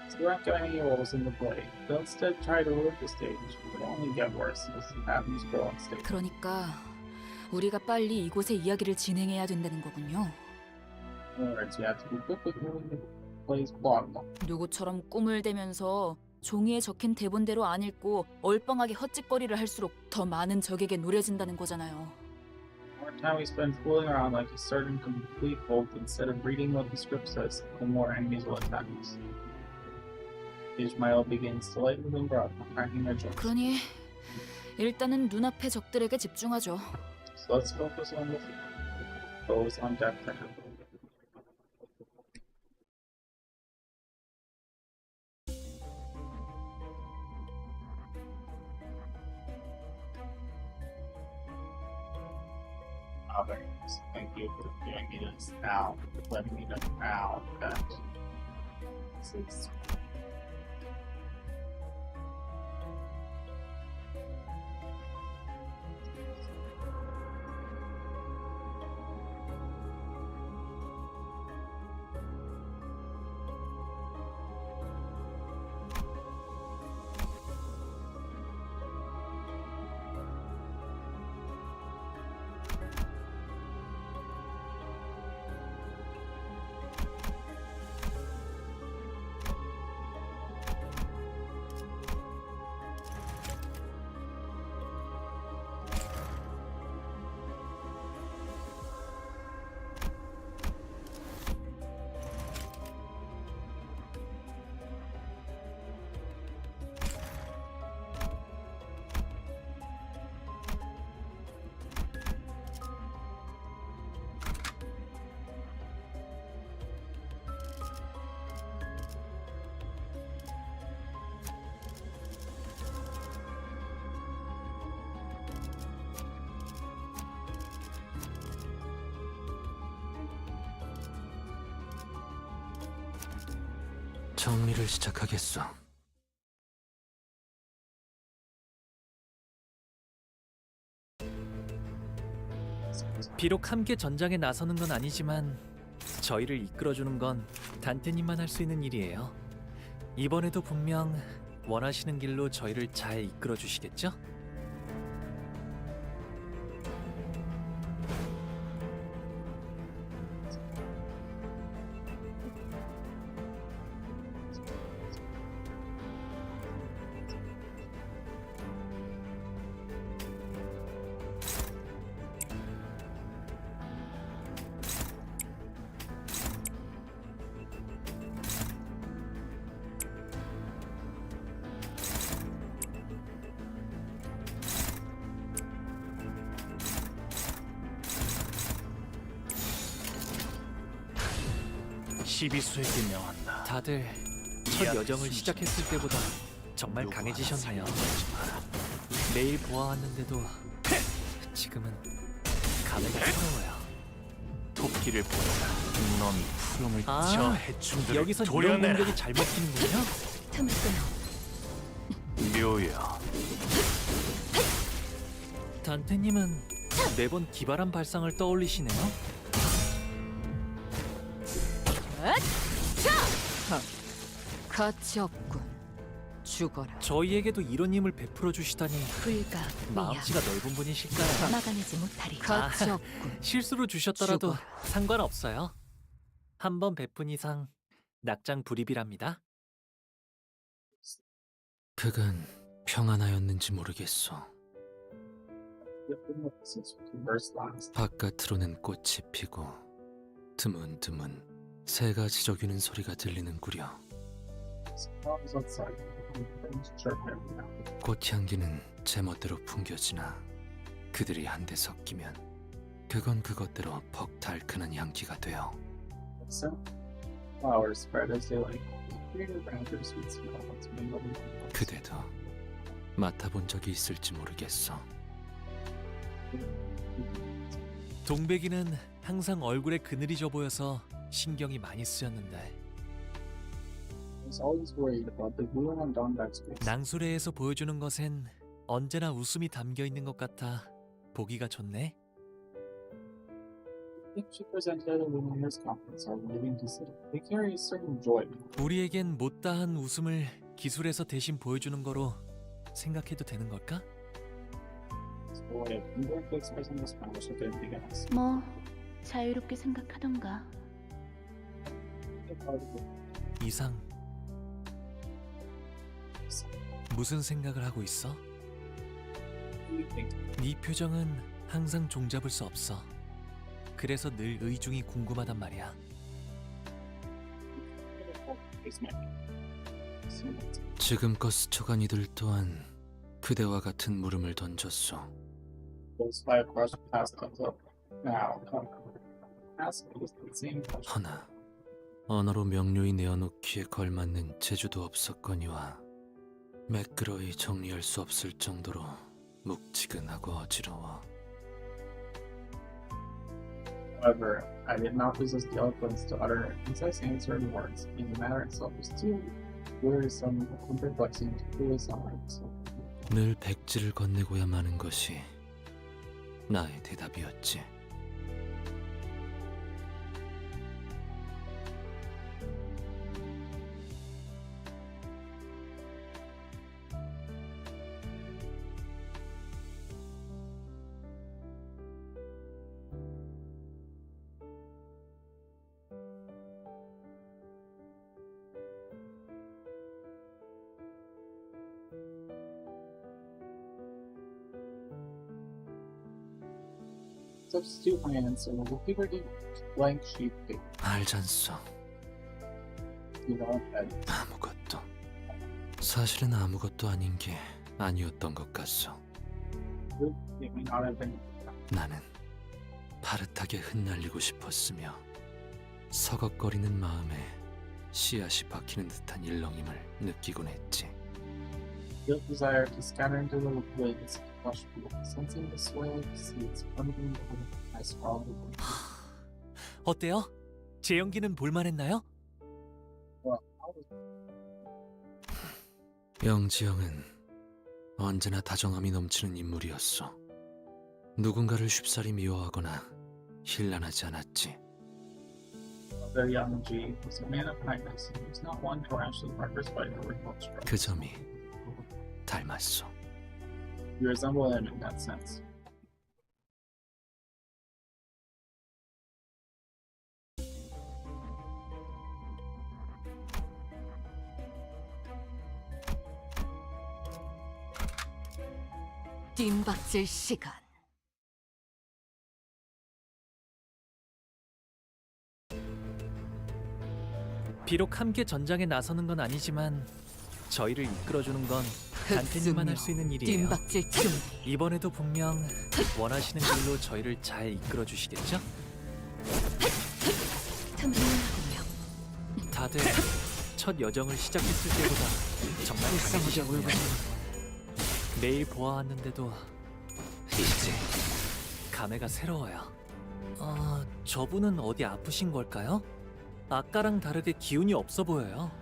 A: So we aren't getting any roles in the play. They'll instead try to ruin the stage. It will only get worse as the avenues grow on stage.
R: 그러니까 우리가 빨리 이곳의 이야기를 진행해야 된다는 거군요.
A: In other words, we have to be quick with moving the play's plot along.
R: 누구처럼 꿈을 대면서 종이에 적힌 대본대로 안 읽고 얼빵하게 헛짓거리를 할수록 더 많은 적에게 노려진다는 거잖아요.
A: The more time we spend fooling around like a certain complete bolt instead of reading what the script says, the more enemies will attack us. Ishmael begins to lighten the ground, cracking their jokes.
R: 그러니 일단은 눈앞의 적들에게 집중하죠.
A: So let's focus on those on deck for now. Thank you for doing me this now, letting me know now that this is.
E: 정리를 시작하겠어.
M: 비록 함께 전장에 나서는 건 아니지만 저희를 이끌어주는 건 단테님만 할 수 있는 일이에요. 이번에도 분명 원하시는 길로 저희를 잘 이끌어주시겠죠?
P: 시비수에게 명한다.
M: 다들 첫 여정을 시작했을 때보다 정말 강해지셨네요. 매일 보아왔는데도 지금은 감회가 새로워요.
P: 토끼를 보내라. 넌 푸름을 저
M: 아,
P: 해충들을
M: 여기서 이런
P: 도려내라.
M: 공격이 잘 먹히는군요.
S: 틈을 끊어.
P: 묘야.
M: 단테님은 매번 기발한 발상을 떠올리시네요.
U: 가치 없군. 죽어라.
M: 저희에게도 이런 힘을 베풀어 주시다니
S: 불가
M: 마음씨가 넓은 분이실까요?
S: 막아내지 못하리.
U: 가치 없군.
M: 실수로 주셨더라도
U: 죽어라.
M: 상관없어요. 한 번 베푼 이상 낙장 불입이랍니다.
E: 그간 평안하였는지 모르겠소. 바깥으로는 꽃이 피고 드문드문 새가 지저귀는 소리가 들리는구려. 꽃향기는 제멋대로 풍겨지나 그들이 한데 섞이면 그건 그것대로 퍽 달큰한 향기가 되어 그대도 맡아본 적이 있을지 모르겠어.
M: 동백이는 항상 얼굴에 그늘이 져 보여서 신경이 많이 쓰였는데
A: I was always worried about the blue on Donback's face.
M: 낭수레에서 보여주는 것엔 언제나 웃음이 담겨 있는 것 같아 보기가 좋네.
A: I think she presented at a women's conference on leaving to city. They carry a certain joy.
M: 우리에겐 못다한 웃음을 기술에서 대신 보여주는 거로 생각해도 되는 걸까?
A: It's the way of indirectly expressing the Spanish of anything else.
D: 뭐 자유롭게 생각하던가.
M: 이상 무슨 생각을 하고 있어? 네 표정은 항상 종잡을 수 없어. 그래서 늘 의중이 궁금하단 말이야.
E: 지금껏 스쳐간 이들 또한 그대와 같은 물음을 던졌소.
A: Those five questions past comes up. Now, ask me the same question.
E: 허나 언어로 명료히 내어놓기에 걸맞는 재주도 없었거니와 매끄러이 정리할 수 없을 정도로 묵지근하고 어지러워.
A: However, I did not possess the eloquence to utter concise answer in words, and the matter itself was too wearisome and perplexing to fully summarize.
E: 늘 백지를 건네고야 마는 것이 나의 대답이었지.
A: Substitute my answer with a figurative blank sheet paper.
E: 알잖소.
A: You know that
E: 아무것도. 사실은 아무것도 아닌 게 아니었던 것 같소.
A: it may not have been.
E: 나는 파릇하게 흩날리고 싶었으며 서걱거리는 마음에 씨앗이 박히는 듯한 일렁임을 느끼곤 했지.
A: The desire to scatter into the winds, flush people, sensing the sway of seeds, wondering I swallowed it.
M: 어때요? 제 연기는 볼만했나요?
A: Well,
E: 영지영은 언제나 다정함이 넘치는 인물이었어. 누군가를 쉽사리 미워하거나 힐난하지 않았지.
A: the young G was a man of kindness and was not one to rashly participate in reproach.
E: 그 점이 닮았어.
A: You resemble him in that sense.
L: 뒷박질 시간.
M: 비록 함께 전장에 나서는 건 아니지만 저희를 이끌어주는 건 단테님만 할 수 있는 일이에요.
L: 뒷박질 준비.
M: 이번에도 분명 원하시는 길로 저희를 잘 이끌어 주시겠죠?
L: 틈틈하군요.
M: 다들 첫 여정을 시작했을 때보다 정말 강해지셨군요. 매일 보아왔는데도 이제 감회가 새로워요. 저분은 어디 아프신 걸까요? 아까랑 다르게 기운이 없어 보여요.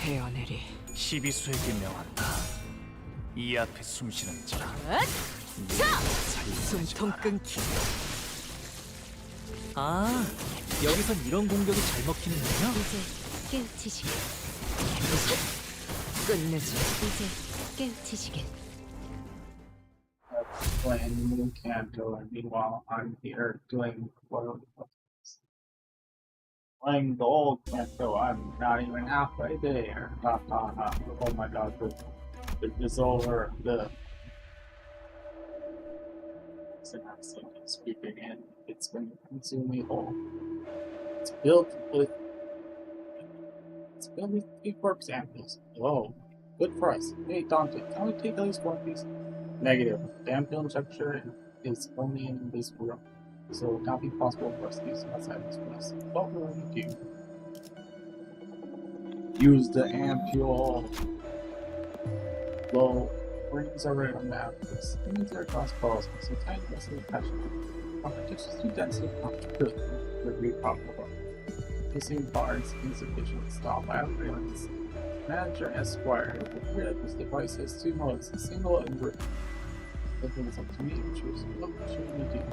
U: 헤어내리.
P: 12수에게 명한다. 이 앞에 숨쉬는 자라.
L: 숨통 끊기.
M: 아, 여기선 이런 공격이 잘 먹히는군요.
S: 이제 깨우치시게.
U: 끝내지.
S: 이제 깨우치시게.
A: Playing new Canto, and meanwhile I'm here doing playing the old Canto. I'm not even halfway there. Ha ha ha! Oh my God, it's over. The accent is creeping in. It's going to consume me whole. It's built with 3 corpse samples. Whoa. Good for us. Hey, Dante, can we take at least one piece? Negative. The ampule injector is only in this room, so it would not be possible for us to use it outside this place. What will we do? Use the ampule. Well, rings are right on the apples. It means they're glass balls, so tiny vessel attachment. Competition is too densely compact for probable. Using bars insufficient stop by railings. Manager Esquire will that this device has two modes, single and group. If it is up to me to choose, what should we do?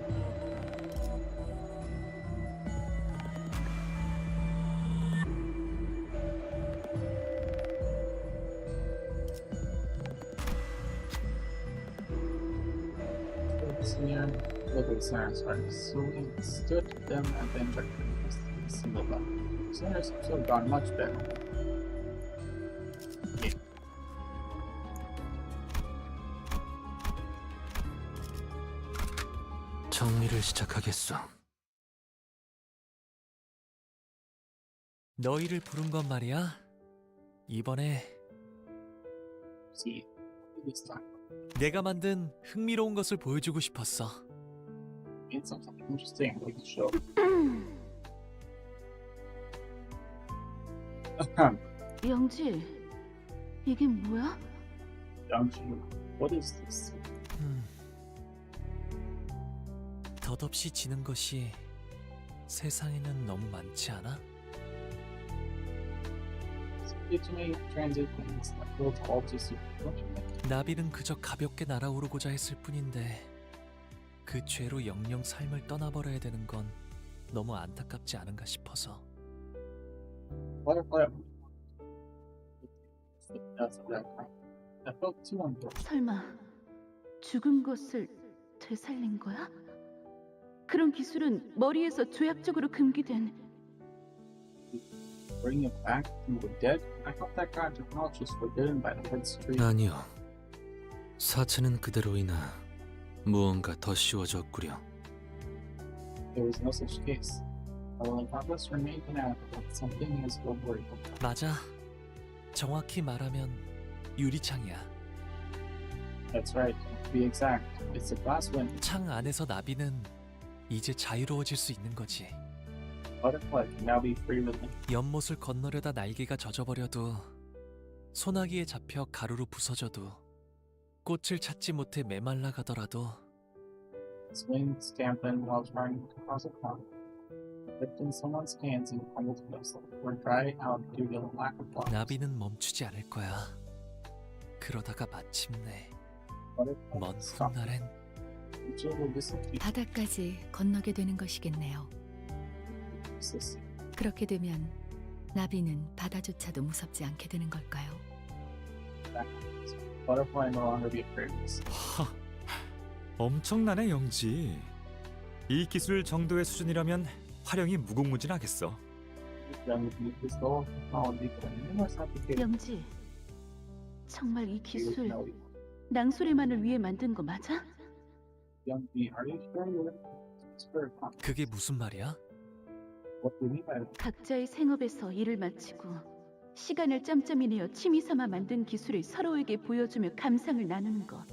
A: Look at the Siren's heart. So we stood them and then checked the single button. Siren's have gone much better.
E: 정리를 시작하겠어.
M: 너희를 부른 건 말이야. 이번에
A: See, this time.
M: 내가 만든 흥미로운 것을 보여주고 싶었어.
A: It's something interesting we can show.
D: 영지, 이게 뭐야?
A: Youngji, what is this?
M: 덧없이 지는 것이 세상에는 너무 많지 않아?
A: Ultimate transit things that built all to super.
M: 나비는 그저 가볍게 날아오르고자 했을 뿐인데 그 죄로 영영 삶을 떠나버려야 되는 건 너무 안타깝지 않은가 싶어서.
D: 설마 죽은 것을 되살린 거야? 그런 기술은 머리에서 조약적으로 금기된.
A: Bring it back from the dead? I thought that kind of knowledge was forbidden by the head street.
E: 아니요. 사체는 그대로이나 무언가 더 씌워졌구려.
A: There was no such case. Although the progress remained inadequate, something is worrying.
M: 맞아. 정확히 말하면 유리창이야.
A: That's right. To be exact, it's a glass window.
M: 창 안에서 나비는 이제 자유로워질 수 있는 거지.
A: Butterfly can now be free within.
M: 연못을 건너려다 날개가 젖어버려도 소나기에 잡혀 가루로 부서져도 꽃을 찾지 못해 메말라 가더라도
A: Swing stamping while trying to cross a pond. Lifting someone's hands in pummeled place or dry out due to lack of water.
M: 나비는 멈추지 않을 거야. 그러다가 마침내 먼 훗날엔
S: 바다까지 건너게 되는 것이겠네요. 그렇게 되면 나비는 바다조차도 무섭지 않게 되는 걸까요?
A: Butterfly no longer be afraid.
Q: 엄청나네 영지. 이 기술 정도의 수준이라면 활용이 무궁무진하겠어.
D: 영지, 정말 이 기술 낭소리만을 위해 만든 거 맞아?
M: 그게 무슨 말이야?
D: 각자의 생업에서 일을 마치고 시간을 짬짬이 내어 취미 삼아 만든 기술을 서로에게 보여주며 감상을 나누는 것.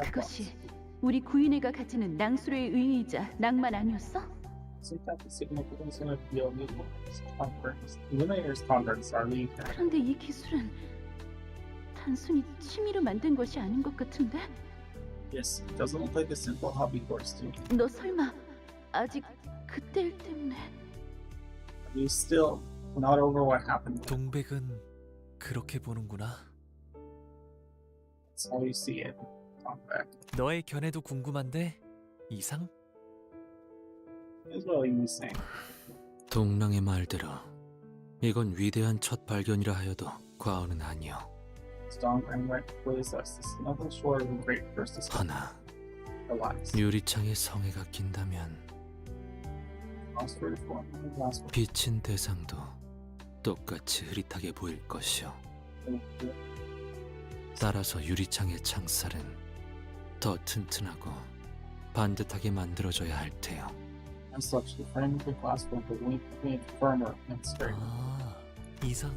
D: 그것이 우리 구인회가 가지는 낭수로의 의의이자 낭만 아니었어? 그런데 이 기술은 단순히 취미로 만든 것이 아닌 것 같은데?
A: Yes, it doesn't look like a simple hobby for a student.
D: 너 설마 아직 그때 일 때문에?
A: You still not over what happened.
M: 동백은 그렇게 보는구나.
A: That's how you see it.
M: 너의 견해도 궁금한데 이상?
A: Is what you saying.
E: 동랑의 말대로 이건 위대한 첫 발견이라 하여도 과언은 아니오. 하나, 유리창에 성에가 낀다면 비친 대상도 똑같이 흐릿하게 보일 것이오. 따라서 유리창의 창살은 더 튼튼하고 반듯하게 만들어져야 할 테요.
A: As such, the frame of the glass will be firmer and sturdy.
M: 이상,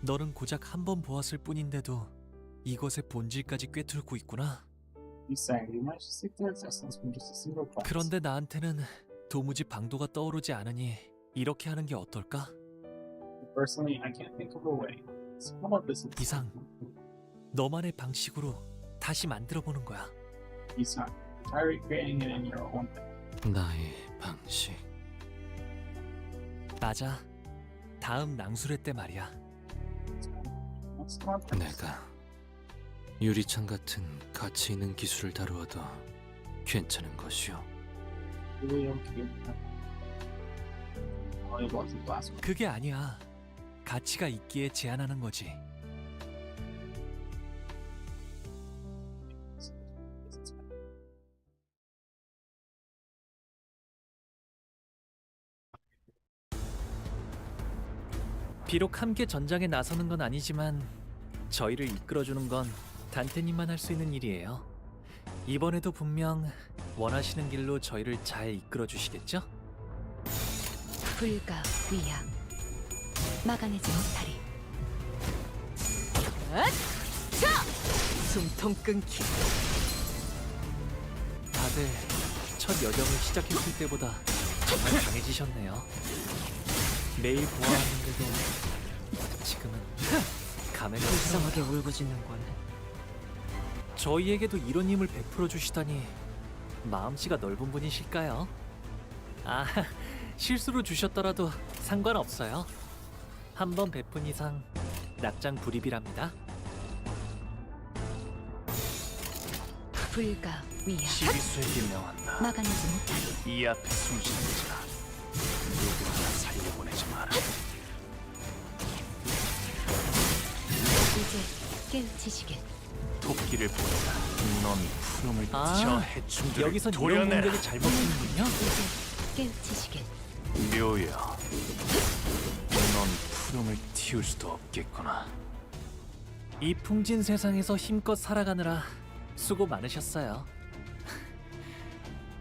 M: 너는 고작 한 번 보았을 뿐인데도 이것의 본질까지 꿰뚫고 있구나.
A: You sang, you managed to seek their existence from just a single glance.
M: 그런데 나한테는 도무지 방도가 떠오르지 않으니 이렇게 하는 게 어떨까?
A: Personally, I can't think of a way. So how about this?
M: 이상, 너만의 방식으로 다시 만들어 보는 거야.
A: 이상, try recreating it in your own way.
E: 나의 방식.
M: 맞아. 다음 낭수회 때 말이야.
E: 내가 유리창 같은 가치 있는 기술을 다루어도 괜찮은 것이오.
M: 그게 아니야. 가치가 있기에 제안하는 거지. 비록 함께 전장에 나서는 건 아니지만 저희를 이끌어주는 건 단테님만 할 수 있는 일이에요. 이번에도 분명 원하시는 길로 저희를 잘 이끌어주시겠죠?
S: 불가 위야 막아내지 못하리.
U: 자! 숨통 끊기.
M: 다들 첫 여정을 시작했을 때보다 정말 강해지셨네요. 매일 보아하는데도 지금은 감회가
U: 불쌍하게 울부짖는군.
M: 저희에게도 이런 힘을 베풀어 주시다니 마음씨가 넓은 분이실까요? 아, 실수로 주셨더라도 상관없어요. 한 번 베푼 이상 낙장 불입이랍니다.
S: 불가 위야
O: 시비수에게 명한다.
S: 막아내지 못하리.
O: 이 앞에 숨쉬는 자 누구 하나 살려보내지 마라.
S: 이제 깨우치시게.
O: 토끼를 보내라. 넌 푸름을 저 해충들을
M: 여기선 이런
O: 도려내라.
M: 공격이 잘 먹히는군요.
S: 이제 깨우치시게.
O: 묘야. 넌 푸름을 틔울 수도 없겠구나.
M: 이 풍진 세상에서 힘껏 살아가느라 수고 많으셨어요.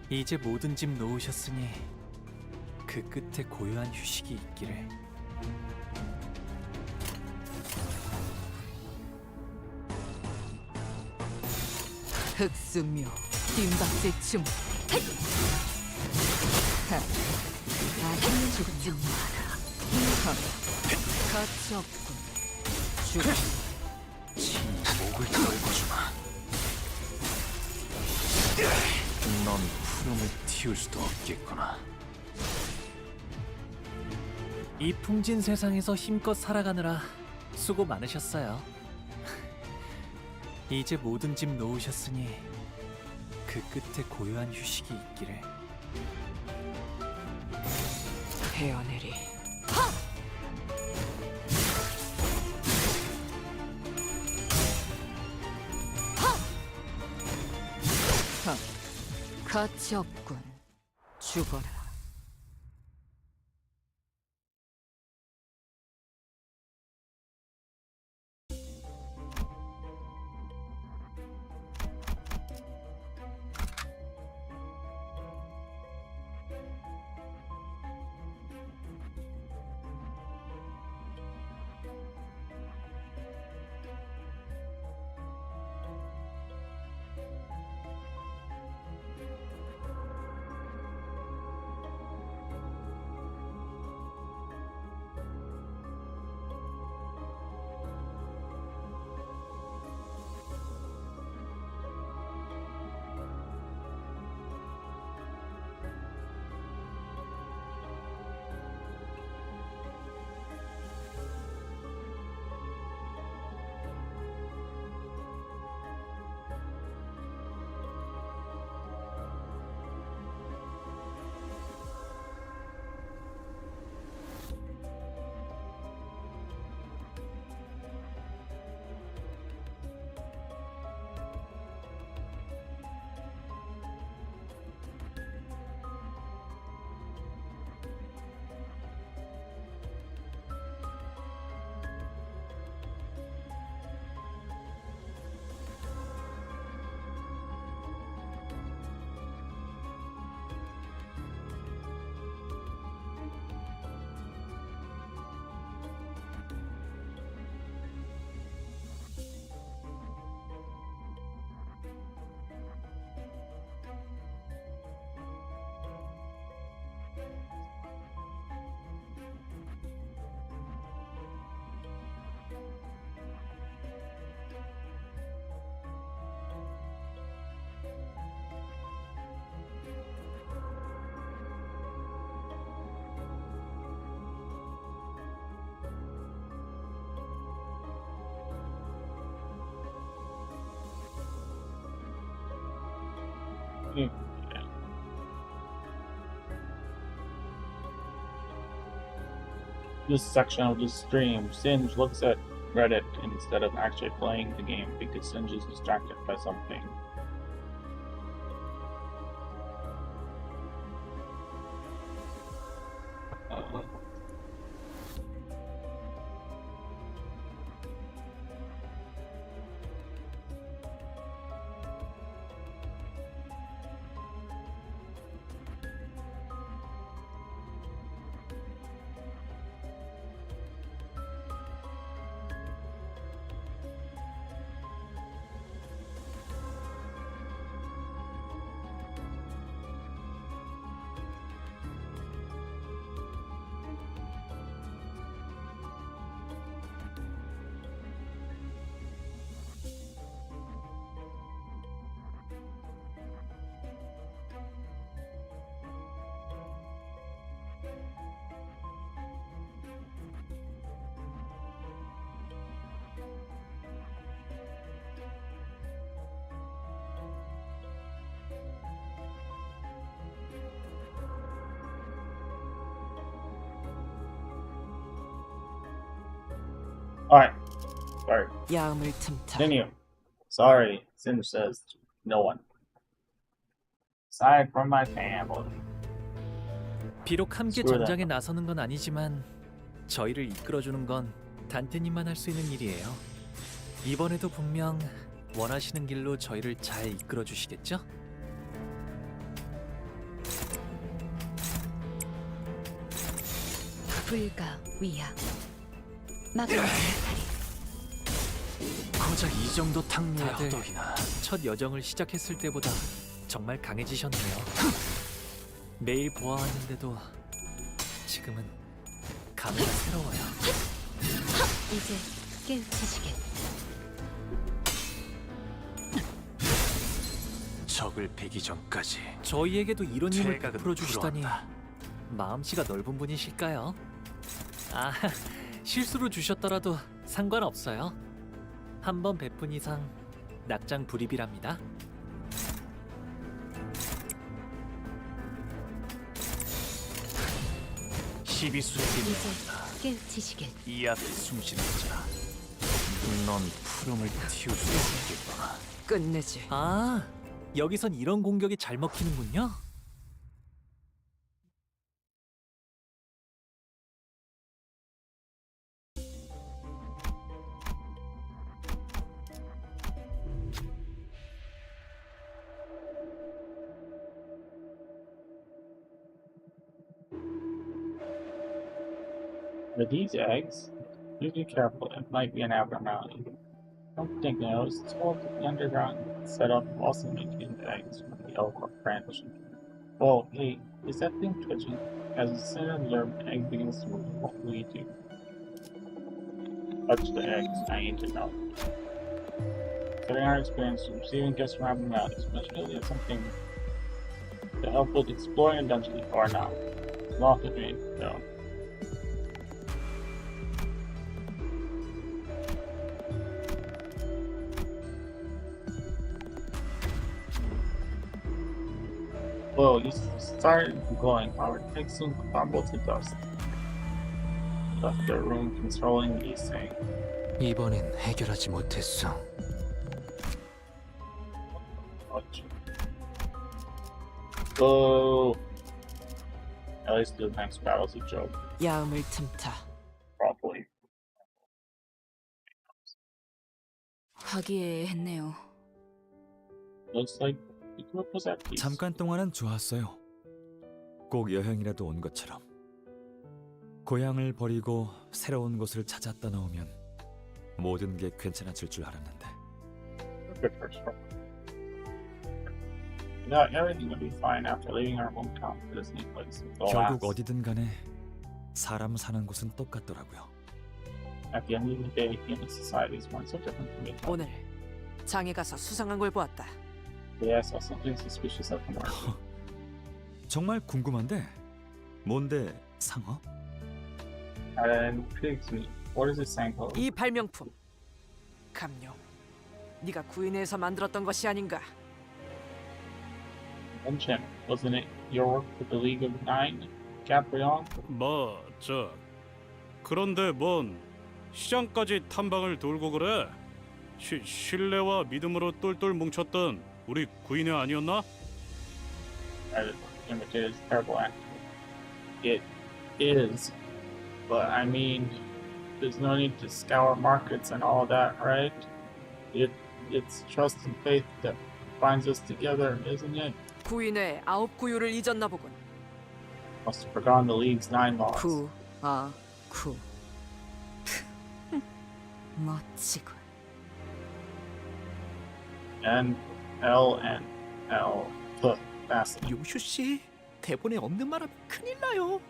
M: 이제 모든 짐 놓으셨으니 그 끝에 고요한 휴식이 있기를.
L: 흑수묘 빈박질춤. 아직 죽지 마라. 가치 없군. 죽어.
O: 목을 떨궈주마. 넌 푸름을 틔울 수도 없겠구나.
M: 이 풍진 세상에서 힘껏 살아가느라 수고 많으셨어요. 이제 모든 짐 놓으셨으니 그 끝에 고요한 휴식이 있기를.
U: 헤어내리.
L: 가치 없군. 죽어라.
A: Yeah. This section of the stream, Singe looks at Reddit instead of actually playing the game because Singe is distracted by something. Alright. Sorry.
U: 야음을 틈타.
A: Continue. Sorry, Singe says no one. Aside from my family.
M: 비록 함께
A: Screw
M: 전장에 나서는 건 아니지만 저희를 이끌어주는 건 단테님만 할 수 있는 일이에요. 이번에도 분명 원하시는 길로 저희를 잘 이끌어 주시겠죠?
S: 불가 위야. 막을
M: 고작 이 정도 탕류의 허덕이나. 첫 여정을 시작했을 때보다 정말 강해지셨네요. 매일 보아왔는데도 지금은 감회가 새로워요.
S: 이제 깨우치시게.
M: 적을 베기 전까지 저희에게도 이런 힘을 베풀어 주시다니 마음씨가 넓은 분이실까요? 아, 실수로 주셨더라도 상관없어요. 한 번 베푼 이상 낙장 불입이랍니다. 시비수에게
S: 이제 깨우치시게.
M: 이 앞에 숨쉬는 자, 넌 푸름을 틔울 수 있겠구나.
U: 끝내지.
M: 아, 여기선 이런 공격이 잘 먹히는군요.
A: Are these eggs? Please be careful, it might be an abnormality. Don't think no, it's told that the underground setup also making the eggs from the elk branch. Oh, hey, is that thing twitching? As the center observed, the egg begins to move. What will you do? Touch the eggs, I need to know. Setting our experience to receiving gifts from abnormalities, especially if something to help with exploring a dungeon or not. It's locked at me, though. Whoa, you started glowing. Our takes soon crumble to dust. Left the room controlling these things.
E: 이번엔 해결하지 못했어.
A: Go. At least the next battle's a joke.
U: 야음을 틈타.
A: Probably.
R: 화기애애했네요.
A: Looks like the group was at peace.
Q: 잠깐 동안은 좋았어요. 꼭 여행이라도 온 것처럼. 고향을 버리고 새로운 곳을 찾아 떠나오면 모든 게 괜찮아질 줄 알았는데.
A: Good first try. Yeah, everything would be fine after leaving our hometown for this new place.
Q: 결국 어디든 간에 사람 사는 곳은 똑같더라고요.
A: At the end of the day, human societies weren't so different from each other.
U: 오늘 장에 가서 수상한 걸 보았다.
A: Yeah, I saw something suspicious at the market.
Q: 정말 궁금한데 뭔데 상어?
A: And intrigues me. What is this saying called?
U: 이 발명품 감룡. 네가 구인회에서 만들었던 것이 아닌가?
A: mention, wasn't it your work with the League of Nine, Gabriel?
G: 그런데 뭔 시장까지 탐방을 돌고 그래? 신뢰와 믿음으로 똘똘 뭉쳤던 우리 구인회 아니었나?
A: I imitated his terrible accent. It is, but I mean, there's no need to scour markets and all that, right? It's trust and faith that binds us together, isn't it?
U: 구인회 9구유를 잊었나 보군.
A: Must have forgotten the League's 9 laws.
B: 구. 멋지군.
A: N-L. Fascinating.
M: 용슈 씨, 대본에 없는 말하면 큰일 나요.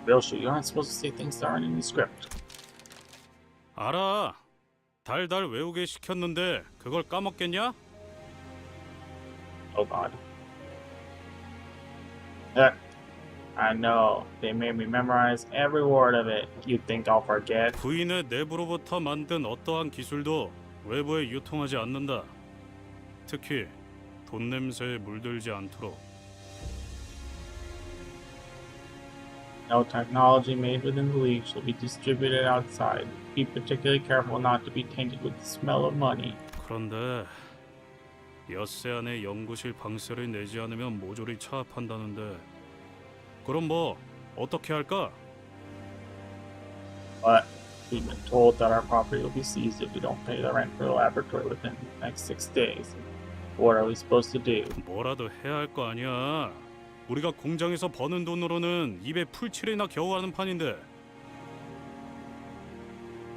A: Real shit, you aren't supposed to say things that aren't in the script.
G: 알아. 달달 외우게 시켰는데 그걸 까먹겠냐?
A: Oh god. Heck, I know. They made me memorize every word of it. You think I'll forget?
G: 구인의 내부로부터 만든 어떠한 기술도 외부에 유통하지 않는다. 특히 돈 냄새에 물들지 않도록.
A: No technology made within the League shall be distributed outside. Be particularly careful not to be tainted with the smell of money.
G: 그런데 엿새 안에 연구실 방세를 내지 않으면 모조리 차압한다는데 그럼 뭐 어떻게 할까?
A: But we've been told that our property will be seized if we don't pay the rent for the laboratory within the next 6 days. What are we supposed to do?
G: 뭐라도 해야 할 거 아니야. 우리가 공장에서 버는 돈으로는 입에 풀칠이나 겨우 하는 판인데.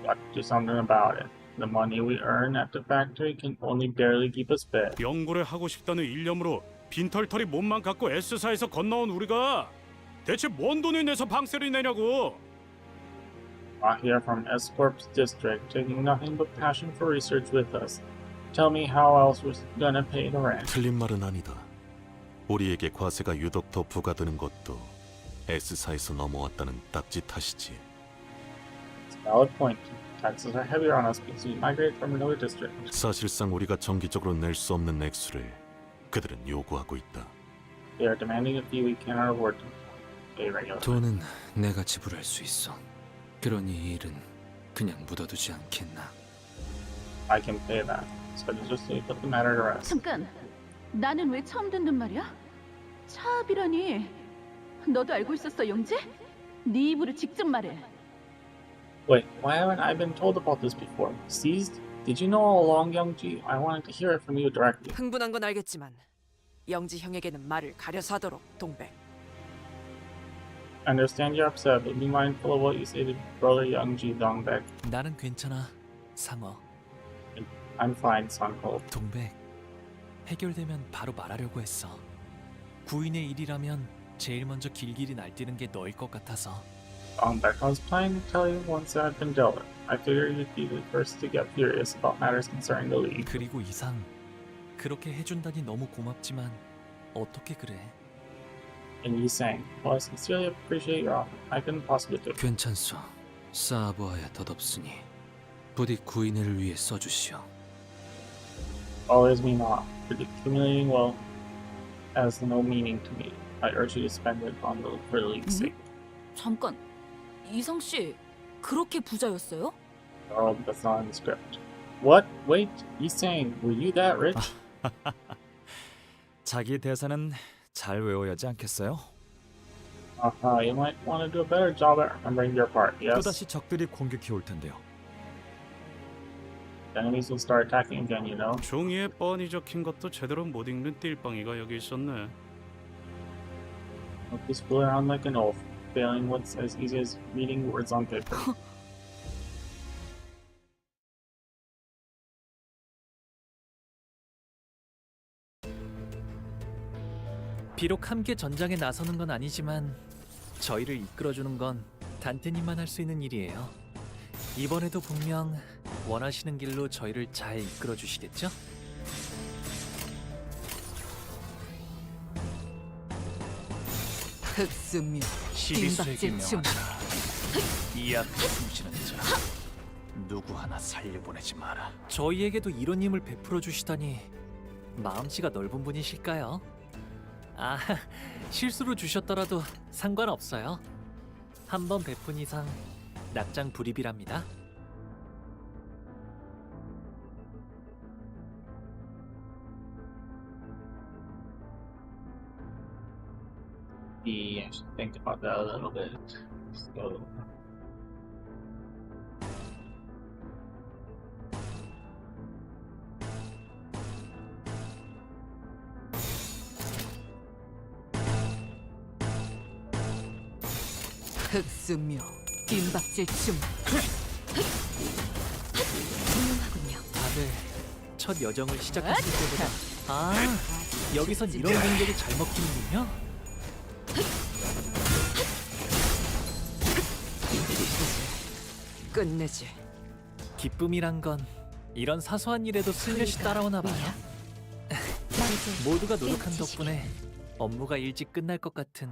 A: Got to do something about it. The money we earn at the factory can only barely keep us fed.
G: 연구를 하고 싶다는 일념으로 빈털터리 몸만 갖고 S사에서 건너온 우리가 대체 뭔 돈을 내서 방세를 내냐고.
A: Out here from S-Corp's district, taking nothing but passion for research with us. Tell me how else we're gonna pay the rent.
V: 틀린 말은 아니다. 우리에게 과세가 유독 더 부과되는 것도 S사에서 넘어왔다는 딱지 탓이지.
A: It's a valid point. Taxes are heavier on us because we migrate from another district.
V: 사실상 우리가 정기적으로 낼 수 없는 액수를 그들은 요구하고 있다.
A: They are demanding a fee we cannot afford to pay regularly.
E: 돈은 내가 지불할 수 있어. 그러니 이 일은 그냥 묻어두지 않겠나.
A: I can pay that. So just to put the matter to rest.
D: 잠깐. 나는 왜 처음 듣는 말이야? 차압이라니. 너도 알고 있었어, 영재? 네 입으로 직접 말해.
A: Wait, why haven't I been told about this before? Seized? Did you know all along, Youngji? I wanted to hear it from you directly.
U: 흥분한 건 알겠지만 영지 형에게는 말을 가려서 하도록, 동백.
A: I understand you're upset, but be mindful of what you say to brother Youngji Dongbek.
M: 나는 괜찮아, 상어.
A: I'm fine, Sunho.
M: 동백, 해결되면 바로 말하려고 했어. 구인의 일이라면 제일 먼저 길길이 날뛰는 게 너일 것 같아서.
A: Dongbek, I was planning to tell you once it had been dealt with. I figured you'd be the first to get furious about matters concerning the League.
M: 그리고 이상, 그렇게 해준다니 너무 고맙지만 어떻게 그래?
A: And you sang, well, I sincerely appreciate your offer. I couldn't possibly do it.
E: 괜찮소. 쌓아보아야 덧없으니 부디 구인회를 위해 써주시오.
A: Always mean off. The accumulating wealth has no meaning to me. I urge you to spend it on the for the League's sake.
R: 잠깐, 이상 씨 그렇게 부자였어요?
A: Oh, that's not in the script. What? Wait, you saying, were you that rich?
Q: 자기 대사는 잘 외워야지 않겠어요?
A: You might want to do a better job at remembering your part, yes?
Q: 또다시 적들이 공격해 올 텐데요.
A: Enemies will start attacking again, you know?
G: 종이에 뻔히 적힌 것도 제대로 못 읽는 띨빵이가 여기 있었네.
A: Don't just fool around like an oaf, failing what's as easy as reading words on paper.
M: 비록 함께 전장에 나서는 건 아니지만 저희를 이끌어주는 건 단테님만 할 수 있는 일이에요. 이번에도 분명 원하시는 길로 저희를 잘 이끌어 주시겠죠?
L: 흑수묘
M: 시리수에게
L: 빈박질 춤.
M: 명하노라. 이 앞에 숨쉬는 자 누구 하나 살려보내지 마라. 저희에게도 이런 힘을 베풀어 주시다니 마음씨가 넓은 분이실까요? 아, 실수로 주셨더라도 상관없어요. 한 번 베푼 이상 납장 불입이랍니다.
A: I should think about that a little bit. So,
L: 흑수묘 뒷박질 춤. 훌륭하군요.
M: 다들 첫 여정을 시작했을 때보다 여기선 이런 공격이 잘 먹히는군요.
U: 끝내지.
M: 기쁨이란 건 이런 사소한 일에도 슬며시 따라오나 봐요. 모두가 노력한 덕분에 업무가 일찍 끝날 것 같은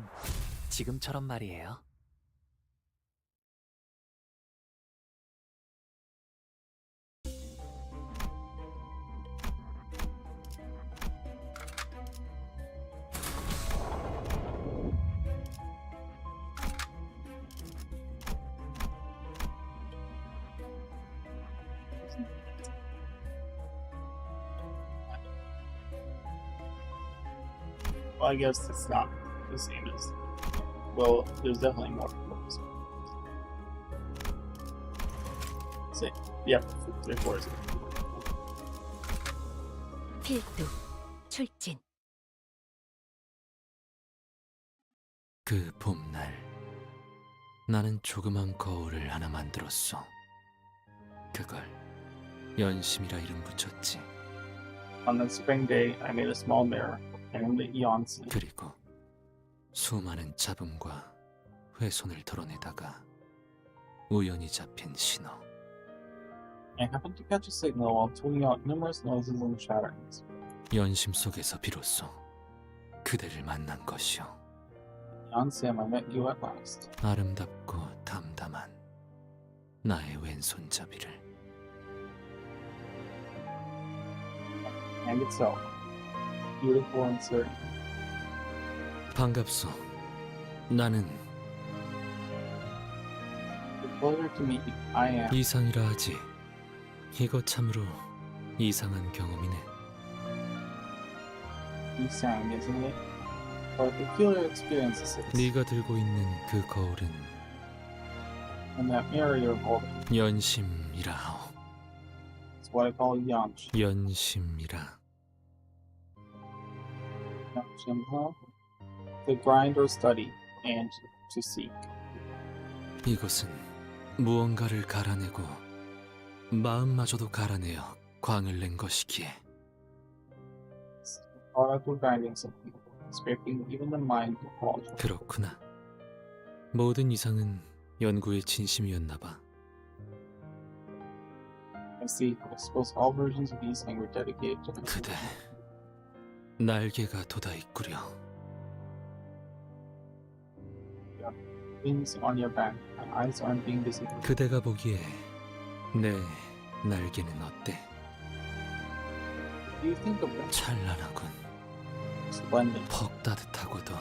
M: 지금처럼 말이에요.
A: well, I guess it's not the same as. Well, there's definitely more floors. See, yep, 3 floors.
S: 필두 출진.
E: 그 봄날 나는 조그만 거울을 하나 만들었어. 그걸 연심이라 이름 붙였지.
A: On that spring day, I made a small mirror and named it Eonsi.
E: 그리고 수많은 잡음과 훼손을 덜어내다가 우연히 잡힌 신호.
A: I happened to catch a signal while tuning out numerous noises and shatterings.
E: 연심 속에서 비로소 그대를 만난 것이오.
A: Eonsim, I met you at last.
E: 아름답고 담담한 나의 왼손잡이를.
A: And itself, beautiful and certain.
E: 반갑소. 나는
A: The pleasure to meet you. I am.
E: 이상이라 하지. 이거 참으로 이상한 경험이네.
A: You sang, isn't it? But a peculiar experience is this.
E: 네가 들고 있는 그 거울은
A: And that mirror you're holding.
E: 연심이라 하오.
A: It's what I call Yanchi.
E: 연심이라.
A: Yanchi, huh? To grind or study, and to seek.
E: 이것은 무언가를 갈아내고 마음마저도 갈아내어 광을 낸 것이기에.
A: Product of grinding something, scraping even the mind to quality.
E: 그렇구나. 모든 이상은 연구의 진심이었나 봐.
A: I see. I suppose all versions of these things were dedicated to the
E: 그대 날개가 돋아있구려.
A: wings on your back. My eyes aren't being deceived.
E: 그대가 보기에 내 날개는 어때?
A: What do you think of them?
E: 찬란하군.
A: Splendid.
E: 퍽 따뜻하고도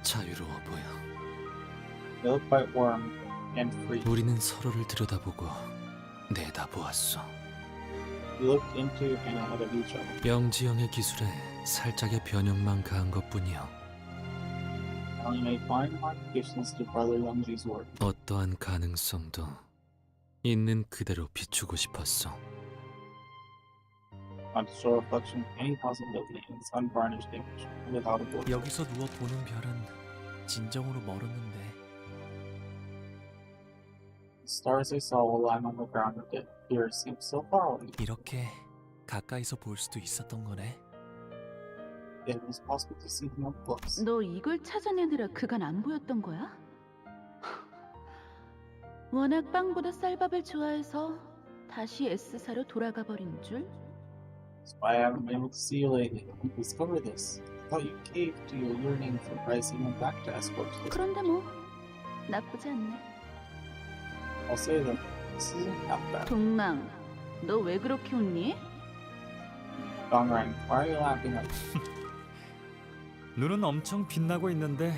E: 자유로워 보여.
A: They look quite warm and free.
E: 우리는 서로를 들여다보고 내다보았어.
A: We looked into and ahead of each other.
E: 영지영의 기술에 살짝의 변형만 가한 것뿐이요.
A: I only made fine modifications to Brother Youngji's work.
E: 어떠한 가능성도 있는 그대로 비추고 싶었어.
A: Not to show a reflection of any possibility in its unvarnished image, without a blur.
M: 여기서 누워 보는 별은 진정으로 멀었는데
A: The stars I saw while lying on the ground here seemed so far away.
M: 이렇게 가까이서 볼 수도 있었던 거네.
A: Yet it was possible to see them up close.
D: 너 이걸 찾아내느라 그간 안 보였던 거야? 워낙 빵보다 쌀밥을 좋아해서 다시 S사로 돌아가 버린 줄?
A: That's why I haven't been able to see you lately. Discover this. I thought you caved to your yearning for Bryce and went back to escorts.
D: 그런데 뭐 나쁘지 않네.
A: I'll say that this isn't half bad.
D: 동랑, 너 왜 그렇게 웃니?
A: Dongrang, why are you laughing at me?
Q: 눈은 엄청 빛나고 있는데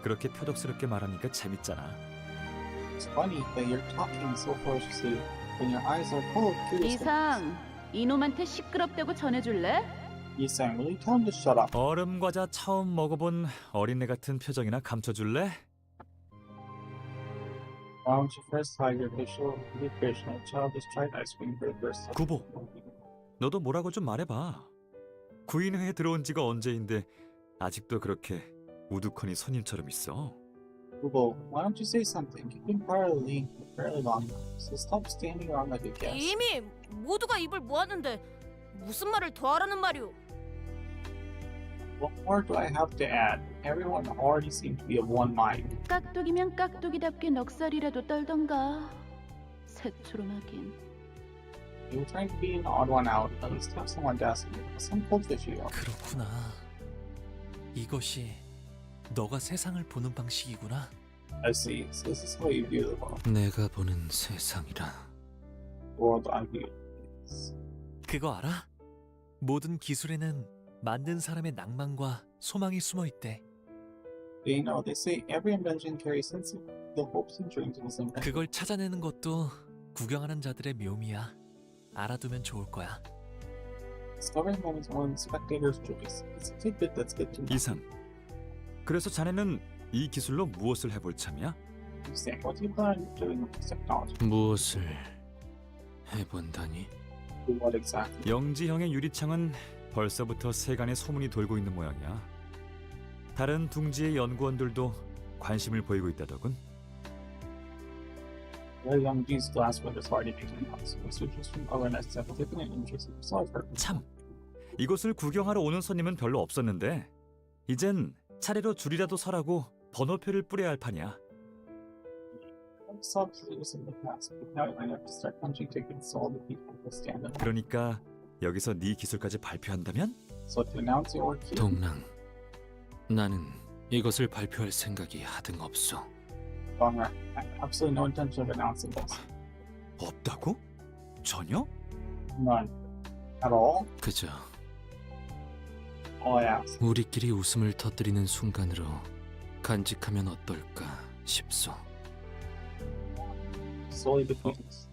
Q: 그렇게 표독스럽게 말하니까 재밌잖아.
A: It's funny that you're talking so ferociously when your eyes are full of curious things.
D: 이상, 이놈한테 시끄럽다고 전해줄래?
A: 이상, will you tell him to shut up?
Q: 얼음 과자 처음 먹어본 어린애 같은 표정이나 감춰줄래?
A: Why don't you first hide your facial expression and childish tried ice cream for the first time?
Q: 구보, 너도 뭐라고 좀 말해봐. 구인회에 들어온 지가 언제인데 아직도 그렇게 우두커니 손님처럼 있어.
A: Google, why don't you say something? You've been part of the league for fairly long now, so stop standing around like a guest.
H: 이미 모두가 입을 모았는데 무슨 말을 더 하라는 말이오?
A: What more do I have to add? Everyone already seems to be of one mind.
D: 깍두기면 깍두기답게 넉살이라도 떨던가. 새초롬하긴.
A: You were trying to be an odd one out, at least have some audacity. Some cultish you.
M: 그렇구나. 이것이 너가 세상을 보는 방식이구나.
A: I see. So this is how you view the world.
E: 내가 보는 세상이라.
A: World I view.
M: 그거 알아? 모든 기술에는 만든 사람의 낭만과 소망이 숨어 있대.
A: You know, they say every invention carries sense of the hopes and dreams of its inventor.
M: 그걸 찾아내는 것도 구경하는 자들의 묘미야. 알아두면 좋을 거야.
A: Discovering them is one spectator's choice. It's a tidbit that's good to know.
Q: 이상, 그래서 자네는 이 기술로 무엇을 해볼 참이야?
A: You say, what do you plan on doing with this technology?
E: 무엇을 해본다니?
A: What exactly?
Q: 영지형의 유리창은 벌써부터 세간의 소문이 돌고 있는 모양이야. 다른 둥지의 연구원들도 관심을 보이고 있다더군.
A: Well, young G's glassware is already making us. Researchers from ONS have taken an interest in sulfur.
Q: 참, 이곳을 구경하러 오는 손님은 별로 없었는데 이젠 차례로 줄이라도 서라고 번호표를 뿌려야 할 판이야. 그러니까 여기서 네 기술까지 발표한다면?
E: 동랑, 나는 이것을 발표할 생각이 하등 없어.
A: Absolutely no intention of announcing this.
Q: 없다고? 전혀?
A: None. At all?
E: 그저
A: All I ask.
E: 우리끼리 웃음을 터뜨리는 순간으로 간직하면 어떨까 싶소.
A: Solely between us.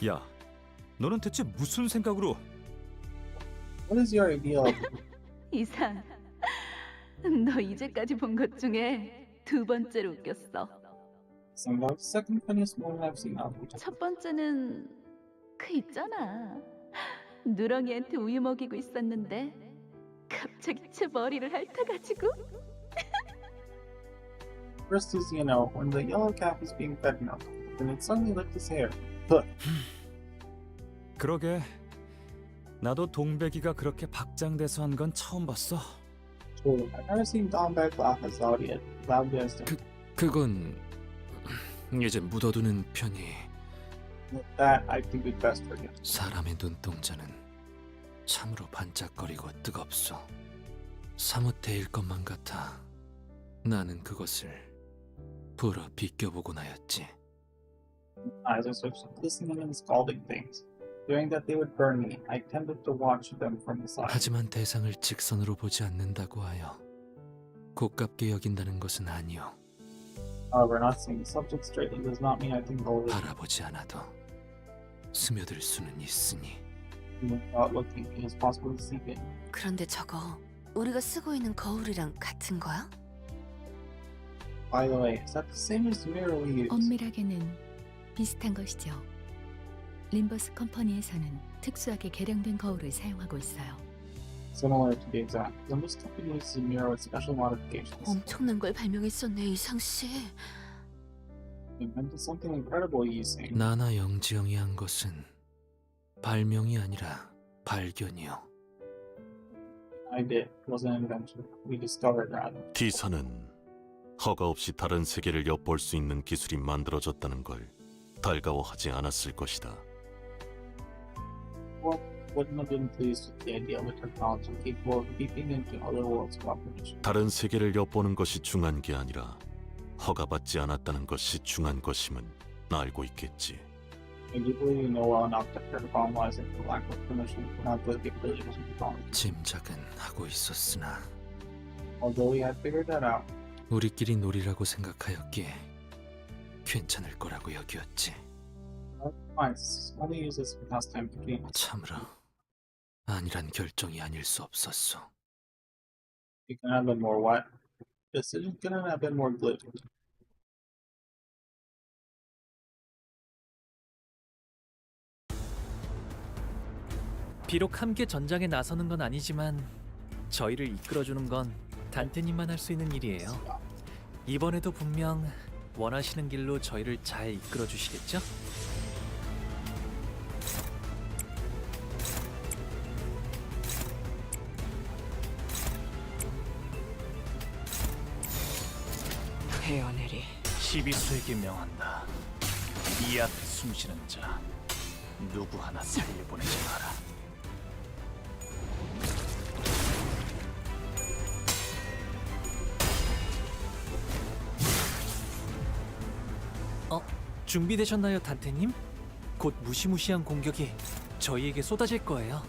Q: 야, 너는 대체 무슨 생각으로?
A: What is your idea of?
D: 이상, 너 이제까지 본 것 중에 두 번째로 웃겼어.
A: The second funniest moment I've seen of.
D: 첫 번째는 그 있잖아. 누렁이한테 우유 먹이고 있었는데 갑자기 제 머리를 핥아가지고.
A: First is, you know, when the yellow cat was being fed milk, and it suddenly licked his hair.
Q: 그러게, 나도 동백이가 그렇게 박장대소 한 건 처음 봤어.
A: I've never seen Dombeck laugh as loudly as him.
E: 그건 이제 묻어두는 편이.
A: That I think we'd best forget.
E: 사람의 눈동자는 참으로 반짝거리고 뜨겁소. 사뭇 데일 것만 같아. 나는 그것을 불어 비껴보곤 하였지.
A: Eyes are such glistening and scalding things. During that they would burn me, I tended to watch them from the side.
E: 하지만 대상을 직선으로 보지 않는다고 하여 고깝게 여긴다는 것은 아니오.
A: However, not seeing the subject straightly does not mean I think over it.
E: 바라보지 않아도 스며들 수는 있으니.
A: Without looking, it is possible to see it.
C: 그런데 저거 우리가 쓰고 있는 거울이랑 같은 거야?
A: By the way, is that the same as the mirror we use?
S: 엄밀하게는 비슷한 것이죠. 림버스 컴퍼니에서는 특수하게 개량된 거울을 사용하고 있어요.
A: Similar to be exact. The most company uses a mirror with special modifications.
C: 엄청난 걸 발명했었네, 이상 씨.
A: Invented something incredible, you say.
E: 나나 영지영이 한 것은 발명이 아니라 발견이요.
A: I did. It was an invention. We discovered rather.
V: T사는 허가 없이 다른 세계를 엿볼 수 있는 기술이 만들어졌다는 걸 달가워하지 않았을 것이다.
A: Well, wouldn't have been pleased with the idea of a technology capable of peeping into other worlds of operation.
V: 다른 세계를 엿보는 것이 중요한 게 아니라 허가받지 않았다는 것이 중요한 것임은 알고 있겠지.
A: I do believe you know well enough that protocol lies in the lack of permission to not the capabilities of technology.
E: 짐작은 하고 있었으나
A: Although we had figured that out.
E: 우리끼리 놀이라고 생각하였기에 괜찮을 거라고 여기었지.
A: Fine, only use this for pastime games.
E: 참으로 아니란 결정이 아닐 수 없었어.
A: It could have been more what? Decision couldn't have been more glib.
M: 비록 함께 전장에 나서는 건 아니지만 저희를 이끌어주는 건 단테님만 할 수 있는 일이에요. 이번에도 분명 원하시는 길로 저희를 잘 이끌어 주시겠죠?
U: 헤어내리.
J: 12수에게 명한다. 이 앞에 숨쉬는 자 누구 하나 살려보내지 마라.
M: 준비되셨나요, 단테님? 곧 무시무시한 공격이 저희에게 쏟아질 거예요.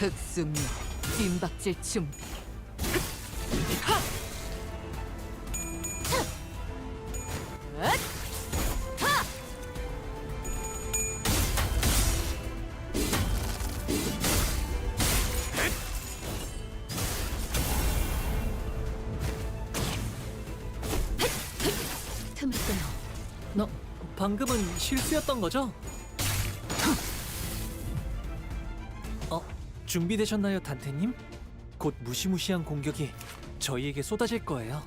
L: 흑수미 뒷박질 준비.
S: 틈을 끊어.
M: 너 방금은 실수였던 거죠? 준비되셨나요, 단테님? 곧 무시무시한 공격이 저희에게 쏟아질 거예요.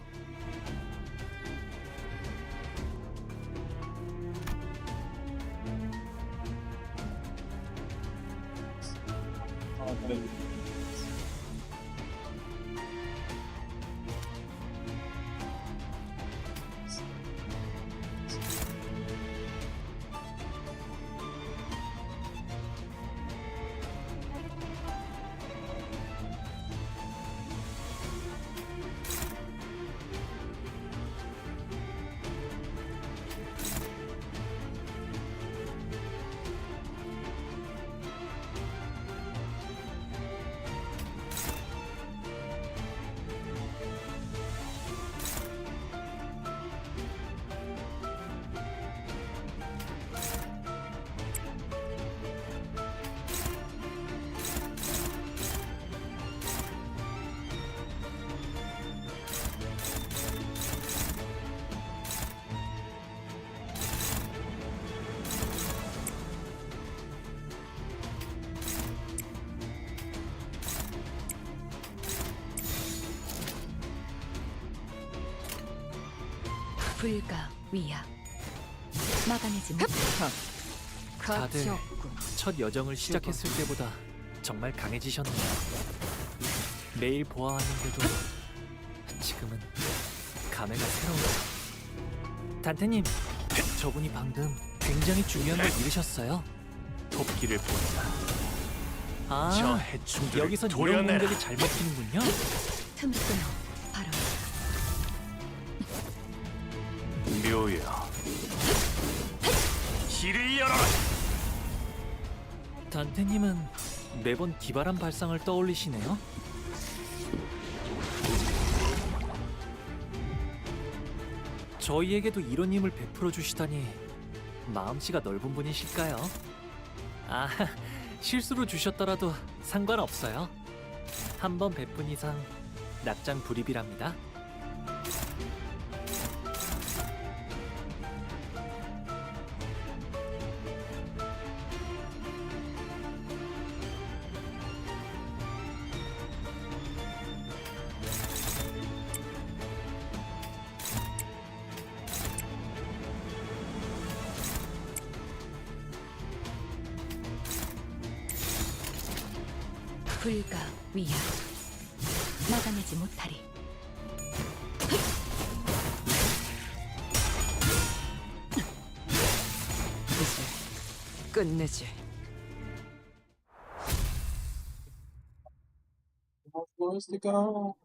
S: 불가 위야. 막아내지 못.
M: 다들 첫 여정을 시작했을 때보다 정말 강해지셨네요. 매일 보아왔는데도 지금은 감회가 새로워요. 단테님, 저분이 방금 굉장히 중요한 걸 잃으셨어요.
J: 토끼를 보내라.
M: 아,
J: 저 해충들을
M: 여기선 이런
J: 도려내라.
M: 공격이 잘 먹히는군요.
S: 틈을 끊어.
J: 묘야. 길을 열어라.
M: 단테님은 매번 기발한 발상을 떠올리시네요. 저희에게도 이런 힘을 베풀어 주시다니 마음씨가 넓은 분이실까요? 아, 실수로 주셨더라도 상관없어요. 한 번 베푼 이상 납장 불입이랍니다.
S: 불가 위야 막아내지 못하리.
U: 이제 끝내지.
A: Where's to go?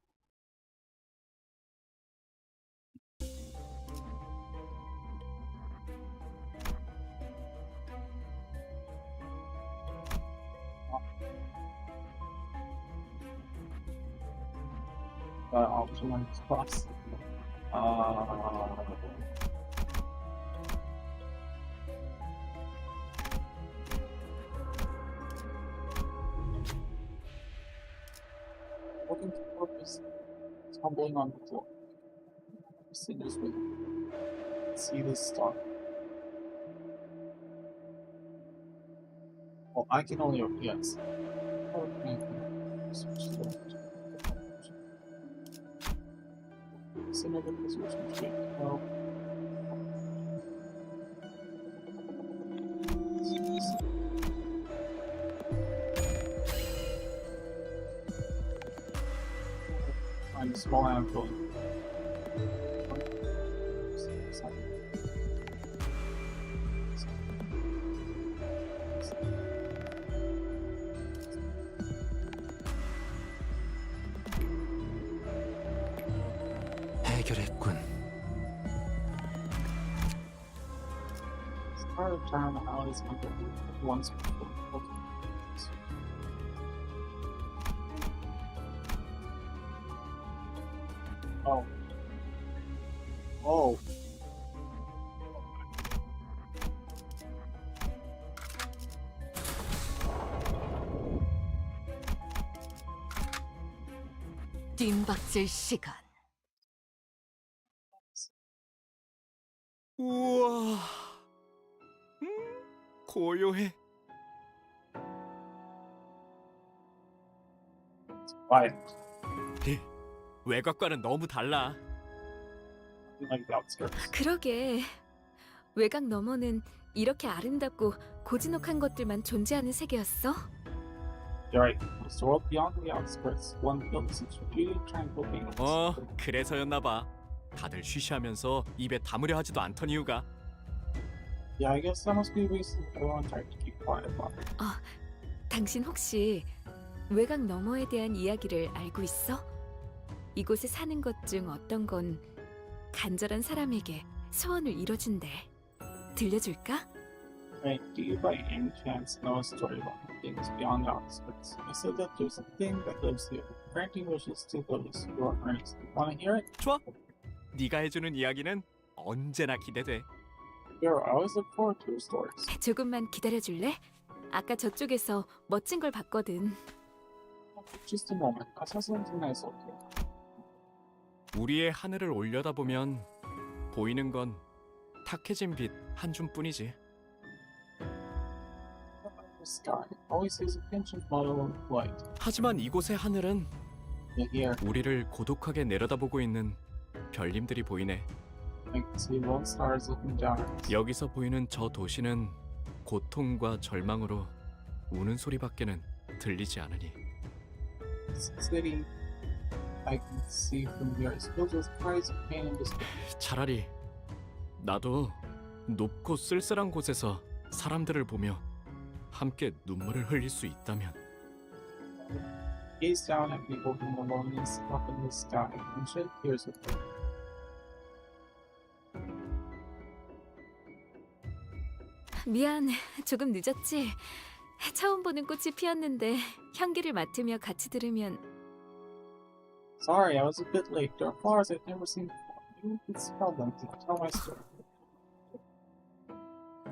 A: Optional spots. Looking for purpose. Tumbling on the floor. Singer's with see this star. Oh, I can only yes. Okay. Switch to another position tree. Well, I'm a small handful.
E: 해결했군.
A: Part of town alleys once before. Oh. Oh.
L: 뜀박질 시간.
M: 우와, 고요해. 외곽과는 너무 달라.
R: 그러게. 외곽 너머는 이렇게 아름답고 고즈넉한 것들만 존재하는 세계였어?
A: You're right. The world beyond the outskirts, one feels its beauty tranquil beings.
M: 그래서였나봐. 다들 쉬쉬하면서 입에 담으려 하지도 않던 이유가.
A: Yeah, I guess that must be the reason everyone tried to keep quiet about it.
R: 당신 혹시 외곽 너머에 대한 이야기를 알고 있어? 이곳에 사는 것 중 어떤 건 간절한 사람에게 소원을 이뤄준대. 들려줄까?
A: Right, do you by any chance know a story about things beyond the outskirts? I said that there's a thing that lives here, granting wishes to those who are earnest. Wanna hear it?
M: 좋아. 네가 해주는 이야기는 언제나 기대돼.
A: Sure, I always look forward to your stories.
R: 조금만 기다려줄래? 아까 저쪽에서 멋진 걸 봤거든.
A: Just a moment. I saw something nice over here.
M: 우리의 하늘을 올려다보면 보이는 건 탁해진 빛 한 줌뿐이지.
A: The sky always has a pinch of yellow light.
M: 하지만 이곳의 하늘은
A: Here,
M: 우리를 고독하게 내려다보고 있는 별님들이 보이네.
A: I can see lone stars looking down at us.
M: 여기서 보이는 저 도시는 고통과 절망으로 우는 소리밖에는 들리지 않으니.
A: This city I can see from here is filled with cries of pain and despair.
M: 차라리 나도 높고 쓸쓸한 곳에서 사람들을 보며 함께 눈물을 흘릴 수 있다면.
A: Gaze down at people from the loneliness up in the sky and shed tears with them.
R: 미안, 조금 늦었지? 처음 보는 꽃이 피었는데 향기를 맡으며 같이 들으면
A: Sorry, I was a bit late. There are flowers I've never seen before. Maybe we could smell them to tell my story.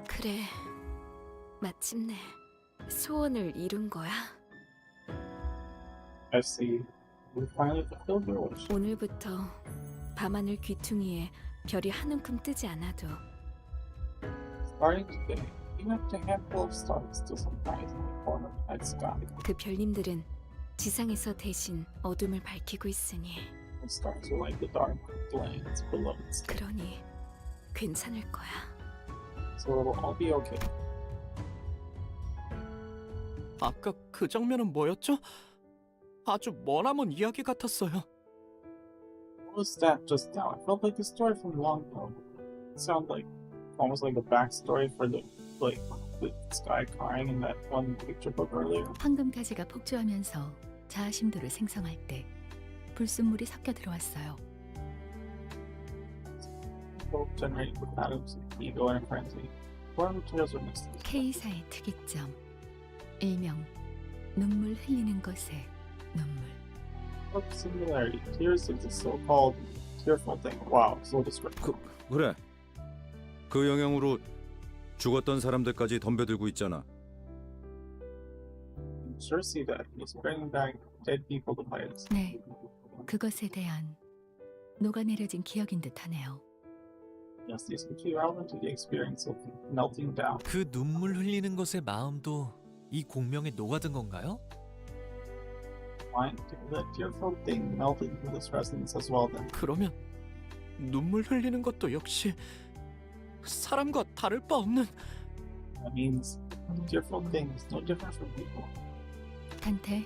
R: 그래, 마침내 소원을 이룬 거야.
A: I see. We finally fulfilled your wish.
R: 오늘부터 밤하늘 귀퉁이에 별이 한 움큼 뜨지 않아도
A: Starting today, even if a handful of stars still surprise in the corner of the night sky,
R: 그 별님들은 지상에서 대신 어둠을 밝히고 있으니
A: the stars are like the dark lands below the sky.
R: 그러니 괜찮을 거야.
A: So it'll all be okay.
J: 아까 그 장면은 뭐였죠? 아주 머나먼 이야기 같았어요.
A: What was that just now? It felt like a story from long ago. It sounded like almost like a backstory for the sky crying in that one picture book earlier.
S: 황금가지가 폭주하면서 자아심도를 생성할 때 불순물이 섞여 들어왔어요.
A: Both generate with atoms of ego and frenzy. Foreign materials are mixed.
S: K사의 특이점, 일명 눈물 흘리는 것의 눈물.
A: Look, similarity. Tears is the so-called tearful thing. Wow, so descriptive.
T: 그래. 그 영향으로 죽었던 사람들까지 덤벼들고 있잖아.
A: You sure see that. He's bringing back dead people to fight us.
S: 네, 그것에 대한 녹아내려진 기억인 듯하네요.
A: Yes, these could be relevant to the experience of melting down.
M: 그 눈물 흘리는 것의 마음도 이 공명에 녹아든 건가요?
A: Fine, that tearful thing melted into this resonance as well then.
J: 그러면 눈물 흘리는 것도 역시 사람과 다를 바 없는.
A: That means the tearful thing is no different from people.
S: 단테,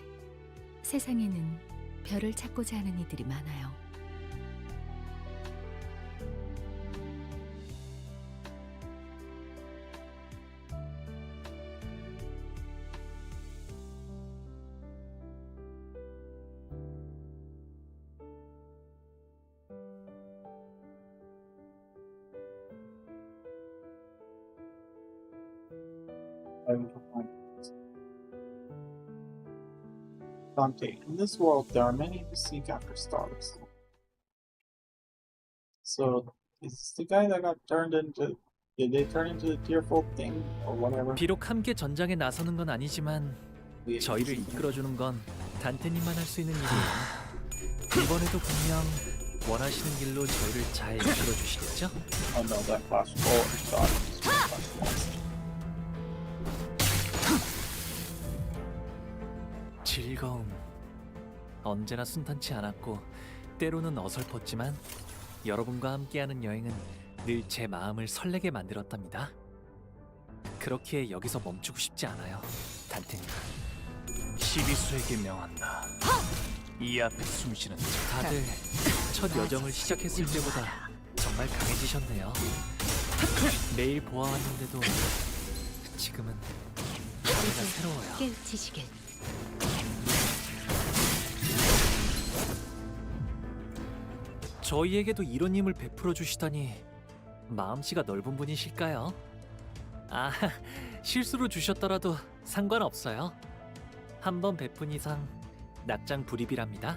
S: 세상에는 별을 찾고자 하는 이들이 많아요.
A: Dante, in this world there are many who seek after stars. So, is this the guy that got turned into... Did they turn into the tearful thing or whatever?
M: 비록 함께 전장에 나서는 건 아니지만 저희를 이끌어주는 건 단테님만 할 수 있는 일이에요. 이번에도 분명 원하시는 길로 저희를 잘 이끌어주시겠죠?
A: Oh no, that flash forward shot.
M: 즐거움. 언제나 순탄치 않았고 때로는 어설펐지만 여러분과 함께하는 여행은 늘 제 마음을 설레게 만들었답니다. 그렇기에 여기서 멈추고 싶지 않아요, 단테님.
J: 12수에게 명한다. 이 앞에 숨쉬는 자.
M: 다들 첫 여정을 시작했을 때보다 정말 강해지셨네요. 매일 보아왔는데도 지금은 저희가 새로워요.
S: 깨우치시길.
M: 저희에게도 이런 힘을 베풀어 주시다니 마음씨가 넓은 분이실까요? 아, 실수로 주셨더라도 상관없어요. 한 번 베푼 이상 낙장 불입이랍니다.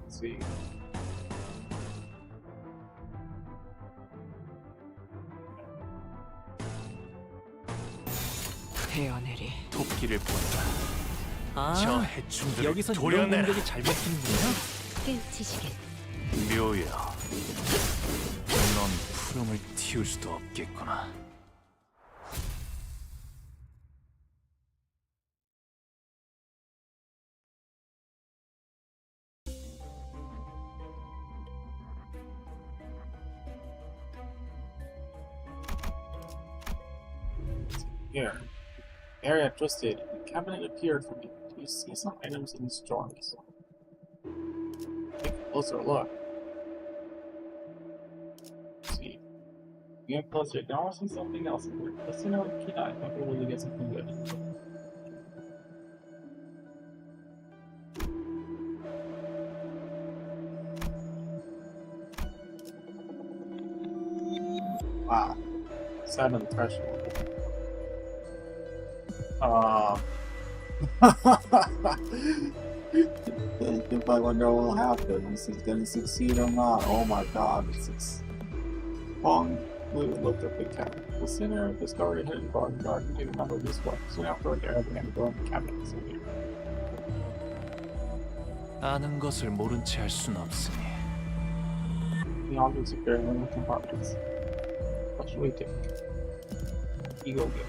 A: See.
J: 태어내리 토끼를 본다.
M: 아,
J: 저 해충들을
M: 여기선 이런
J: 도려내라.
M: 공격이 잘 먹히는군요.
S: 깨우치시길.
J: 묘야, 넌 푸름을 틔울 수도 없겠구나.
A: Here. Area twisted. A cabinet appeared from it. You see some items in its drawers. Take a closer look. See. You get closer, you can also see something else in here. Listen out, keen eye. Maybe we'll really get something good. Wow. 7 threshold. If I wonder what will happen, is he gonna succeed or not? Oh my god, it's long. We would look at the cabinet. The center of the story hidden garden. You remember this one. Soon after the air began to grow in the cabinets in here.
M: 아는 것을 모른 채 할 순 없으니.
A: The objects appear in little compartments. What should we take? Ego gift.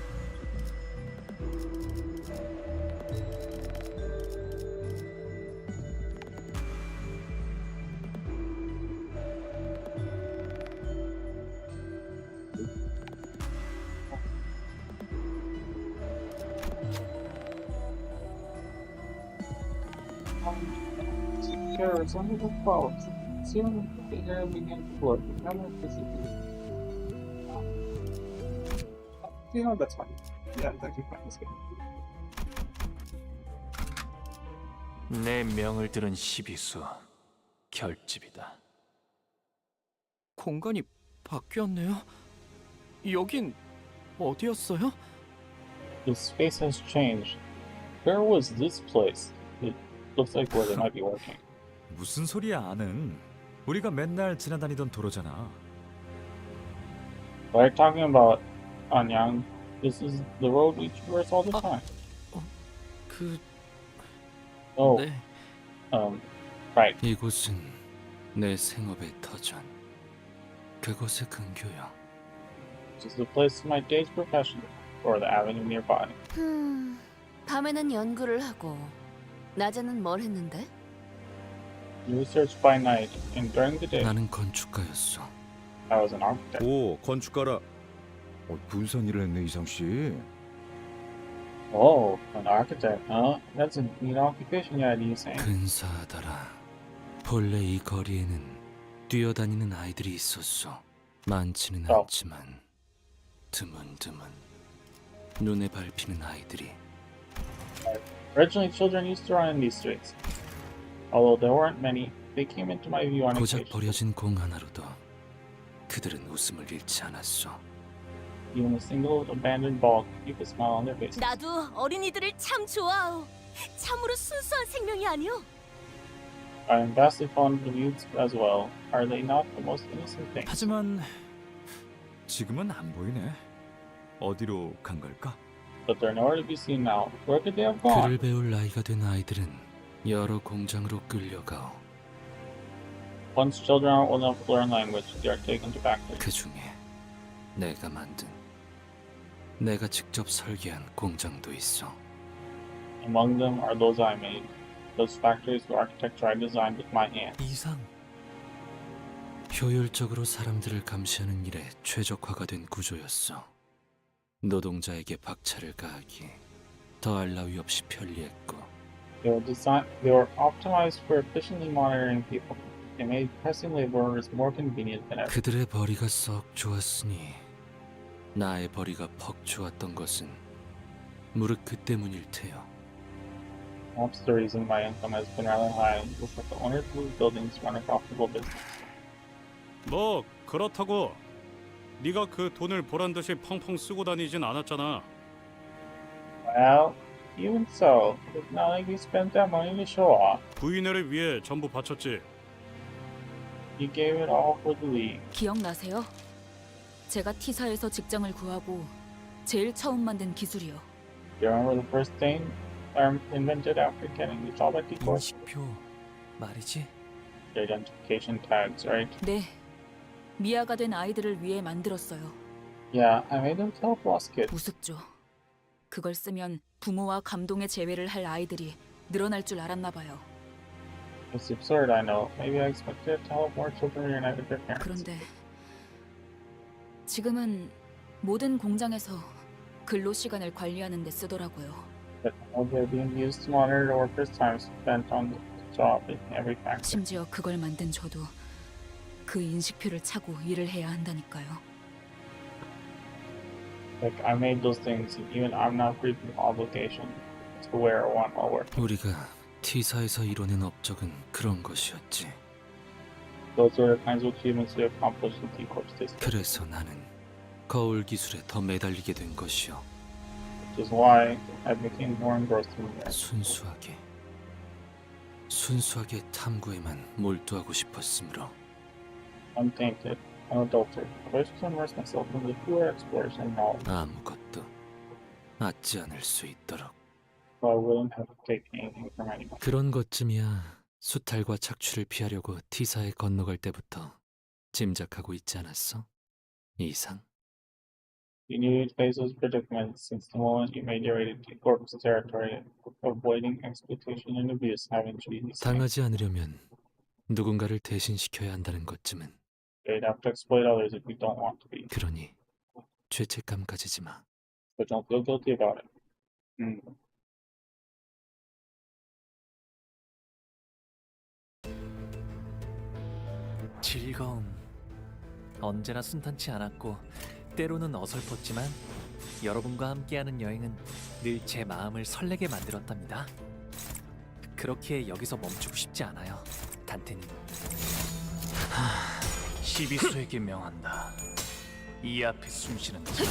A: Secure some of the clouds. Soon the air began to flood. The camera disappeared. You know, that's fine. Yeah, it's actually fine. Let's go.
M: 내 명을 들은 시비수 결집이다.
J: 공간이 바뀌었네요. 여긴 어디였어요?
A: The space has changed. Where was this place? It looks like where they might be working.
Q: 무슨 소리야, 아는? 우리가 맨날 지나다니던 도로잖아.
A: What are you talking about, Anyang? This is the road we traverse all the time. Oh,
M: 네.
A: Right.
E: 이곳은 내 생업의 터전. 그곳의 근교야.
A: This is the place of my day's profession, or the avenue nearby.
C: 밤에는 연구를 하고 낮에는 뭘 했는데?
A: You research by night, and during the day,
E: 나는 건축가였어.
A: I was an architect.
T: 오, 건축가라. 분선 일을 했네, 이상 씨.
A: Oh, an architect, huh? That's a neat occupation you had, you saying?
E: 근사하더라. 본래 이 거리에는 뛰어다니는 아이들이 있었어. 많지는 않지만 드문드문 눈에 밟히는 아이들이.
A: Originally, children used to run in these streets. Although there weren't many, they came into my view on
E: 고작
A: occasion.
E: 버려진 공 하나로도 그들은 웃음을 잃지 않았어.
A: Even a single abandoned ball could keep a smile on their faces.
H: 나도 어린이들을 참 좋아하오. 참으로 순수한 생명이 아니오.
A: I am vastly fond of youths as well. Are they not the most innocent things?
Q: 하지만 지금은 안 보이네. 어디로 간 걸까?
A: But they're nowhere to be seen now. Where could they have gone?
E: 글을 배울 나이가 된 아이들은 여러 공장으로 끌려가오.
A: Once children are old enough to learn language, they are taken to factories.
E: 그 중에 내가 만든, 내가 직접 설계한 공장도 있어.
A: Among them are those I made. Those factories were architecture I designed with my hands.
M: 이상.
E: 효율적으로 사람들을 감시하는 일에 최적화가 된 구조였어. 노동자에게 박차를 가하기 더할 나위 없이 편리했고.
A: They were optimized for efficiently monitoring people. They made pressing laborers more convenient than ever.
E: 그들의 벌이가 썩 좋았으니 나의 벌이가 퍽 좋았던 것은 무릇 그 때문일 테요.
A: That's the reason my income has been rather high. It looks like the owners of these buildings run a profitable business.
G: 뭐 그렇다고 네가 그 돈을 보란 듯이 펑펑 쓰고 다니진 않았잖아.
A: Well, even so, it's not like you spent that money to show off.
G: 구인회를 위해 전부 바쳤지.
A: You gave it all for the league.
I: 기억나세요? 제가 T사에서 직장을 구하고 제일 처음 만든 기술이요.
A: Do you remember the first thing I invented after getting the job at T-Corp?
M: 인식표 말이지?
A: The identification tags, right?
I: 네, 미아가 된 아이들을 위해 만들었어요.
A: Yeah, I made them to help lost kids.
I: 우습죠. 그걸 쓰면 부모와 감동의 재회를 할 아이들이 늘어날 줄 알았나 봐요.
A: It's absurd, I know. Maybe I expected it to help more children reunite with their parents.
I: 그런데 지금은 모든 공장에서 근로 시간을 관리하는 데 쓰더라고요.
A: They're being used to monitor the workers' time spent on the job in every factory.
I: 심지어 그걸 만든 저도 그 인식표를 차고 일을 해야 한다니까요.
A: Like I made those things, and even I'm not free from obligation to wear one while working.
E: 우리가 T사에서 이뤄낸 업적은 그런 것이었지.
A: Those are the kinds of achievements we accomplished in T Corp system.
E: 그래서 나는 거울 기술에 더 매달리게 된 것이요.
A: Which is why I became more engrossed in it.
E: 순수하게 탐구에만 몰두하고 싶었으므로.
A: Untainted, unadulterated. I wish to immerse myself in the pure exploration of knowledge.
E: 아무것도 얻지 않을 수 있도록.
A: So I wouldn't have to take anything from anyone.
E: 그런 것쯤이야 수탈과 착취를 피하려고 T사에 건너갈 때부터 짐작하고 있지 않았어? 이상?
A: You knew you'd face those predicaments since the moment you made your way to T Corp's territory, avoiding exploitation and abuse, haven't you?
E: 당하지 않으려면 누군가를 대신시켜야 한다는 것쯤은.
A: You'd have to exploit others if you don't want to be.
E: 그러니 죄책감 가지지 마.
A: But don't feel guilty about it.
M: 즐거움. 언제나 순탄치 않았고 때로는 어설펐지만 여러분과 함께하는 여행은 늘 제 마음을 설레게 만들었답니다. 그렇게 여기서 멈추고 싶지 않아요, 단테님.
J: 시비수에게 명한다. 이 앞에 숨쉬는 자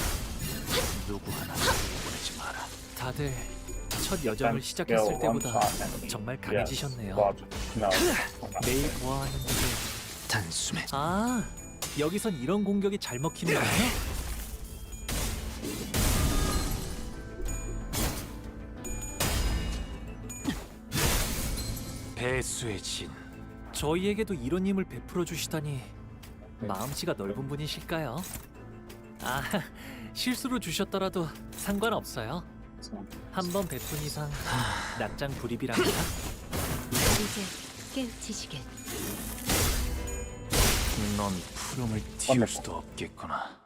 J: 누구 하나 보내지 마라.
M: 다들 첫 여정을 시작했을 때보다 정말 강해지셨네요. 매일 보아하는데도
E: 단숨에.
M: 아, 여기선 이런 공격이 잘 먹히는 거예요?
J: 배수의 진.
M: 저희에게도 이런 힘을 베풀어 주시다니 마음씨가 넓은 분이실까요? 아, 실수로 주셨더라도 상관없어요. 한 번 베푼 이상 낙장 불입이랍니다.
S: 이제 깨우치시길.
J: 넌 푸름을 틔울 수도 없겠구나.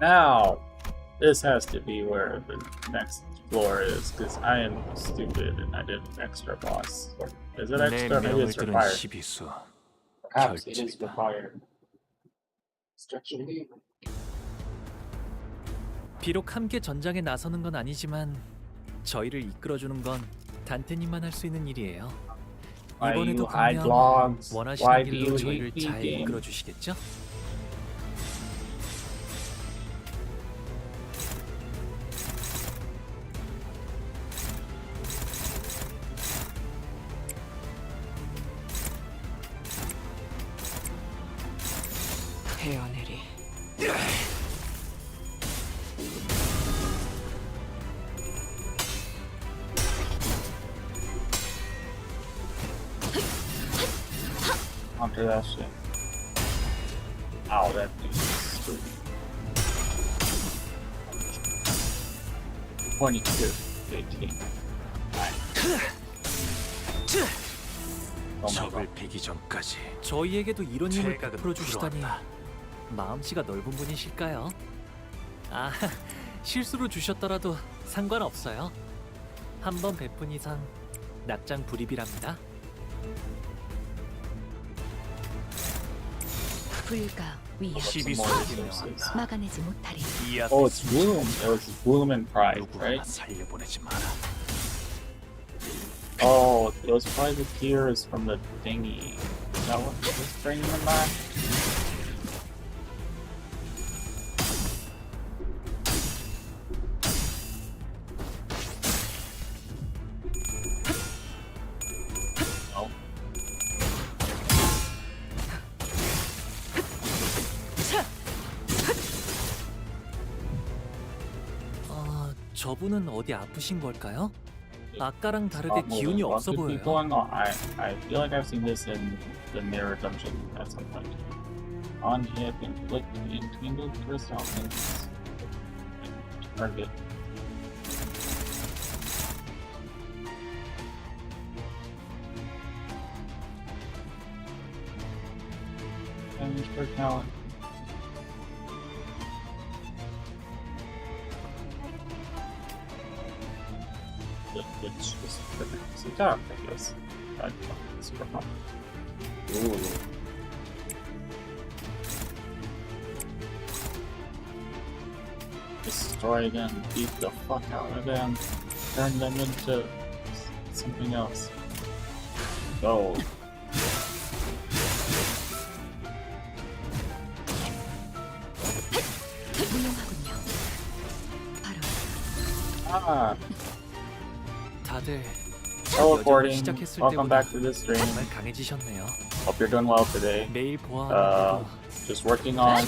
A: Now, this has to be where the next floor is, because I am stupid and I did an extra boss. Is it extra? Maybe it's required. Perhaps it is required.
M: 비록 함께 전장에 나서는 건 아니지만 저희를 이끌어주는 건 단테님만 할 수 있는 일이에요. 이번에도 분명 원하시는 길로 저희를 잘 이끌어주시겠죠?
U: 헤어내리.
A: Onto that shit. Ow, that dude's stupid. 22, 18.
J: 적을 베기 전까지
M: 저희에게도 이런 힘을
J: 제각은
M: 베풀어 주시다니
J: 부러웠다.
M: 마음씨가 넓은 분이실까요? 아, 실수로 주셨더라도 상관없어요. 한 번 베푼 이상 낙장 불입이랍니다.
S: 불가 위협.
J: 시비수에게 명한다.
S: 막아내지 못하리.
J: 이 앞에
A: Oh, it's Bloom. It was Bloom and Pride,
J: 누구 하나
A: right?
J: 살려보내지 마라.
A: Oh, those privateers from the dinghy. Is that what was bringing them back? Oh.
M: 저분은 어디 아프신 걸까요? 아까랑 다르게 기운이
A: What
M: 없어
A: could be
M: 보여요.
A: going on? I feel like I've seen this in the mirror dungeon at some point. On hip, inflicted, entangled crystals, and target. for talent. Which is the dark, I guess. Super fun. Ooh. Destroy them, beat the fuck out of them, turn them into something else. Go. Ah.
M: 다들
A: Teleporting.
M: 시작했을
A: Welcome
M: 때보다
A: back to the stream.
M: 정말 강해지셨네요.
A: Hope you're doing well today.
M: 매일 보아하는
A: Just working on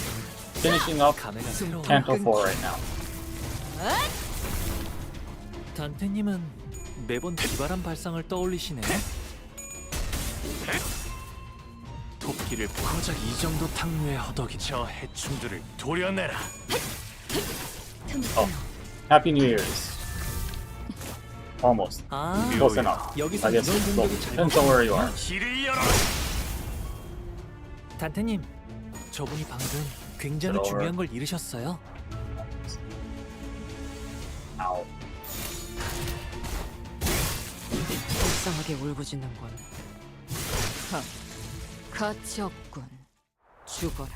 A: finishing up Canto 4 right now.
M: 단테님은 매번 기발한 발상을 떠올리시네.
J: 토끼를 고작 이 정도 탕류에 허덕이 저 해충들을 도려내라.
A: Oh, Happy New Year's. Almost. Close enough. I guess depends on where you are.
M: 단테님, 저분이 방금 굉장히 중요한 걸 잃으셨어요.
A: Ow.
U: 불쌍하게 울부짖는군.
L: 가치 없군. 죽어라.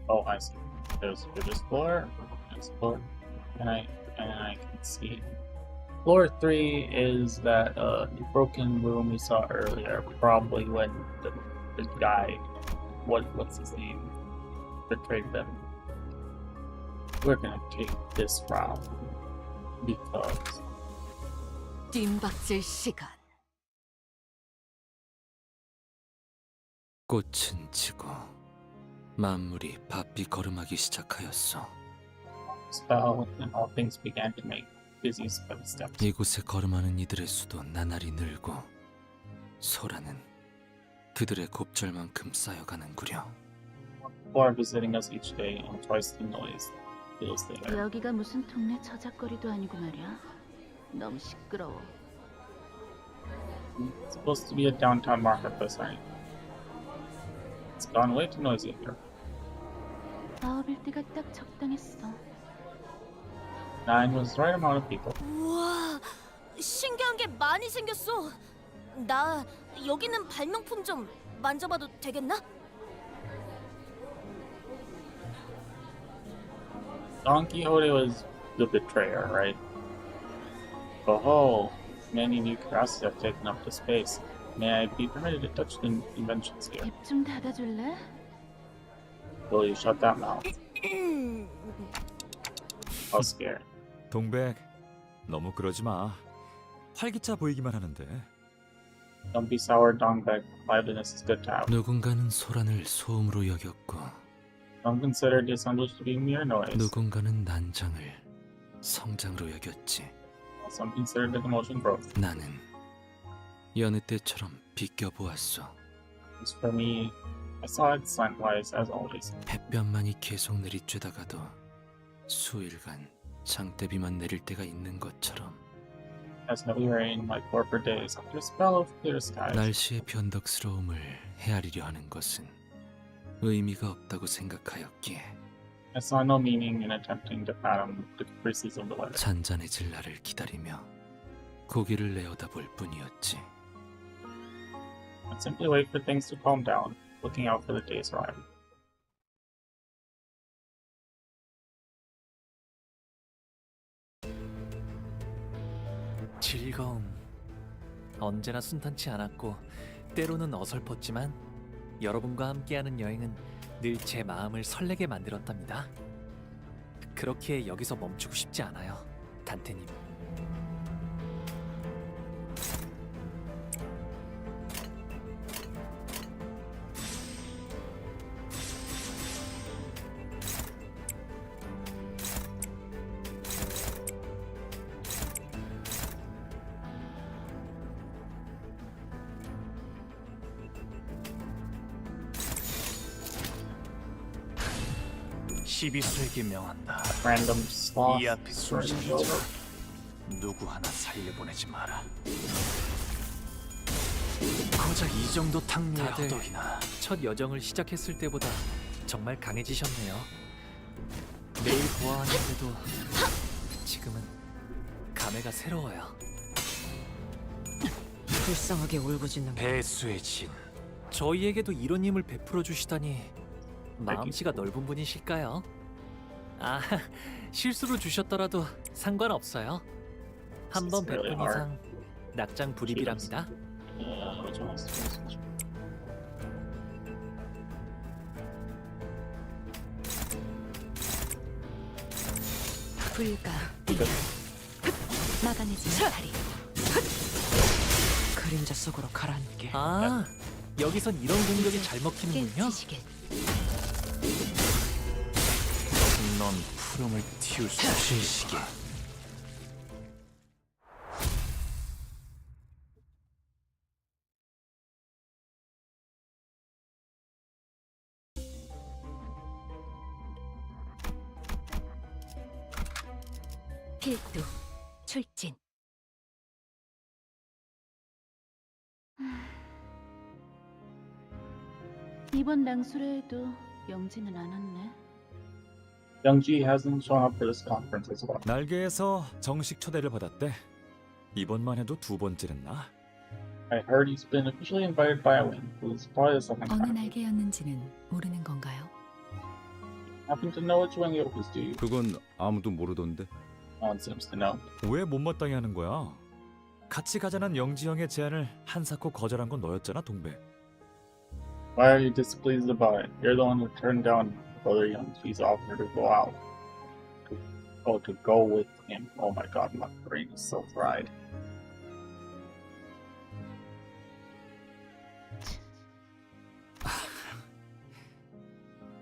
A: Oh, I see. There's floor, and I can see. Floor 3 is that broken room we saw earlier, probably when the guy, what's his name, betrayed them. We're gonna take this route because
L: 뒷박질 시간.
E: 꽃은 지고 만물이 바삐 걸음하기 시작하였어.
A: spell and all things began to make busy steps.
E: 이곳에 걸음하는 이들의 수도 나날이 늘고 소라는 그들의 곱절만큼 쌓여가는구려.
A: People are visiting us each day and twice the noise fills the air.
D: 여기가 무슨 동네 저작거리도 아니고 말이야. 너무 시끄러워.
A: It's supposed to be a downtown marketplace, right? It's gone way too noisy here.
D: 9일 때가 딱 적당했어.
A: 9 was the right amount of people.
H: 우와, 신기한 게 많이 생겼어. 나 여기 있는 발명품 좀 만져봐도 되겠나?
A: Don Quixote was the betrayer, right? Oh, many new curiosities have taken up the space. May I be permitted to touch the inventions here?
D: 입 좀 닫아줄래?
A: Will you shut that mouth? I was scared.
Q: 동백, 너무 그러지 마. 활기차 보이기만 하는데.
A: Don't be sour, Dongbek. Liveliness is good to have.
E: 누군가는 소란을 소음으로 여겼고
A: Some consider the assemblage to be mere noise.
E: 누군가는 난장을 성장으로 여겼지.
A: Some consider the commotion growth.
E: 나는 여느 때처럼 비껴보았어.
A: As for me, I saw it slantwise as always.
E: 햇볕만이 계속 내리쬐다가도 수일간 장대비만 내릴 때가 있는 것처럼
A: As heavy rain might pour for days after a spell of clear skies.
E: 날씨의 변덕스러움을 헤아리려 하는 것은 의미가 없다고 생각하였기에
A: I saw no meaning in attempting to fathom the caprices of the weather.
E: 잔잔해질 날을 기다리며 고개를 내어다볼 뿐이었지.
A: I'd simply wait for things to calm down, looking out for the day's arrival.
M: 즐거움. 언제나 순탄치 않았고 때로는 어설펐지만 여러분과 함께하는 여행은 늘 제 마음을 설레게 만들었답니다. 그렇게 여기서 멈추고 싶지 않아요, 단테님.
J: 시비수에게 명한다.
A: Random sloth.
J: 이 앞에 숨쉬는 자 누구 하나 살려보내지 마라. 고작 이 정도 탕류의
M: 다들
J: 허덕이나.
M: 첫 여정을 시작했을 때보다 정말 강해지셨네요. 매일 보아하는데도 지금은 감회가 새로워요.
U: 불쌍하게 울부짖는
J: 배수의 진.
M: 저희에게도 이런 힘을 베풀어 주시다니 마음씨가 넓은 분이실까요? 아, 실수로 주셨더라도 상관없어요. 한 번 베푼 이상 낙장 불입이랍니다.
S: 불가 막아내지 못하리.
U: 그림자 속으로 가라앉게.
M: 아, 여기선 이런 공격이 잘 먹히는군요.
J: 넌 푸름을 틔울 수 없으시게.
S: 필두 출진.
D: 이번 낭수레에도 영지는 안 왔네.
A: Youngji hasn't shown up for this conference as well.
Q: 날개에서 정식 초대를 받았대. 이번만 해도 두 번째랬나?
A: I heard he's been officially invited by a wing, who's probably the second
S: 어느
A: time.
S: 날개였는지는 모르는 건가요?
A: Happen to know which wing it was, do you?
T: 그건 아무도 모르던데.
A: No one seems to know.
Q: 왜 못마땅해 하는 거야? 같이 가자는 영지 형의 제안을 한사코 거절한 건 너였잖아, 동백.
A: Why are you displeased about it? You're the one who turned down Brother Youngji's offer to go out. To go with him. Oh my god, my brain is so fried.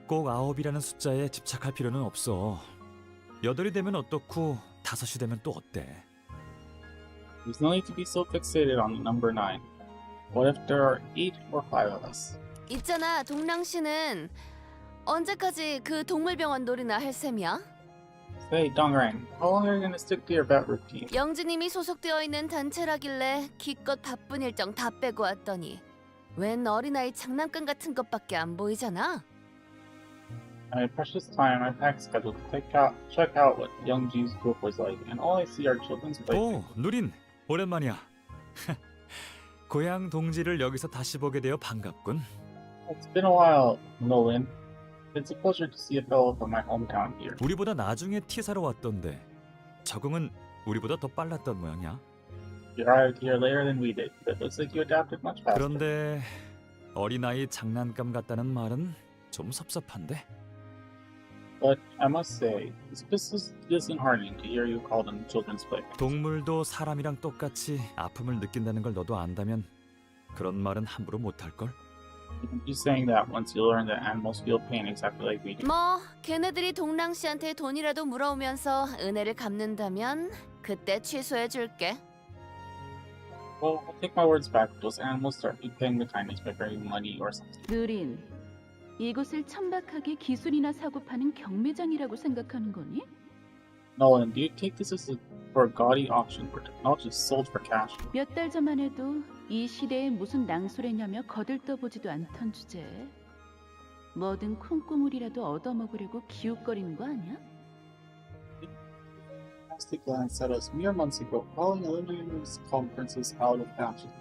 Q: 꼭 9이라는 숫자에 집착할 필요는 없어. 8이 되면 어떻고 5이 되면 또 어때?
A: There's no need to be so fixated on the number 9. What if there are 8 or 5 of us?
H: 있잖아, 동랑 씨는 언제까지 그 동물병원 놀이나 할 셈이야?
A: Say, Dongrang, how long are you gonna stick to your vet routine?
H: 영진님이 소속되어 있는 단체라길래 기껏 바쁜 일정 다 빼고 왔더니 웬 어린아이 장난감 같은 것밖에 안 보이잖아.
A: I had precious time I packed scheduled to check out what Youngji's group was like, and all I see are children's playthings.
Q: 오, 누린, 오랜만이야. 고향 동지를 여기서 다시 보게 되어 반갑군.
A: It's been a while, Nolan. It's a pleasure to see a fellow from my hometown here.
Q: 우리보다 나중에 티사로 왔던데 적응은 우리보다 더 빨랐던 모양이야.
A: You arrived here later than we did, but it looks like you adapted much faster.
Q: 그런데 어린아이 장난감 같다는 말은 좀 섭섭한데.
A: But I must say, it's disheartening to hear you call them children's playthings.
Q: 동물도 사람이랑 똑같이 아픔을 느낀다는 걸 너도 안다면 그런 말은 함부로 못할걸?
A: You're saying that once you learn that animals feel pain exactly like we do.
H: 뭐 걔네들이 동랑 씨한테 돈이라도 물어오면서 은혜를 갚는다면 그때 취소해 줄게.
A: Well, I'll take my words back. Those animals start repaying the kindness by bringing money or something.
D: 느린, 이곳을 천박하게 기술이나 사고 파는 경매장이라고 생각하는 거니?
A: Nolan, do you take this as for a gaudy auction where technology is sold for cash?
D: 몇 달 전만 해도 이 시대에 무슨 낭수래냐며 거들떠보지도 않던 주제에 뭐든 콩고물이라도 얻어먹으려고 기웃거리는 거 아니야?
A: Plastic glance said us mere months ago, calling eliminating these conferences out of fashion.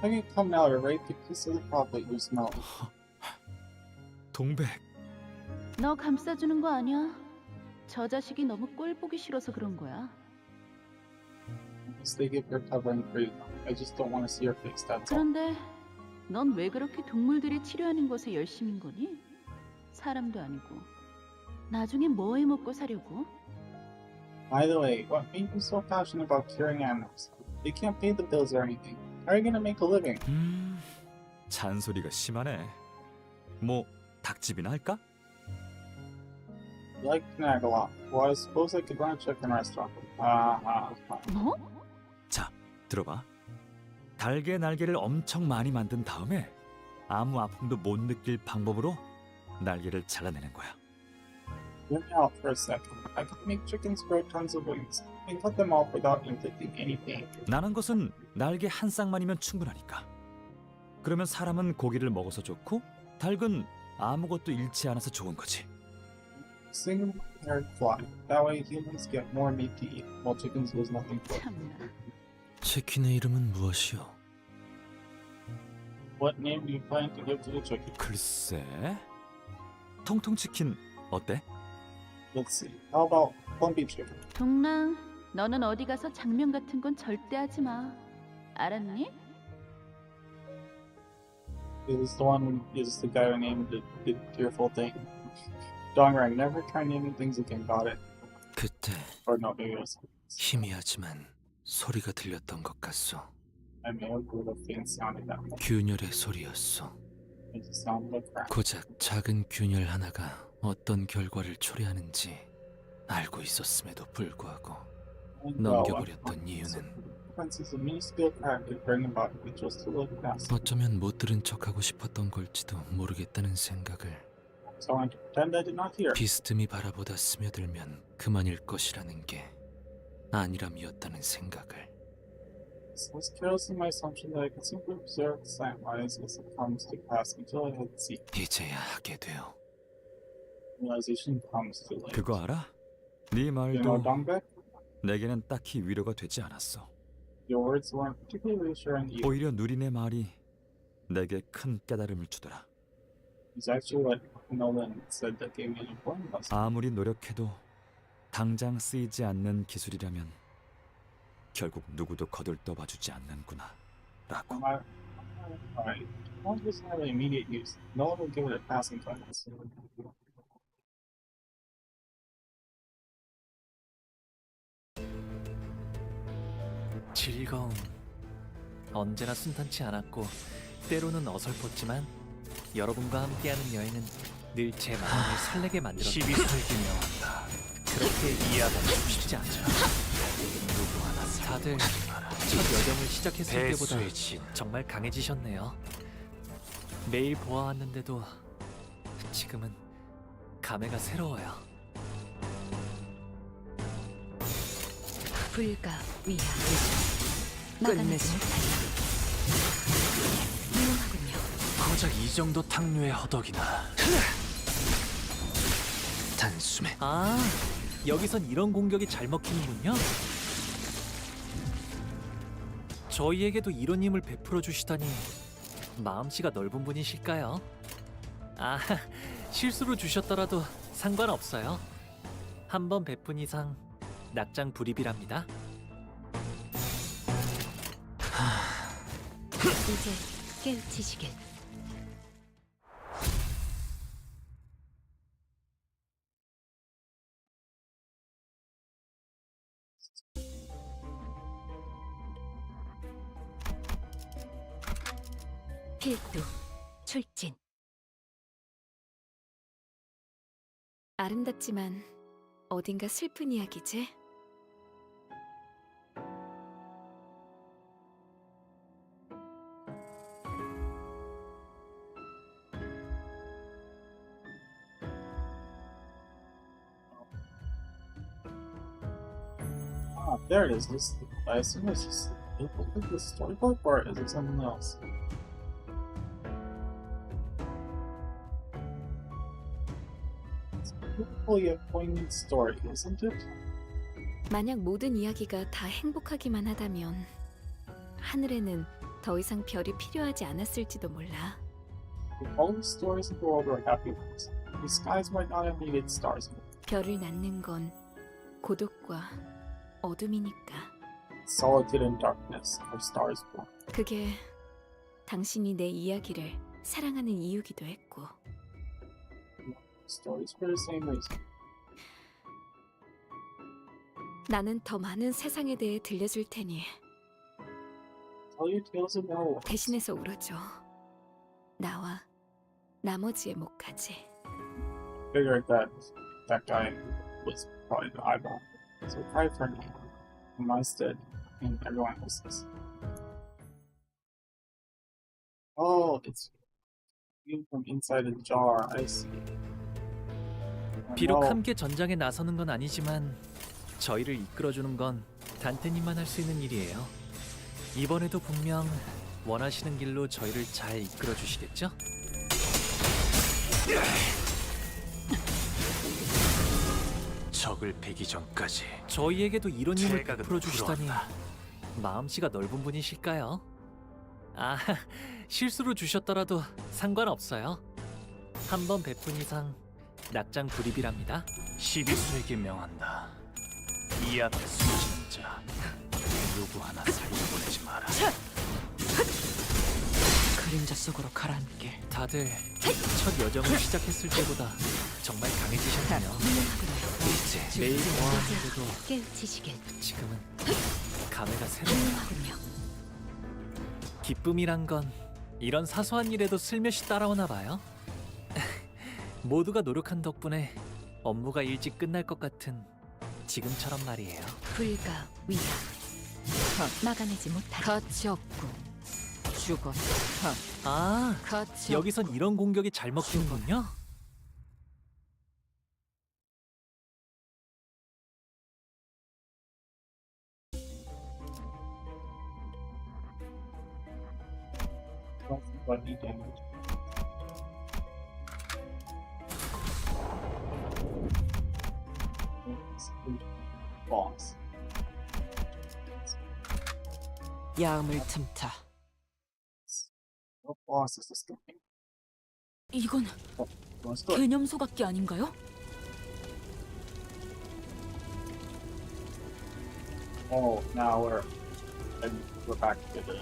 A: How can you come now to rape the piece of the profit you smell?
Q: 동백.
D: 너 감싸주는 거 아니야? 저 자식이 너무 꼴 보기 싫어서 그런 거야.
A: I guess they give their covering for you. I just don't want to see your face, that's all.
D: 그런데 넌 왜 그렇게 동물들이 치료하는 것에 열심인 거니? 사람도 아니고. 나중에 뭐 해 먹고 사려고?
A: By the way, what made you so passionate about curing animals? They can't pay the bills or anything. How are you gonna make a living?
Q: 잔소리가 심하네. 뭐 닭집이나 할까?
A: You like to nag a lot. Well, I suppose I could run a chicken restaurant.
D: 뭐?
Q: 자, 들어봐. 달개 날개를 엄청 많이 만든 다음에 아무 아픔도 못 느낄 방법으로 날개를 잘라내는 거야.
A: Hear me out for a second. I can make chickens grow tons of wings and cut them off without inflicting any pain.
Q: 나는 것은 날개 한 쌍만이면 충분하니까. 그러면 사람은 고기를 먹어서 좋고 닭은 아무것도 잃지 않아서 좋은 거지.
A: Single-haired fly. That way humans get more meat to eat, while chickens lose nothing for it.
E: 치킨의 이름은 무엇이오?
A: What name do you plan to give to the chicken?
Q: 글쎄, 통통치킨 어때?
A: Let's see. How about Bumpy Chicken?
D: 동랑, 너는 어디 가서 장면 같은 건 절대 하지 마. 알았니?
A: Is the one is the guy who named the fearful thing. Dongrang, never try naming things again, got it?
E: 그때
A: Or no, maybe it was.
E: 희미하지만 소리가 들렸던 것 같소.
A: I may have heard a faint sound in that.
E: 균열의 소리였소.
A: It sounded like crap.
E: 고작 작은 균열 하나가 어떤 결과를 초래하는지 알고 있었음에도 불구하고 넘겨버렸던 이유는
A: Consequences a minuscule crack could bring about if it was to look past.
E: 어쩌면 못 들은 척하고 싶었던 걸지도 모르겠다는 생각을
A: So I pretend I did not hear.
E: 비스듬히 바라보다 스며들면 그만일 것이라는 게 아니람이었다는 생각을
A: I was careless in my assumption that I could simply observe the sunrise as it comes to pass until I had seen.
E: 이제야 하게 돼요.
A: Realization comes too late.
Q: 그거 알아? 네
A: You
Q: 말도
A: know, Dongbek?
Q: 내게는 딱히 위로가 되지 않았어.
A: Your words weren't particularly reassuring either.
Q: 오히려 누리네 말이 내게 큰 깨달음을 주더라.
A: It's actually what Nolan said that gave me an important lesson.
Q: 아무리 노력해도 당장 쓰이지 않는 기술이라면 결국 누구도 거들떠봐주지 않는구나 라고.
A: Alright. Once doesn't have an immediate use, no one will give it a passing glance.
M: 즐거움 언제나 순탄치 않았고 때로는 어설펐지만 여러분과 함께하는 여행은 늘 제 마음을 설레게 만들었다.
J: 시비 설기명한다.
M: 그렇게 이해하고 쉽지 않죠.
J: 누구 하나
M: 다들 첫 여정을 시작했을 때보다
J: 배수의 진.
M: 정말 강해지셨네요. 매일 보아왔는데도 지금은 감회가 새로워요.
S: 불가 위야 끝내지 유용하군요.
J: 고작 이 정도 탕류의 허덕이나.
E: 단숨에
M: 아, 여기선 이런 공격이 잘 먹히는군요. 저희에게도 이런 힘을 베풀어 주시다니 마음씨가 넓은 분이실까요? 아, 실수로 주셨더라도 상관없어요. 한 번 베푼 이상 낙장 불입이랍니다.
S: 이제 깨우치시길. 필두 출진.
R: 아름답지만 어딘가 슬픈 이야기지?
A: Ah, there it is. This, I assume it's just it looked like the storybook, or is it something else? It's a beautiful yet poignant story, isn't it?
R: 만약 모든 이야기가 다 행복하기만 하다면 하늘에는 더 이상 별이 필요하지 않았을지도 몰라.
A: If all the stories in the world were happy ones, the skies might not have needed stars.
R: 별을 낳는 건 고독과 어둠이니까.
A: Solitude and darkness are stars born.
R: 그게 당신이 내 이야기를 사랑하는 이유기도 했고.
A: Stories for the same reason.
R: 나는 더 많은 세상에 대해 들려줄 테니
A: Tell you tales of more worlds.
R: 대신해서 울어줘. 나와 나머지의 목까지.
A: Figured that that guy was probably the eyeball. So cry for me, for my stead, and everyone else's. Oh, it's viewed from inside a jar. I see.
M: 비록
A: no.
M: 함께 전장에 나서는 건 아니지만 저희를 이끌어주는 건 단테님만 할 수 있는 일이에요. 이번에도 분명 원하시는 길로 저희를 잘 이끌어 주시겠죠?
J: 적을 베기 전까지
M: 저희에게도 이런 힘을
J: 제각은
M: 베풀어 주시다니
J: 불어한다.
M: 마음씨가 넓은 분이실까요? 아, 실수로 주셨더라도 상관없어요. 한 번 베푼 이상 낙장 불입이랍니다.
J: 시비수에게 명한다. 이 앞에 숨지는 자 누구 하나 살려보내지 마라.
U: 그림자 속으로 가라앉게.
M: 다들 첫 여정을 시작했을 때보다 정말 강해지셨네요.
S: 훌륭하군요.
M: 매일 모아하는데도
S: 깨우치시길.
M: 지금은 감회가 새로워요. 기쁨이란 건 이런 사소한 일에도 슬며시 따라오나 봐요. 모두가 노력한 덕분에 업무가 일찍 끝날 것 같은 지금처럼 말이에요.
S: 불가 위야. 막아내지 못할 가치 없군. 죽어라.
M: 아,
S: 가치
M: 여기선 이런 공격이 잘 먹히는군요.
A: Body damage. Boss.
U: 야음을 틈타.
A: What boss is escaping?
I: 이건
A: What's good?
I: 개념 소각기 아닌가요?
A: Oh, now we're back to the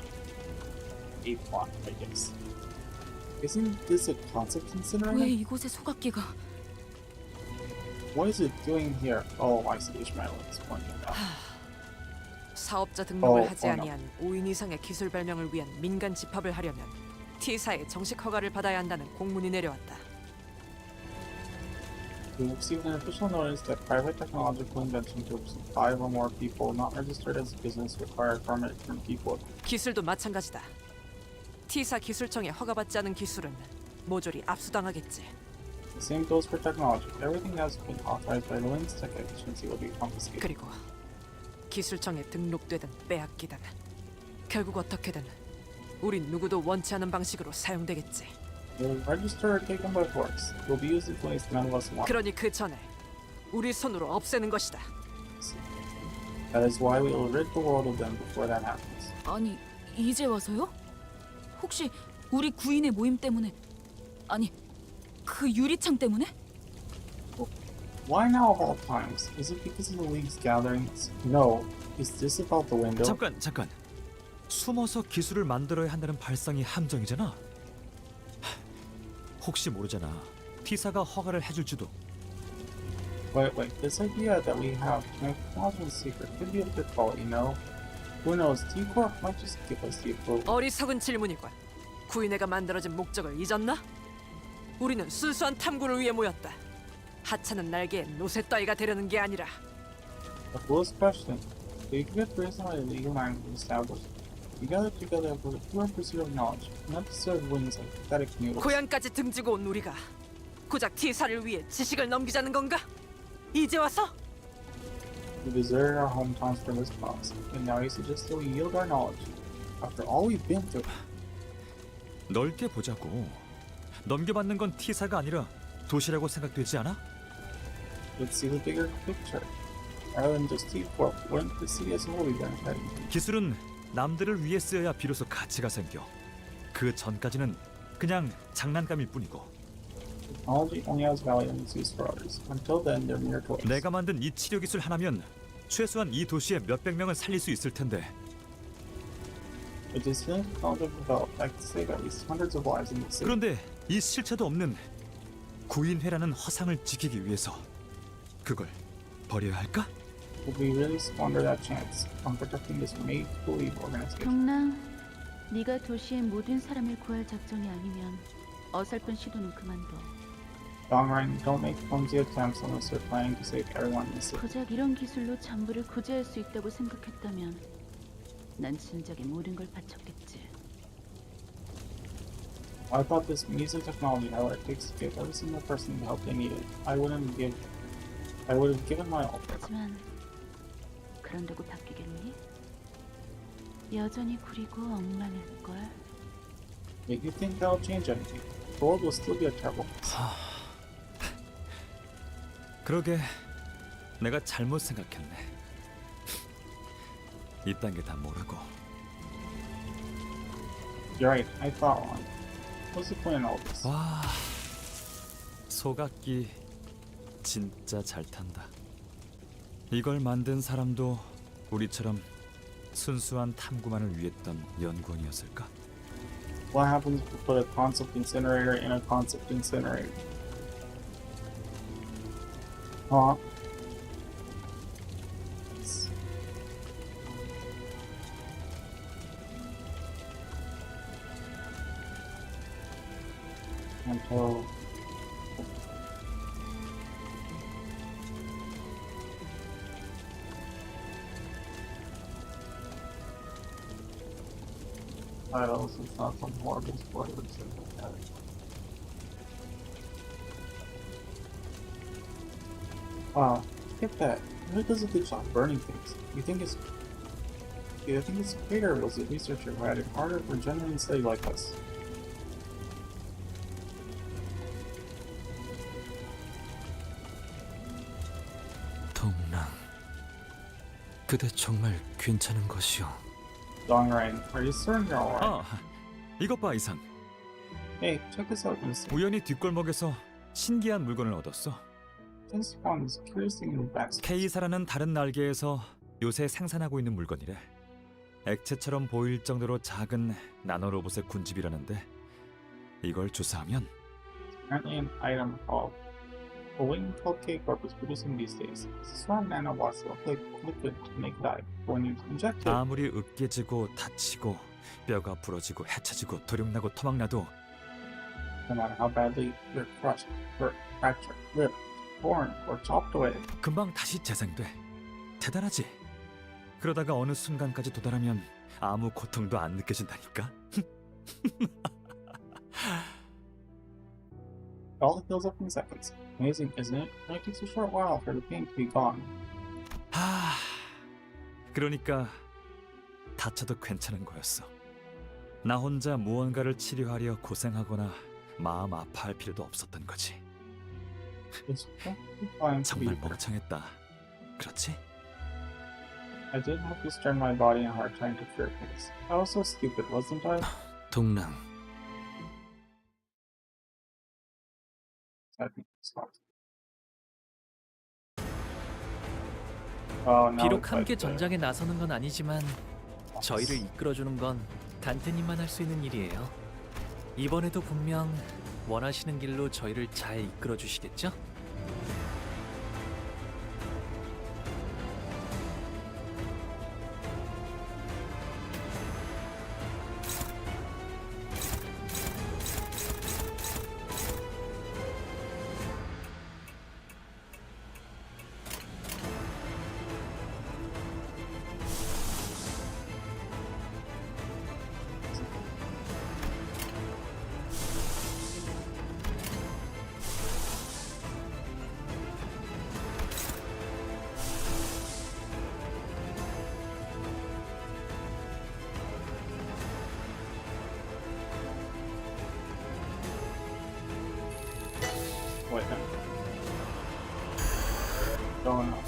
A: A plot, I guess. Isn't this a concept
I: 왜
A: considering?
I: 이곳에 소각기가?
A: What is it doing here? Oh, I see. Ishmael is pointing out.
U: 사업자 등록을 하지
A: no.
U: 아니한 5인 이상의 기술 발명을 위한 민간 집합을 하려면 T사의 정식 허가를 받아야 한다는 공문이 내려왔다.
A: We received an official notice that private technological invention groups of 5 or more people not registered as a business require a permit from people.
U: 기술도 마찬가지다. T사 기술청에 허가받지 않은 기술은 모조리 압수당하겠지.
A: The same goes for technology. Everything that has been authorized by the Linux Tech Agency will be confiscated.
U: 그리고 기술청에 등록되든 빼앗기든 결국 어떻게든 우린 누구도 원치 않은 방식으로 사용되겠지.
A: Will register or taken by force. Will be used in ways none of us want.
U: 그러니 그 전에 우리 손으로 없애는 것이다.
A: That is why we will rid the world of them before that happens.
I: 아니, 이제 와서요? 혹시 우리 구인의 모임 때문에? 아니, 그 유리창 때문에?
A: Why now of all times? Is it because of the League's gatherings? No. Is this about the window?
Q: 잠깐. 숨어서 기술을 만들어야 한다는 발상이 함정이잖아. 혹시 모르잖아. T사가 허가를 해줄지도.
A: Wait. This idea that we have to make technology secret could be a pitfall, you know? Who knows? T-Corp might just give us the approval.
U: 어리석은 질문이군. 구인회가 만들어진 목적을 잊었나? 우리는 순수한 탐구를 위해 모였다. 하찮은 날개에 노새 따위가 되려는 게 아니라.
A: The foolish question. We could get recently legal language established. We gather together for the pure pursuit of knowledge, not to serve wings like pathetic noodles.
U: 고향까지 등지고 온 우리가 고작 T사를 위해 지식을 넘기자는 건가? 이제 와서?
A: We deserted our hometowns for this cause, and now you suggest that we yield our knowledge. After all we've been through.
Q: 넓게 보자고. 넘겨받는 건 T사가 아니라 도시라고 생각되지 않아?
A: Let's see the bigger picture. Rather than just T-Corp, wouldn't the city as a whole be benefiting?
Q: 기술은 남들을 위해 쓰여야 비로소 가치가 생겨. 그 전까지는 그냥 장난감일 뿐이고.
A: Technology only has value when it's used for others. Until then, they're mere toys.
Q: 내가 만든 이 치료 기술 하나면 최소한 이 도시에 몇백 명은 살릴 수 있을 텐데.
A: With this healing technology developed, I could save at least hundreds of lives in the city.
Q: 그런데 이 실체도 없는 구인회라는 허상을 지키기 위해서 그걸 버려야 할까?
A: Would we really squander that chance on protecting this make-believe organization?
D: 경남, 네가 도시의 모든 사람을 구할 작정이 아니면 어설픈 시도는 그만둬.
A: Dongrain, don't make clumsy attempts unless you're planning to save everyone in the city.
D: 고작 이런 기술로 전부를 구제할 수 있다고 생각했다면 난 진작에 모든 걸 바쳤겠지.
A: I thought this music technology had what it takes to give every single person the help they needed. I would have given my all.
D: 하지만 그런다고 바뀌겠니? 여전히 구리고 엉망일 걸.
A: Yet you think that'll change anything? The world will still be a terrible place.
Q: 그러게 내가 잘못 생각했네. 이딴 게 다 뭐라고.
A: You're right. I thought wrong. What's the point in all this?
Q: 와, 소각기 진짜 잘 탄다. 이걸 만든 사람도 우리처럼 순수한 탐구만을 위했던 연구원이었을까?
A: What happens if you put a concept incinerator in a concept incinerator? Huh? Canto. Titles, it's not some horrible spoilers in that. Wow, look at that. It really does a good job burning things. You think it's great, or was it researcher who had it harder for genuine study like us?
E: 동랑, 그대 정말 괜찮은 것이오.
A: Dongrain, are you certain you're alright?
Q: 아, 이것 봐 이상.
A: Hey, check this out, Mister.
Q: 우연히 뒷골목에서 신기한 물건을 얻었어.
A: This one is curious thing in the back.
Q: K사라는 다른 날개에서 요새 생산하고 있는 물건이래. 액체처럼 보일 정도로 작은 나노로봇의 군집이라는데 이걸 주사하면
A: Apparently an item called a wing called K-Corp is producing these days. It's a small nanobots that look like liquid to make dye. But when you inject it,
Q: 아무리 으깨지고 다치고 뼈가 부러지고 해쳐지고 도륙나고 토막나도
A: no matter how badly you're crushed, hurt, fractured, ripped, torn, or chopped away,
Q: 금방 다시 재생돼. 대단하지? 그러다가 어느 순간까지 도달하면 아무 고통도 안 느껴진다니까?
A: it all heals up in seconds. Amazing, isn't it? It only takes a short while for the pain to be gone.
Q: 그러니까 다쳐도 괜찮은 거였어. 나 혼자 무언가를 치료하려 고생하거나 마음 아파할 필요도 없었던 거지.
A: It's perfectly fine to be
Q: 정말 멍청했다. 그렇지?
A: I did have to strain my body and heart trying to cure things. I was so stupid, wasn't I?
E: 동랑,
A: I think it's not. Oh, now
M: 비록
A: it's
M: 함께
A: like that.
M: 전장에 나서는 건 아니지만 저희를 이끌어주는 건 단테님만 할 수 있는 일이에요. 이번에도 분명 원하시는 길로 저희를 잘 이끌어 주시겠죠?
A: Wait, going up.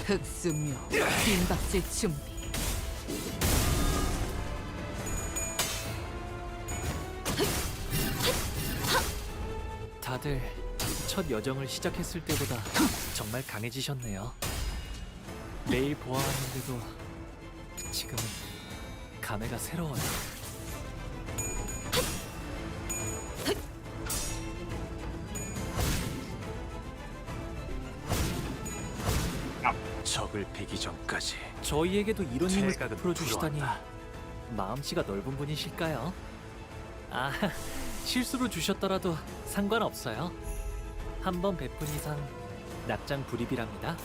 L: 흑수묘 빈박질 준비.
M: 다들 첫 여정을 시작했을 때보다 정말 강해지셨네요. 매일 보아왔는데도 지금은 감회가 새로워요.
J: 적을 베기 전까지
M: 저희에게도 이런 힘을
J: 제각은
M: 풀어주시다니 마음씨가 넓은 분이실까요? 아, 실수로 주셨더라도 상관없어요. 한 번 베푼 이상 납장 불입이랍니다.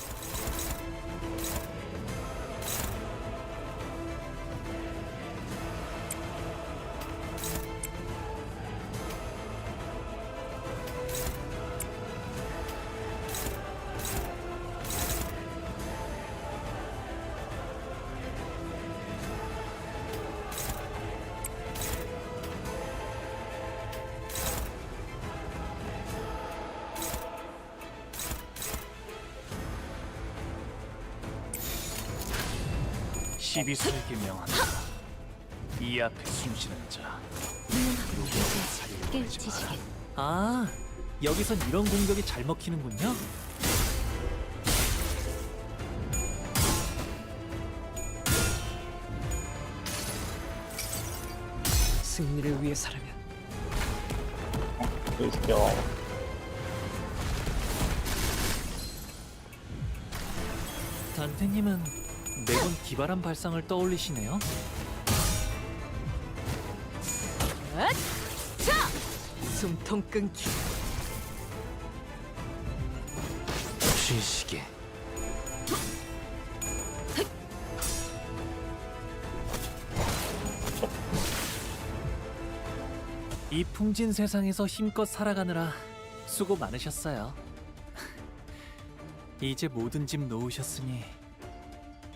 J: 시비설계 명한다. 이 앞에 숨쉬는 자
S: 깨우치시길.
M: 아, 여기선 이런 공격이 잘 먹히는군요.
U: 승리를 위해서라면
M: 단테님은 매번 기발한 발상을 떠올리시네요.
U: 자! 숨통 끊기.
M: 쉬시게. 이 풍진 세상에서 힘껏 살아가느라 수고 많으셨어요. 이제 모든 짐 놓으셨으니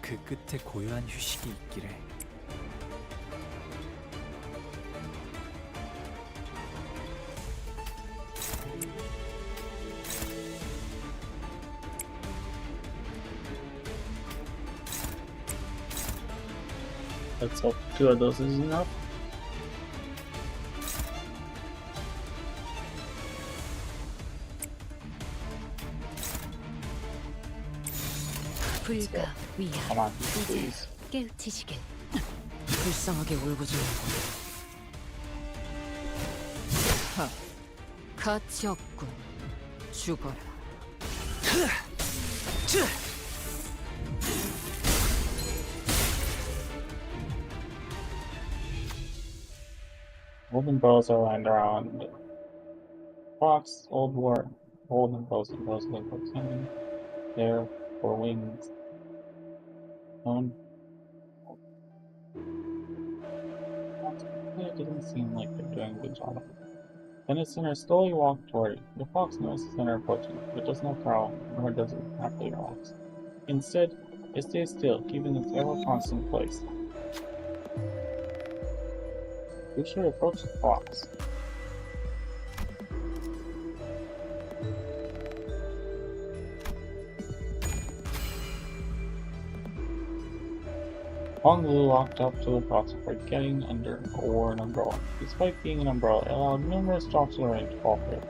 M: 그 끝에 고요한 휴식이 있기를.
A: Let's hope 2 of those is enough.
S: 불가 위야.
A: Come on, please.
S: 깨우치시길.
U: 불쌍하게 울부짖는군. 가치 없군. 죽어라.
A: Golden bows are lined around Fox, Old War, golden bows and bows like pretending there for wings. It doesn't seem like they're doing a good job. Then its center slowly walked toward it. The fox notices the center approaching, but does not growl, nor does it happily relax. Instead, it stays still, keeping its ever-constant place. We should approach the fox. Hong Lu walked up to the fox before getting under or wore an umbrella. Despite being an umbrella, it allowed numerous drops of rain to fall through.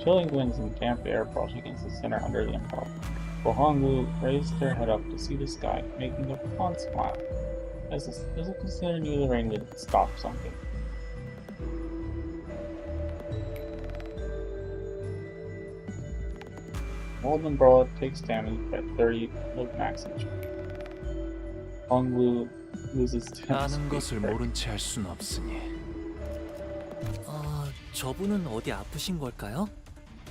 A: Chilling winds and damp air brushed against the center under the umbrella. For Hong Lu raised their head up to see the sky, making the fawn smile, as if the center knew the rain would stop something. Old umbrella takes damage at 30 look max HP. Hong Lu loses 10
J: 아는 것을 모른 채 할 순 없으니.
M: 저분은 어디 아프신 걸까요?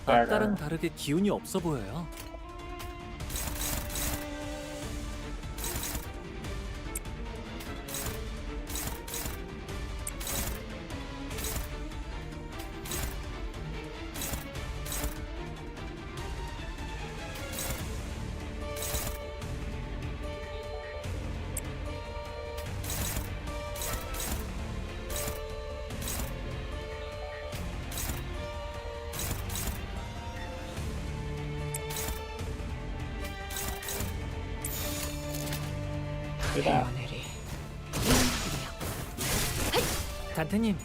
M: 아까랑 다르게 기운이 없어 보여요. 단테님,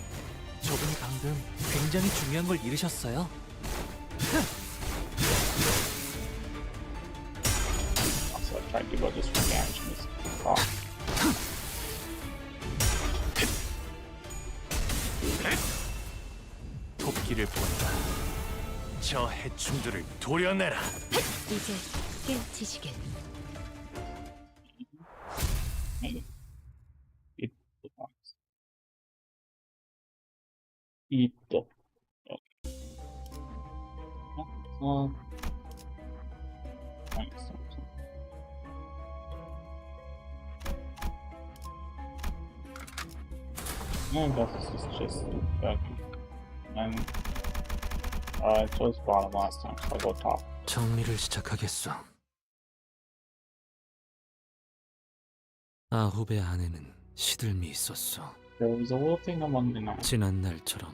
M: 저분이 방금 굉장히 중요한 걸 잃으셨어요.
A: Also, I tried to go just for damage and just off.
J: 토끼를 본다. 저 해충들을 도려내라.
S: 이제 깨우치시길.
A: Eat the. I guess this is just and I chose bottom last time, so I'll go top.
E: 정리를 시작하겠어. 아홉의 안에는 시들미 있었어.
A: There was a little thing among the nine.
E: 지난 날처럼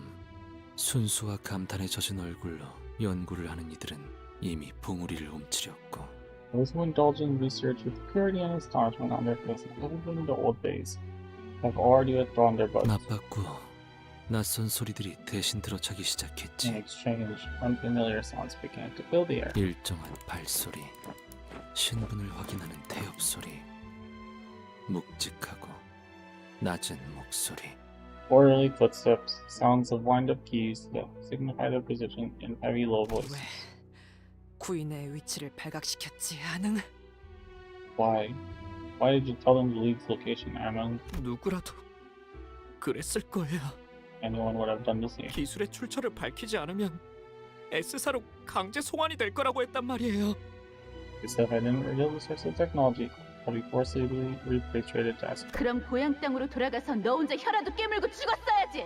E: 순수와 감탄에 젖은 얼굴로 연구를 하는 이들은 이미 봉우리를 움츠렸고
A: Those who indulge in research with purity and astonishment on their faces, even in the old days, have already withdrawn their bows.
E: 나빴고 낯선 소리들이 대신 들어차기 시작했지.
A: In exchange, unfamiliar sounds began to fill the air.
E: 일정한 발소리, 신분을 확인하는 태엽 소리, 묵직하고 낮은 목소리.
A: Orderly footsteps, sounds of wind-up keys that signify their position in heavy low voice.
U: 구인의 위치를 발각시켰지 않은?
A: Why? Why did you tell them the league's location, Amon?
M: 누구라도 그랬을 거예요.
A: Anyone would have done the same.
M: 기술의 출처를 밝히지 않으면 S사로 강제 송환이 될 거라고 했단 말이에요.
A: If I didn't reveal the source of technology, I'll be forcibly repatriated to Asgard.
D: 그럼 고향 땅으로 돌아가서 너 혼자 혀라도 깨물고 죽었어야지.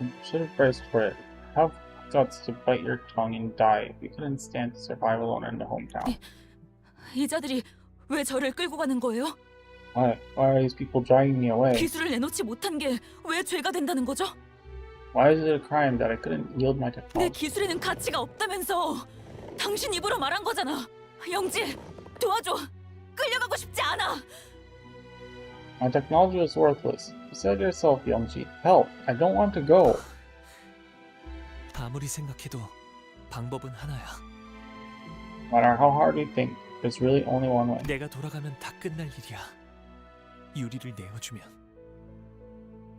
A: You should have braced for it. Have guts to bite your tongue and die if you couldn't stand to survive alone in the hometown.
I: 이 자들이 왜 저를 끌고 가는 거예요?
A: Why are these people dragging me away?
I: 기술을 내놓지 못한 게 왜 죄가 된다는 거죠?
A: Why is it a crime that I couldn't yield my
I: 내
A: technology?
I: 기술에는 가치가 없다면서. 당신 입으로 말한 거잖아. 영지, 도와줘. 끌려가고 싶지 않아.
A: My technology was worthless. You said yourself, Youngji. Help! I don't want to go.
M: 아무리 생각해도 방법은 하나야.
A: No matter how hard we think, there's really only one way.
M: 내가 돌아가면 다 끝날 일이야. 유리를 내어주면.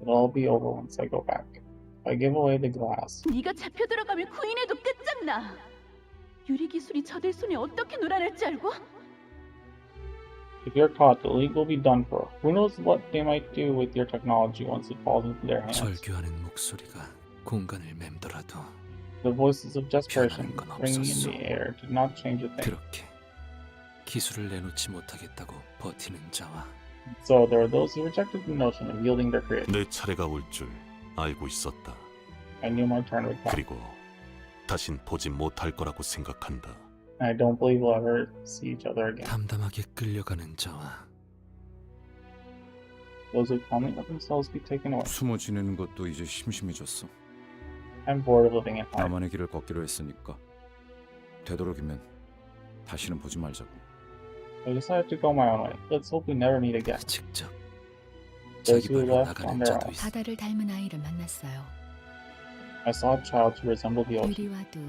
A: It'll all be over once I go back. If I give away the glass,
D: 네가 잡혀 들어가면 구인에도 끝장나. 유리 기술이 저들 손에 어떻게 놀아날지 알고?
A: if you're caught, the league will be done for. Who knows what they might do with your technology once it falls into their hands?
E: 절규하는 목소리가 공간을 맴돌아도
A: The voices of desperation
E: 변하는 건
A: ringing in
E: 없었어.
A: the air did not change a thing.
E: 그렇게 기술을 내놓지 못하겠다고 버티는 자와
A: So there were those who rejected the notion of yielding their creation.
V: 내 차례가 올 줄 알고 있었다.
A: I knew my turn would come.
V: 그리고 다신 보지 못할 거라고 생각한다.
A: And I don't believe we'll ever see each other again.
E: 담담하게 끌려가는 자와
A: Those who calmly let themselves be taken away.
T: 숨어 지내는 것도 이제 심심해졌어.
A: I'm bored of living in hide.
T: 나만의 길을 걷기로 했으니까 되도록이면 다시는 보지 말자고.
A: I decided to go my own way. Let's hope we never meet again.
E: 직접
A: Those
E: 자기
A: who
E: 발로
A: left
E: 나가는
A: on their
E: 자도
A: own.
E: 있어.
S: 바다를 닮은 아이를 만났어요.
A: I saw a child to resemble the ocean.
S: 유리와도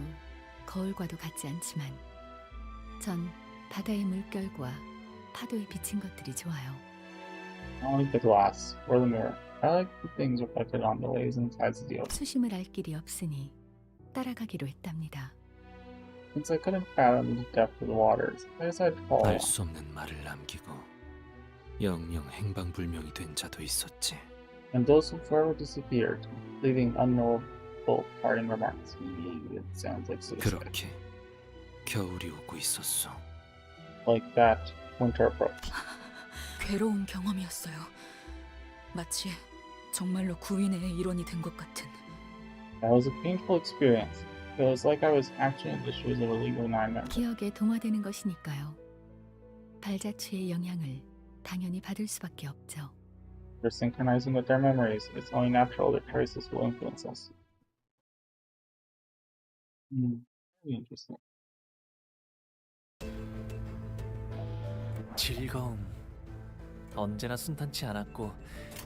S: 거울과도 같지 않지만 전 바다의 물결과 파도에 비친 것들이 좋아요.
A: I don't like the glass or the mirror. I like the things reflected on the waves and tides of the ocean.
S: 수심을 알 길이 없으니 따라가기로 했답니다.
A: Since I couldn't fathom the depth of the waters, I decided to follow.
E: 알 수 없는 말을 남기고 영영 행방불명이 된 자도 있었지.
A: And those who forever disappeared, leaving unknowable parting remarks. It sounds like suicide.
E: 그렇게 겨울이 오고 있었어.
A: Like that, winter approached.
I: 괴로운 경험이었어요. 마치 정말로 구인의 일원이 된 것 같은.
A: That was a painful experience. It was like I was actually in the shoes of a League of Nine member.
S: 기억에 동화되는 것이니까요. 발자취의 영향을 당연히 받을 수밖에 없죠.
A: They're synchronizing with their memories. It's only natural their choices will influence us. Very interesting.
M: 즐거움. 언제나 순탄치 않았고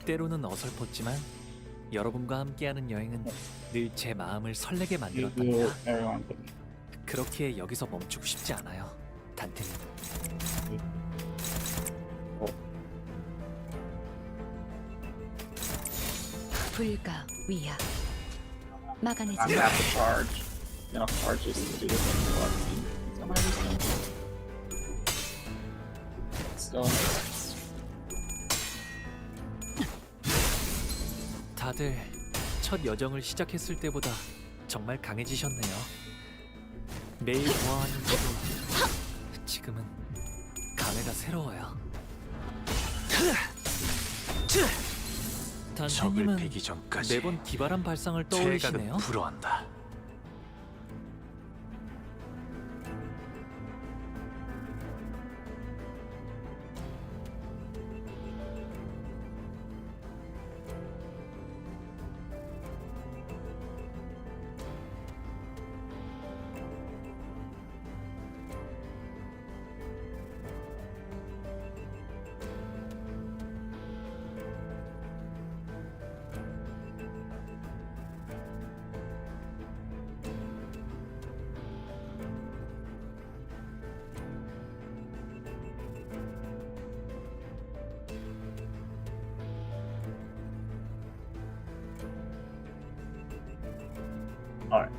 M: 때로는 어설펐지만 여러분과 함께하는 여행은 늘 제 마음을 설레게
A: You
M: 만들었답니다.
A: everyone can.
M: 그렇기에 여기서 멈추고 싶지 않아요, 단테님.
S: 불가 위야. 막아내지
A: I'm gonna have to charge. Enough charges to do this. Am I understanding? Still in the
M: 다들 첫 여정을 시작했을 때보다 정말 강해지셨네요. 매일 보아하는 저도 지금은 감회가 새로워요.
J: 적을
M: 단테님은
J: 베기 전까지
M: 매번 기발한 발상을 떠올리시네요.
J: 퇴각은 불허한다.
A: Alright.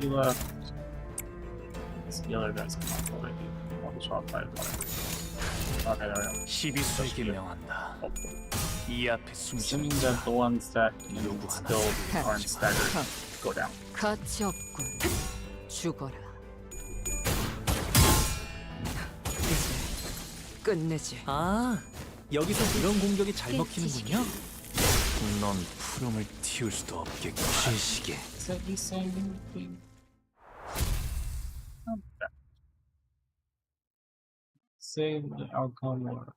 A: You left. The other guys come up already. I'll just drop by Okay, there we go.
J: 시비수에게 명한다. 이 앞에 숨쉬는
A: Assuming that the ones that still aren't staggered go down.
U: 가치 없군. 죽어라. 이제 끝내지.
M: 아, 여기서 이런 공격이 잘 먹히는군요.
J: 넌 푸름을 틔울 수도 없겠고.
M: 시시게.
A: Save the outcome or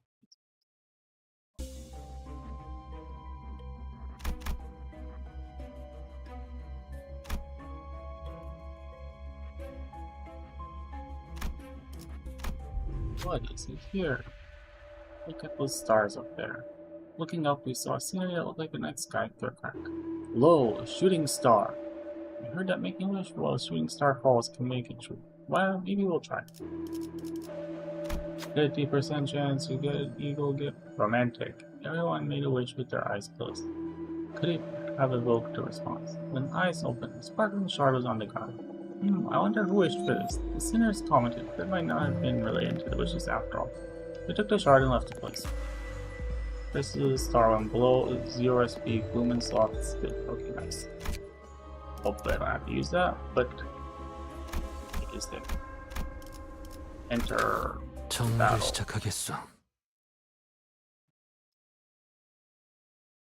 A: what is it here? Look at those stars up there. Looking up, we saw a scenery that looked like a night sky through a crack. Lo, a shooting star! I heard that making a wish while a shooting star falls can make it true. Well, maybe we'll try. Get a deeper chance, you get an eagle gift. Romantic. Everyone made a wish with their eyes closed. Could it have evoked a response? When eyes opened, a sparkling shard was on the ground. I wonder who wished for this. The sinners commented that might not have been related to the wishes after all. They took the shard and left the place. This is the star one below, 0 SP, boom and soft spit. Okay, nice. Hopefully I don't have to use that, but it is there. Enter
E: 정리를
A: battle.
E: 시작하겠어.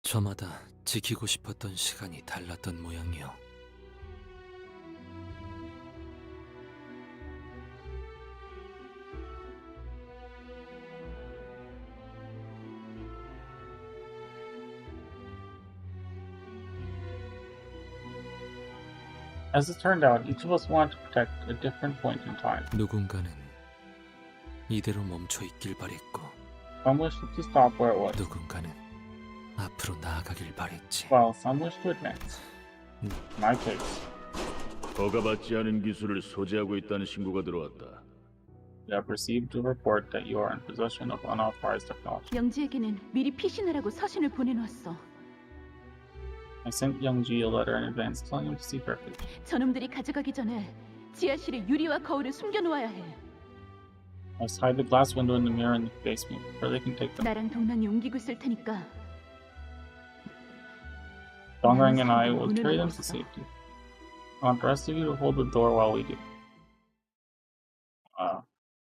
E: 저마다 지키고 싶었던 시간이 달랐던 모양이요.
A: As it turned out, each of us wanted to protect a different point in time.
E: 누군가는 이대로 멈춰 있길 바랬고,
A: Some wished to stop where it was,
E: 누군가는 앞으로 나아가길 바랬지.
A: while some wished to advance. In my case,
K: 허가받지 않은 기술을 소지하고 있다는 신고가 들어왔다.
A: you have received a report that you are in possession of unauthorized technology.
D: 영지에게는 미리 피신하라고 서신을 보내놓았어.
A: I sent Youngji a letter in advance telling him to seek refuge.
D: 저놈들이 가져가기 전에 지하실에 유리와 거울을 숨겨놓아야 해.
A: Let's hide the glass window and the mirror in the basement, where they can take them.
D: 나랑 동란이 옮기고 있을 테니까.
A: Dongrang and I will carry them to safety. I want the rest of you to hold the door while we do.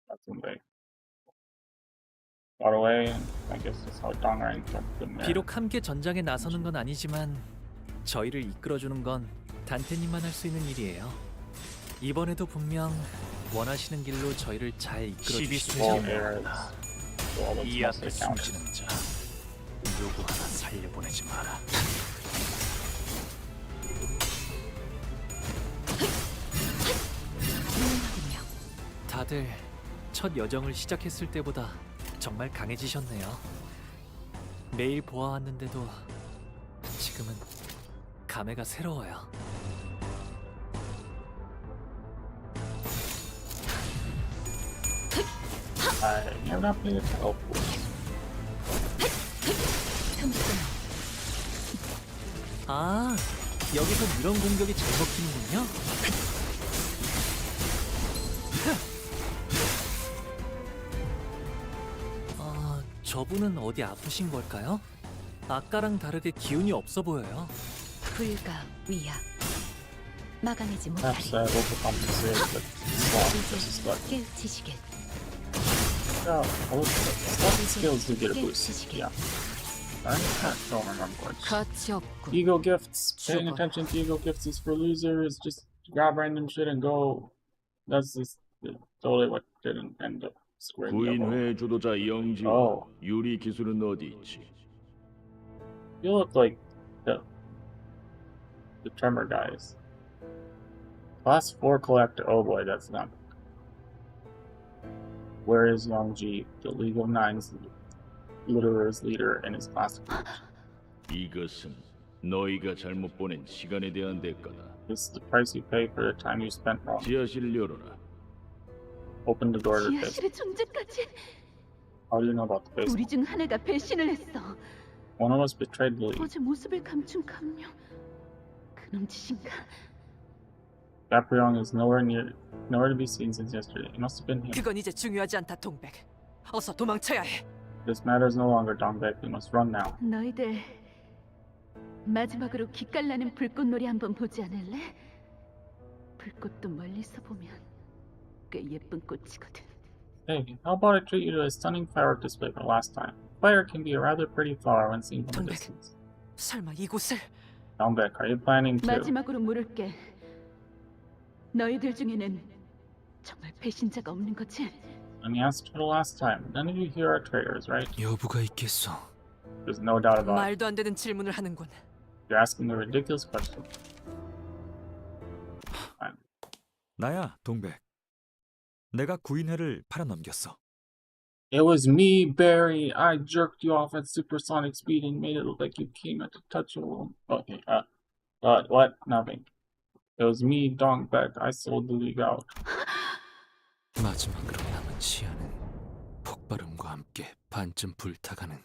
A: That's when they got away, and I guess that's how Dongrang took them there.
M: 비록 함께 전장에 나서는 건 아니지만 저희를 이끌어주는 건 단테님만 할 수 있는 일이에요. 이번에도 분명 원하시는 길로 저희를 잘 이끌어주실
J: 시비수에게
M: 거예요.
J: 명한다. 이 앞에 숨지는 자 누구 하나 살려보내지 마라.
M: 다들 첫 여정을 시작했을 때보다 정말 강해지셨네요. 매일 보아왔는데도 지금은 감회가 새로워요.
A: You're not paying attention.
M: 아, 여기서 이런 공격이 잘 먹히는군요. 저분은 어디 아프신 걸까요? 아까랑 다르게 기운이 없어 보여요.
S: 불가 위야. 막아내지
A: Perhaps
S: 못하리.
A: overcompensate with swap versus luck.
S: 깨우치시길.
A: Yeah, swap skills do get a boost. Yeah. I don't remember which.
I: 가치 없고.
A: Ego gifts. Paying
I: 죽어라.
A: attention to ego gifts is for losers. Just grab random shit and go. That's just totally what didn't end up squaring the hole.
K: 구인회 주도자 영지.
A: Oh.
K: 유리 기술은 어디 있지?
A: You look like the Tremor guys. Class 4 collector. Oh boy, that's not. Where is Yongji, the League of Nine's Litterers leader in his class?
K: 이것은 너희가 잘못 보낸 시간에 대한 대가다.
A: This is the price you pay for the time you spent wrong.
K: 지하실 열어라.
A: Open the door to the
D: 지하실의
A: basement.
D: 존재까지.
A: How do you know about the basement?
D: 우리 중 하나가 배신을 했어.
A: One of us betrayed the League.
D: 어제 모습을 감춘 감명. 그놈 짓인가?
A: Gapriong is nowhere to be seen since yesterday. It must have been him.
U: 그건 이제 중요하지 않다, 동백. 어서 도망쳐야 해.
A: This matter is no longer Dongbek. We must run now.
D: 너희들 마지막으로 기깔나는 불꽃놀이 한번 보지 않을래? 불꽃도 멀리서 보면 꽤 예쁜 꽃이거든.
A: Hey, how about I treat you to a stunning firework display for the last time? Fire can be a rather pretty flower when seen from a distance.
U: 설마 이곳을?
A: Dongbek, are you planning to?
D: 마지막으로 물을게. 너희들 중에는 정말 배신자가 없는 거지?
A: Let me ask for the last time. None of you here are traitors, right?
E: 여부가 있겠어.
A: There's no doubt about it.
U: 말도 안 되는 질문을 하는군.
A: You're asking a ridiculous question.
Q: 나야, 동백. 내가 구인회를 팔아넘겼어.
A: It was me, Barry. I jerked you off at supersonic speed and made it look like you came at the touch of a woman. Okay, what? Nothing. It was me, Dongbek. I sold the League out.
E: 마지막으로 남은 시야는 폭발음과 함께 반쯤 불타가는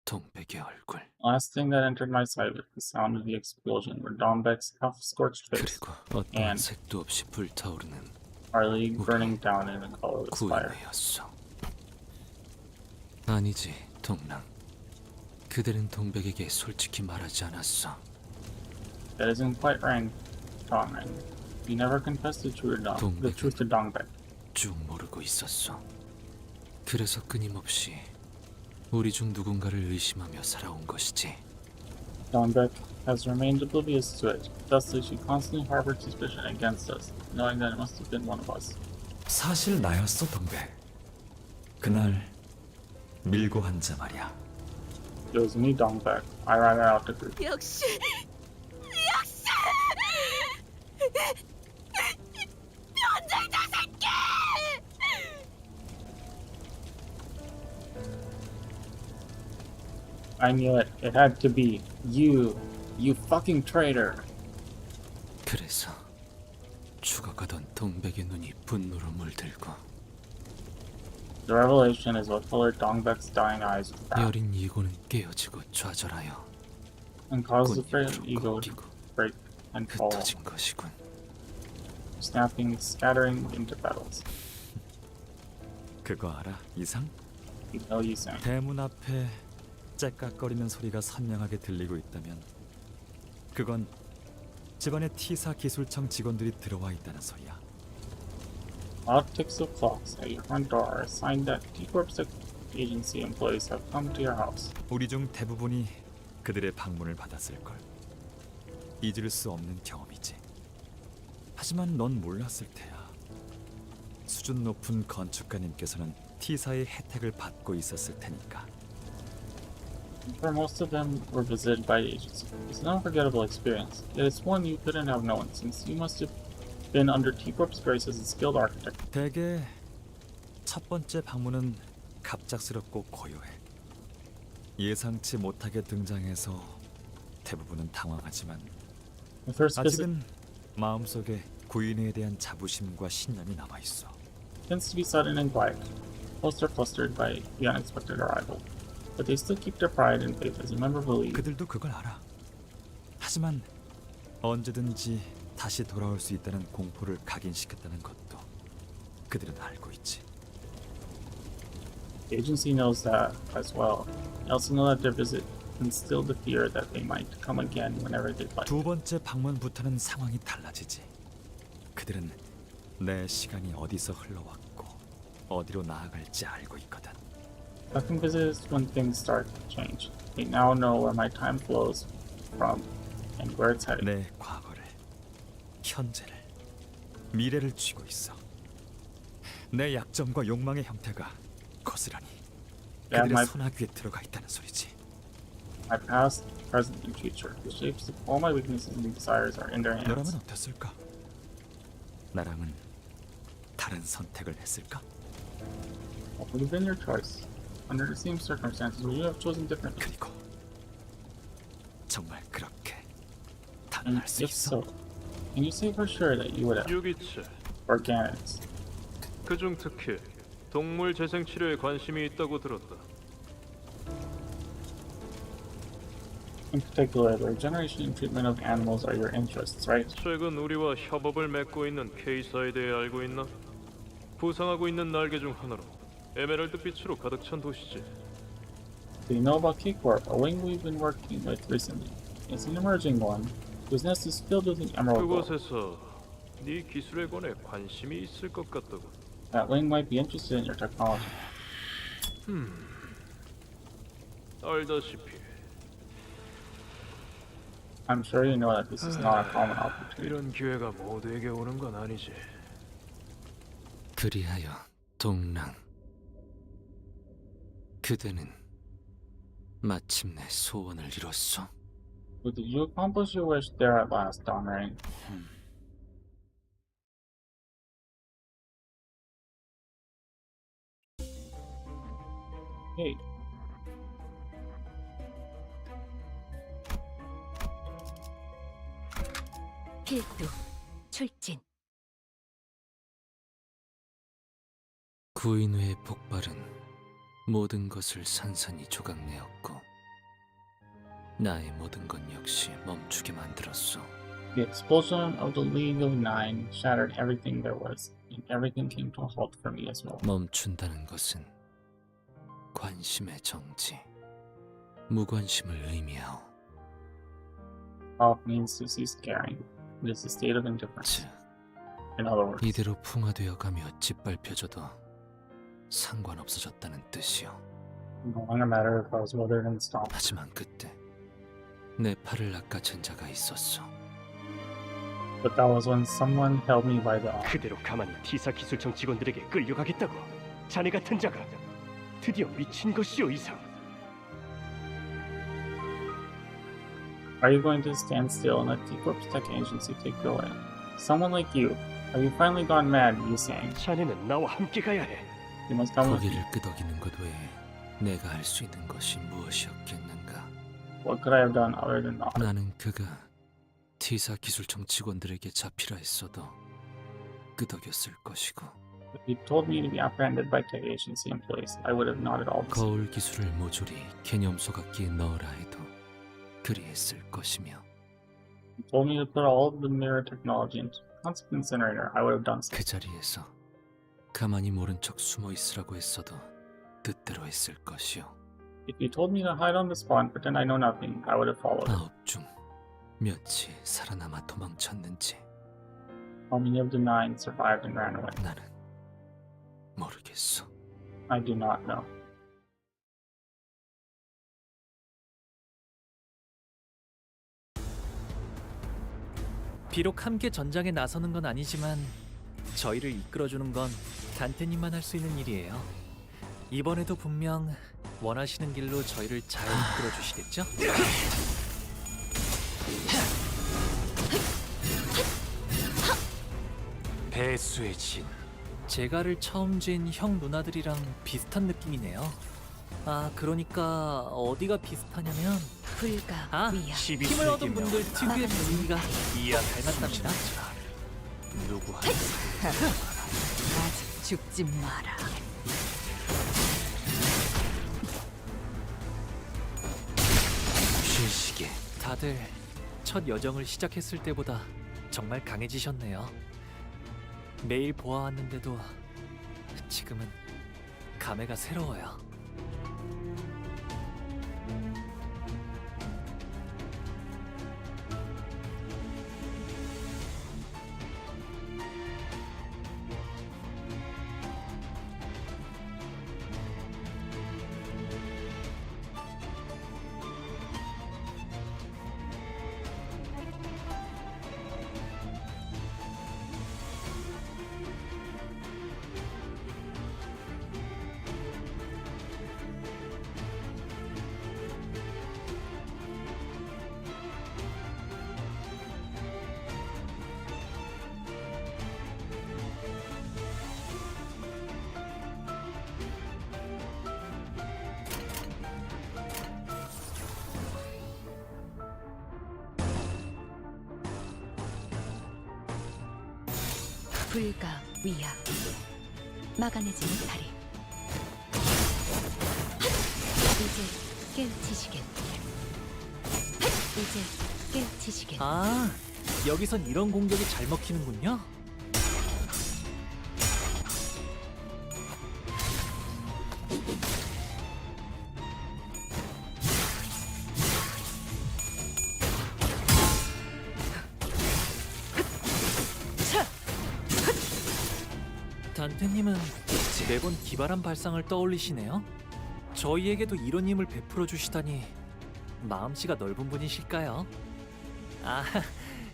E: 동백의 얼굴.
A: Last thing that entered my sight was the sound of the explosion, where Dongbek's half-scorched face
E: 그리고 어떠한 색도 없이 불타오르는
A: our League burning down in a colorless fire.
E: 구인회였어. 아니지, 동랑. 그들은 동백에게 솔직히 말하지 않았어.
A: That isn't quite right, Dongman. You never confessed the truth to Dongbek.
E: 쭉 모르고 있었어. 그래서 끊임없이 우리 중 누군가를 의심하며 살아온 것이지.
A: Dongbek has remained oblivious to it. Thusly, she constantly harbored suspicion against us, knowing that it must have been one of us.
Q: 사실 나였어, 동백. 그날 밀고 한 자 말이야.
A: It was me, Dongbek. I ran out the group.
I: 역시. 변절자 새끼!
A: I knew it. It had to be you. You fucking traitor.
E: 그래서 죽어가던 동백의 눈이 분노로 물들고
A: The revelation is what colored Dongbek's dying eyes with wrath
E: 여린 이고는 깨어지고 좌절하여
A: and caused the frail ego to break and fall,
E: 흩어진 것이군.
A: snapping, scattering into petals.
Q: 그거 알아, 이상?
A: You know you sang.
Q: 대문 앞에 째깍거리는 소리가 선명하게 들리고 있다면 그건 집안의 T사 기술청 직원들이 들어와 있다는 소리야.
A: Loud ticks of clocks at your front door are a sign that T-Corp agency employees have come to your house.
Q: 우리 중 대부분이 그들의 방문을 받았을걸. 잊을 수 없는 경험이지. 하지만 넌 몰랐을 테야. 수준 높은 건축가님께서는 T사의 혜택을 받고 있었을 테니까.
A: For most of them were visited by the agency. It's an unforgettable experience. Yet it's one you couldn't have known, since you must have been under T-Corp's grace as a skilled architect.
Q: 대개 첫 번째 방문은 갑작스럽고 고요해. 예상치 못하게 등장해서 대부분은 당황하지만
A: The first visit
Q: 아직은 마음속에 구인에 대한 자부심과 신념이 남아 있어.
A: tends to be sudden and quiet, most are flustered by the unexpected arrival, but they still keep their pride and faith as a member believes.
Q: 그들도 그걸 알아. 하지만 언제든지 다시 돌아올 수 있다는 공포를 각인시켰다는 것도 그들은 알고 있지.
A: The agency knows that as well. They also know that their visit instilled the fear that they might come again whenever they'd like.
Q: 두 번째 방문부터는 상황이 달라지지. 그들은 내 시간이 어디서 흘러왔고 어디로 나아갈지 알고 있거든.
A: Second visit is when things start to change. They now know where my time flows from and where it's headed.
Q: 내 과거를, 현재를, 미래를 쥐고 있어. 내 약점과 욕망의 형태가 고스란히 그들의 소나귀에 들어가 있다는 소리지.
A: My past, present, and future. The shapes of all my weaknesses and desires are in their hands.
Q: 너라면 어땠을까? 나랑은 다른 선택을 했을까?
A: What would have been your choice? Under the same circumstances, would you have chosen differently?
Q: 그리고 정말 그렇게
A: And
Q: 단언할 수
A: if
Q: 있어?
A: so, can you say for sure that you would have?
P: 유기체,
A: Organics.
P: 그중 특히 동물 재생 치료에 관심이 있다고 들었다.
A: In particular, the regeneration and treatment of animals are your interests, right?
P: 최근 우리와 협업을 맺고 있는 K사에 대해 알고 있나? 부상하고 있는 날개 중 하나로 에메랄드 빛으로 가득 찬 도시지.
A: Do you know about Cakewar, a wing we've been working with recently? It's an emerging one, whose nest is filled with emerald gold.
P: 그곳에서 네 기술에 관해 관심이 있을 것 같다고.
A: That wing might be interested in your technology.
P: 알다시피
A: I'm sure you know that this is not a common opportunity.
P: 이런 기회가 모두에게 오는 건 아니지.
E: 그리하여 동랑 그대는 마침내 소원을 이뤘소.
A: But did you accomplish your wish there at last, Donrain? Hey.
S: 필두, 출진.
E: 구인회의 폭발은 모든 것을 산산이 조각내었고 나의 모든 것 역시 멈추게 만들었소.
A: The expulsion of the League of Nine shattered everything there was, and everything came to a halt for me as well.
E: 멈춘다는 것은 관심의 정지, 무관심을 의미하오.
A: Off means to cease caring. It is a state of indifference. In other words,
E: 이대로 풍화되어 가며 짓밟혀져도 상관없어졌다는 뜻이오.
A: no longer matter if I was withered and stomped.
E: 하지만 그때 내 팔을 낚아챈 자가 있었소.
A: But that was when someone held me by the arm.
P: 그대로 가만히 T사 기술청 직원들에게 끌려가겠다고? 자네 같은 자가 드디어 미친 것이오 이상.
A: Are you going to stand still and let the Corpse Tech Agency take you away? Someone like you, have you finally gone mad? You saying?
P: 자네는 나와 함께 가야 해.
A: You must come with me.
E: 고개를 끄덕이는 것 외에 내가 할 수 있는 것이 무엇이었겠는가?
A: What could I have done other than nod?
E: 나는 그가 T사 기술청 직원들에게 잡히라 했어도 끄덕였을 것이고
A: If you told me to be apprehended by Tech Agency employees, I would have nodded all the same.
E: 거울 기술을 모조리 개념 소각기에 넣으라 해도 그리했을 것이며
A: You told me to put all of the mirror technology into Concept Incinerator, I would have done so.
E: 그 자리에서 가만히 모른 척 숨어 있으라고 했어도 뜻대로 했을 것이요.
A: If you told me to hide on the spot and pretend I know nothing, I would have followed.
E: 9 중 몇이 살아남아 도망쳤는지
A: How many of the 9 survived and ran away?
E: 나는 모르겠어.
A: I do not know.
M: 비록 함께 전장에 나서는 건 아니지만 저희를 이끌어주는 건 단테님만 할 수 있는 일이에요. 이번에도 분명 원하시는 길로 저희를 잘 이끌어주시겠죠?
J: 배수의 진,
M: 제가를 처음 쥔 형 누나들이랑 비슷한 느낌이네요. 아, 그러니까 어디가 비슷하냐면
S: 불가
M: 아,
S: 위야.
M: 힘을 얻은 분들 특유의 분위기가
J: 이야
M: 닮았답니다.
J: 누구 하나
I: 아직 죽지 마라.
M: 쉴시게. 다들 첫 여정을 시작했을 때보다 정말 강해지셨네요. 매일 보아왔는데도 지금은 감회가 새로워요.
S: 불가 위야. 막아내지 못하리. 이제 깨우치시겠. 이제 깨우치시겠.
M: 아, 여기선 이런 공격이 잘 먹히는군요. 단테님은 매번 기발한 발상을 떠올리시네요. 저희에게도 이런 힘을 베풀어 주시다니 마음씨가 넓은 분이실까요? 아,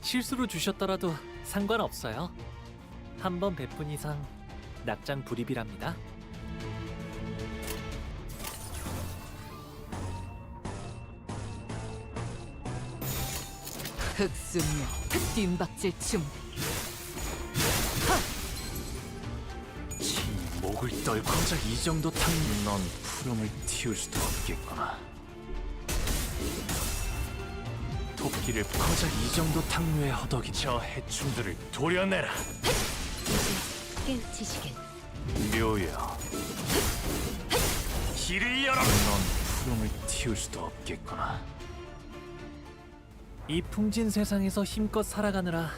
M: 실수로 주셨더라도 상관없어요. 한 번 베푼 이상 낙장 불입이랍니다.
L: 흑수며 뒷박질 준비.
J: 목을 떨고 고작 이 정도 탕. 넌 푸름을 틔울 수도 없겠구나. 토끼를 고작 이 정도 탕류에 허덕이 저 해충들을 도려내라.
S: 이제 깨우치시겠.
J: 묘여 길을 열어. 넌 푸름을 틔울 수도 없겠구나.
M: 이 풍진 세상에서 힘껏 살아가느라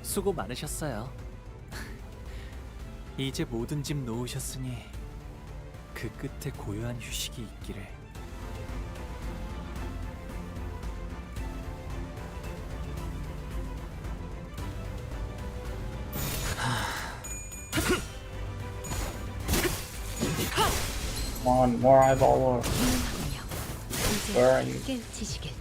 M: 수고 많으셨어요. 이제 모든 짐 놓으셨으니 그 끝에 고요한 휴식이 있기를.
A: Come on, more eyeball. Where are you?
S: 깨우치시겠.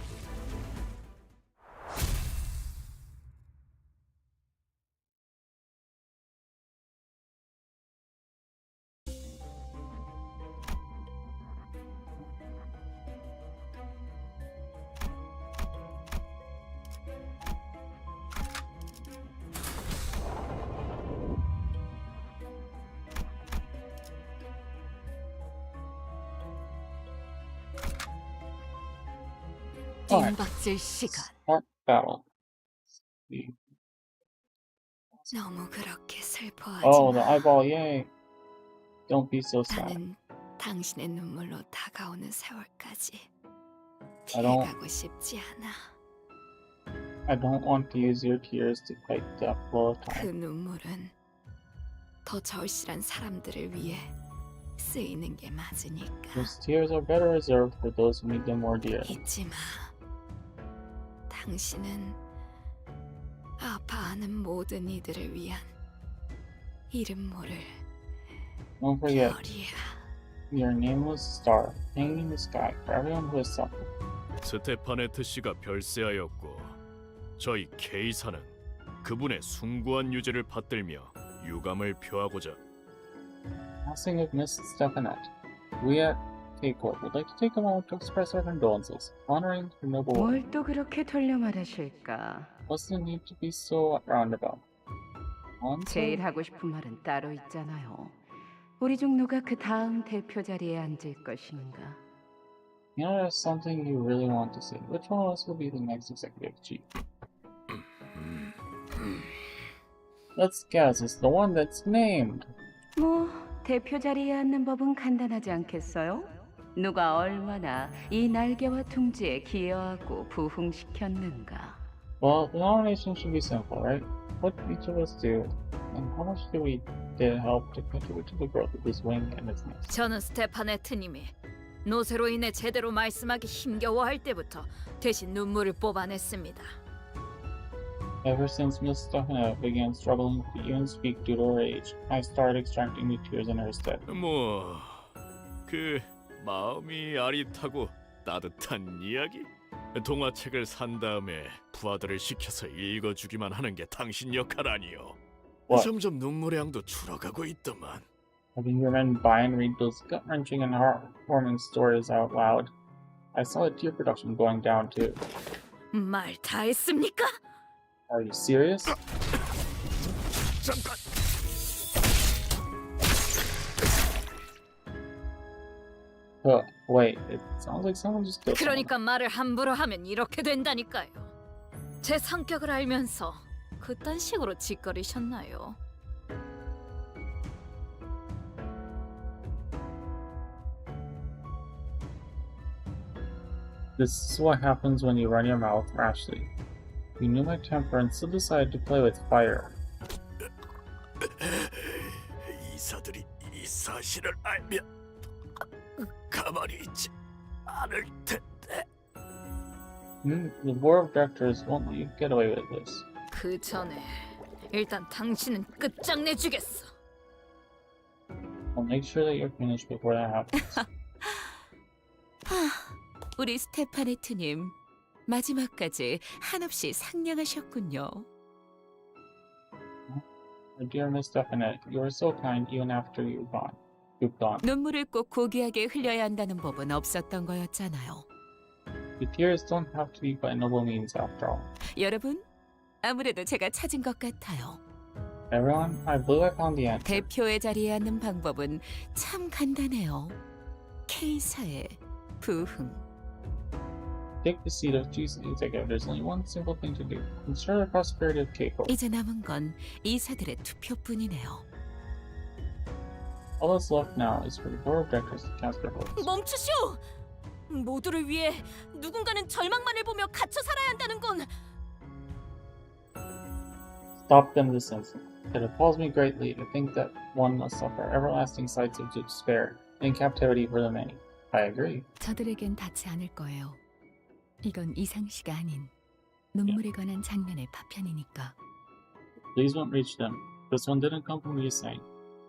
I: 뒷박질 시간.
A: Start battle.
B: 너무 그렇게 슬퍼하지
A: Oh,
B: 마.
A: the eyeball, yay. Don't be so sad.
B: 나는 당신의 눈물로 다가오는 세월까지
A: I don't-
B: 피해가고 싶지 않아.
A: I don't want to use your tears to fight the flow of
B: 그
A: time.
B: 눈물은 더 절실한 사람들을 위해 쓰이는 게 맞으니까.
A: Those tears are better reserved for those who need them more dearly.
B: 잊지 마. 당신은 아파하는 모든 이들을 위한 이름 모를
A: Don't forget,
B: 별이야.
A: your nameless star hanging in the sky for everyone who has suffered.
P: 스테파네트 씨가 별세하였고 저희 케이사는 그분의 숭고한 유죄를 받들며 유감을 표하고자
A: Passing of Miss Stefanette, we at K-Corp would like to take a moment to express our condolences, honoring her noble work.
D: 뭘 또 그렇게 돌려 말하실까?
A: What's the need to be so roundabout?
D: 제일 하고 싶은 말은 따로 있잖아요. 우리 중 누가 그 다음 대표 자리에 앉을 것인가?
A: You know, there's something you really want to say. Which one of us will be the next executive chief? Let's guess, it's the one that's named.
D: 뭐 대표 자리에 앉는 법은 간단하지 않겠어요? 누가 얼마나 이 날개와 둥지에 기여하고 부흥시켰는가?
A: Well, the nomination should be simple, right? What did each of us do, and how much did we help to contribute to the growth of this wing and its nest?
I: 저는 스테파네트님이 노쇠로 인해 제대로 말씀하기 힘겨워할 때부터 대신 눈물을 뽑아냈습니다.
A: Ever since Miss Stephanie began struggling to even speak due to her age, I started extracting the tears in her stead.
F: 그 마음이 아릿하고 따뜻한 이야기? 동화책을 산 다음에 부하들을 시켜서 읽어주기만 하는 게 당신 역할 아니요.
A: What?
F: 점점 눈물의 양도 줄어가고 있더만.
A: Having your men buy and read those gut-wrenching and heartwarming stories out loud, I saw the tear production going down too.
I: 말 다 했습니까?
A: Are you serious?
F: 잠깐.
A: Wait, it sounds like someone just killed someone.
I: 그러니까 말을 함부로 하면 이렇게 된다니까요. 제 성격을 알면서 그딴 식으로 짓거리셨나요?
A: This is what happens when you run your mouth rashly. You knew my temper and still decided to play with fire.
F: 이사들이 이 사실을 알면 가만히 있지 않을 텐데.
A: The board of directors won't let you get away with this.
I: 그 전에 일단 당신은 끝장내주겠어.
A: I'll make sure that you're finished before that happens.
S: 우리 스테파네트님 마지막까지 한없이 상냥하셨군요.
A: My dear Miss Stephanie, you are so kind even after you've gone.
S: 눈물을 꼭 고귀하게 흘려야 한다는 법은 없었던 거였잖아요.
A: The tears don't have to be by noble means after all.
S: 여러분, 아무래도 제가 찾은 것 같아요.
A: Everyone, I believe I found the answer.
S: 대표의 자리에 앉는 방법은 참 간단해요. K사의 부흥.
A: Take the seat of chief executive. There's only one simple thing to do. Ensure the prosperity of Keiko.
S: 이제 남은 건 이사들의 투표뿐이네요.
A: All that's left now is for the board of directors to cast their votes.
I: 멈추시오! 모두를 위해 누군가는 절망만을 보며 갇혀 살아야 한다는 건
A: Stop them this instant. It appalls me greatly to think that one must suffer everlasting sights of despair in captivity for the many. I agree.
S: 저들에겐 닿지 않을 거예요. 이건 이상시가 아닌 눈물에 관한 장면의 파편이니까.
A: These won't reach them. This one didn't come from Yusang.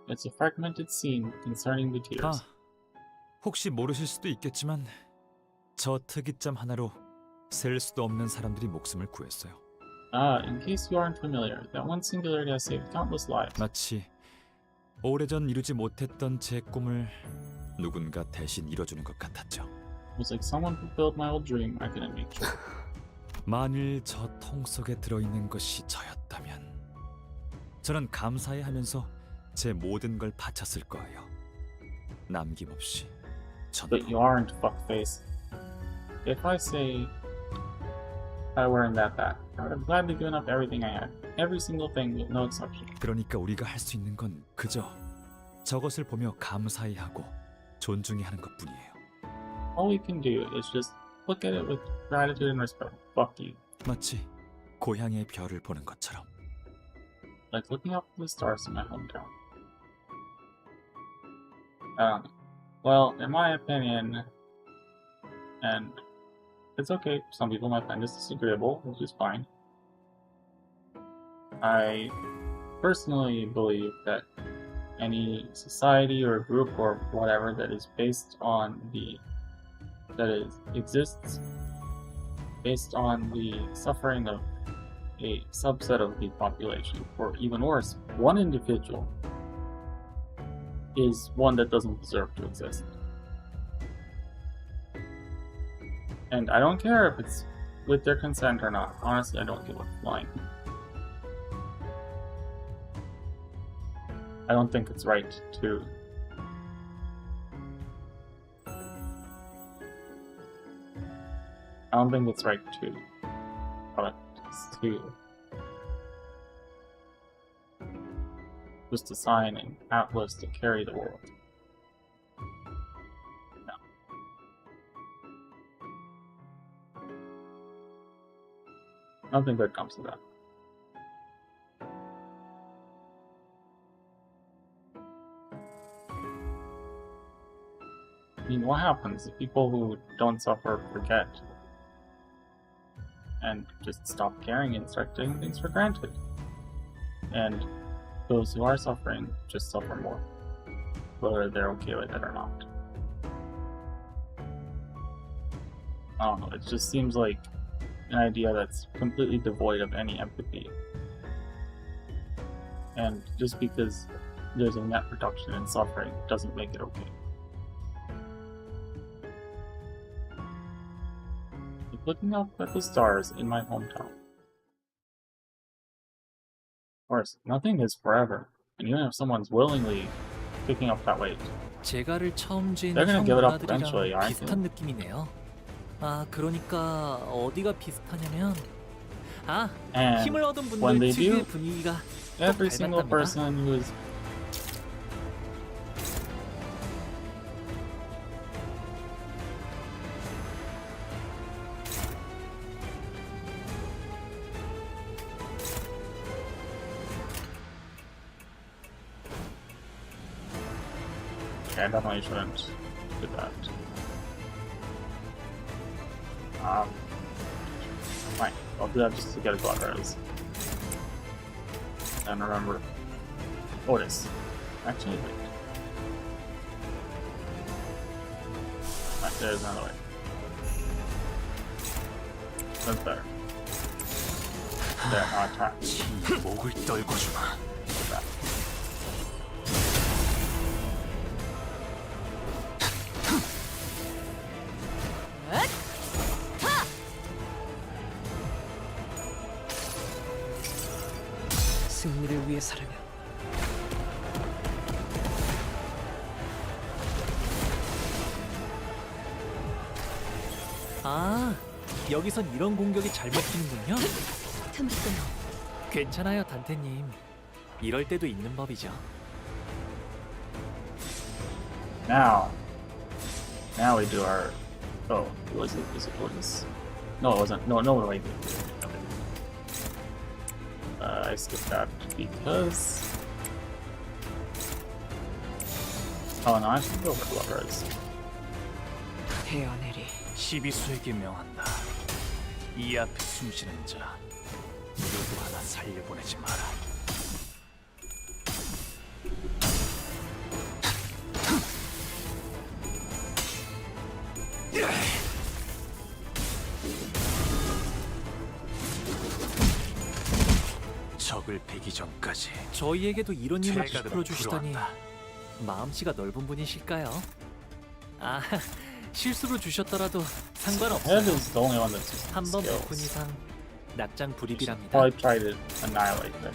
A: It's a fragmented scene concerning the tears.
Q: 혹시 모르실 수도 있겠지만 저 특이점 하나로 셀 수도 없는 사람들이 목숨을 구했어요.
A: In case you aren't familiar, that one singularity has saved countless lives.
Q: 마치 오래전 이루지 못했던 제 꿈을 누군가 대신 이뤄주는 것 같았죠.
A: It was like someone fulfilled my old dream I couldn't make sure.
Q: 만일 저 통 속에 들어있는 것이 저였다면 저는 감사해하면서 제 모든 걸 바쳤을 거예요. 남김없이 전부.
A: But you aren't fuckface. If I say I weren't that, I would have gladly given up everything I had. Every single thing with no exception.
Q: 그러니까 우리가 할 수 있는 건 그저 저것을 보며 감사해하고 존중해하는 것뿐이에요.
A: All we can do is just look at it with gratitude and respect. Fuck you.
Q: 마치 고향의 별을 보는 것처럼.
A: Like looking up at the stars in my hometown. Well, in my opinion, and it's okay, some people might find this disagreeable, which is fine. I personally believe that any society or group or whatever that is based on exists based on the suffering of a subset of the population, or even worse, one individual, is one that doesn't deserve to exist. And I don't care if it's with their consent or not. Honestly, I don't give a flying. I don't think it's right to. I don't think it's right to. To just assigning Atlas to carry the world. No. I don't think that comes to that. I mean, what happens if people who don't suffer forget and just stop caring and start taking things for granted? And those who are suffering just suffer more, whether they're okay with it or not. I don't know, it just seems like an idea that's completely devoid of any empathy. And just because there's a net reduction in suffering doesn't make it okay. Like looking up at the stars in my hometown. Of course, nothing is forever, and even if someone's willingly picking up that weight,
M: 제가를 처음 쥔
A: they're gonna
M: 형
A: give it up
M: 누나들이랑
A: eventually, aren't
M: 비슷한
A: they?
M: 느낌이네요. 아, 그러니까 어디가 비슷하냐면
A: And
M: 힘을 얻은
A: when
M: 분들
A: they
M: 특유의
A: do,
M: 분위기가
A: every
M: 또
A: single
M: 닮았답니다.
A: person who's I definitely shouldn't do that. Fine, I'll do that just to get a blood rose. And remember Otis. Actually, wait. Right, there's another way. That's better. There, now attack.
J: 목을 떨궈주마.
A: Like that.
U: 승리를 위해서라면
M: 아, 여기선 이런 공격이 잘 먹히는군요.
S: 틈을 끊어.
M: 괜찮아요, 단테님. 이럴 때도 있는 법이죠.
A: Now we do our. Oh, was it Otis? No, it wasn't. No, wait. Okay. I skipped that because. Oh no, I should go over lovers.
U: 헤어내리.
J: 시비수에게 명한다. 이 앞에 숨쉬는 자 누구 하나 살려보내지 마라. 적을 베기 전까지
M: 저희에게도 이런 힘을
J: 제가
M: 베풀어 주시다니
J: 불어한다.
M: 마음씨가 넓은 분이실까요? 아, 실수로 주셨더라도
A: Ed
M: 상관없어요.
A: is the only one that's
M: 한번 베푼
A: skills.
M: 이상 낙장 불입이랍니다.
A: Probably try to annihilate them.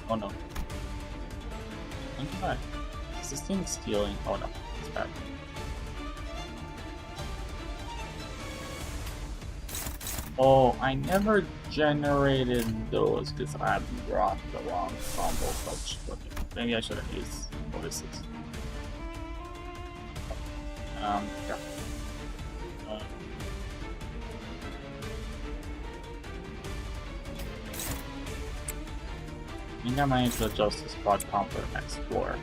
A: Oh no. Okay. Is this thing stealing? Oh no, it's bad. Oh, I never generated those because I brought the wrong combo touch. Okay, maybe I should have used Otis's. Yeah. I think I might need to adjust the squad count for the next floor.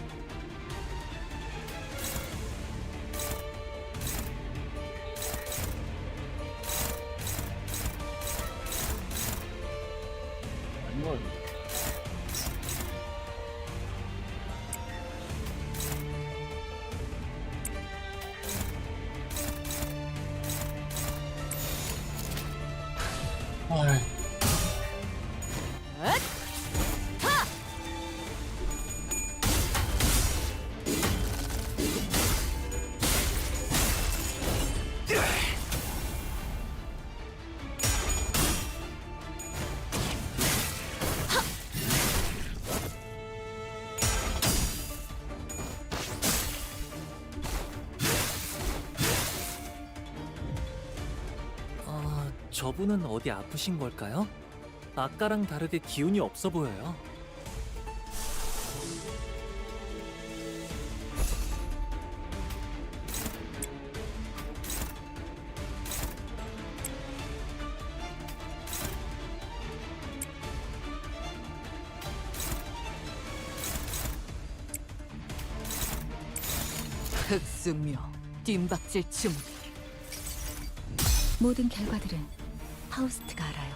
A: Alright.
M: 저분은 어디 아프신 걸까요? 아까랑 다르게 기운이 없어 보여요.
L: 흑수묘, 뒷박질 주문.
S: 모든 결과들은 파우스트가 알아요.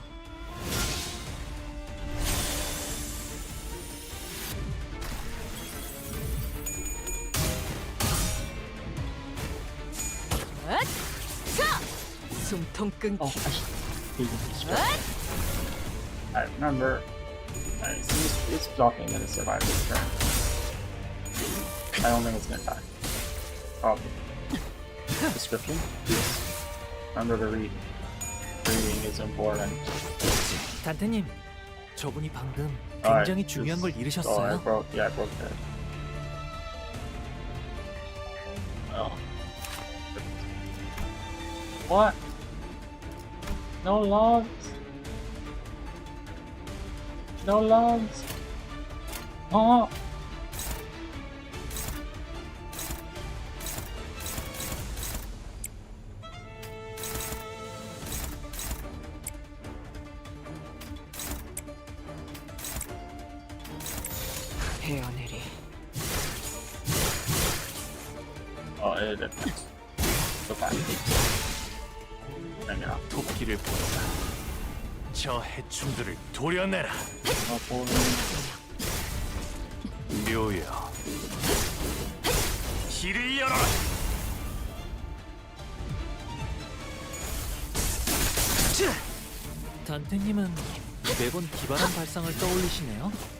L: 숨통 끊기.
A: I remember. It's blocking and it survived this turn. I don't think it's gonna die. Probably. Description? Remember to read. Reading is important.
M: 단테님, 저분이 방금
A: Alright,
M: 굉장히 중요한 걸
A: I
M: 잃으셨어요.
A: broke that. Oh. What? No logs? No logs? Oh!
U: 헤어내리.
A: Oh, it did. Go back. Bring it up.
J: 토끼를 보내라. 저 해충들을 도려내라. 묘여. 길을 열어라.
M: 단테님은 매번 기발한 발상을 떠올리시네요.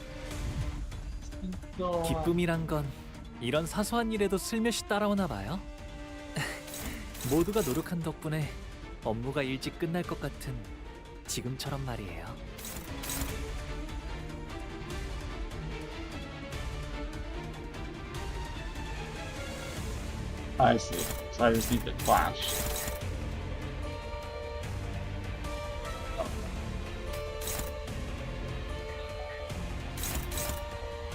M: 기쁨이란 건 이런 사소한 일에도 슬며시 따라오나 봐요. 모두가 노력한 덕분에 업무가 일찍 끝날 것 같은 지금처럼 말이에요.
A: I see. So I just need the flash.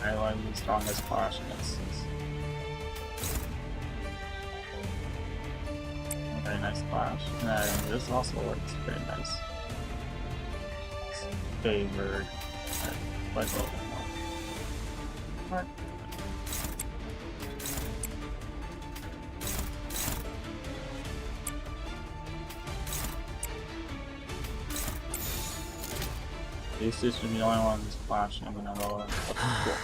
A: I like the strongest flash against this. Very nice flash. And this also works very nice. It's favored. Like a little bit more. Alright. These two should be the only ones flashing. I'm gonna lower. Cool.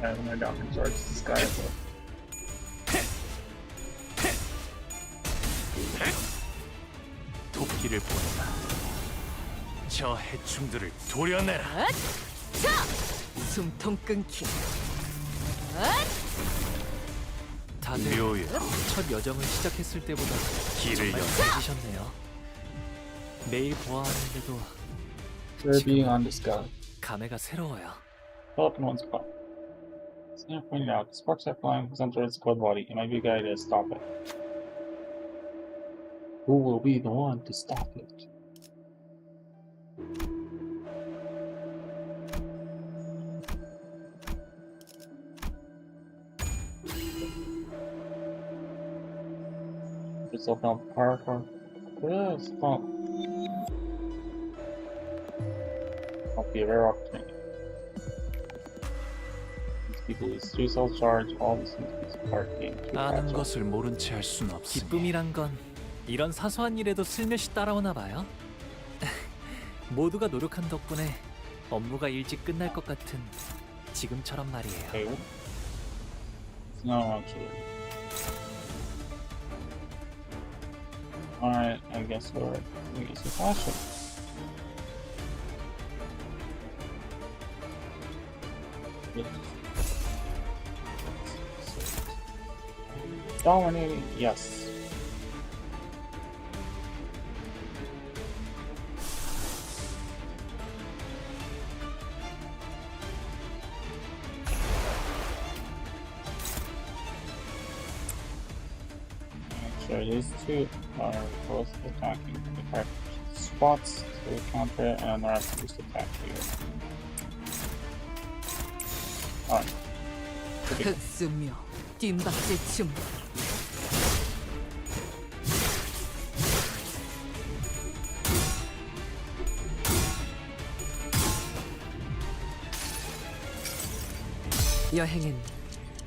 A: I have no doubt can charge this guy as well.
J: 토끼를 보내라. 저 해충들을 도려내라.
L: 숨통 끊기.
M: 다들
J: 묘여.
M: 첫 여정을 시작했을 때보다
J: 길을
M: 정말
J: 열어.
M: 잘해주셨네요. 매일 보아하는데도
A: They're being undiscovered.
M: 감회가 새로워요.
A: Develop in one spot. Sam pointed out, the sparks are flying from the center of its cold body. It might be a good idea to stop it. Who will be the one to stop it? Just open up the car for this pump. Might be a rare opportunity. These people use 3 cell charge, all this needs to be part game to
J: 아는
A: catch up.
J: 것을 모른 채 할 순 없으니.
M: 기쁨이란 건 이런 사소한 일에도 슬며시 따라오나 봐요. 모두가 노력한 덕분에 업무가 일찍 끝날 것 같은 지금처럼 말이에요.
A: Okay. No, actually. Alright, I guess we're flashing. Dominating, yes. So these two are both attacking. If I spots to counter and the rest just attack here. Alright.
L: 흑수며 뒷박질 춤.
U: 여행엔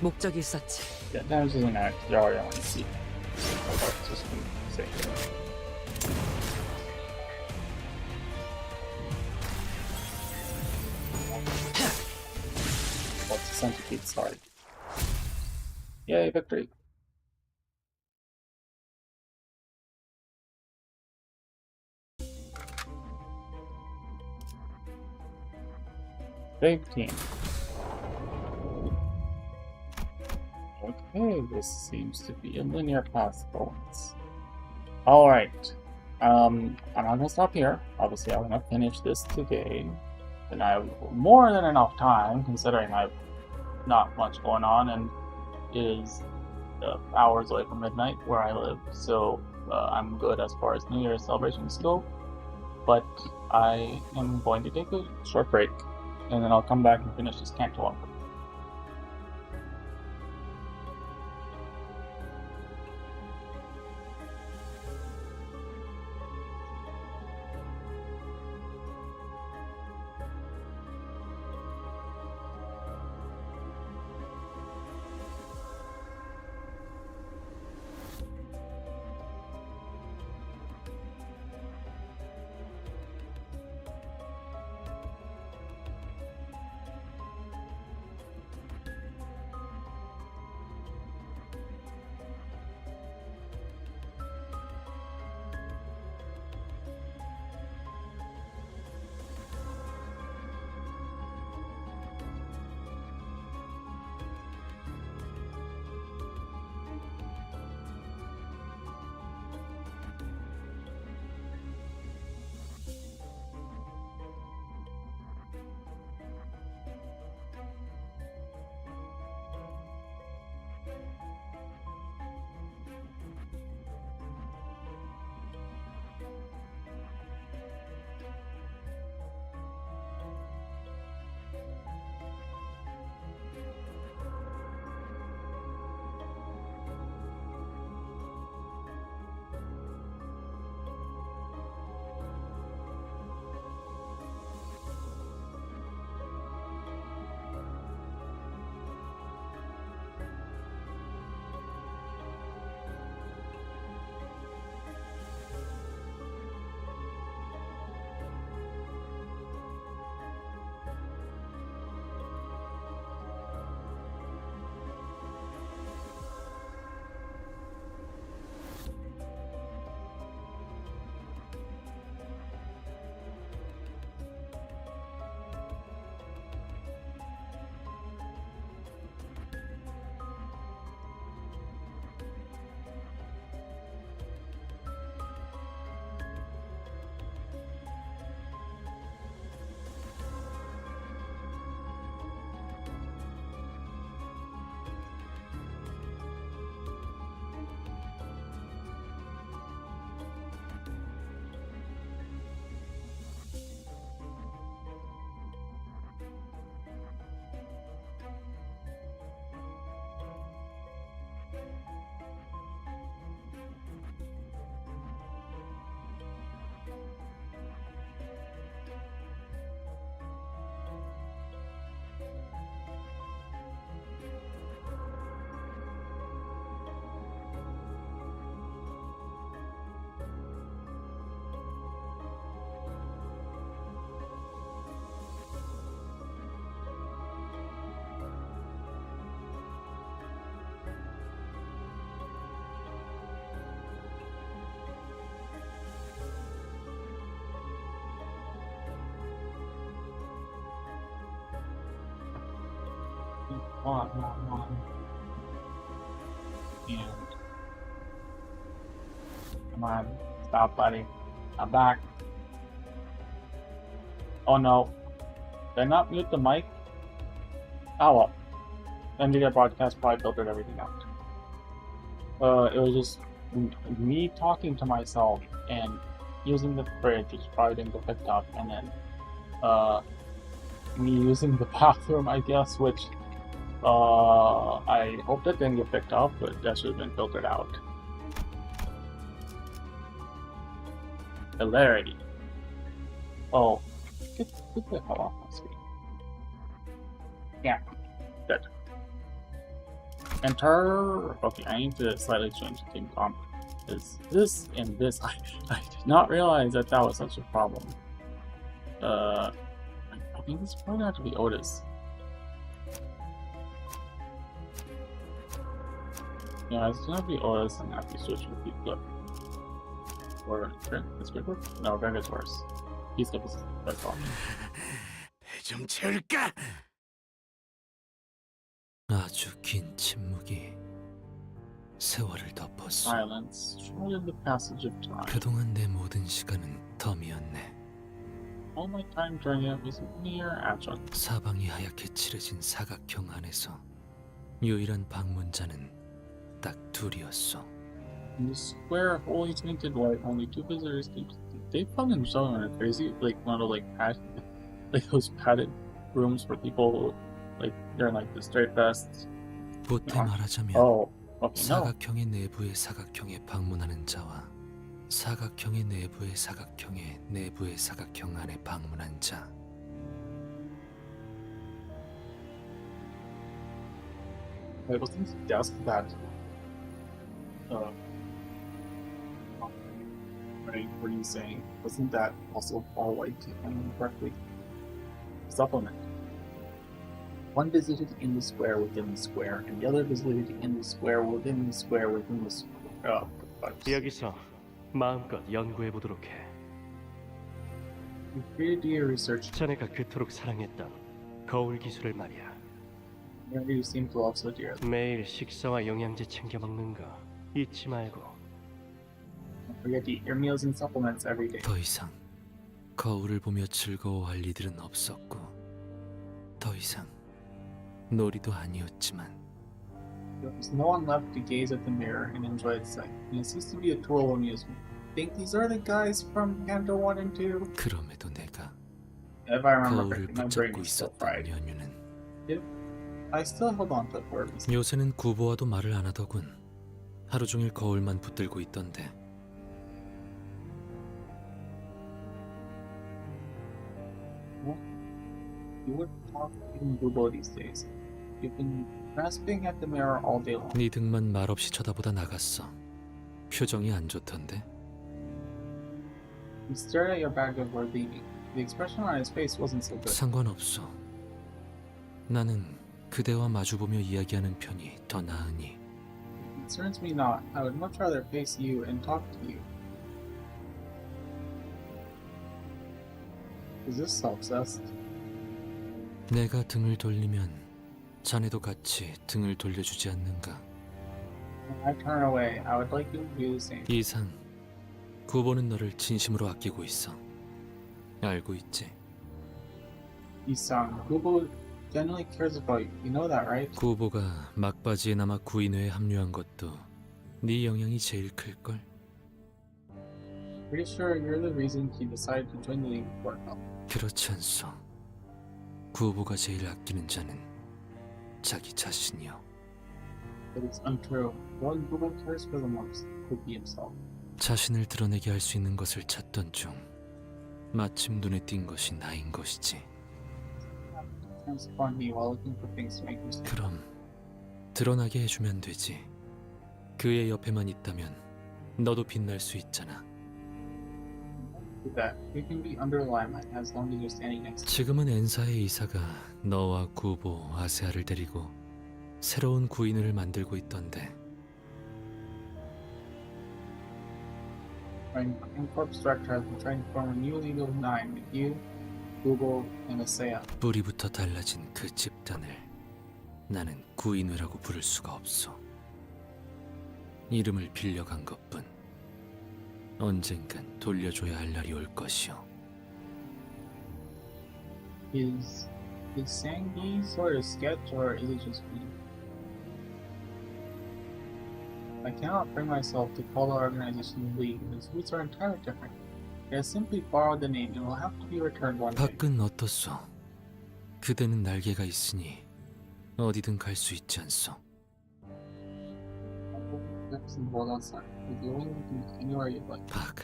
U: 목적이 있었지.
A: Yeah, damage isn't actually already on C. Just gonna say. What's the centipede? Sorry. Yay, victory! Big team. Okay, this seems to be a linear path forward. Alright. I'm not gonna stop here. Obviously, I'm gonna finish this today. And I have more than enough time, considering I've not much going on and it is hours away from midnight where I live. So I'm good as far as New Year's celebrations go. But I am going to take a short break and then I'll come back and finish this Canto up. on. And come on, stop, buddy. I'm back. Oh no. Did I not mute the mic? Oh well. NVIDIA broadcast probably filtered everything out. It was just me talking to myself and using the fridge, which probably didn't get picked up, and then me using the bathroom, I guess, which I hope that didn't get picked up, but that should have been filtered out. Hilarity. Oh, get the hell off my screen. Yeah, good. Enter. Okay, I need to slightly change the team comp. Is this and this? I did not realize that that was such a problem. I think this probably have to be Otis. Yeah, it's gonna be Otis and have to switch with people. Or is Squidward? No, Greg is worse. He's the best one.
F: 좀 채울까?
E: 아주 긴 침묵이 세월을 덮었어.
A: Silence, shortened the passage of time.
E: 그동안 내 모든 시간은 덤이었네.
A: All my time during it was mere adjunct.
E: 사방이 하얗게 칠해진 사각형 안에서 유일한 방문자는 딱 둘이었어.
A: In the square, wholly tainted white, only two visitors came. They found themselves in a crazy, like one of like those padded rooms where people like they're in like the straight vests.
E: 보태 말하자면
A: okay,
E: 사각형의 내부의 사각형에 방문하는 자와 사각형의 내부의 사각형의 내부의 사각형 안에 방문한 자.
A: It wasn't the desk that right, what are you saying? Wasn't that also all white, if I remember correctly? Supplement. One visited in the square within the square, and the other visited in the square within the square within the square.
N: 여기서 마음껏 연구해 보도록 해.
A: You created your research.
N: 자네가 그토록 사랑했던 거울 기술을 말이야.
A: You seem to love so dearly.
N: 매일 식사와 영양제 챙겨 먹는 거 잊지 말고.
A: Don't forget to eat your meals and supplements every day.
E: 더 이상 거울을 보며 즐거워할 이들은 없었고, 더 이상 놀이도 아니었지만.
A: There was no one left to gaze at the mirror and enjoy its sight, and it ceased to be a tool of amusement. Think these are the guys from Canto 1 and 2?
E: 그럼에도 내가
A: If I remember
E: 거울을
A: correctly, my brain
E: 붙잡고
A: is still
E: 있었던
A: fried.
E: 연유는
A: Yep. I still hold on to it for a reason.
E: 요새는 구보와도 말을 안 하더군. 하루 종일 거울만 붙들고 있던데.
A: You wouldn't talk even Google these days. You've been grasping at the mirror all day long.
E: 네 등만 말없이 쳐다보다 나갔어. 표정이 안 좋던데.
A: He stared at your bag before leaving. The expression on his face wasn't so good.
E: 상관없어. 나는 그대와 마주보며 이야기하는 편이 더 나으니.
A: It concerns me not. I would much rather face you and talk to you. Is this self-obsessed?
E: 내가 등을 돌리면 자네도 같이 등을 돌려주지 않는가?
A: When I turn away, I would like you to do the same.
E: 이상, 구보는 너를 진심으로 아끼고 있어. 알고 있지?
A: 이상, Google genuinely cares about you. You know that, right?
E: 구보가 막바지에 남아 구인회에 합류한 것도 네 영향이 제일 클걸?
A: Pretty sure you're the reason he decided to join the League for help.
E: 그렇지 않소. 구보가 제일 아끼는 자는 자기 자신이요.
A: But it's untrue. The one Google cares for the most would be himself.
E: 자신을 드러내게 할 수 있는 것을 찾던 중 마침 눈에 띈 것이 나인 것이지.
A: Transform me while looking for things to make him sad.
E: 그럼 드러나게 해주면 되지. 그의 옆에만 있다면 너도 빛날 수 있잖아.
A: Do that. You can be under the limelight as long as you're standing next to
E: 지금은 엔사의 이사가 너와 구보, 아세아를 데리고 새로운 구인을 만들고 있던데.
A: And Corp's director has been trying to form a new League of Nine with you, Google, and Asea.
E: 뿌리부터 달라진 그 집단을 나는 구인회라고 부를 수가 없어. 이름을 빌려간 것뿐. 언젠간 돌려줘야 할 날이 올 것이오.
A: Is Sanghi sort of sketch or is it just me? I cannot bring myself to call the organization League. Its roots are entirely different. It has simply borrowed the name and will have to be returned one day.
E: 밖은 어떻소? 그대는 날개가 있으니 어디든 갈 수 있지 않소?
A: That's in the world outside. The only one can be anywhere you'd like.
E: 밖.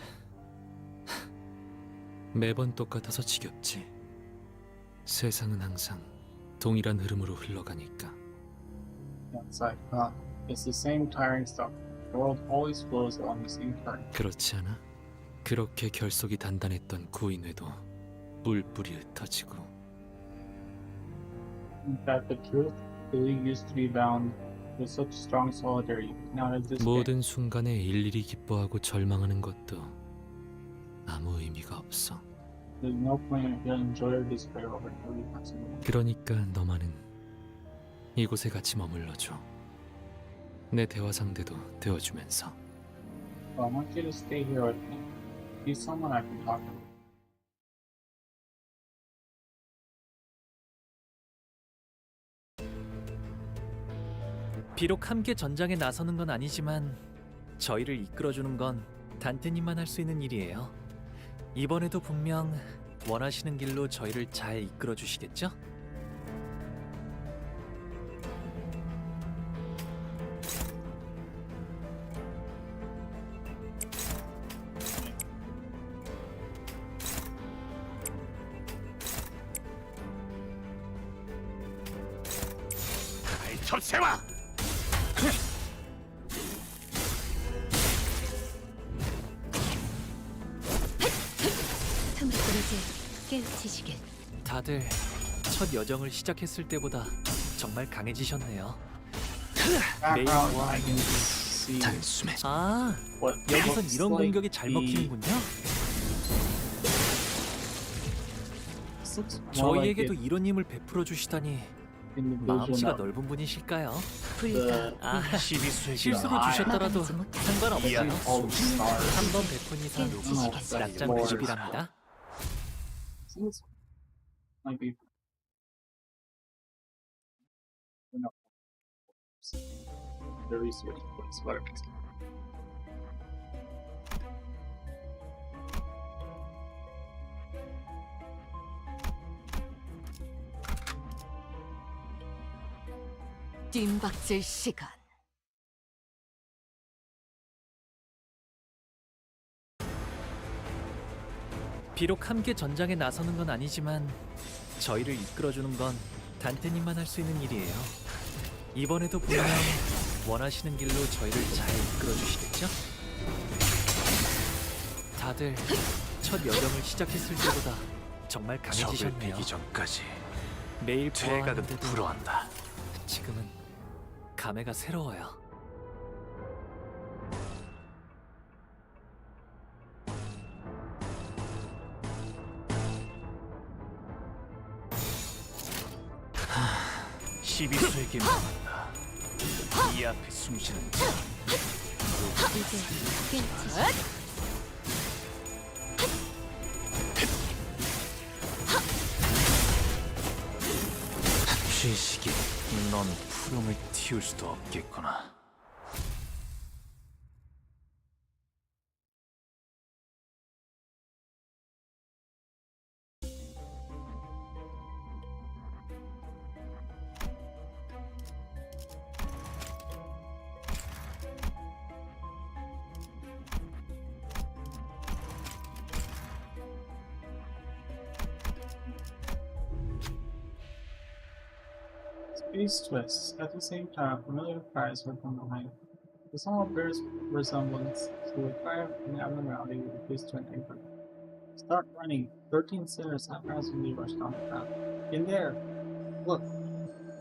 E: 매번 똑같아서 지겹지. 세상은 항상 동일한 흐름으로 흘러가니까.
A: Outside, it's the same tiring stuff. The world always flows along the same current.
E: 그렇지 않아? 그렇게 결속이 단단했던 구인회도 뿔뿔이 흩어지고.
A: In fact, the truth, the League used to be bound with such strong solidarity. Now at this
E: 모든 순간에 일일이 기뻐하고 절망하는 것도 아무 의미가 없어.
A: there's no point in feeling joy or despair over every possible.
E: 그러니까 너만은 이곳에 같이 머물러줘. 내 대화 상대도 되어주면서.
A: So I want you to stay here with me. Be someone I can talk to.
M: 비록 함께 전장에 나서는 건 아니지만 저희를 이끌어주는 건 단테님만 할 수 있는 일이에요. 이번에도 분명 원하시는 길로 저희를 잘 이끌어 주시겠죠?
F: 접세와!
S: 틈을 꾸리지 깨우치시길.
M: 다들 첫 여정을 시작했을 때보다 정말 강해지셨네요. 매일 와
E: 단숨에.
M: 아, 여기선 이런 공격이 잘 먹히는군요. 저희에게도 이런 힘을 베풀어 주시다니 마음씨가 넓은 분이실까요? 아, 실수로 주셨더라도 상관없어요. 한번 베푼 이상 낙장 배집이랍니다.
A: Might be. No. The research place, whatever.
L: 뜀박질 시간.
M: 비록 함께 전장에 나서는 건 아니지만 저희를 이끌어주는 건 단테님만 할 수 있는 일이에요. 이번에도 분명 원하시는 길로 저희를 잘 이끌어 주시겠죠? 다들 첫 여정을 시작했을 때보다 정말 강해지셨네요.
J: 적을 빼기 전까지
M: 매일
J: 퇴각은
M: 보아하는데도
J: 불허한다.
M: 지금은 감회가 새로워요.
J: 시비수에게 명한다. 이 앞에 숨쉬는 자.
S: 이제 깨우치시길.
J: 쉬시기. 넌 푸름을 틔울 수도 없겠구나.
A: Space twists. At the same time, familiar cries heard from behind. The song bears resemblance to a cry of an abnormality reduced to an anchor. Start running. 13 sinners haphazardly rushed down the path. In there! Look!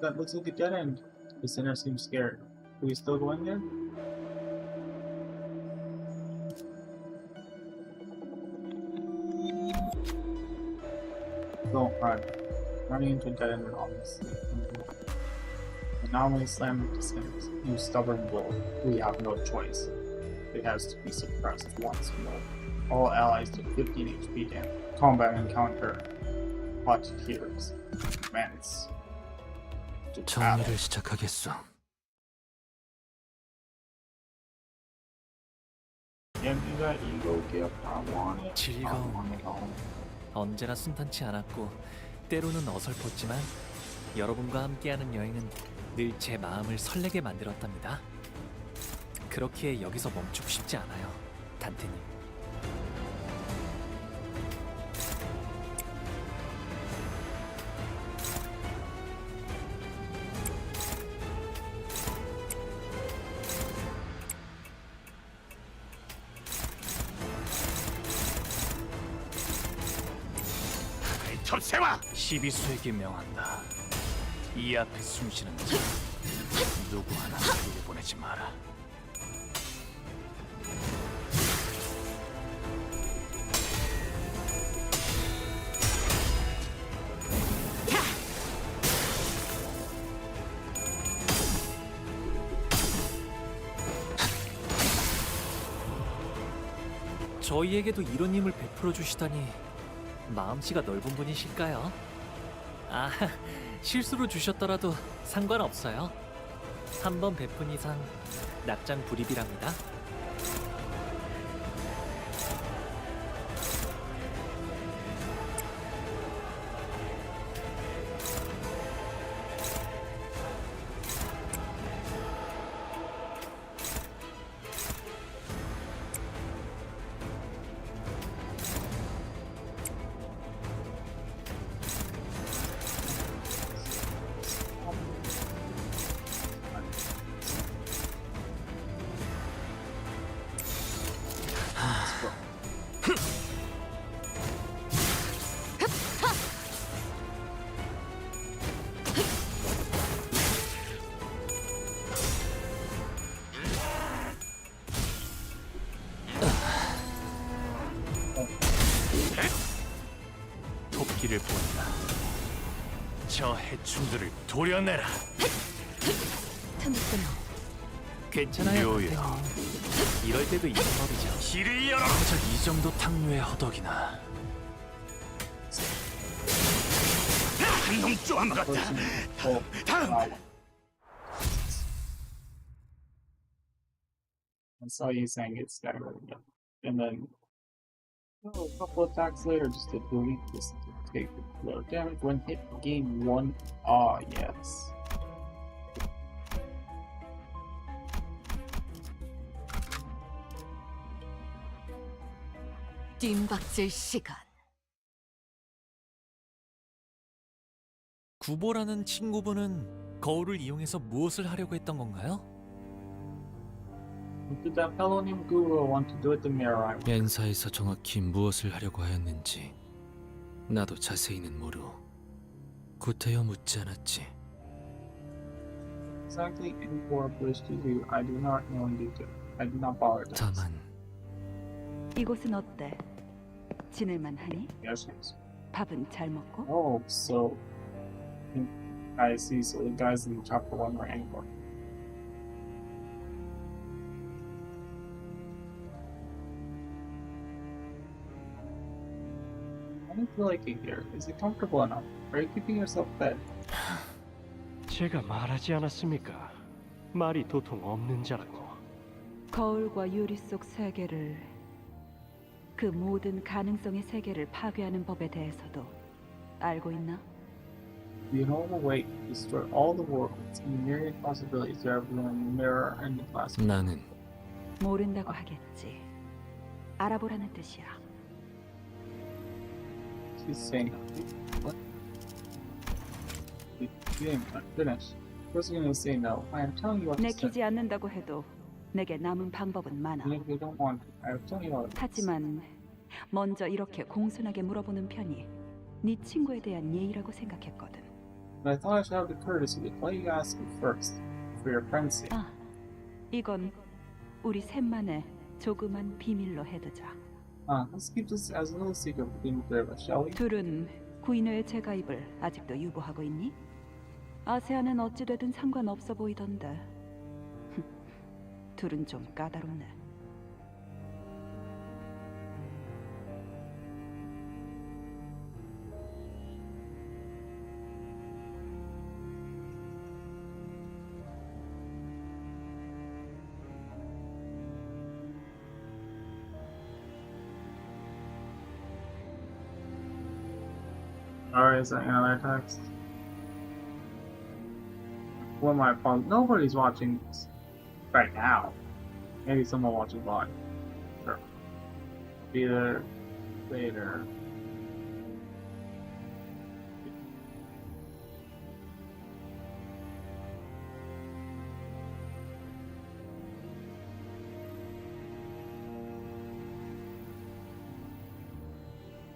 A: That looks like a dead end. The sinner seems scared. Are we still going there? Don't run. Running into a dead end is obviously anomaly slam into sinners. You stubborn bull. We have no choice. It has to be suppressed once more. All allies to 15 HP damage. Combat encounter. Hot tears. Commence.
E: 정리를 시작하겠어.
A: that ego gift. I want it.
M: 즐거움. 언제나 순탄치 않았고 때로는 어설펐지만 여러분과 함께하는 여행은 늘 제 마음을 설레게 만들었답니다. 그렇기에 여기서 멈추고 싶지 않아요, 단테님.
F: 톱세와
J: 12수에게 명한다. 이 앞에 숨쉬는 자 누구 하나 뒤를 보내지 마라.
M: 저희에게도 이런 힘을 베풀어 주시다니 마음씨가 넓은 분이실까요? 아, 실수로 주셨더라도 상관없어요. 한 번 베푼 이상 낙장 불입이랍니다.
J: 토끼를 본다. 저 해충들을 도려내라.
M: 괜찮아요,
J: 묘야.
M: 선생님. 이럴 때도 있는 법이죠.
J: 길을 열어. 정작 이 정도 탕류의 허덕이나.
F: 한놈 쪼아먹었다. 다음.
A: I saw you saying it's staggered, and then a couple attacks later, just to delete this to take the blow damage when hit. Gain 1. Ah, yes.
L: 뜀박질 시간.
M: 구보라는 친구분은 거울을 이용해서 무엇을 하려고 했던 건가요?
A: What did that fellow named Guru want to do with the mirror? I wonder.
E: 엔사에서 정확히 무엇을 하려고 하였는지 나도 자세히는 모르. 구태여 묻지 않았지.
A: Exactly in what wish to do, I do not know in detail. I do not bother.
E: 다만
D: 이곳은 어때? 지낼만 하니?
A: Yes, yes.
D: 밥은 잘 먹고?
A: Oh, so I see. So the guys in chapter 1 were Angkor. I don't feel like it here. Is it comfortable enough? Are you keeping yourself fed?
N: 제가 말하지 않았습니까? 말이 도통 없는 자라고.
D: 거울과 유리 속 세계를, 그 모든 가능성의 세계를 파괴하는 법에 대해서도 알고 있나?
A: You know the way to destroy all the worlds and myriad possibilities there are in the mirror and the glass.
E: 나는
D: 모른다고 하겠지. 알아보라는 뜻이야.
A: She's saying, what? You didn't finish. First you're gonna say no. I am telling you what to say.
D: 내키지 않는다고 해도 내게 남은 방법은 많아.
A: Even if you don't want to, I am telling you what.
D: 하지만 먼저 이렇게 공손하게 물어보는 편이 네 친구에 대한 예의라고 생각했거든.
A: But I thought I should have the courtesy to let you ask it first, for your friend's sake.
D: 아, 이건 우리 셋만의 조그만 비밀로 해두자.
A: Let's keep this as a little secret between the three of us, shall we?
D: 둘은 구인회의 재가입을 아직도 유보하고 있니? 아세아는 어찌 되든 상관없어 보이던데. 둘은 좀 까다롭네.
A: Or is that another text? What am I following? Nobody's watching this right now. Maybe someone watching live. Sure. Be there later.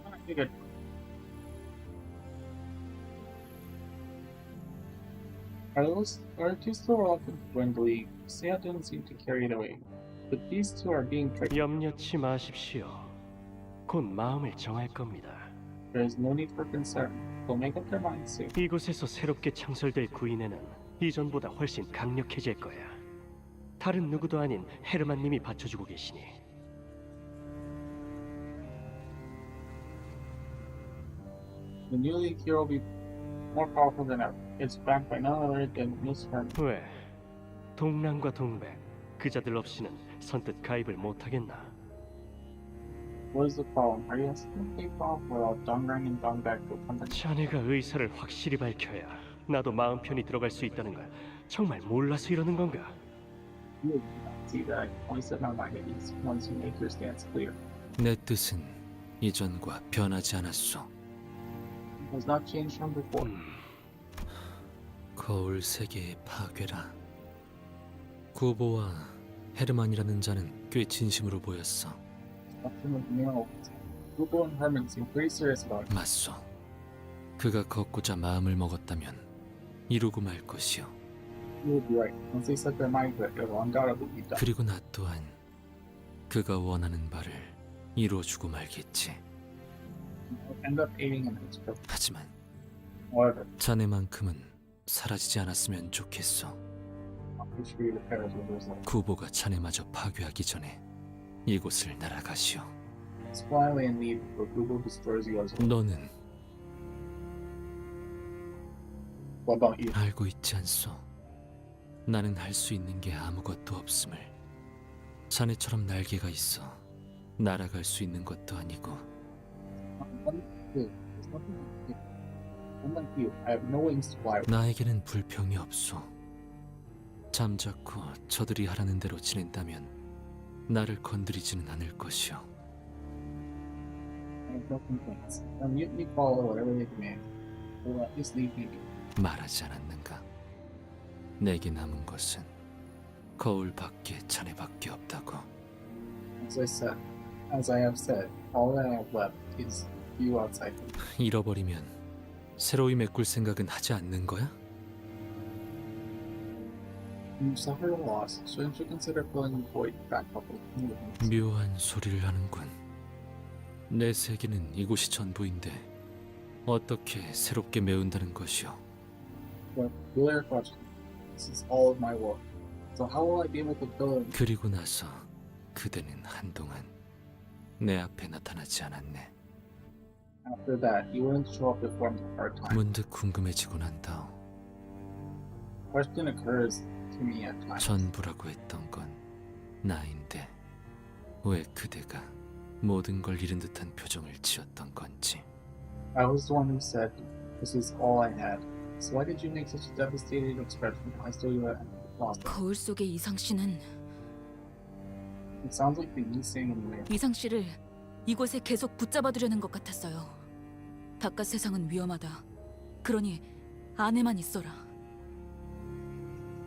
A: I think it. Are two still relative friendly? Saya didn't seem to carry it away. But these two are being tricked.
N: 염려치 마십시오. 곧 마음을 정할 겁니다.
A: There is no need for concern. They'll make up their minds soon.
N: 이곳에서 새롭게 창설될 구인에는 이전보다 훨씬 강력해질 거야. 다른 누구도 아닌 헤르만님이 받쳐주고 계시니.
A: The new league here will be more powerful than ever. It's backed by none other than Miss Herman.
N: 왜? 동랑과 동백, 그자들 없이는 선뜻 가입을 못하겠나?
A: What is the problem? Are you asking me for without Dongrang and Dongback will come back?
N: 자네가 의사를 확실히 밝혀야 나도 마음 편히 들어갈 수 있다는 걸 정말 몰라서 이러는 건가?
A: You will not see that. I only set my mind at ease once you make your stance clear.
E: 내 뜻은 이전과 변하지 않았소.
A: It has not changed from before.
E: 거울 세계의 파괴라. 구보와 헤르만이라는 자는 꽤 진심으로 보였어. 맞소. 그가 걷고자 마음을 먹었다면 이루고 말 것이오. 그리고 나 또한 그가 원하는 바를 이루어주고 말겠지. 하지만 자네만큼은 사라지지 않았으면 좋겠어. 구보가 자네마저 파괴하기 전에 이곳을 날아가시오. 너는 알고 있지 않소? 나는 할 수 있는 게 아무것도 없음을. 자네처럼 날개가 있어 날아갈 수 있는 것도 아니고. 나에게는 불평이 없소. 잠자코 저들이 하라는 대로 지낸다면 나를 건드리지는 않을 것이오. 말하지 않았는가? 내게 남은 것은 거울 밖에 자네밖에 없다고.
A: As I have said, all that I have left is you outside.
E: 잃어버리면 새로이 메꿀 생각은 하지 않는 거야?
A: You suffer a loss. Shouldn't you consider filling the void back up with new ones?
E: 묘한 소리를 하는군. 내 세계는 이곳이 전부인데 어떻게 새롭게 메운다는 것이오?
A: But clear question. This is all of my world. So how will I be able to fill it?
E: 그리고 나서 그대는 한동안 내 앞에 나타나지 않았네.
A: After that, you wouldn't show up before me the hard time.
E: 문득 궁금해지고 난 다음
A: Question occurs to me at times.
E: 전부라고 했던 건 나인데 왜 그대가 모든 걸 잃은 듯한 표정을 지었던 건지.
A: I was the one who said, "This is all I had." So why did you make such a devastated expression? I still lost it.
I: 거울 속의 이상 씨는
A: It sounds like the you saying in there.
I: 이상 씨를 이곳에 계속 붙잡아두려는 것 같았어요. 바깥 세상은 위험하다. 그러니 안에만 있어라.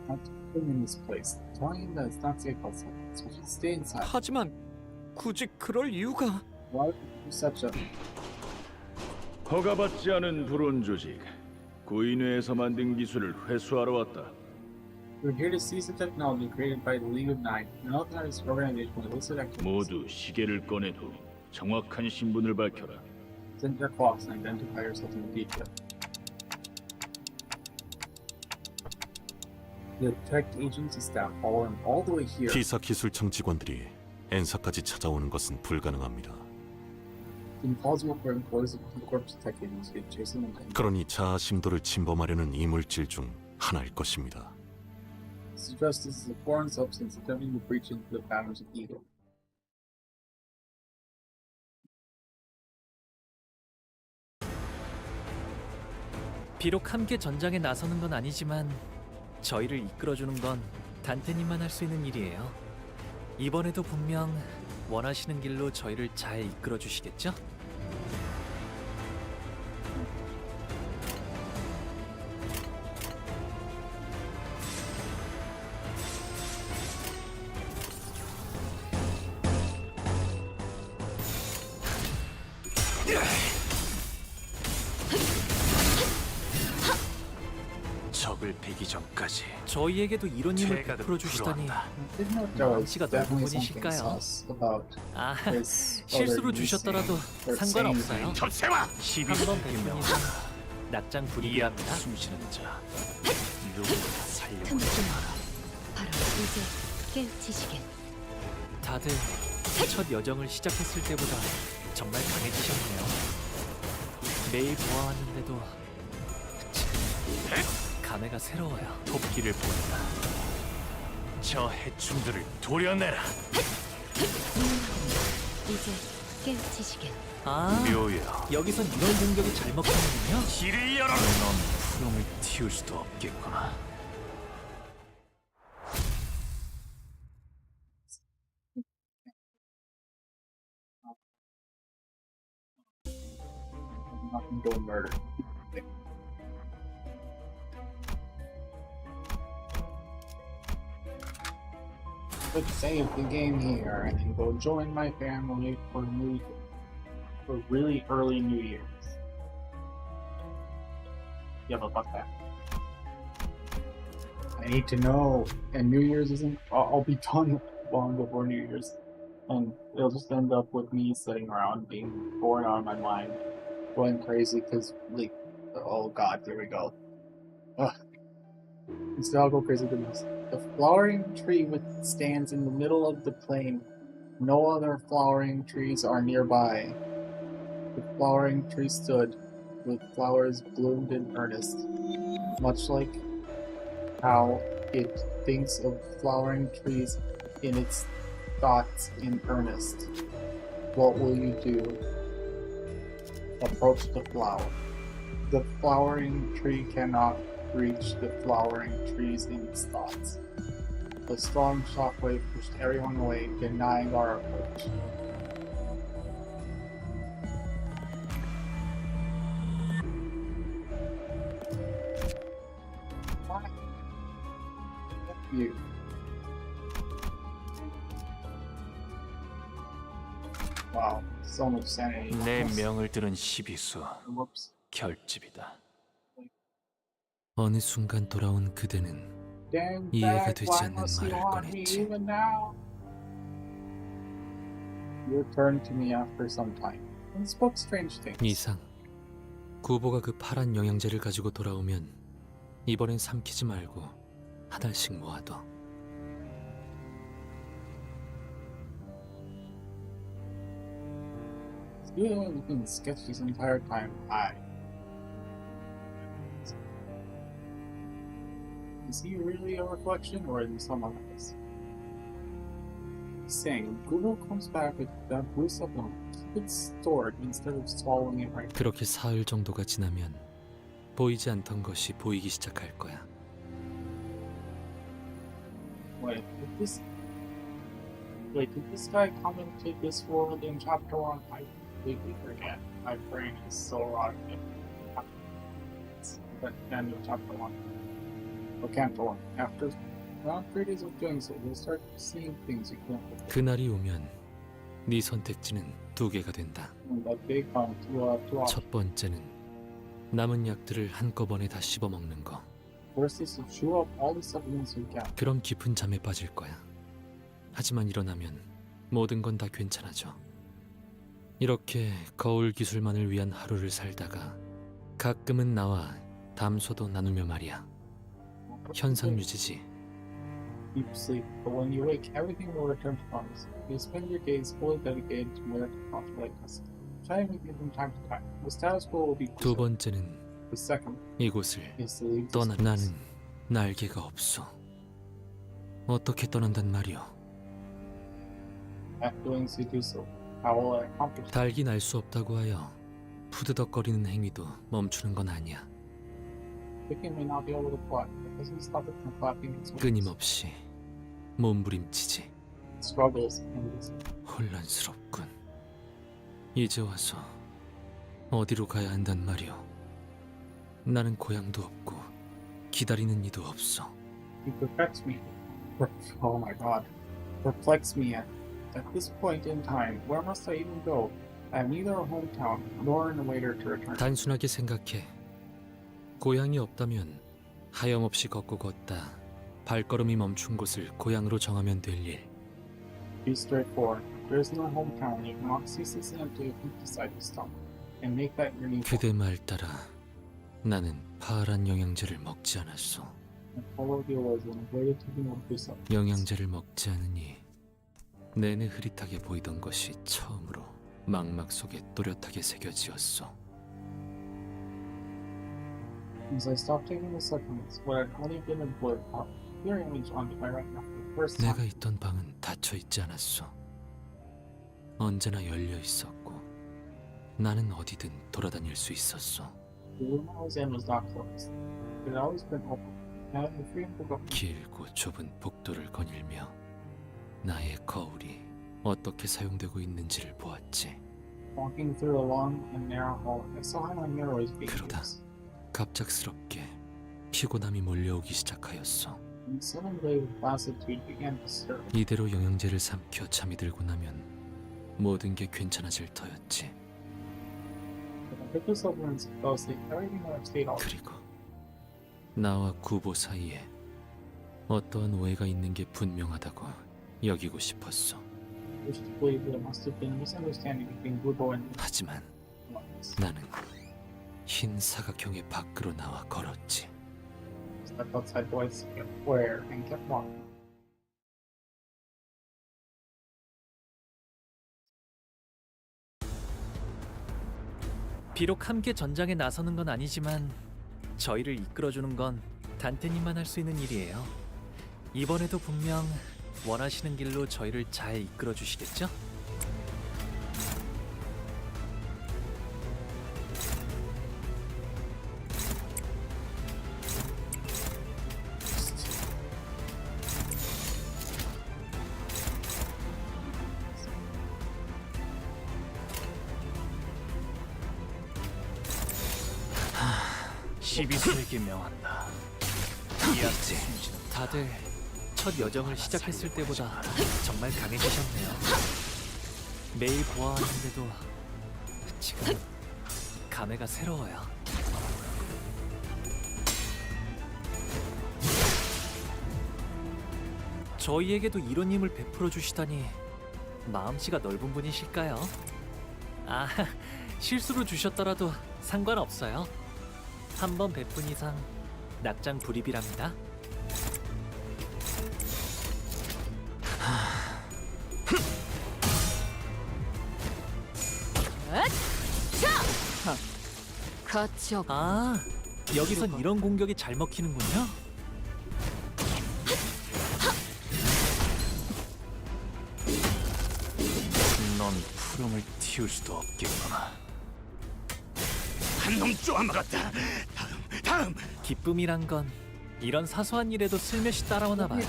A: Not in this place. Telling him that it's not safe outside, so he should stay inside.
M: 하지만 굳이 그럴 이유가.
A: Why would you do such a?
K: 허가받지 않은 불온 조직 구인회에서 만든 기술을 회수하러 왔다.
A: We're here to seize the technology created by the League of Nine, an unauthorized organization with illicit activities.
K: 모두 시계를 꺼내고 정확한 신분을 밝혀라.
A: Send your clocks and identify yourself in detail. The detect agency staff follow him all the way here.
V: 기사 기술청 직원들이 엔사까지 찾아오는 것은 불가능합니다.
A: It's impossible for employees of the corpse detect agency to chase him down.
V: 그러니 자아 심도를 침범하려는 이물질 중 하나일 것입니다.
A: Suggests this is a foreign substance attempting to breach into the boundaries of ego.
M: 비록 함께 전장에 나서는 건 아니지만 저희를 이끌어주는 건 단테님만 할 수 있는 일이에요. 이번에도 분명 원하시는 길로 저희를 잘 이끌어 주시겠죠?
J: 적을 베기 전까지
M: 저희에게도 이런 힘을
J: 죄가
M: 베풀어 주시다니
J: 불어한다.
M: 마음씨가 넓은 분이실까요? 아, 실수로 주셨더라도 상관없어요.
F: 접세와
M: 한번 베푼 이상 낙장 불이합니다.
J: 숨쉬는 자 누구를 살려고
S: 바로 이제 깨우치시게.
M: 다들 첫 여정을 시작했을 때보다 정말 강해지셨네요. 매일 보아왔는데도 감회가 새로워요.
J: 토끼를 본다. 저 해충들을 도려내라.
S: 이제 깨우치시게.
M: 아,
J: 묘야.
M: 여기선 이런 공격이 잘 먹히는군요.
J: 길을 열어라. 넌 푸름을 틔울 수도 없겠구나.
A: not gonna go murder. Let's save the game here and then go join my family for really early New Year's. Yeah, but fuck that. I need to know, and New Year's isn't. I'll be done long before New Year's, and it'll just end up with me sitting around being bored out of my mind, going crazy because like, oh god, here we go. Ugh. Instead, I'll go crazy because the flowering tree which stands in the middle of the plain. No other flowering trees are nearby. The flowering tree stood, with flowers bloomed in earnest, much like how it thinks of flowering trees in its thoughts in earnest. What will you do? Approach the flower. The flowering tree cannot reach the flowering trees in its thoughts. The strong shockwave pushed everyone away, denying our approach. You. Wow, so much sanity.
J: 내 명을 들은 시비수 결집이다.
E: 어느 순간 돌아온 그대는 이해가 되지 않는 말을 꺼냈지.
A: You turned to me after some time and spoke strange things.
E: 이상 구보가 그 파란 영양제를 가지고 돌아오면 이번엔 삼키지 말고 하나씩 모아둬.
A: You have been sketched this entire time. Is he really a reflection, or is he someone else? Saying Google comes back with that blue supplement. Keep it stored instead of swallowing it right.
E: 그렇게 사흘 정도가 지나면 보이지 않던 것이 보이기 시작할 거야.
A: Wait, did this guy come into this world in chapter 1? I completely forget. My brain is so rotten. It's the end of chapter 1. Or Canto 1. After around 3 days of doing so, you'll start seeing things you can't before.
E: 그날이 오면 네 선택지는 두 개가 된다.
A: That they come to
E: 첫 번째는 남은 약들을 한꺼번에 다 씹어먹는 거.
A: First is to chew up all the supplements you can.
E: 그럼 깊은 잠에 빠질 거야. 하지만 일어나면 모든 건 다 괜찮아져. 이렇게 거울 기술만을 위한 하루를 살다가 가끔은 나와 담소도 나누며 말이야. 현상 유지지.
A: Deep sleep, but when you wake, everything will return to promise. You spend your days fully dedicated to where to contemplate us. Try to make it from time to time. The status quo will be
E: 두 번째는
A: the second
E: 이곳을
A: is to leave this
E: 떠나.
A: place.
E: 나는 날개가 없어. 어떻게 떠난단 말이오?
A: Not doing so do so. How will I accomplish?
E: 달기 날 수 없다고 하여 푸드덕거리는 행위도 멈추는 건 아니야.
A: Nikke may not be able to fly. It doesn't stop it from flapping its wings.
E: 끊임없이 몸부림치지.
A: Struggles in this.
E: 혼란스럽군. 이제 와서 어디로 가야 한단 말이오? 나는 고향도 없고 기다리는 이도 없어.
A: He perfects me. Oh my god. Perplex me at this point in time. Where must I even go? I have neither a hometown nor an waiter to return.
E: 단순하게 생각해. 고향이 없다면 하염없이 걷고 걷다 발걸음이 멈춘 곳을 고향으로 정하면 될 일.
A: Be straightforward. There is no hometown. You cannot ceaselessly decide to stop and make that your new.
E: 그대 말 따라 나는 파란 영양제를 먹지 않았어.
A: Follow the orders and avoid taking on precepts.
E: 영양제를 먹지 않으니 내내 흐릿하게 보이던 것이 처음으로 망막 속에 또렷하게 새겨지었어.
A: As I stopped taking the supplements, what had only been a blur popped clear image onto my retina for the first time.
E: 내가 있던 방은 닫혀 있지 않았어. 언제나 열려 있었고 나는 어디든 돌아다닐 수 있었어.
A: The room I was in was not closed. It had always been open. I had the freedom to go.
E: 길고 좁은 복도를 거닐며 나의 거울이 어떻게 사용되고 있는지를 보았지.
A: Walking through a long and narrow hall, I saw how my mirror was being
E: 그러다
A: used.
E: 갑작스럽게 피곤함이 몰려오기 시작하였어.
A: And sudden wave of lassitude began to stir.
E: 이대로 영양제를 삼켜 잠이 들고 나면 모든 게 괜찮아질 터였지.
A: If I took the supplements and fell asleep, everything would have stayed all right.
E: 그리고 나와 구보 사이에 어떠한 오해가 있는 게 분명하다고 여기고 싶었어.
A: I wished to believe that it must have been a misunderstanding between Gubo and
E: 하지만
A: me.
E: 나는 흰 사각형의 밖으로 나와 걸었지.
A: Stepped outside the white square and kept walking.
M: 비록 함께 전장에 나서는 건 아니지만 저희를 이끌어주는 건 단테님만 할 수 있는 일이에요. 이번에도 분명 원하시는 길로 저희를 잘 이끌어 주시겠죠?
J: 시비수에게 명한다.
M: 이학지 다들 첫 여정을 시작했을 때보다 정말 강해지셨네요. 매일 보아하는데도 지금 감회가 새로워요. 저희에게도 이런 힘을 베풀어 주시다니 마음씨가 넓은 분이실까요? 아, 실수로 주셨더라도 상관없어요. 한 번 베푼 이상 낙장 불입이랍니다.
L: 같이 없.
M: 아, 여기선 이런 공격이 잘 먹히는군요.
J: 넌 푸름을 틔울 수도 없겠구나.
F: 한 놈 쪼아먹었다. 다음.
M: 기쁨이란 건 이런 사소한 일에도 슬며시 따라오나 봐요.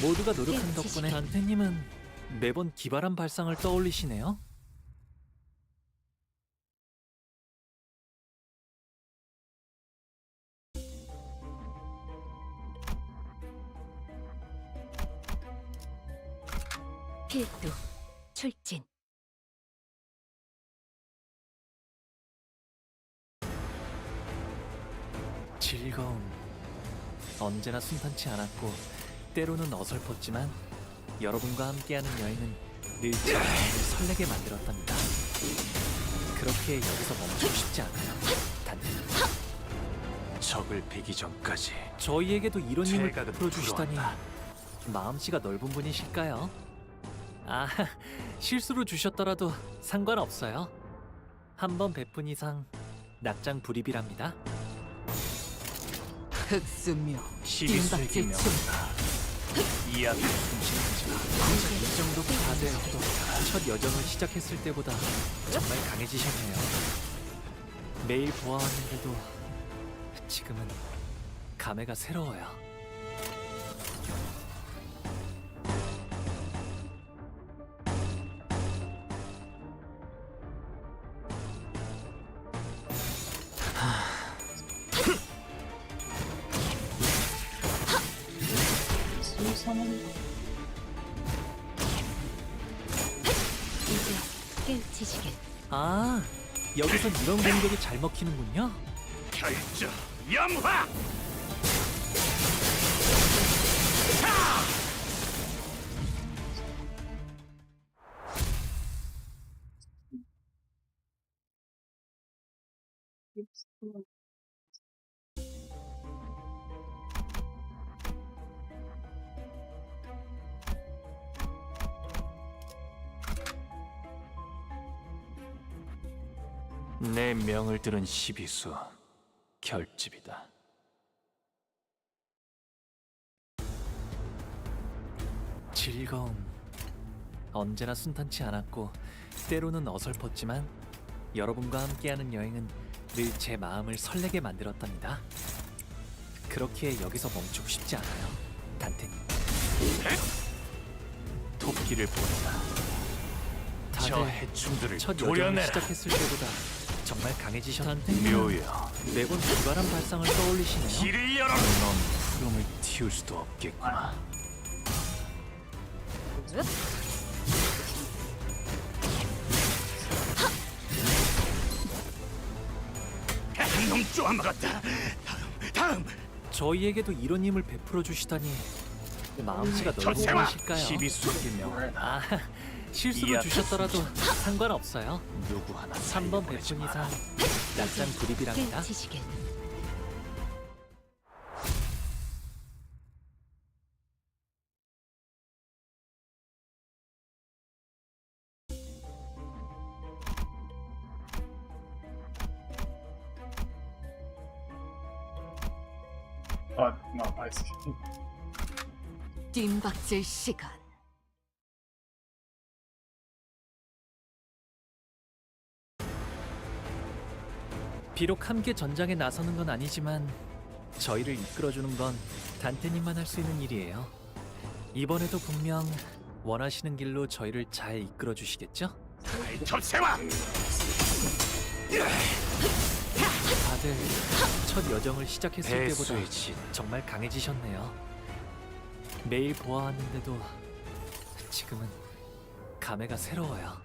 M: 모두가 노력한 덕분에 단테님은 매번 기발한 발상을 떠올리시네요.
S: 필두, 출진.
M: 즐거움. 언제나 순탄치 않았고 때로는 어설펐지만 여러분과 함께하는 여행은 늘 제 마음을 설레게 만들었답니다. 그렇게 여기서 멈추고 싶지 않아요. 단테님.
J: 적을 베기 전까지
M: 저희에게도 이런 힘을
J: 제각은
M: 베풀어 주시다니
J: 불어한다.
M: 마음씨가 넓은 분이실까요? 아, 실수로 주셨더라도 상관없어요. 한 번 베푼 이상 낙장 불입이랍니다.
L: 흑수묘,
J: 시비수에게
L: 띵박질 춤.
J: 명한다. 이 앞에 숨쉬는 자가
M: 이 정도 다들 첫 여정을 시작했을 때보다 정말 강해지셨네요. 매일 보아왔는데도 지금은 감회가 새로워요.
S: 이제 깨우치시길.
M: 아, 여기선 이런 공격이 잘 먹히는군요.
F: 결정 염화.
J: 내 명을 들은 시비수 결집이다.
M: 즐거움. 언제나 순탄치 않았고 때로는 어설펐지만 여러분과 함께하는 여행은 늘 제 마음을 설레게 만들었답니다. 그렇기에 여기서 멈추고 싶지 않아요, 단테님.
J: 토끼를 보내라. 저
M: 다들
J: 해충들을
M: 첫 여정을
J: 도려내라.
M: 시작했을 때보다 정말 강해지셨는데
J: 묘여.
M: 매번 기발한 발상을 떠올리시네요.
J: 길을 열어라. 넌 푸름을 틔울 수도 없겠구나.
F: 한놈 쪼아먹었다. 다음.
M: 저희에게도 이런 힘을 베풀어 주시다니 마음씨가 넓은
F: 전세와
M: 분이실까요?
J: 시비수에게 명한다.
M: 아, 실수로 주셨더라도 상관없어요.
J: 누구 하나
M: 3번 베푼 이상 약간 불입이랍니다.
S: 깨우치시길.
A: No, I see.
L: 뜀박질 시간.
M: 비록 함께 전장에 나서는 건 아니지만 저희를 이끌어주는 건 단테님만 할 수 있는 일이에요. 이번에도 분명 원하시는 길로 저희를 잘 이끌어 주시겠죠?
F: 접세와.
M: 다들 첫 여정을 시작했을 때보다
J: 배수의 진.
M: 정말 강해지셨네요. 매일 보아왔는데도 지금은 감회가 새로워요.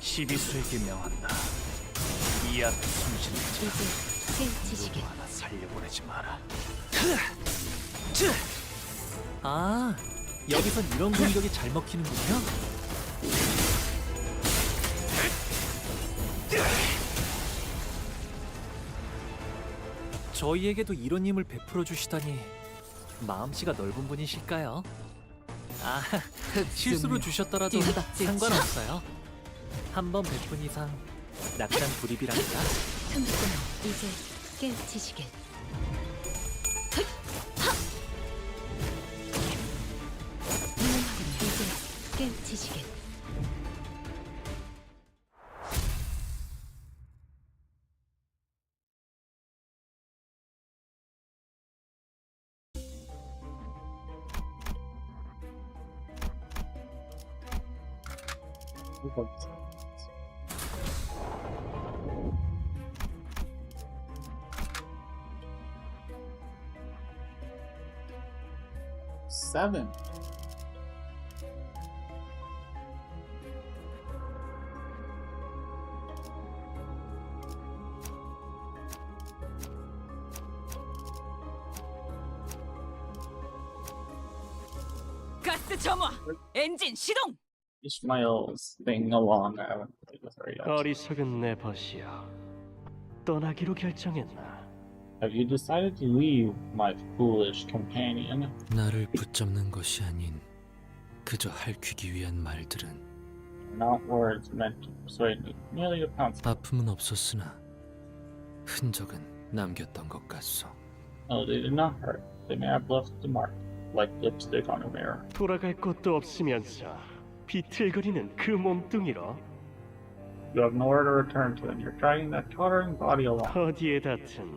J: 시비수에게 명한다. 이 앞에 숨쉬는 자
S: 깨우치시길.
J: 누구 하나 살려보내지 마라.
M: 아, 여기선 이런 공격이 잘 먹히는군요. 저희에게도 이런 힘을 베풀어 주시다니 마음씨가 넓은 분이실까요? 아, 실수로 주셨더라도
L: 뜀박질
M: 상관없어요. 한 번 베푼 이상 낙장 불입이랍니다.
S: 청구꾼 이제 깨우치시길. 이제 깨우치시길.
A: Seven.
I: 가스 점화. 엔진 시동.
A: Ishmael's thing along. I haven't played with her yet.
N: 어리석은 내 벗이여. 떠나기로 결정했나?
A: Have you decided to leave, my foolish companion?
E: 나를 붙잡는 것이 아닌 그저 핥히기 위한 말들은
A: Not words meant to persuade me. Merely a pounce.
E: 아픔은 없었으나 흔적은 남겼던 것 같소.
A: No, they did not hurt. They may have left the mark, like lipstick on a mirror.
N: 돌아갈 곳도 없으면서 비틀거리는 그 몸뚱이로
A: You have nowhere to return to, and you're dragging that tottering body along.
N: 어디에 닿든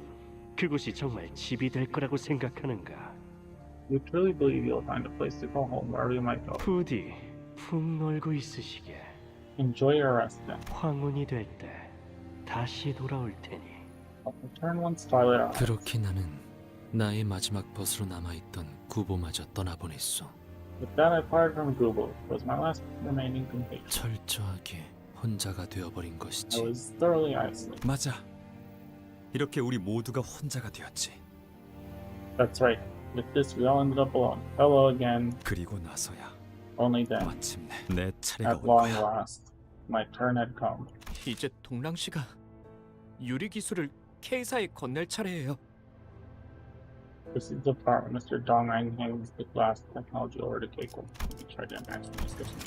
N: 그곳이 정말 집이 될 거라고 생각하는가?
A: You truly believe you'll find a place to call home wherever you might go.
N: 부디 푹 놀고 있으시게.
A: Enjoy your rest then.
N: 황혼이 될 때 다시 돌아올 테니.
A: I'll return once twilight arrives.
E: 그렇게 나는 나의 마지막 벗으로 남아있던 구보마저 떠나보냈소.
A: With that, I parted from Google. It was my last remaining companion.
E: 철저하게 혼자가 되어버린
A: I
E: 것이지.
A: was thoroughly isolated.
Q: 맞아. 이렇게 우리 모두가 혼자가 되었지.
A: That's right. With this, we all ended up alone. Hello again.
Q: 그리고 나서야
A: Only then,
Q: 마침내 내 차례가
A: at
Q: 온
A: long
Q: 거야.
A: last, my turn had come.
M: 이제 동랑 씨가 유리 기술을 K사에 건넬 차례예요.
A: This is the part where Mr. Dongrang hands the glass technology over to Keiko. He tried to answer the discussion.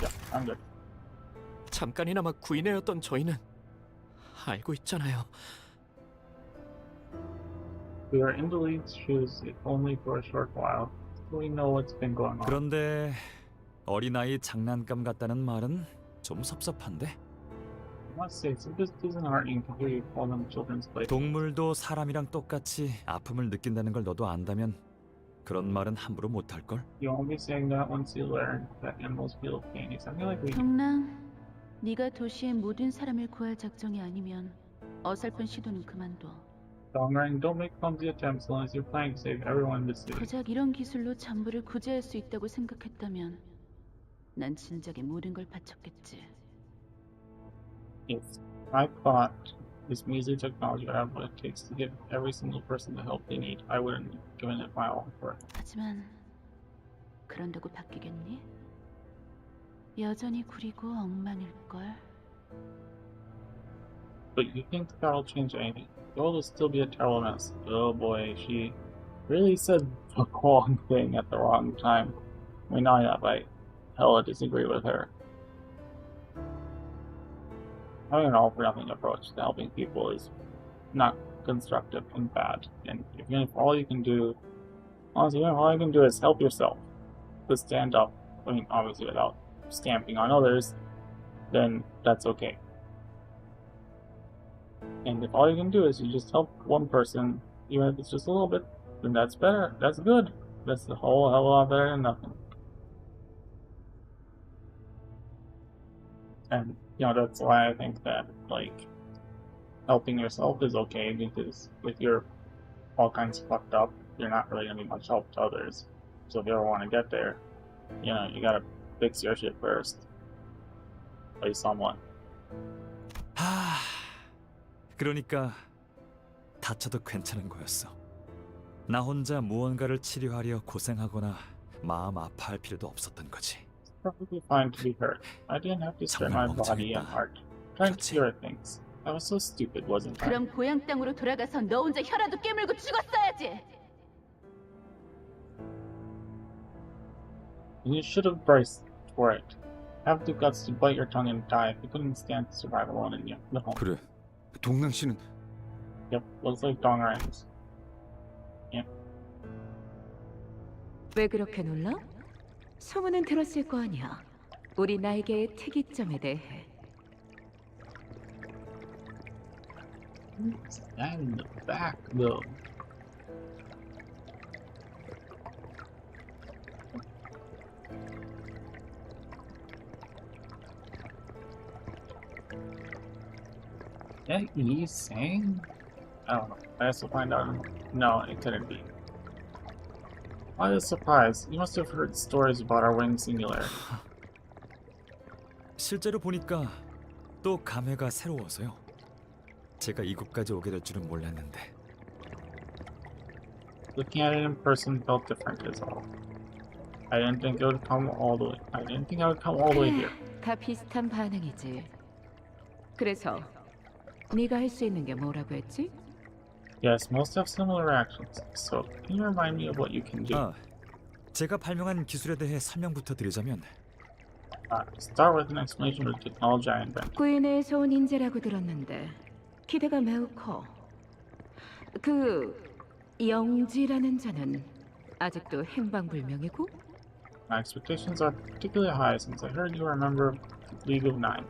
A: Yeah, I'm good.
M: 잠깐이나마 구인회였던 저희는 알고 있잖아요.
A: We are in the lead's shoes, if only for a short while. We know what's been going on.
Q: 그런데 어린아이 장난감 같다는 말은 좀 섭섭한데.
A: I must say, so this isn't heartening to hear you call them children's play.
Q: 동물도 사람이랑 똑같이 아픔을 느낀다는 걸 너도 안다면 그런 말은 함부로 못할 걸.
A: You won't be saying that once you learn that animals feel pain. Exactly like we do.
D: 동랑, 네가 도시의 모든 사람을 구할 작정이 아니면 어설픈 시도는 그만둬.
A: Dongrang, don't make clumsy attempts unless you're planning to save everyone in the city.
D: 고작 이런 기술로 잠부를 구제할 수 있다고 생각했다면 난 진작에 모든 걸 바쳤겠지.
A: If I thought this measly technology would have what it takes to give every single person the help they need, I wouldn't have given it my all for it.
D: 하지만 그런다고 바뀌겠니? 여전히 구리고 엉망일걸.
A: But you think that'll change anything? The world will still be a terrible mess. Oh boy, she really said the wrong thing at the wrong time. I mean, not that I hella disagree with her. Having an all-for-nothing approach to helping people is not constructive and bad. And if all you can do, honestly, all you can do is help yourself to stand up. I mean, obviously without stamping on others, then that's okay. And if all you can do is you just help one person, even if it's just a little bit, then that's better. That's good. That's a whole hell of a lot better than nothing. And, that's why I think that, helping yourself is okay, because if you're all kinds fucked up, you're not really going to be much help to others. So if you ever want to get there, you gotta fix your shit first. By someone.
Q: 그러니까 다쳐도 괜찮은 거였어. 나 혼자 무언가를 치료하려 고생하거나 마음 아파할 필요도 없었던 거지.
A: It's perfectly fine to be hurt. I didn't have to spend my body and heart trying to cure things. I was so stupid, wasn't I?
D: 그럼 고향 땅으로 돌아가서 너 혼자 혀라도 깨물고 죽었어야지.
A: And you should have braced for it. Have the guts to bite your tongue and die if you couldn't stand to survive alone in the home.
T: 그래. 동랑 씨는
A: Yep, looks like Dongrang's. Yep.
S: 왜 그렇게 놀라? 소문은 들었을 거 아니야. 우리 날개의 특이점에 대해.
A: What's that in the back, though? That he's saying? I don't know. I have to find out. No, it couldn't be. Why the surprise? You must have heard stories about our wing singularity.
Q: 실제로 보니까 또 감회가 새로워서요. 제가 이곳까지 오게 될 줄은 몰랐는데.
A: Looking at it in person felt different is all. I didn't think it would come all the way. I didn't think I would come all the way here.
S: 다 비슷한 반응이지. 그래서 네가 할 수 있는 게 뭐라고 했지?
A: Yes, most have similar reactions. So, can you remind me of what you can do?
Q: 제가 발명한 기술에 대해 설명부터 드리자면
A: Start with an explanation of the technology I invented.
S: 구인에서 온 인재라고 들었는데 기대가 매우 커. 그 영지라는 자는 아직도 행방불명이고?
A: My expectations are particularly high since I heard you were a member of League of Nine.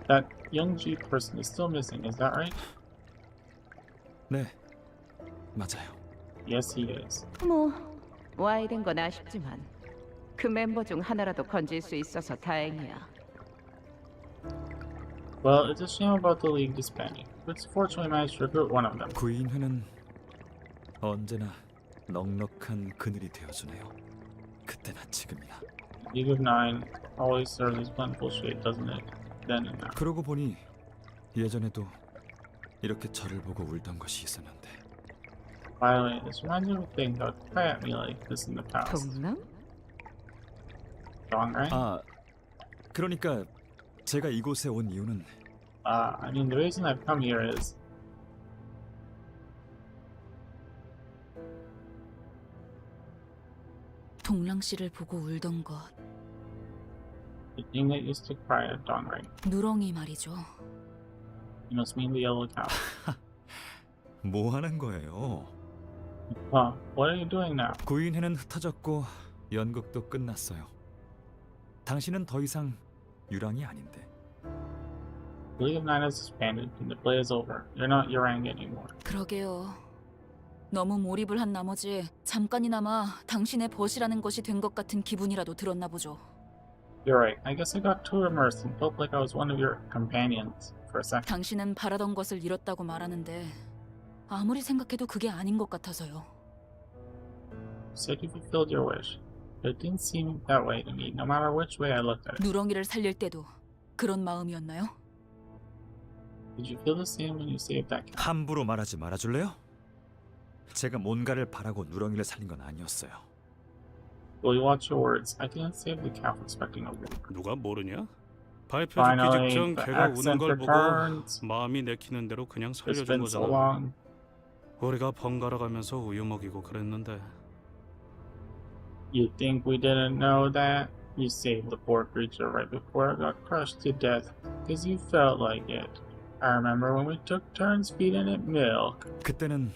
A: That young G person is still missing, is that right?
Q: 네, 맞아요.
A: Yes, he is.
D: 뭐 와이 된 건 아쉽지만 그 멤버 중 하나라도 건질 수 있어서 다행이야.
A: Well, it's a shame about the league disbanding, but fortunately managed to recruit one of them.
Q: 구인회는 언제나 넉넉한 그늘이 되어주네요. 그때나 지금이나.
A: League of Nine always serves as plentiful shade, doesn't it? Then and now.
Q: 그러고 보니 예전에도 이렇게 저를 보고 울던 것이 있었는데.
A: By the way, this reminds me of a thing that would cry at me like this in the past.
D: 동남?
A: Wrong, right?
Q: 아, 그러니까 제가 이곳에 온 이유는
A: I mean, the reason I've come here is
I: 동랑 씨를 보고 울던 것.
A: the thing that used to cry at dawn, right?
I: 누렁이 말이죠.
A: You must mean the yellow cow.
Q: 뭐 하는 거예요?
A: What are you doing now?
Q: 구인회는 흩어졌고 연극도 끝났어요. 당신은 더 이상 유랑이 아닌데.
A: The League of Nine has disbanded and the play is over. You're not Yurang anymore.
I: 그러게요. 너무 몰입을 한 나머지 잠깐이나마 당신의 벗이라는 것이 된 것 같은 기분이라도 들었나 보죠.
A: You're right. I guess I got too immersed and felt like I was one of your companions for a second.
I: 당신은 바라던 것을 잃었다고 말하는데 아무리 생각해도 그게 아닌 것 같아서요.
A: You said you fulfilled your wish, but it didn't seem that way to me, no matter which way I looked at it.
I: 누렁이를 살릴 때도 그런 마음이었나요?
A: Did you feel the same when you saved that cow?
Q: 함부로 말하지 말아줄래요? 제가 뭔가를 바라고 누렁이를 살린 건 아니었어요.
A: Will you watch your words? I didn't save the cow for expecting a word.
G: 누가 모르냐? 발표
A: Finally,
G: 듣기 직전
A: the
G: 걔가 우는
A: accent
G: 걸 보고
A: returns.
G: 마음이 내키는 대로 그냥
A: It's
G: 살려준
A: been so
G: 거잖아.
A: long.
G: 우리가 번갈아 가면서 우유 먹이고 그랬는데
A: You think we didn't know that? You saved the poor creature right before it got crushed to death because you felt like it. I remember when we took turns feeding it milk.
Q: 그때는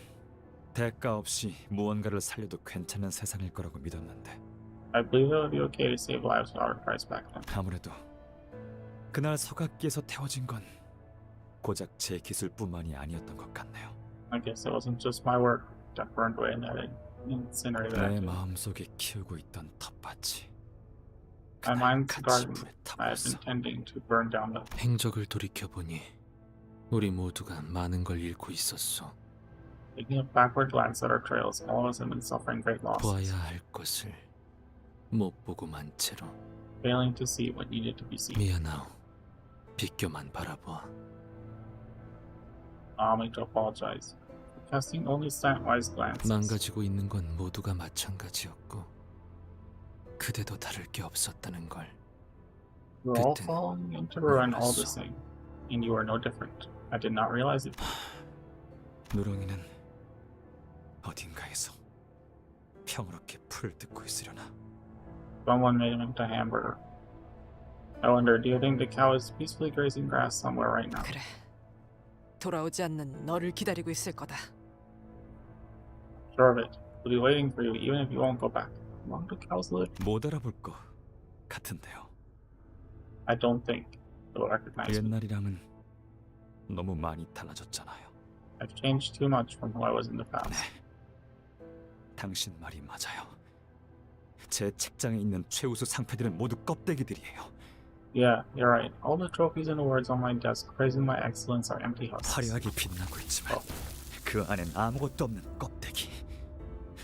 Q: 대가 없이 무언가를 살려도 괜찮은 세상일 거라고 믿었는데.
A: I believe it would be okay to save lives without a price back then.
Q: 아무래도 그날 서각기에서 태워진 건 고작 제 기술뿐만이 아니었던 것 같네요.
A: I guess it wasn't just my work that burned away in that incinerator.
Q: 내 마음속에 키우고 있던 텃밭이
A: My mind's garden
Q: 불에
A: I had been tending to burn down the
E: 행적을 돌이켜보니 우리 모두가 많은 걸 잃고 있었어.
A: Taking a backward glance at our trails, all of us have been suffering great losses,
E: 보아야 할 것을 못 보고 만 채로
A: failing to see what needed to be seen.
E: 미안하오. 비껴만 바라보아.
A: I'll make to apologize. Casting only slant-wise glances.
E: 망가지고 있는 건 모두가 마찬가지였고 그대도 다를 게 없었다는 걸.
A: We're all falling into ruin all the same, and you are no different. I did not realize it.
Q: 누렁이는 어딘가에서 평화롭게 풀을 뜯고 있으려나.
A: Someone made him into a hamburger. I wonder, do you think the cow is peacefully grazing grass somewhere right now?
U: 그래. 돌아오지 않는 너를 기다리고 있을 거다.
A: Sure of it. We'll be waiting for you, even if you won't go back. How long do cows live?
Q: 못 알아볼 것 같은데요.
A: I don't think they'll recognize me.
Q: 옛날이랑은 너무 많이 달라졌잖아요.
A: I've changed too much from who I was in the past.
Q: 당신 말이 맞아요. 제 책장에 있는 최우수 상패들은 모두 껍데기들이에요.
A: Yeah, you're right. All the trophies and awards on my desk praising my excellence are empty husks.
Q: 화려하게 빛나고 있지만 그 안엔 아무것도 없는 껍데기.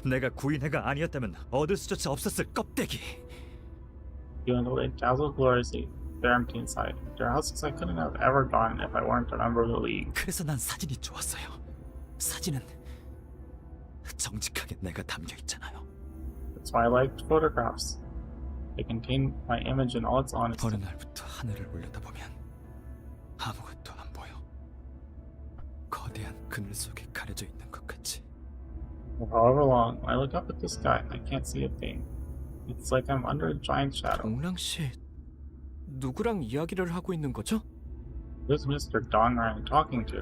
Q: 내가 구인회가 아니었다면 얻을 수조차 없었을 껍데기.
A: Even though they dazzle gloriously, they're empty inside. They're husks I couldn't have ever gotten if I weren't a member of the league.
Q: 그래서 난 사진이 좋았어요. 사진은 정직하게 내가 담겨 있잖아요.
A: That's why I liked photographs. They contain my image in all its honesty.
Q: 어느 날부터 하늘을 올려다보면 아무것도 안 보여. 거대한 그늘 속에 가려져 있는 것 같이.
A: For however long, when I look up at the sky, I can't see a thing. It's like I'm under a giant shadow.
J: 동랑 씨, 누구랑 이야기를 하고 있는 거죠?
A: Who's Mr. Dongrang talking to?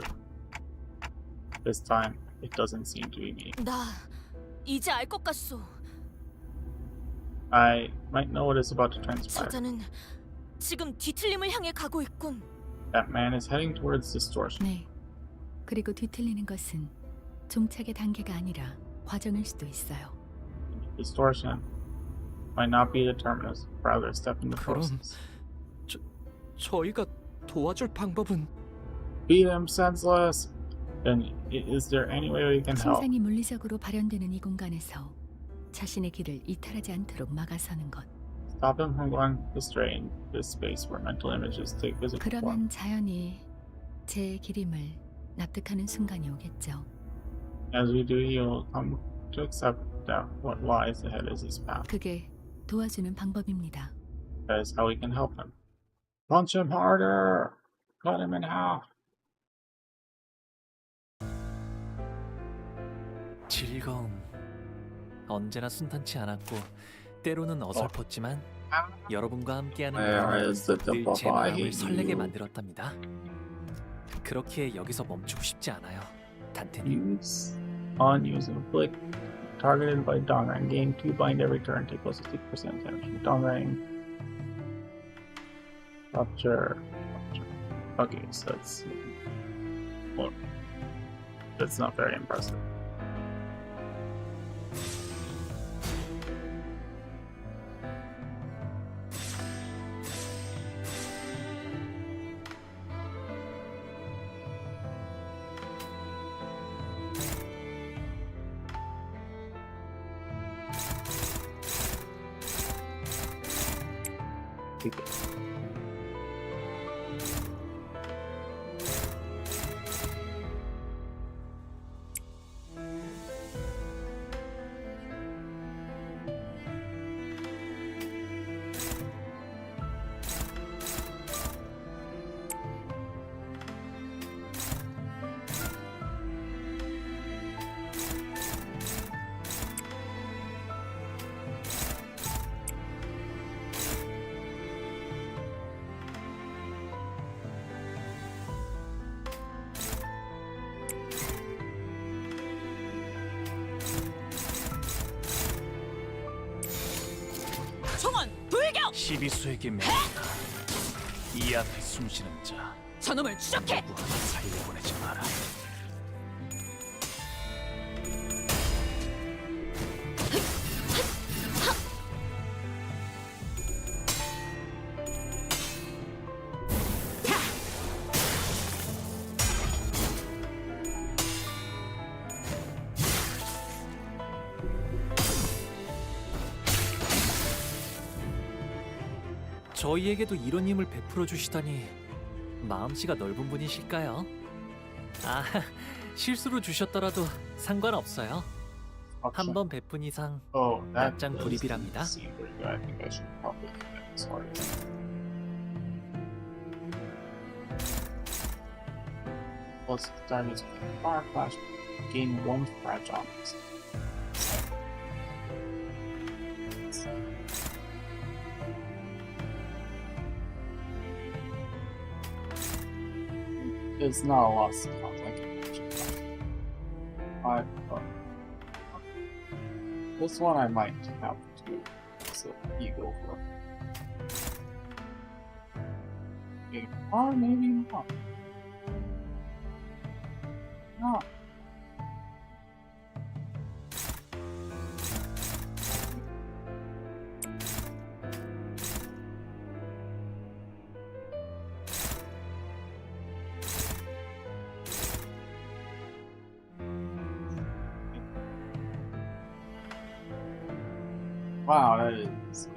A: This time, it doesn't seem to be me.
I: 나 이제 알 것 같소.
A: I might know what is about to transpire.
I: 저자는 지금 뒤틀림을 향해 가고 있군.
A: That man is heading towards distortion.
S: 네. 그리고 뒤틀리는 것은 종착의 단계가 아니라 과정일 수도 있어요.
A: Distortion might not be the terminus, rather a step in the
M: 그럼
A: process.
M: 저희가 도와줄 방법은
A: Beat him senseless. Then is there any way we can help?
S: 신상이 물리적으로 발현되는 이 공간에서 자신의 길을 이탈하지 않도록 막아서는 것.
A: Stop him from going astray in this space where mental images take physical form.
S: 그러면 자연히 제 길임을 납득하는 순간이 오겠죠.
A: As we do, you'll come to accept that what lies ahead is his path.
S: 그게 도와주는 방법입니다.
A: That is how we can help him. Punch him harder! Cut him in half!
M: 즐거움 언제나 순탄치 않았고 때로는 어설펐지만 여러분과 함께하는
A: Where is the
M: 늘 제
A: I
M: 마음을
A: hate
M: 설레게
A: you?
M: 만들었답니다. 그렇게 여기서 멈추고 싶지 않아요, 단테님.
A: Use unused inflict targeted by Dongrang. Gain 2 bind every turn. Take plus 60% damage from Dongrang. Rupture. Okay, so that's well, that's not very impressive.
I: 총원 돌격!
J: 12수에게 명한다. 이 앞에 숨쉬는 자
I: 저놈을 추적해!
J: 누구 하나 살려보내지 마라.
M: 저희에게도 이런 힘을 베풀어 주시다니 마음씨가 넓은 분이실까요? 아, 실수로 주셨더라도 상관없어요. 한 번 베푼 이상 납장 불입이랍니다.
A: Plus damage fire flash. Gain 1 fragile. It's not a lot of stuff I can mention. This one I might have to use an ego for. Okay, or maybe not. No. Wow, that is.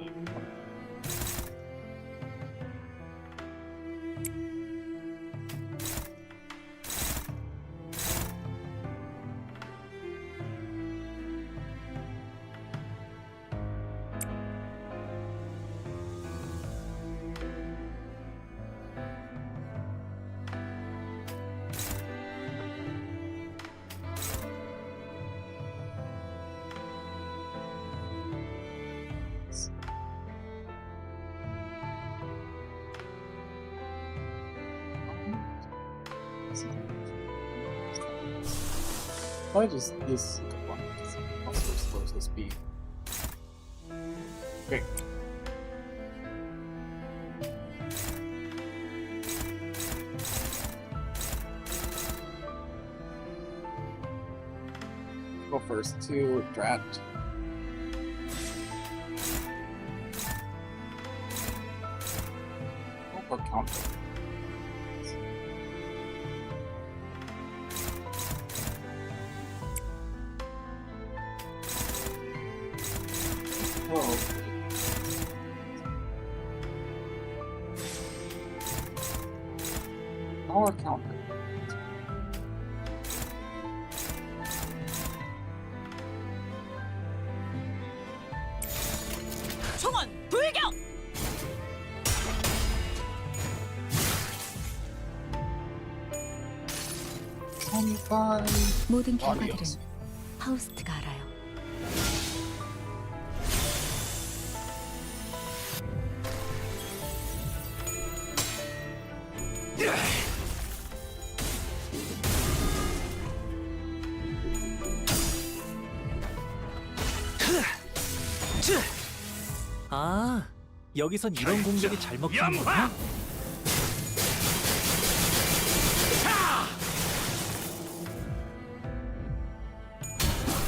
A: Why does this one also slows the speed? Great. go first to Drat. Or Canto. Oh. Or Canto.
I: 총원 돌격!
S: 모든 결과들은 파우스트가 알아요.
M: 아, 여기선 이런 공격이 잘 먹히는구나.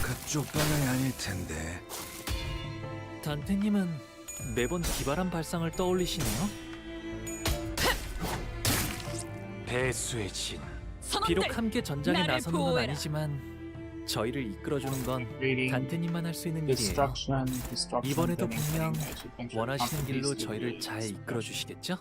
T: 그쪽 방향이 아닐 텐데.
M: 단테님은 매번 기발한 발상을 떠올리시네요.
J: 배수의 진.
M: 비록 함께 전장에
I: 나를
M: 나서는 건
I: 보호해라.
M: 아니지만 저희를 이끌어주는 건 단테님만 할 수 있는 일이에요.
A: Destruction,
M: 이번에도 분명
A: anything.
M: 원하시는 길로 저희를 잘 이끌어주시겠죠?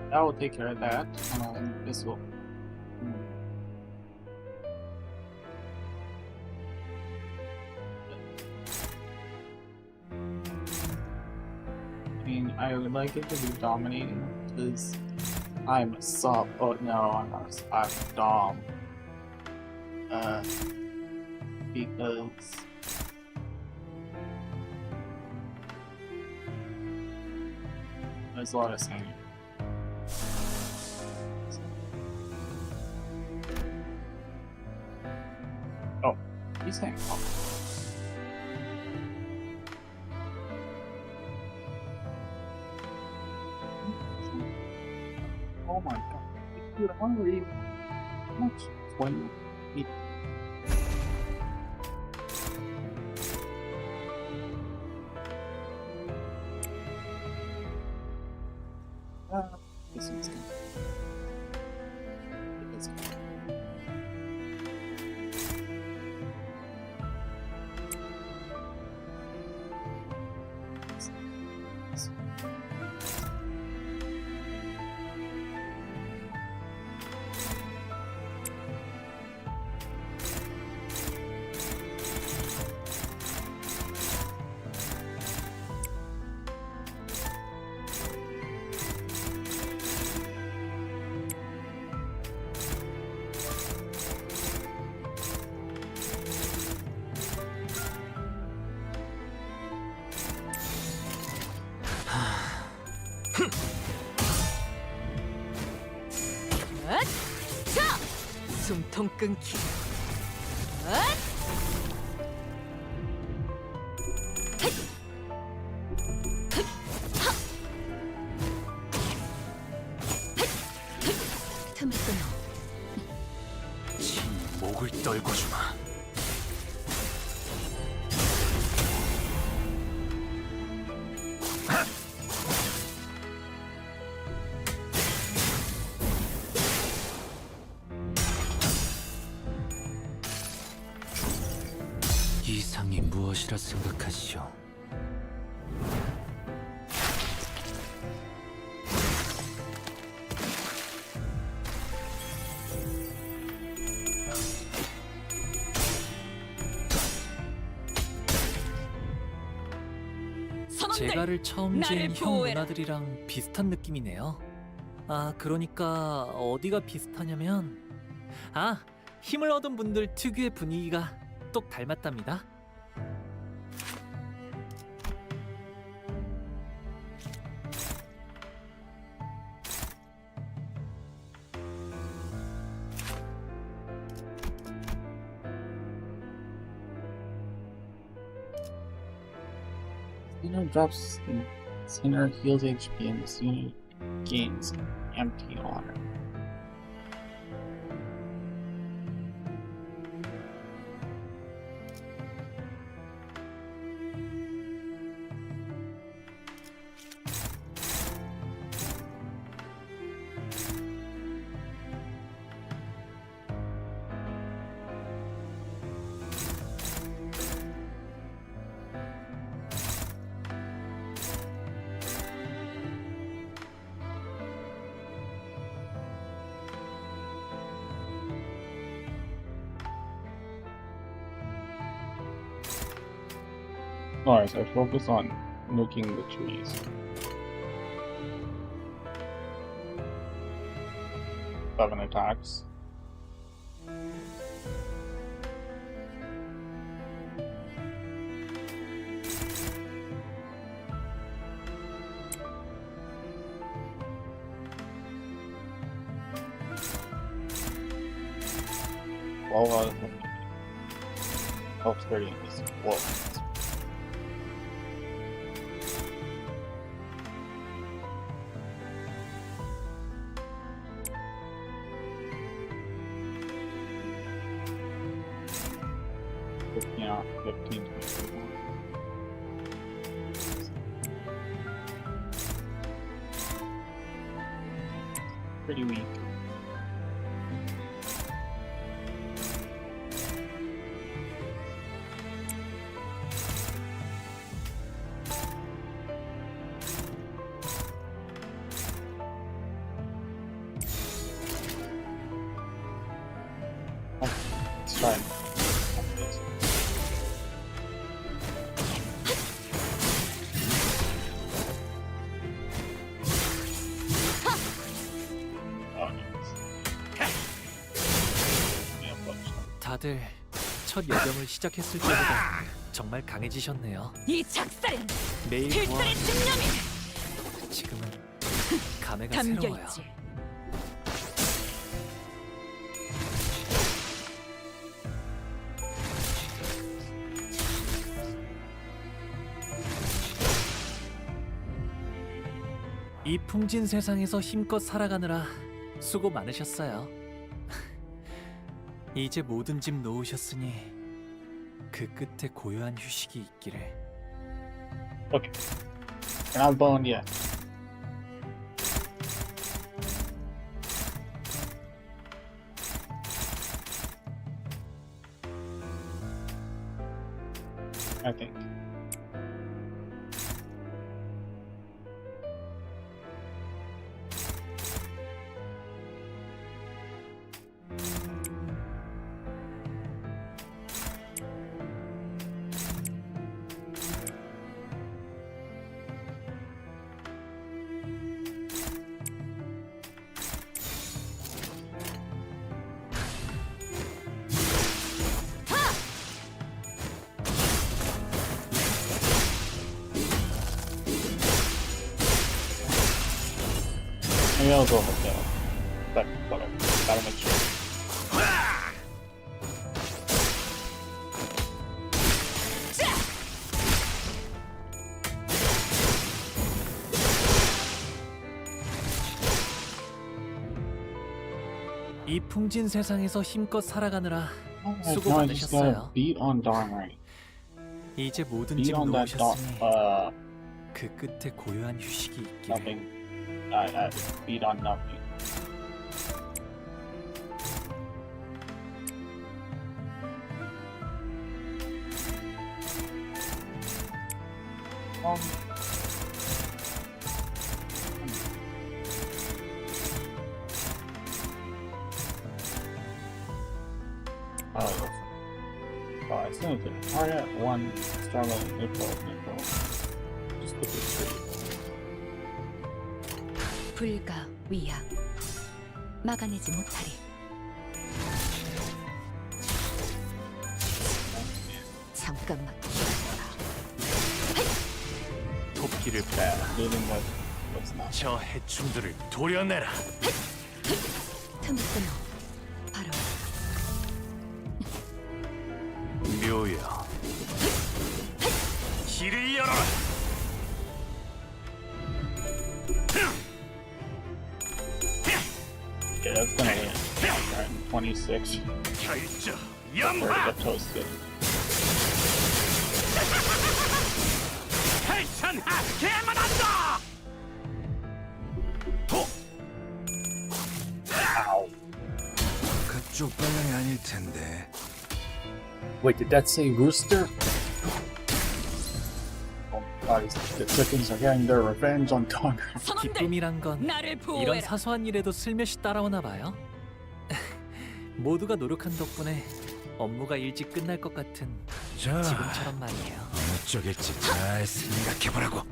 A: That will take care of that. This will. I mean, I would like it to be dominating because I'm a sub. Oh no, I'm not. I'm dom. Because there's a lot of saying. Oh, he's saying. Oh. Oh my god. Dude, I'm hungry. How much? 20. This one's good. It's good.
U: 자! 숨통 끊기.
S: 틈을 끊어.
J: 지 목을 떨궈주마.
E: 이상이 무엇이라 생각하시오?
M: 제가를 처음
I: 나를
M: 지은 형
I: 보호해라.
M: 누나들이랑 비슷한 느낌이네요. 아, 그러니까 어디가 비슷하냐면 힘을 얻은 분들 특유의 분위기가 똑 닮았답니다.
A: Sinner drops Sinner heals HP and this unit gains empty honor. Alright, so focus on nuking the trees. Seven attacks. Well, helps 30 in this. Whoa. Yeah, 15 to 21. Pretty weak. Let's try it.
M: 다들 첫 여정을 시작했을 때보다 정말 강해지셨네요.
I: 이 작살은
M: 매일
I: 필살의
M: 보아하는
I: 집념이
M: 지금은 감회가
I: 담겨
M: 새로워요.
I: 있지.
M: 이 풍진 세상에서 힘껏 살아가느라 수고 많으셨어요. 이제 모든 짐 놓으셨으니 그 끝에 고요한 휴식이 있기를.
A: Okay. We're not boned yet. I think. Maybe I'll go with that. Gotta make sure.
M: 이 풍진 세상에서 힘껏 살아가느라 수고
A: Now I just gotta
M: 많으셨어요.
A: beat on Dawn right.
M: 이제 모든
A: Beat
M: 짐
A: on that
M: 놓으셨으니
A: Dawn.
M: 그 끝에 고요한 휴식이 있기를.
A: Nothing. I beat on nothing. I still need to target one struggle nipple. Just look at three.
S: 불가 위약 막아내지 못하리. 잠깐만 기다려라.
J: 토끼를 뽑아 저 해충들을 도려내라.
S: 틈을 끊어 바로
J: 묘여 길을 열어라.
A: that's gonna win. Alright, 26.
F: 결정
A: Prepare to
F: 염화
A: get toasted.
F: 해천하 개만한다.
C: 그쪽 방향이 아닐 텐데.
O: Wait, did that say rooster? Oh, guys, the chickens are getting their revenge on Connor.
M: 기쁨이란 건 이런 사소한 일에도 슬며시 따라오나 봐요. 모두가 노력한 덕분에 업무가 일찍 끝날 것 같은
C: 자,
M: 지금처럼 말이에요.
C: 어느 쪽일지 잘 생각해보라고.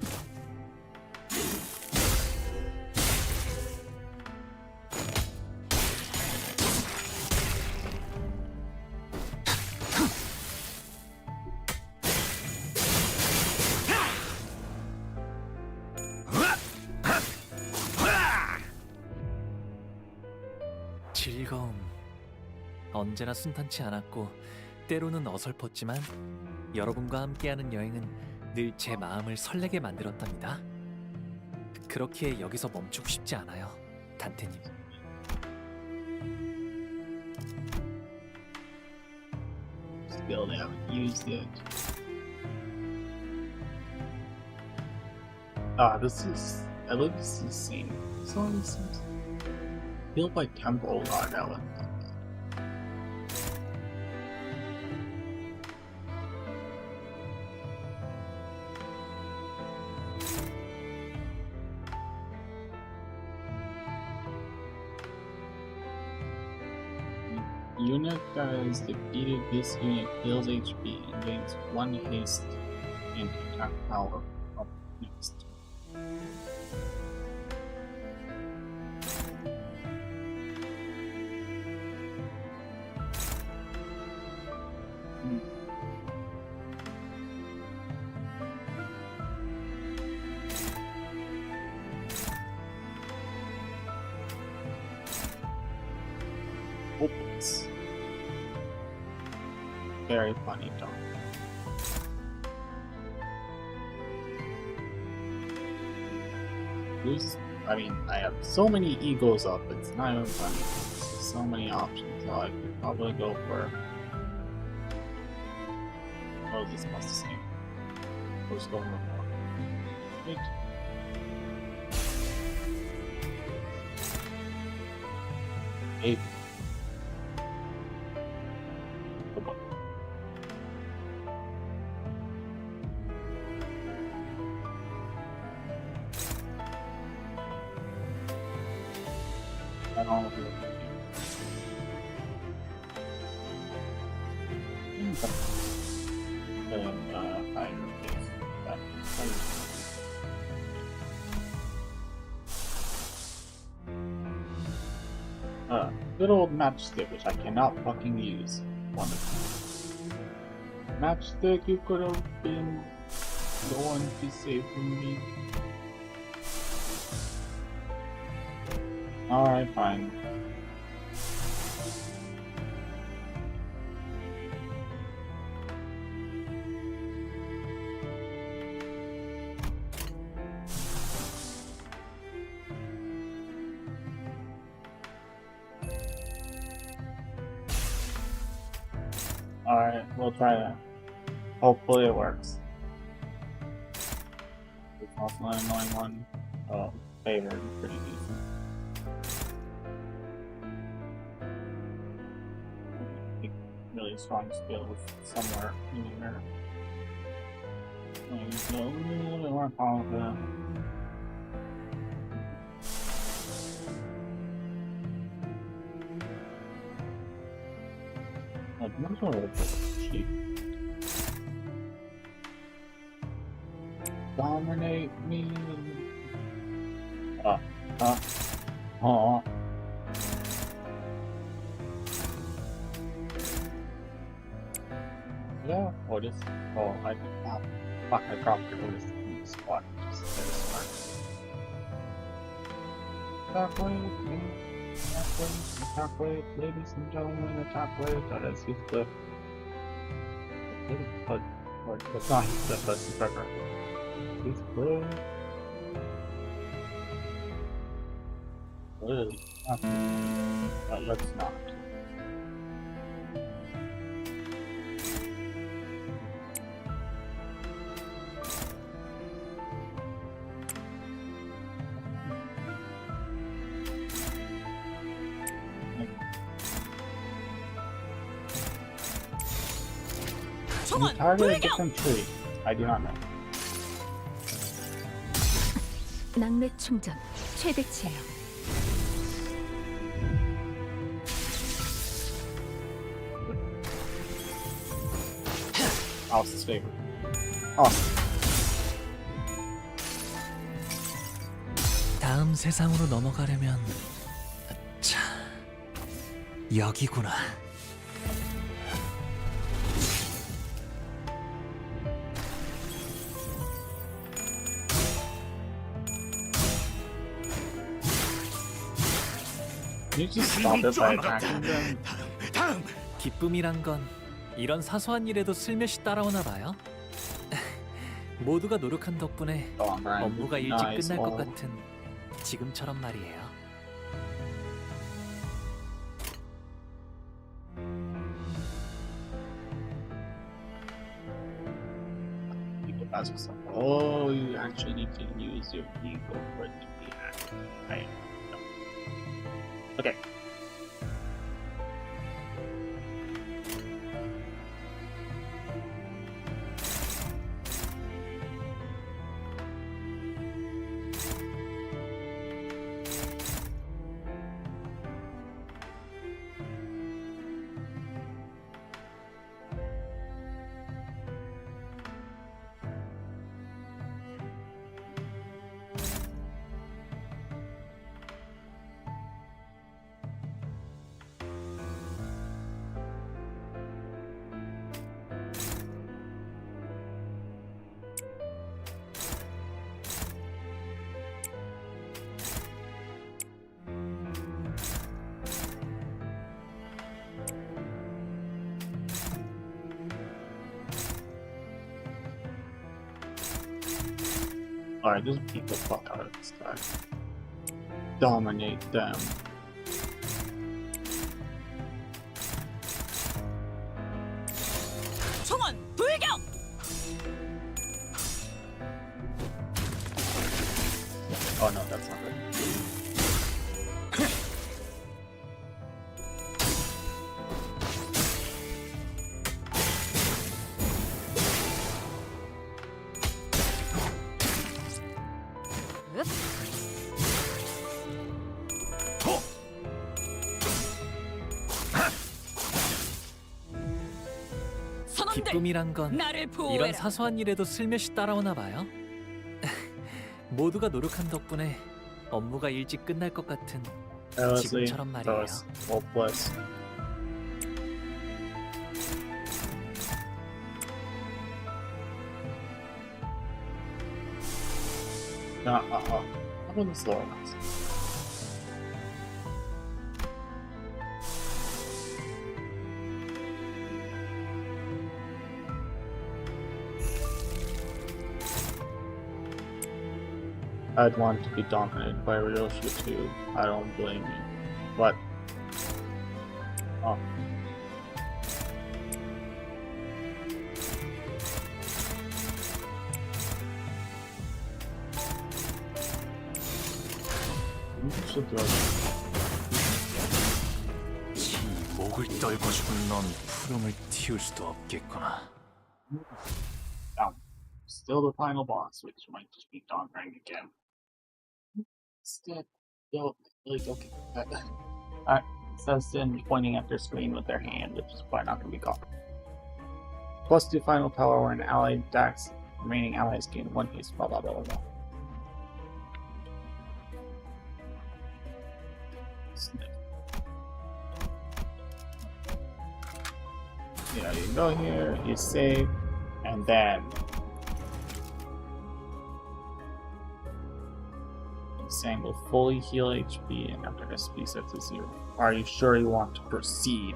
M: 즐거움. 언제나 순탄치 않았고 때로는 어설펐지만 여러분과 함께하는 여행은 늘 제 마음을 설레게 만들었답니다. 그렇게 여기서 멈추고 싶지 않아요, 단테님.
A: Still, they haven't used it. This is. At least this is the same. This one seems. Built by Temporal God Ellen. Unit that is defeated this unit heals HP and gains 1 haste and attack power up next. Oops. Very funny dog. I mean, I have so many egos up, it's not even funny. There's so many options, so I could probably go for... Oh, this must the same. Let's go for more. Wait. Hey. Good old matchstick, which I cannot fucking use. Wonderful. Matchstick, you could have been the one to save me. Alright, fine. Alright, we'll try that. Hopefully it works. It's also an annoying one. Oh, favor is pretty decent. Really strong skills somewhere in here. So a little bit more confident. I'm sort of cheap. Dominate me. Oh. Yeah, Otis. Oh, I did not. Fuck, I dropped Otis in the spot. Just very smart. Attack wave, ladies and gentlemen, attack wave. That is his clip. But, it's not his clip, that's his trigger. His clip. Really? Let's not. You target a different tree. I do not know.
S: 낙뢰 충전 최대치예요.
A: Alice's favorite. Awesome.
M: 다음 세상으로 넘어가려면 자 여기구나.
A: You just stop it by attacking them.
M: 기쁨이란 건 이런 사소한 일에도 슬며시 따라오나 봐요. 모두가 노력한 덕분에 업무가 일찍 끝날 것 같은 지금처럼 말이에요.
A: Oh, you actually need to use your ego for it to be happy. I know. Okay. Alright, just beat the fuck out of this guy. Dominate them.
I: 총원 불격!
A: Oh no, that's not good.
M: 기쁨이란 건
I: 나를 보호해라.
M: 이런 사소한 일에도 슬며시 따라오나 봐요. 모두가 노력한 덕분에 업무가 일찍 끝날 것 같은 지금처럼 말이에요.
A: 한번 slow. I'd want to be dominated by Ryoshu too. I don't blame you. But oh.
J: 지 목을 떨고 죽은 넌 푸름을 틔울 수도 없겠구나.
A: Still the final boss, which might just be Donrang again. Instead, they'll like okay. Says then pointing at their screen with their hand, which is probably not going to be gone. +2 final power when allied attacks, remaining allies gain 1 piece. Blah blah blah blah blah. Sniff. Yeah, you go here, you save, and then Sang will fully heal HP and after SP set to 0. Are you sure you want to proceed?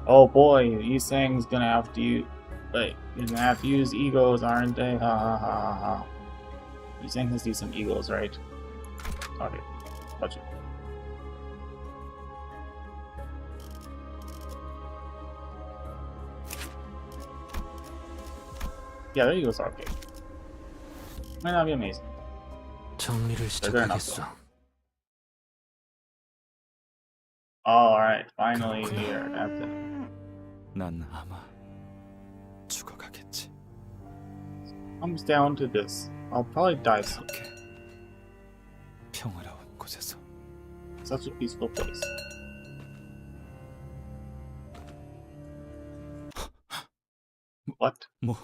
A: Oh boy, Yisang's gonna have to use. Wait, he's gonna have to use egos, aren't they? Ha ha ha ha ha. Yisang has to use some egos, right? Okay. Touch it. Yeah, there you go, Sarky. Might not be amazing.
E: 정리를 시작하겠어.
A: Alright, finally here. That's it.
Q: 난 아마 죽어가겠지.
A: Comes down to this. I'll probably die soon.
Q: 평화로운 곳에서.
A: Such a peaceful place. What?
Q: 뭐?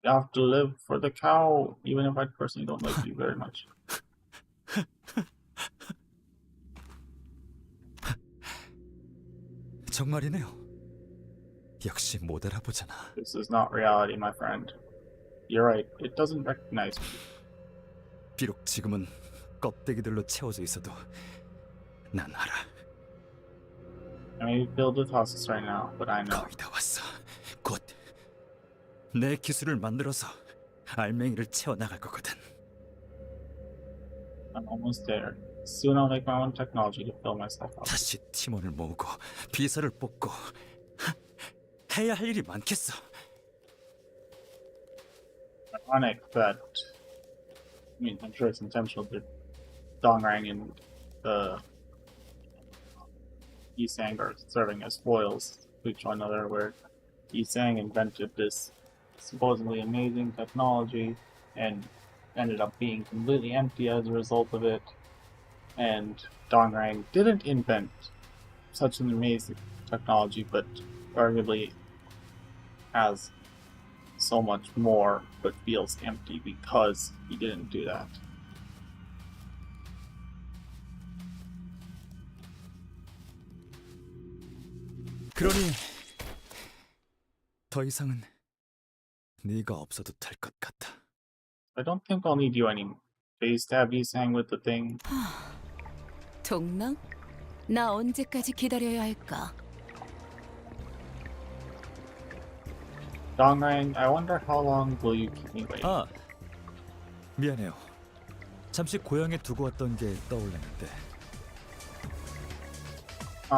A: You have to live for the cow, even if I personally don't like you very much.
Q: 정말이네요. 역시 못 알아보잖아.
A: This is not reality, my friend. You're right. It doesn't recognize me.
Q: 비록 지금은 껍데기들로 채워져 있어도 난 알아.
A: I may be filled with husks right now, but I know.
Q: 거의 다 왔어. 곧 내 기술을 만들어서 알맹이를 채워 나갈 거거든.
A: I'm almost there. Soon I'll make my own technology to fill myself up.
Q: 다시 팀원을 모으고 비서를 뽑고 해야 할 일이 많겠어.
A: Ironic that, I mean, I'm sure it's intentional that Dongrang and Yisang are serving as foils to each another, where Yisang invented this supposedly amazing technology and ended up being completely empty as a result of it, and Dongrang didn't invent such an amazing technology, but arguably has so much more but feels empty because he didn't do that.
Q: 그러니 더 이상은 네가 없어도 될 것 같아.
A: I don't think I'll need you anymore. Please stab Yisang with the thing.
S: 동랑? 나 언제까지 기다려야 할까?
A: Dongrang, I wonder how long will you keep me waiting?
Q: 아, 미안해요. 잠시 고향에 두고 왔던 게 떠올랐는데.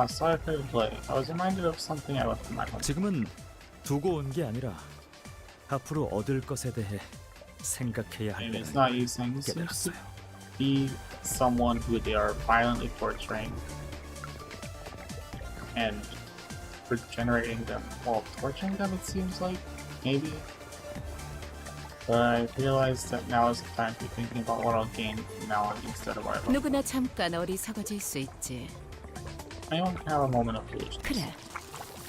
A: Sorry for the delay. I was reminded of something I left in my home.
Q: 지금은 두고 온 게 아니라 앞으로 얻을 것에 대해 생각해야
A: And it's
Q: 한다는
A: not
Q: 걸
A: Yisang. It seems to
Q: 깨달았어요.
A: be someone who they are violently torturing and regenerating them while torturing them, it seems like. Maybe. But I realized that now is the time to be thinking about what I'll gain from now on instead of what I left.
S: 누구나 잠깐 어리석어질 수 있지.
A: Anyone can have a moment of foolishness.
S: 그래.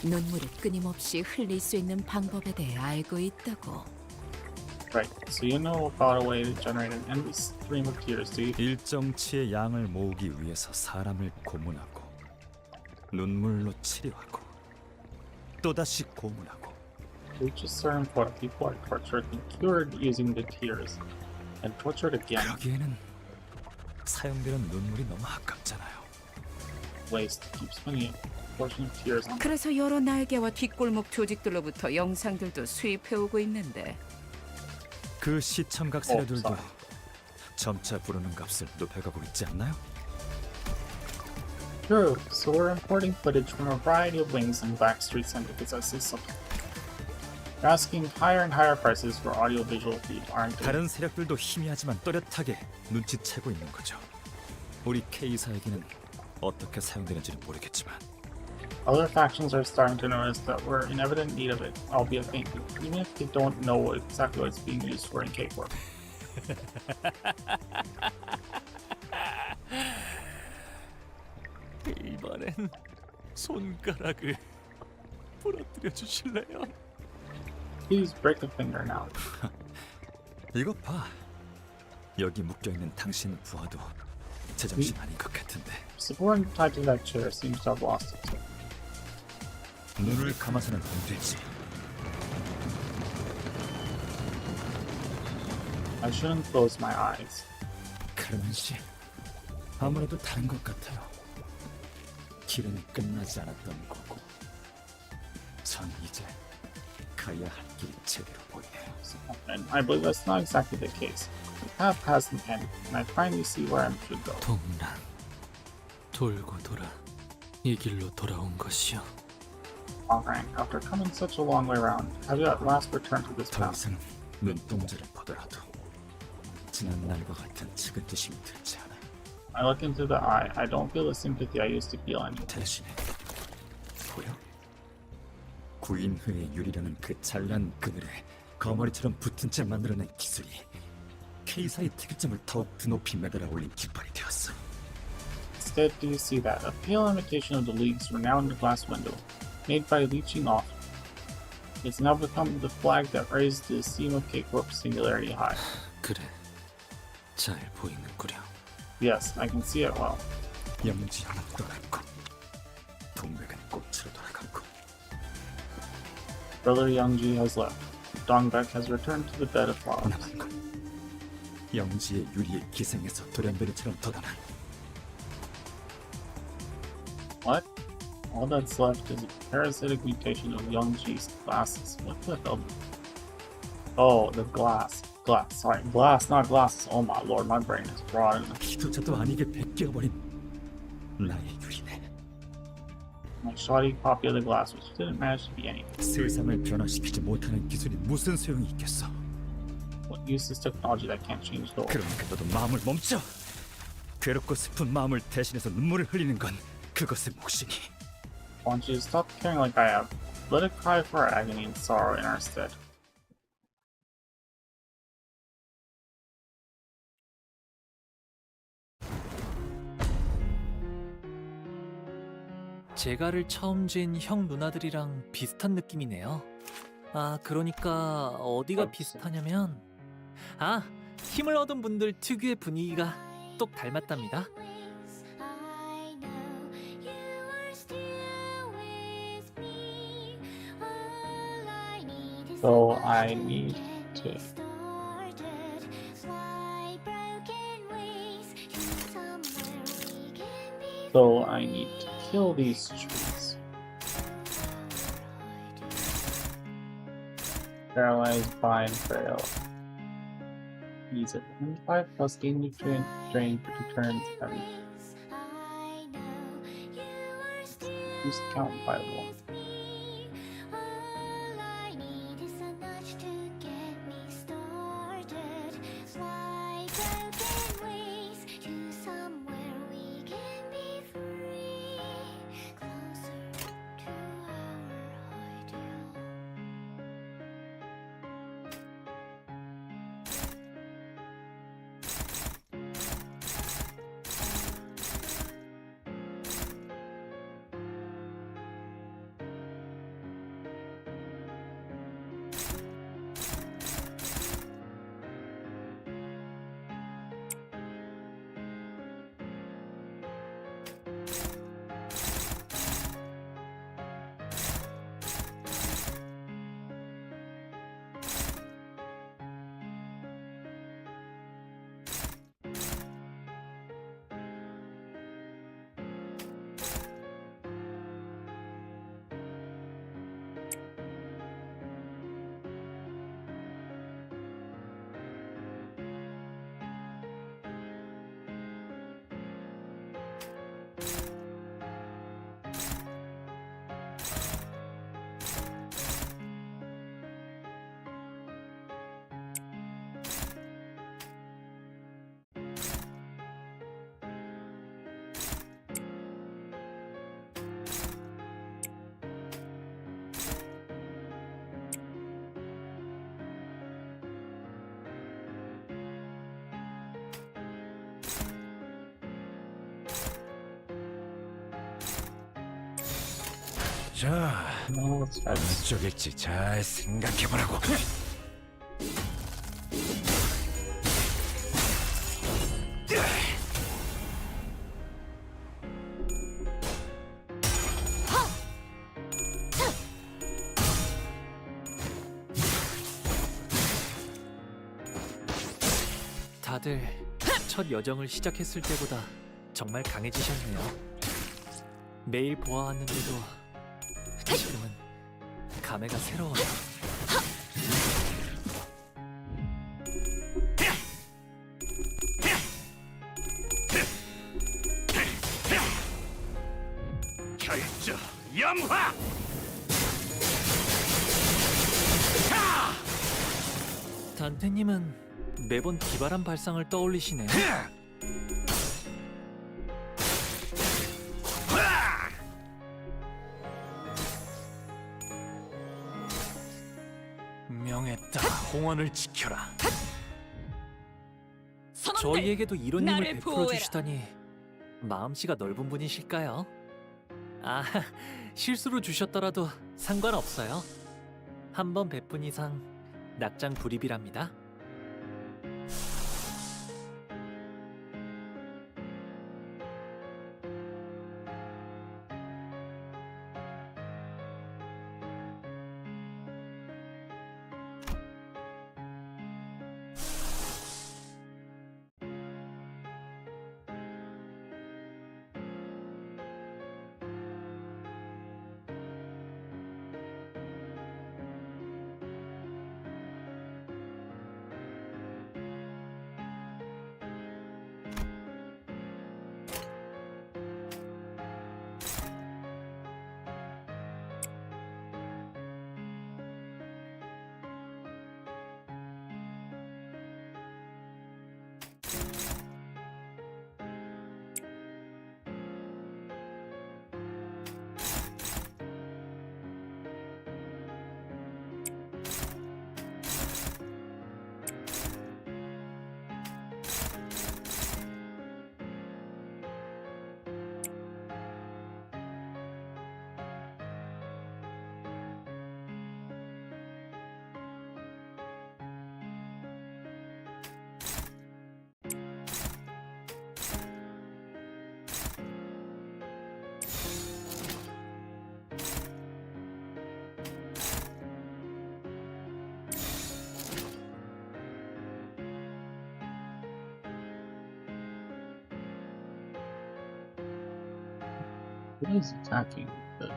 S: 눈물을 끊임없이 흘릴 수 있는 방법에 대해 알고 있다고.
A: Right. So you know about a way to generate an endless stream of tears, do you?
Q: 일정치의 양을 모으기 위해서 사람을 고문하고 눈물로 치료하고 또다시 고문하고.
A: To reach a certain point, people are tortured and cured using the tears, and tortured again.
Q: 그러기에는 사용되는 눈물이 너무 아깝잖아요.
A: Waste keeps spending a portion of tears on.
S: 그래서 여러 날개와 뒷골목 조직들로부터 영상들도 수입해오고 있는데.
Q: 그 시청각 세력들도 점차 부르는 값을 높여가고 있지 않나요?
A: True. So we're importing footage from a variety of wings and backstreet syndicates as this supply. We're asking higher and higher prices for audiovisual feed, aren't we?
Q: 다른 세력들도 희미하지만 또렷하게 눈치채고 있는 거죠. 우리 K사에게는 어떻게 사용되는지는 모르겠지만
A: Other factions are starting to notice that we're in evident need of it, albeit faintly, even if they don't know exactly what it's being used for in K-Corp.
J: 이번엔 손가락을 부러뜨려 주실래요?
A: Please break a finger now.
Q: 이것 봐. 여기 묶여있는 당신 부하도 제정신 아닌 것 같은데.
A: Support tied to that chair seems to have lost it.
Q: 눈을 감아서는 안 되지.
A: I shouldn't close my eyes.
Q: 카르멘 씨, 아무래도 다른 것 같아요. 길은 끝나지 않았던 거고, 전 이제 가야 할 길이 제대로 보이네요.
A: And I believe that's not exactly the case. path hasn't ended, and I finally see where I should go.
E: 동란, 돌고 돌아 이 길로 돌아온 것이요.
A: Frank, after coming such a long way around, have you at last returned to this
Q: 더
A: path?
Q: 이상 눈동자를 보더라도 지난 날과 같은 지긋지심이 들지 않아.
A: I look into the eye. I don't feel the sympathy I used to feel anymore.
Q: 대신에 보여? 구인회의 유리라는 그 잘난 그늘에 거머리처럼 붙은 채 만들어낸 기술이 K사의 특이점을 더욱 드높이 매달아 올린 깃발이 되었어.
A: Instead, do you see that? A pale imitation of the League's renowned glass window, made by leeching off. It's now become the flag that raised the esteem of K-Corp's singularity high.
E: 그래, 잘 보이는구려.
A: Yes, I can see it well.
Q: 영지 하나 떠났고 동백은 꽃으로 돌아갔고
A: Brother Youngji has left. Dongbek has returned to the bed of flowers.
Q: 남은 건 영지의 유리에 기생해서 돌연변이처럼 돋아나.
A: What? All that's left is a parasitic mutation of Youngji's glasses. What the hell? Oh, the glass. Glass. Sorry, glass, not glasses. Oh my lord, my brain is rotten.
Q: 기도자도 아니게 베껴버린 나의 유리네.
A: My shoddy copy of the glass, which didn't manage to be anything.
Q: 세상을 변화시키지 못하는 기술이 무슨 소용이 있겠어?
A: What use is technology that can't change the world?
Q: 그러니까 너도 마음을 멈춰. 괴롭고 슬픈 마음을 대신해서 눈물을 흘리는 건 그것의 몫이니.
A: Why don't you stop caring like I have? Let it cry for our agony and sorrow in our stead.
M: 제가를 처음 쥔 형 누나들이랑 비슷한 느낌이네요. 아, 그러니까 어디가 비슷하냐면 힘을 얻은 분들 특유의 분위기가 똑 닮았답니다.
A: So I need to. So I need to kill these trees. Paralyzed, bind, frail. Use it. 5 plus gain nutrient drain for 2 turns. Heavy. Use count by 1.
C: 자, 어느 쪽일지 잘 생각해보라고.
M: 다들 첫 여정을 시작했을 때보다 정말 강해지셨네요. 매일 보아왔는데도 지금은 감회가 새로워요.
F: 강화!
M: 단테님은 매번 기발한 발상을 떠올리시네요.
J: 명했다. 홍원을 지켜라.
M: 저희에게도 이런 힘을
I: 나를
M: 베풀어
I: 보호해라.
M: 주시다니 마음씨가 넓은 분이실까요? 아, 실수로 주셨더라도 상관없어요. 한 번 베푼 이상 낙장 불입이랍니다.
A: Who is attacking the...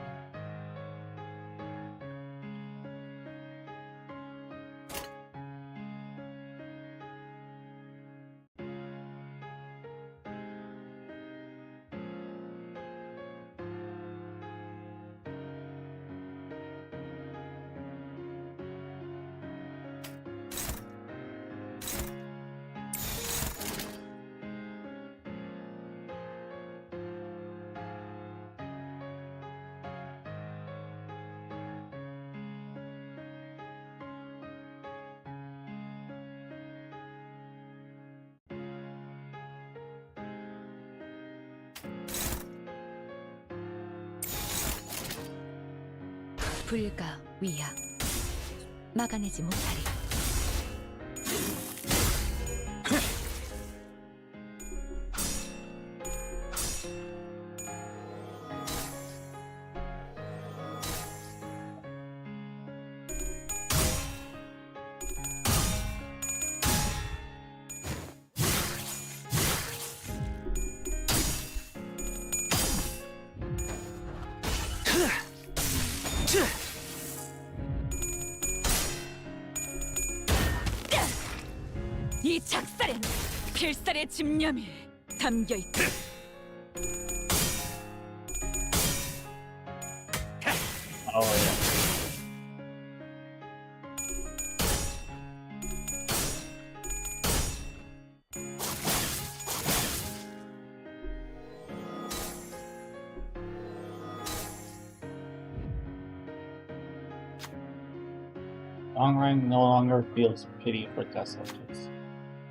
S: 불가 위야 막아내지 못하리.
I: 이 작살엔 필살의 집념이 담겨 있다.
A: Oh yeah. Longrang no longer feels pity for test subjects,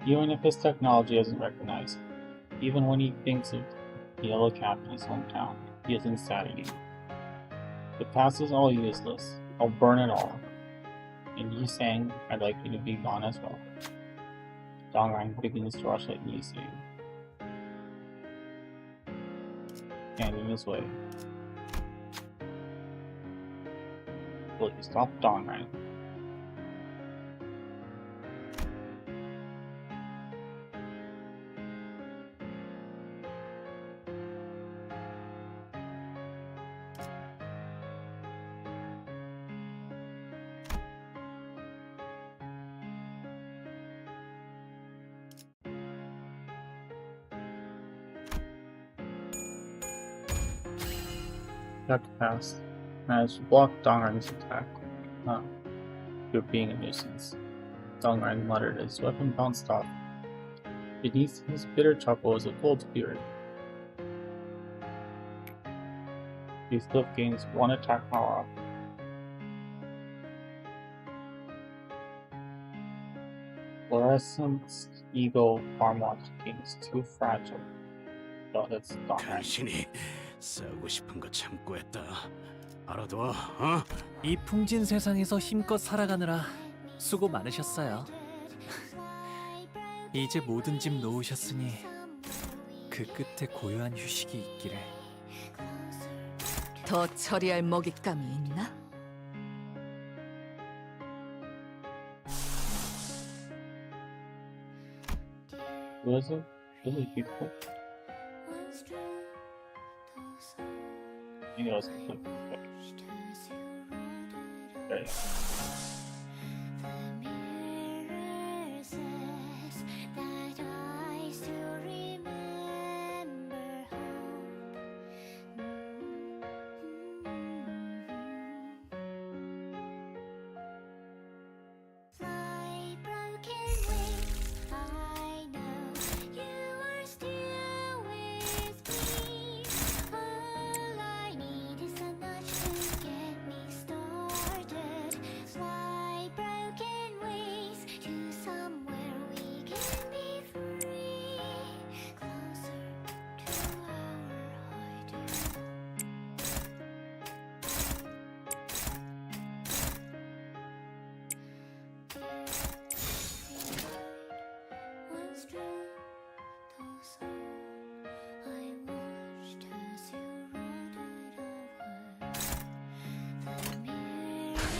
A: even if his technology isn't recognized. Even when he thinks of the yellow cap in his hometown, he is insanity. The past is all useless. I'll burn it all. And Yi sang, I'd like you to be gone as well. Dongrang begins to rush at Yi saying, standing his way. Will you stop Dongrang? Got to pass. Managed to block Dongrang's attack. You're being a nuisance. Dongrang muttered as his weapon bounced off. Beneath his bitter chuckle was a cold fury. He still gains 1 attack power up. Fluorescent Eagle Farmwatch King's too fragile. Oh, that's Dongrang.
F: 당신이 싸우고 싶은 거 참고 했다. 알아둬, 어?
M: 이 풍진 세상에서 힘껏 살아가느라 수고 많으셨어요. 이제 모든 짐 놓으셨으니 그 끝에 고요한 휴식이 있기를.
L: 더 처리할 먹잇감이 있나?
A: Was it really beautiful? I think it was okay.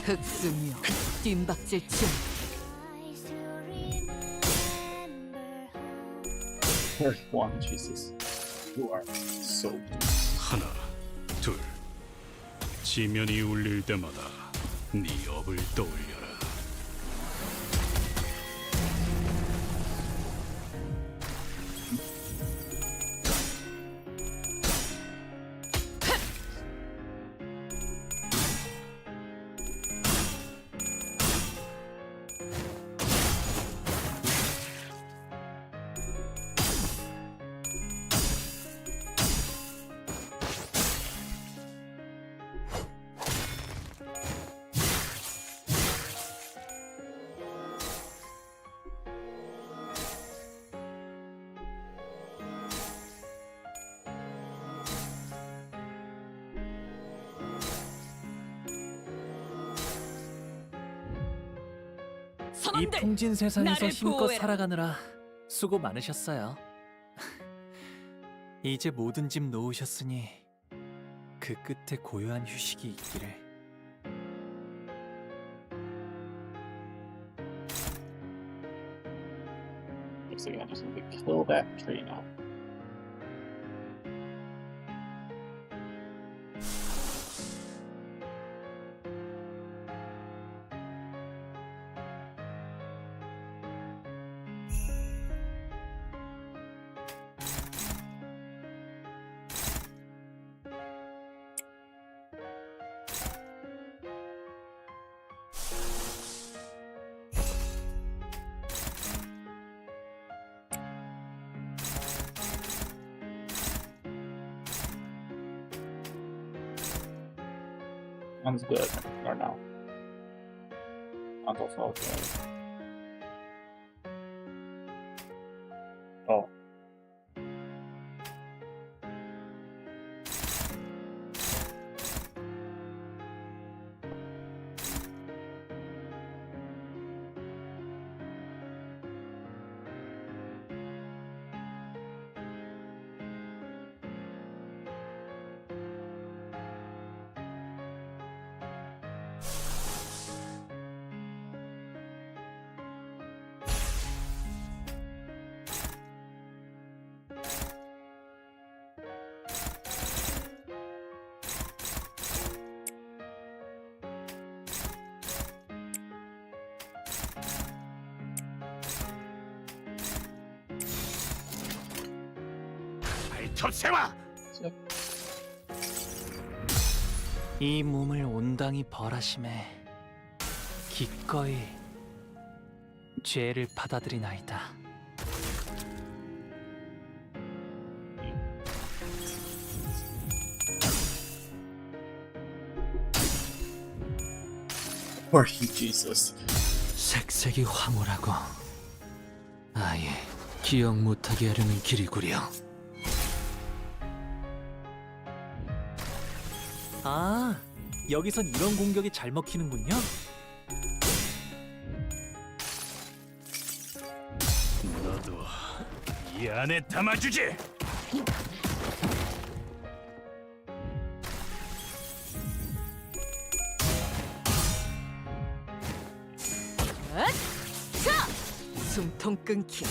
L: 흑수며 뜀박질충.
A: There's one, Jesus. You are so good.
G: 하나, 둘. 지면이 울릴 때마다 네 업을 떠올려라.
M: 이 풍진 세상에서 힘껏 살아가느라 수고 많으셨어요. 이제 모든 짐 놓으셨으니 그 끝에 고요한 휴식이 있기를.
A: Looks like I just need to kill that tree now. Sounds good. Or no. Sounds also okay. Oh.
F: 발톱 세워!
M: 이 몸을 온당히 벌하심에 기꺼이 죄를 받아들이나이다.
O: Poor you, Jesus.
E: 색색이 황홀하고 아예 기억 못하게 하려는 길이구려.
M: 아, 여기선 이런 공격이 잘 먹히는군요.
F: 너도 이 안에 담아주지.
U: 자! 숨통 끊기.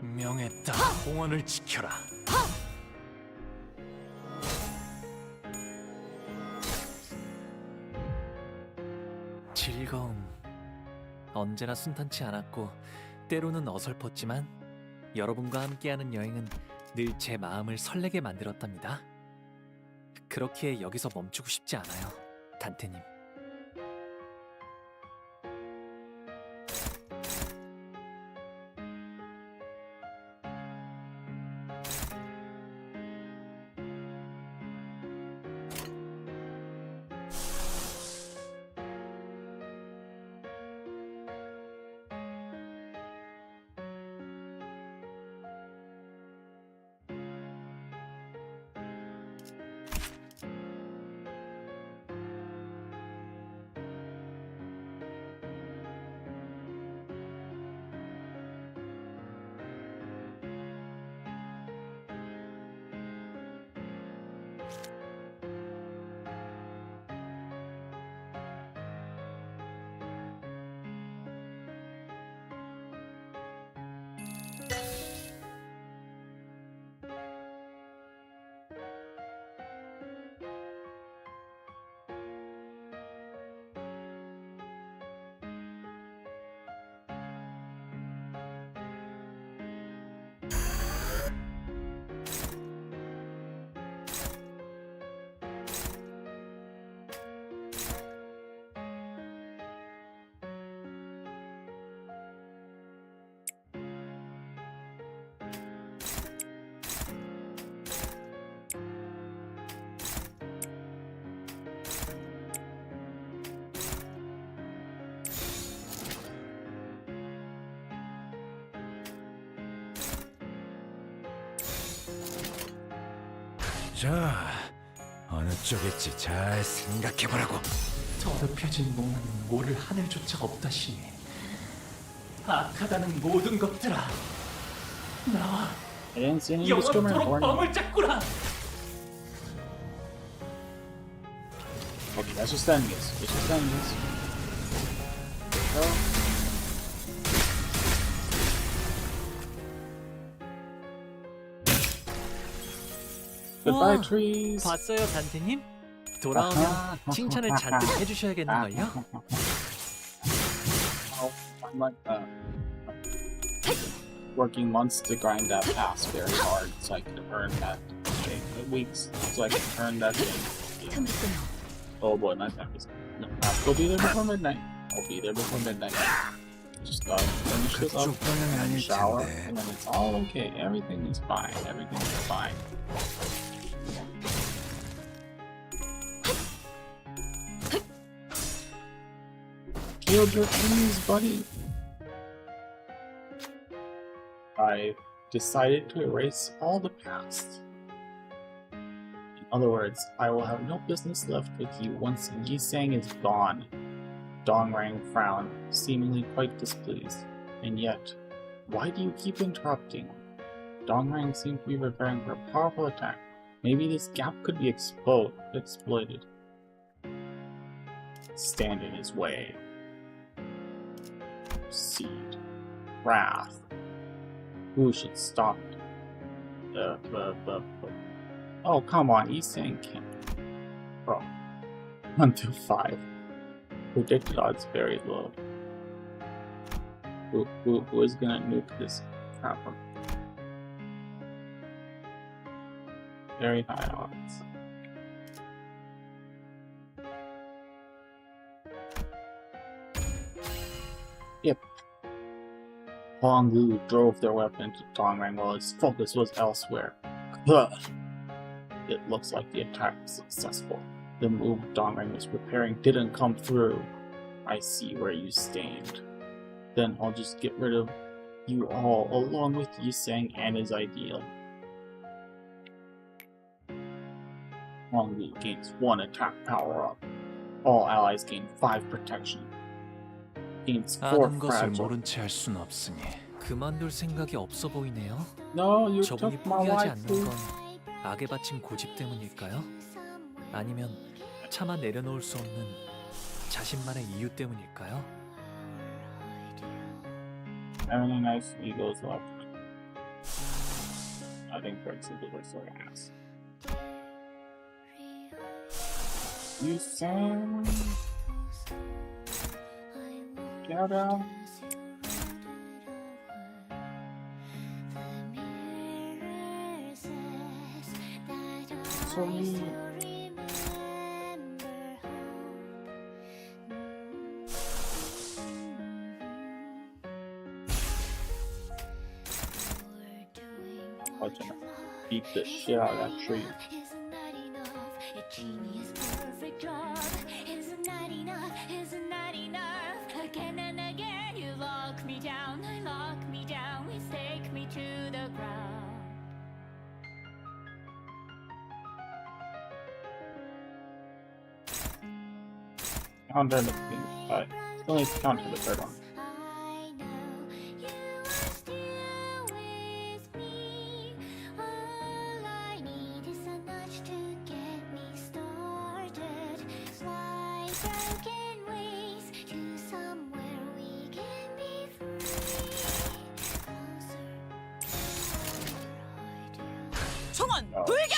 M: 명했다. 공원을 지켜라. 즐거움. 언제나 순탄치 않았고 때로는 어설펐지만 여러분과 함께하는 여행은 늘 제 마음을 설레게 만들었답니다. 그렇기에 여기서 멈추고 싶지 않아요, 단테님.
C: 자, 어느 쪽일지 잘 생각해보라고.
J: 더럽혀진 몸은 모를 하늘조차 없다시니 악하다는 모든 것들아, 나와
O: I didn't see any discriminant
J: 영원토록
O: warning.
J: 멍을 잡구나.
O: Okay, let's just end this. Let's just end this. Go. Goodbye,
M: 우와,
O: trees.
M: 봤어요, 단테님? 돌아오면 칭찬을 잔뜩 해주셔야겠는걸요?
O: Oh, I'm like working months to grind that pass very hard so I could earn that thing. Weeks so I could earn that thing. Oh boy, my time is. No, I'll be there before midnight. I'll be there before midnight. Just finish this up, shower, and then it's all okay. Everything is fine. Everything is fine. Killed your enemies, buddy. I decided to erase all the past. In other words, I will have no business left with you once Yisang is gone. Dongrang frowned, seemingly quite displeased. And yet, why do you keep interrupting? Dongrang seemed to be preparing for a powerful attack. Maybe this gap could be exploited. Stand in his way. Seed. Wrath. Who should stop it? Oh, come on, Yi Sang can't. Bro. 1 through 5. Predicted odds very low. Who is gonna nuke this crap? Very high odds. Yep. Huang Lu drove their weapon to Dongrang while his focus was elsewhere. Ugh. It looks like the attack was successful. The move Dongrang was preparing didn't come through. I see where you stand. Then I'll just get rid of you all, along with Yi Sang and his ideal. Huang Lu gains 1 attack power up. All allies gain 5 protection. Gains 4
M: 아는 것을
O: fragile.
M: 모른 채 할 수는 없으니 그만둘 생각이 없어 보이네요.
O: No, you
M: 저분이
O: took my
M: 포기하지
O: wife.
M: 않는 건 악에 바친 고집 때문일까요? 아니면 차마 내려놓을 수 없는 자신만의 이유 때문일까요?
O: Everything nice goes left. I think Greg's a good sort of ass. You sang. Get out. Sorry. Watch out. Beat the shit out of that tree. Counter the still need to counter the third one.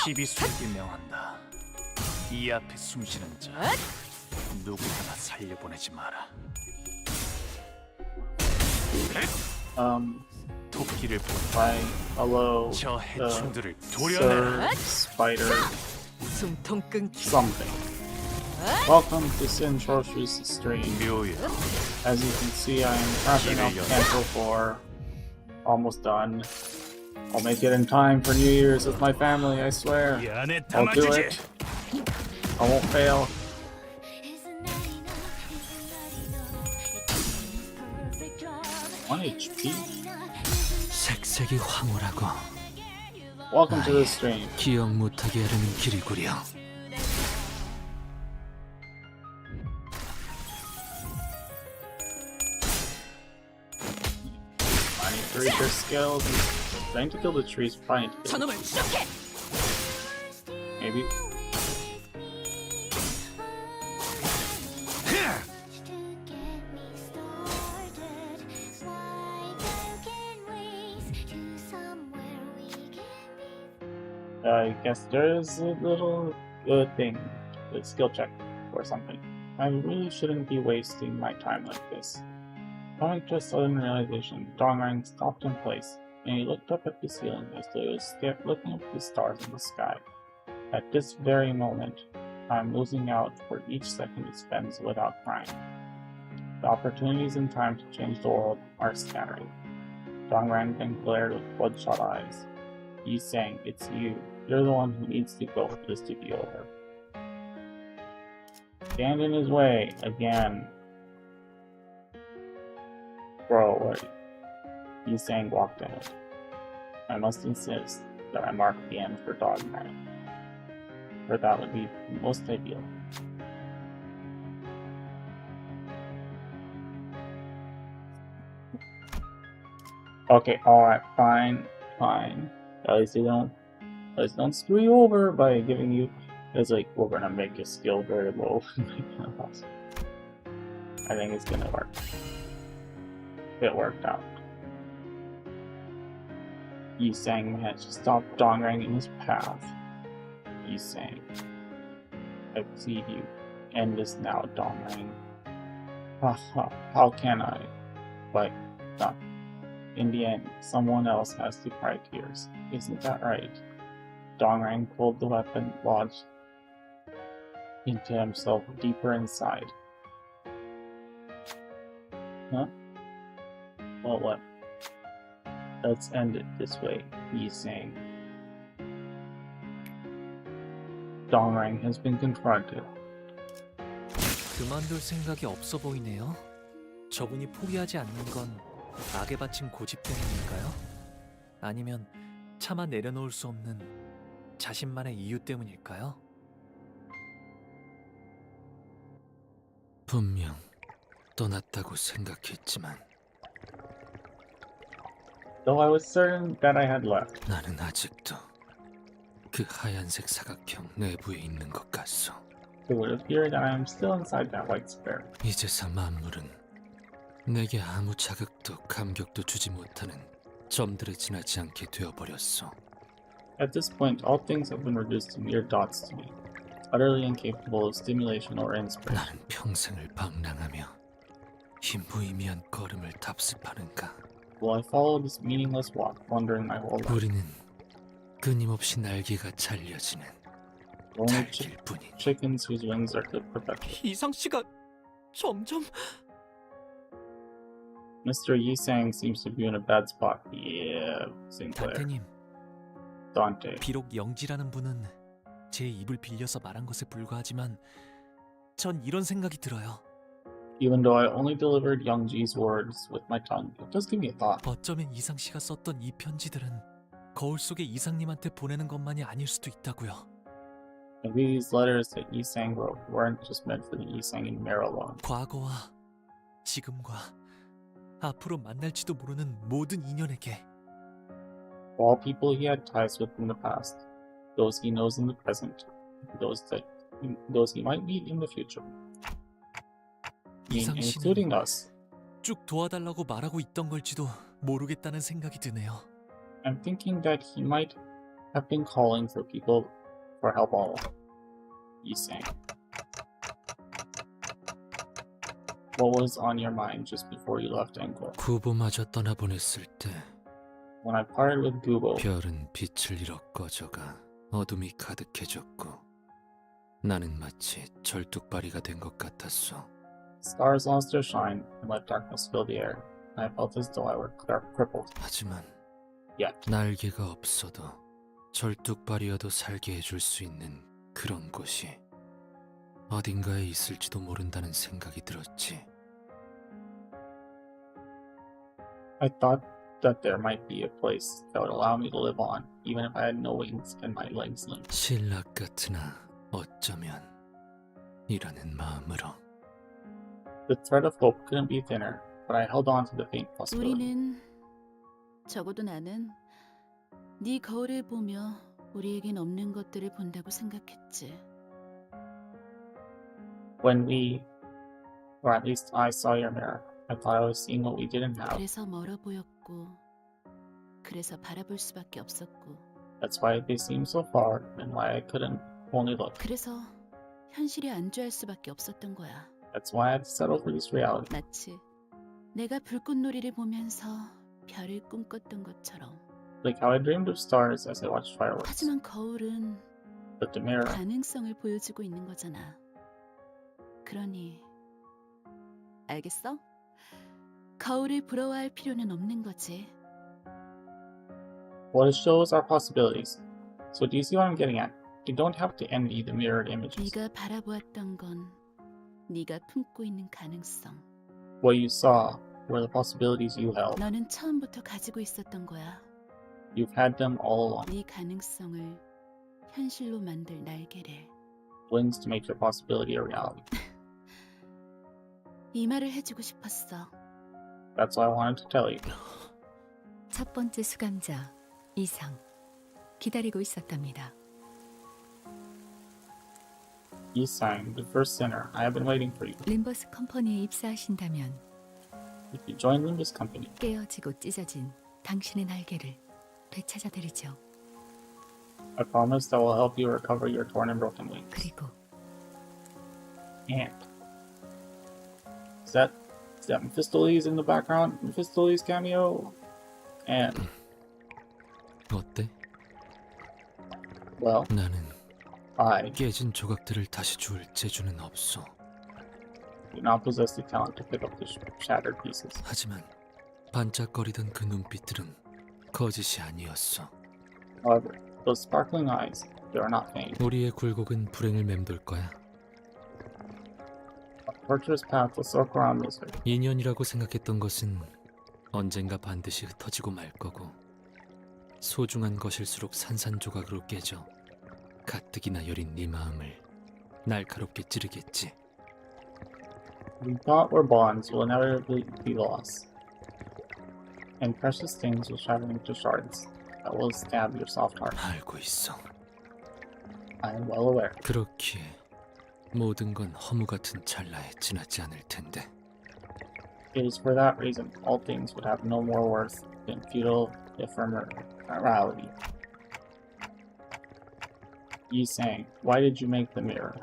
J: 시비술기 명한다. 이 앞에 숨쉬는 자 누구 하나 살려보내지 마라. 토끼를
O: By hello,
J: 저 해충들을
O: Sir
J: 도려내라.
O: Spider
L: 숨통 끊기.
O: something. Welcome to Sin Sorcery's stream. As you can see, I am wrapping up Canto 4. Almost done. I'll make it in time for New Year's with my family, I swear. I'll do it. I won't fail. One HP.
E: 색색이 황홀하고
O: Welcome to the stream.
E: 기억 못하게 하려는 길이구려.
O: I need to reach their skills. Trying to kill the trees, probably need to kill the trees. Maybe. I guess there's a little thing, a skill check or something. I really shouldn't be wasting my time like this. Coming to a sudden realization, Dongrang stopped in place, and he looked up at the ceiling as though he was looking up at the stars in the sky. At this very moment, I'm losing out for each second he spends without crying. The opportunities and time to change the world are scattering. Dongrang then glared with bloodshot eyes. Yi Sang, it's you. You're the one who needs to go for this to be over. Stand in his way again. Bro, what? Yi Sang walked ahead. I must insist that I mark the end for Dongrang. For that would be most ideal. Okay, alright, fine. At least don't screw you over by giving you. It's like, we're gonna make your skill very low. I think it's gonna work. It worked out. Yisang managed to stop Dongrang in his path. Yisang, I plead you, end this now, Dongrang. Haha, how can I? But, no. In the end, someone else has to cry tears. Isn't that right? Dongrang pulled the weapon lodged into himself deeper inside. Huh? Well, what? Let's end it this way, he's saying. Dongrang has been confronted.
M: 그만둘 생각이 없어 보이네요. 저분이 포기하지 않는 건 악에 바친 고집 때문일까요? 아니면 차마 내려놓을 수 없는 자신만의 이유 때문일까요?
E: 분명 떠났다고 생각했지만
O: Though I was certain that I had left.
E: 나는 아직도 그 하얀색 사각형 내부에 있는 것 같소.
O: It would appear that I am still inside that white square.
E: 이제서 만물은 내게 아무 자극도 감격도 주지 못하는 점들에 지나지 않게 되어버렸소.
O: At this point, all things have been reduced to mere dots to me, utterly incapable of stimulation or inspiration.
E: 나는 평생을 방랑하며 이 무의미한 걸음을 답습하는가.
O: Will I follow this meaningless walk, wandering my whole life?
E: 우리는 끊임없이 날개가 잘려지는 달길 뿐이니.
O: Chickens whose wings are clipped perfectly.
M: 이상 씨가 점점
O: Mr. Yisang seems to be in a bad spot. Yeah, Sinclair.
M: 단테님,
O: Dante.
M: 비록 영지라는 분은 제 입을 빌려서 말한 것에 불과하지만 전 이런 생각이 들어요.
O: Even though I only delivered Youngji's words with my tongue, it does give me a thought.
M: 어쩌면 이상 씨가 썼던 이 편지들은 거울 속에 이상님한테 보내는 것만이 아닐 수도 있다고요.
O: Maybe these letters that Yisang wrote weren't just meant for the Yisang in Mare alone.
M: 과거와 지금과 앞으로 만날지도 모르는 모든 인연에게
O: For all people he had ties with in the past, those he knows in the present, those he might meet in the future.
M: 이상
O: Including
M: 씨는
O: us.
M: 쭉 도와달라고 말하고 있던 걸지도 모르겠다는 생각이 드네요.
O: I'm thinking that he might have been calling for people for help all along. Yisang. What was on your mind just before you left Angkor?
E: 구보마저 떠나보냈을 때
O: When I parted with Gubo,
E: 별은 빛을 잃어 꺼져가 어둠이 가득해졌고 나는 마치 절뚝발이가 된 것 같았어.
O: stars lost their shine and let darkness fill the air. I felt as though I were crippled.
E: 하지만
O: Yet,
E: 날개가 없어도 절뚝발이어도 살게 해줄 수 있는 그런 곳이 어딘가에 있을지도 모른다는 생각이 들었지.
O: I thought that there might be a place that would allow me to live on, even if I had no wings and my legs limp.
E: 신락 같으나 어쩌면 이라는 마음으로.
O: The thread of hope couldn't be thinner, but I held on to the faint possibility.
D: 우리는 적어도 나는 네 거울을 보며 우리에겐 없는 것들을 본다고 생각했지.
O: When we, or at least I saw your mirror, I thought I was seeing what we didn't have.
D: 그래서 멀어 보였고, 그래서 바라볼 수밖에 없었고.
O: That's why they seemed so far, and why I couldn't only look.
D: 그래서 현실에 안주할 수밖에 없었던 거야.
O: That's why I had to settle for this reality.
D: 마치 내가 불꽃놀이를 보면서 별을 꿈꿨던 것처럼.
O: Like how I dreamed of stars as I watched fireworks.
D: 하지만 거울은
O: But the mirror,
D: 가능성을 보여주고 있는 거잖아. 그러니 알겠어? 거울을 부러워할 필요는 없는 거지.
O: well, it shows our possibilities. So do you see what I'm getting at? You don't have to envy the mirrored images.
D: 네가 바라보았던 건 네가 품고 있는 가능성.
O: What you saw were the possibilities you held.
D: 너는 처음부터 가지고 있었던 거야.
O: You've had them all along.
D: 네 가능성을 현실로 만들 날개를.
O: Wings to make your possibility a reality.
D: 이 말을 해주고 싶었어.
O: That's what I wanted to tell you.
S: 첫 번째 수감자 이상 기다리고 있었답니다.
O: Yisang, the first sinner, I have been waiting for you.
S: 림버스 컴퍼니에 입사하신다면
O: If you join Limbus Company,
S: 깨어지고 찢어진 당신의 날개를 앞에 찾아드리죠.
O: I promise that will help you recover your torn and broken wings.
S: 그리고
O: And is that Mephistopheles in the background? Mephistopheles cameo? And
E: 어때?
O: well,
E: 나는
O: I
E: 깨진 조각들을 다시 주울 재주는 없어.
O: do not possess the talent to pick up the shattered pieces.
E: 하지만 반짝거리던 그 눈빛들은 거짓이 아니었어.
O: However, those sparkling eyes, they are not feigned.
E: 우리의 굴곡은 불행을 맴돌 거야.
O: A tortuous path will circle around misery.
E: 인연이라고 생각했던 것은 언젠가 반드시 흩어지고 말 거고, 소중한 것일수록 산산조각으로 깨져 가뜩이나 여린 네 마음을 날카롭게 찌르겠지.
O: We thought were bonds will inevitably be lost, and precious things will shatter into shards that will stab your soft heart.
E: 알고 있어.
O: I am well aware.
E: 그렇기에 모든 건 허무 같은 찰나에 지나지 않을 텐데.
O: It is for that reason all things would have no more worth than futile ephemerality. Yi sang, why did you make the mirror?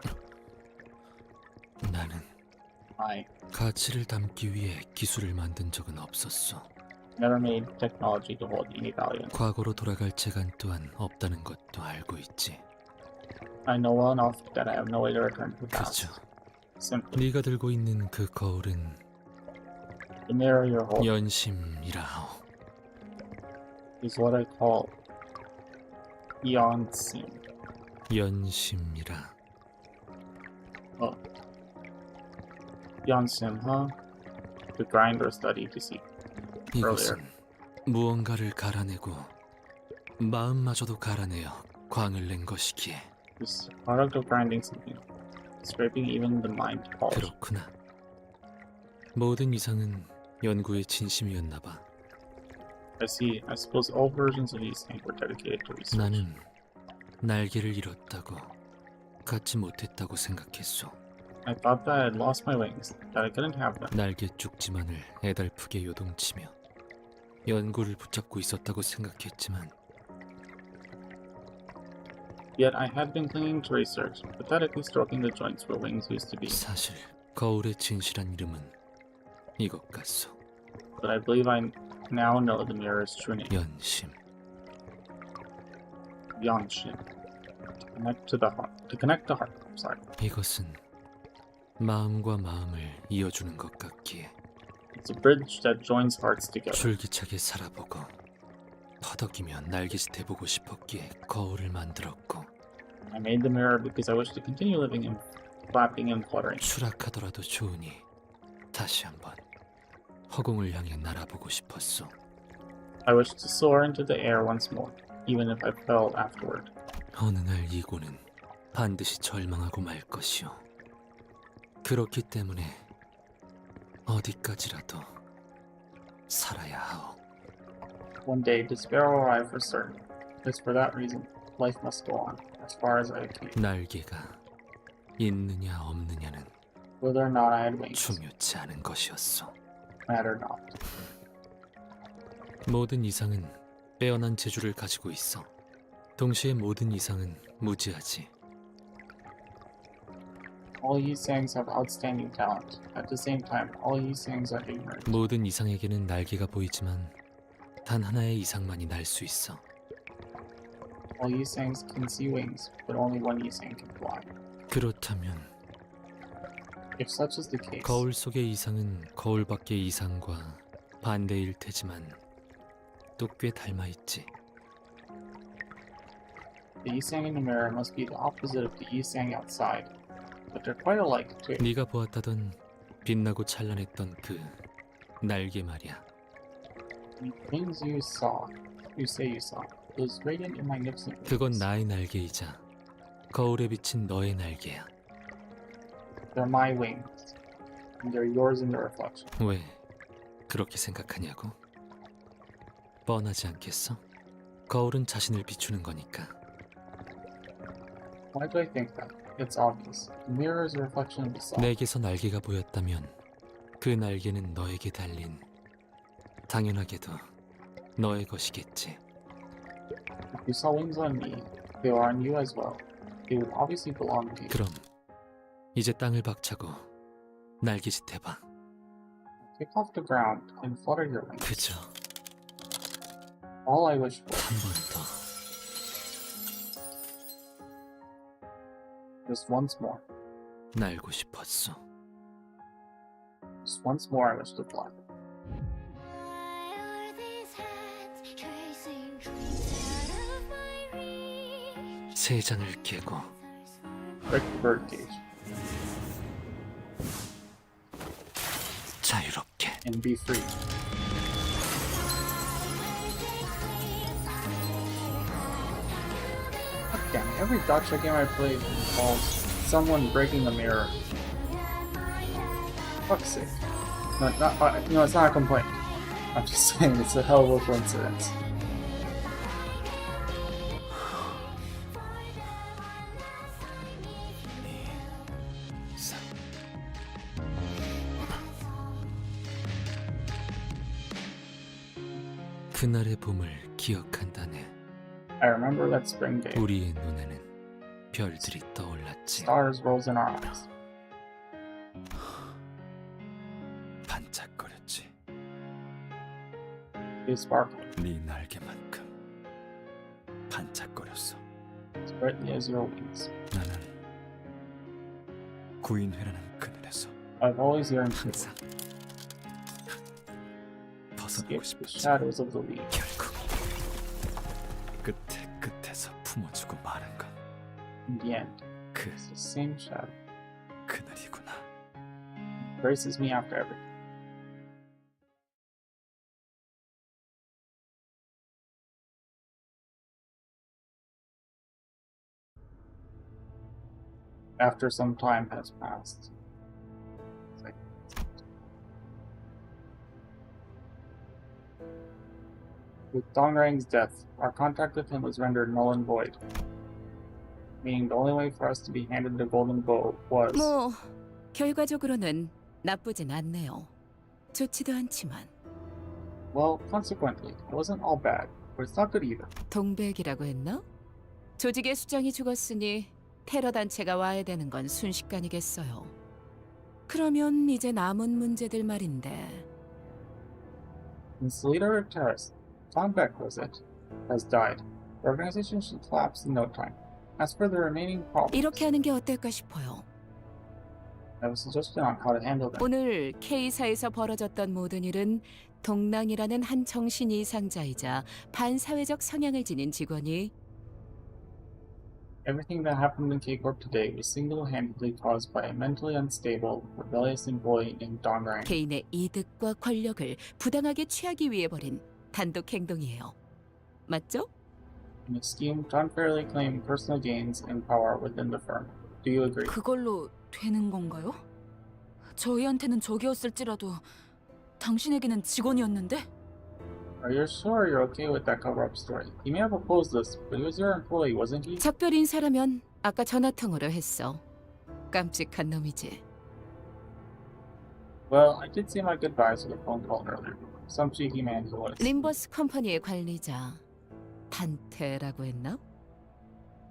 E: 나는
O: I
E: 가치를 담기 위해 기술을 만든 적은 없었어.
O: never made technology to hold any value.
E: 과거로 돌아갈 재간 또한 없다는 것도 알고 있지.
O: I know well enough that I have no way to return to the past.
E: 그저
O: Simply,
E: 네가 들고 있는 그 거울은
O: the mirror you're holding
E: 연심이라 하오.
O: is what I call Eonsim.
E: 연심이라.
O: Oh. Eonsim, huh? The grinder study to see earlier.
E: 이것은 무언가를 갈아내고 마음마저도 갈아내어 광을 낸 것이기에.
O: This product of grinding something, scraping even the mind to polish.
E: 그렇구나. 모든 이상은 연구의 진심이었나 봐.
O: I see. I suppose all versions of these things were dedicated to research.
E: 나는 날개를 잃었다고, 갖지 못했다고 생각했어.
O: I thought that I had lost my wings, that I couldn't have them.
E: 날개 쪽지만을 애달프게 요동치며 연구를 붙잡고 있었다고 생각했지만
O: Yet I had been clinging to research, pathetically stroking the joints where wings used to be.
E: 사실 거울의 진실한 이름은 이것 같소.
O: But I believe I now know the mirror's true name.
E: 연심.
O: Yanshin. To connect the heart. I'm sorry.
E: 이것은 마음과 마음을 이어주는 것 같기에.
O: It's a bridge that joins hearts together.
E: 줄기차게 살아보고 허덕이며 날개짓 해보고 싶었기에 거울을 만들었고.
O: I made the mirror because I wished to continue living in flapping and fluttering.
E: 추락하더라도 좋으니 다시 한번 허공을 향해 날아보고 싶었어.
O: I wished to soar into the air once more, even if I fell afterward.
E: 어느 날 이고는 반드시 절망하고 말 것이오. 그렇기 때문에 어디까지라도 살아야 하오.
O: One day, despair will arrive for certain. It's for that reason, life must go on, as far as I can.
E: 날개가 있느냐 없느냐는
O: Whether or not I had wings,
E: 중요치 않은 것이었어.
O: mattered not.
E: 모든 이상은 빼어난 재주를 가지고 있어. 동시에 모든 이상은 무지하지.
O: All Yisangs have outstanding talent. At the same time, all Yisangs are ignorant.
E: 모든 이상에게는 날개가 보이지만 단 하나의 이상만이 날 수 있어.
O: All Yisangs can see wings, but only one Yisang can fly.
E: 그렇다면
O: If such is the case,
E: 거울 속의 이상은 거울 밖의 이상과 반대일 테지만 또 꽤 닮아 있지.
O: the Yisang in the mirror must be the opposite of the Yisang outside. But they're quite alike too.
E: 네가 보았다던 빛나고 찬란했던 그 날개 말이야.
O: The things you say you saw, those radiant and magnificent wings.
E: 그건 나의 날개이자 거울에 비친 너의 날개야.
O: They're my wings, and they're yours in the reflection.
E: 왜 그렇게 생각하냐고? 뻔하지 않겠어? 거울은 자신을 비추는 거니까.
O: Why do I think that? It's obvious. The mirror is a reflection of the self.
E: 내게서 날개가 보였다면 그 날개는 너에게 달린 당연하게도 너의 것이겠지.
O: If you saw wings on me, they are on you as well. They would obviously belong to you.
E: 그럼 이제 땅을 박차고 날개짓 해봐.
O: Take off the ground and flutter your wings.
E: 그저
O: All I wish for.
E: 한 번 더.
O: Just once more.
E: 날고 싶었어.
O: Just once more I wish to fly.
E: 세 장을 깨고
O: Break the birdcage.
E: 자유롭게.
O: And be free. God damn it, every gacha game I play involves someone breaking a mirror. Fuck's sake. No, it's not a complaint. I'm just saying it's a hell of a coincidence.
E: 그날의 봄을 기억한다네.
O: I remember that spring day.
E: 우리의 눈에는 별들이 떠올랐지.
O: Stars rose in our eyes.
Q: 반짝거렸지.
O: They sparkled.
Q: 네 날개만큼 반짝거렸어.
O: As brightly as your wings.
Q: 나는 구인회라는 그늘에서
O: I've always yearned to
Q: 항상 벗어나고
O: escape the
Q: 싶었지.
O: shadows of the leaves.
Q: 결국 끝에서 품어주고 마는 건
O: In the end,
Q: 그
O: it's the same shadow.
Q: 그늘이구나.
O: Embraces me after everything. After some time has passed. It's like, with Dongrang's death, our contact with him was rendered null and void. Meaning the only way for us to be handed the golden bow was...
H: 뭐 결과적으로는 나쁘진 않네요. 좋지도 않지만.
O: Well, consequently, it wasn't all bad, but it's not good either.
H: 동백이라고 했나? 조직의 수장이 죽었으니 테러 단체가 와야 되는 건 순식간이겠어요. 그러면 이제 남은 문제들 말인데.
O: Since the leader of terrorists, Tom Beck was it, has died, the organization should collapse in no time. As for the remaining problems,
H: 이렇게 하는 게 어떨까 싶어요.
O: I have a suggestion on how to handle them.
H: 오늘 K사에서 벌어졌던 모든 일은 동랑이라는 한 정신 이상자이자 반사회적 성향을 지닌 직원이
O: Everything that happened in K-Corp today was single-handedly caused by a mentally unstable, rebellious employee named Dongrang.
H: 개인의 이득과 권력을 부당하게 취하기 위해 벌인 단독 행동이에요. 맞죠?
O: An scheme to unfairly claim personal gains and power within the firm. Do you agree?
I: 그걸로 되는 건가요? 저희한테는 적이었을지라도 당신에게는 직원이었는데?
O: Are you sure you're okay with that cover-up story? He may have opposed this, but he was your employee, wasn't he?
H: 작별 인사라면 아까 전화통으로 했어. 깜찍한 놈이지.
O: Well, I did say my goodbyes with a phone call earlier. Some cheeky man he was.
H: 림버스 컴퍼니의 관리자 단테라고 했나?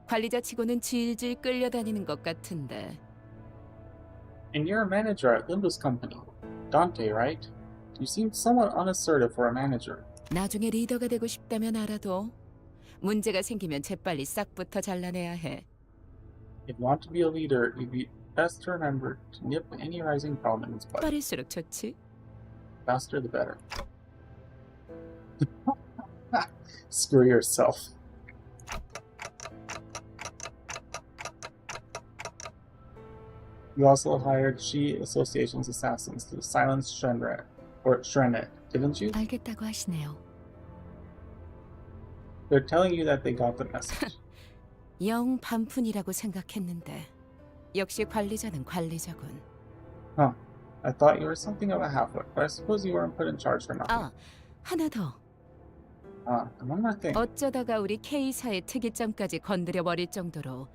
H: 관리자 치고는 질질 끌려다니는 것 같은데.
O: And you're a manager at Limbus Company. Dante, right? You seem somewhat unassertive for a manager.
H: 나중에 리더가 되고 싶다면 알아도 문제가 생기면 재빨리 싹부터 잘라내야 해.
O: If you want to be a leader, you'd be best to remember to nip any rising problem in its bud.
H: 빠를수록 좋지.
O: Faster the better. Screw yourself. You also hired Shi Association's assassins to silence Shrenet, didn't you?
S: 알겠다고 하시네요.
O: They're telling you that they got the message.
H: 영 반푼이라고 생각했는데 역시 관리자는 관리자군.
O: Huh. I thought you were something of a halfwit, but I suppose you weren't put in charge for nothing.
H: 아, 하나 더.
O: And one more thing.
H: 어쩌다가 우리 K사의 특이점까지 건드려 버릴 정도로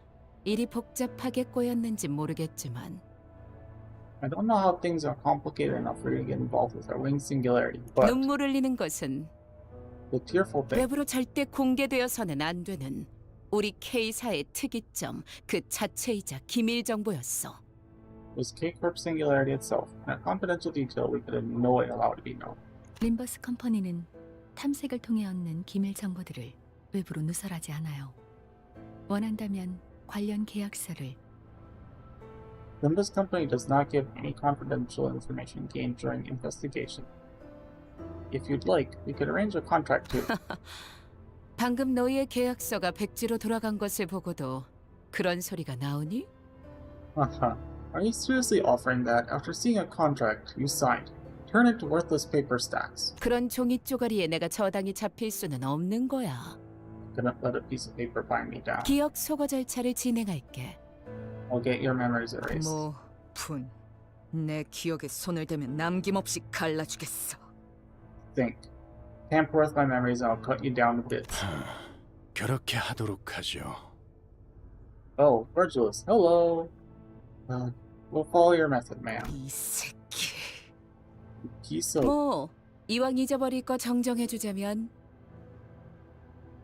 H: 일이 복잡하게 꼬였는지 모르겠지만
O: I don't know how things are complicated enough for you to get involved with our wing singularity, but
H: 눈물 흘리는 것은
O: The tearful thing.
H: 외부로 절대 공개되어서는 안 되는 우리 K사의 특이점 그 자체이자 기밀 정보였어.
O: Was K-Corp singularity itself, and a confidential detail we could in no way allow to be known.
S: 림버스 컴퍼니는 탐색을 통해 얻는 기밀 정보들을 외부로 누설하지 않아요. 원한다면 관련 계약서를
O: Limbus Company does not give any confidential information gained during investigation. If you'd like, we could arrange a contract to.
H: 방금 너희의 계약서가 백지로 돌아간 것을 보고도 그런 소리가 나오니?
O: Are you seriously offering that after seeing a contract you signed? Turn it to worthless paper stacks.
H: 그런 종이 쪼가리에 내가 저당이 잡힐 수는 없는 거야.
O: Couldn't let a piece of paper bind me down.
H: 기억 소거 절차를 진행할게.
O: I'll get your memories erased.
I: 분, 내 기억에 손을 대면 남김없이 갈라주겠어.
O: Think. Tamper with my memories and I'll cut you down to bits.
F: 그렇게 하도록 하죠.
O: Oh, Virgilus, hello. We'll follow your method, ma'am.
I: 이 새끼.
O: He's so.
H: 뭐 이왕 잊어버릴 거 정정해주자면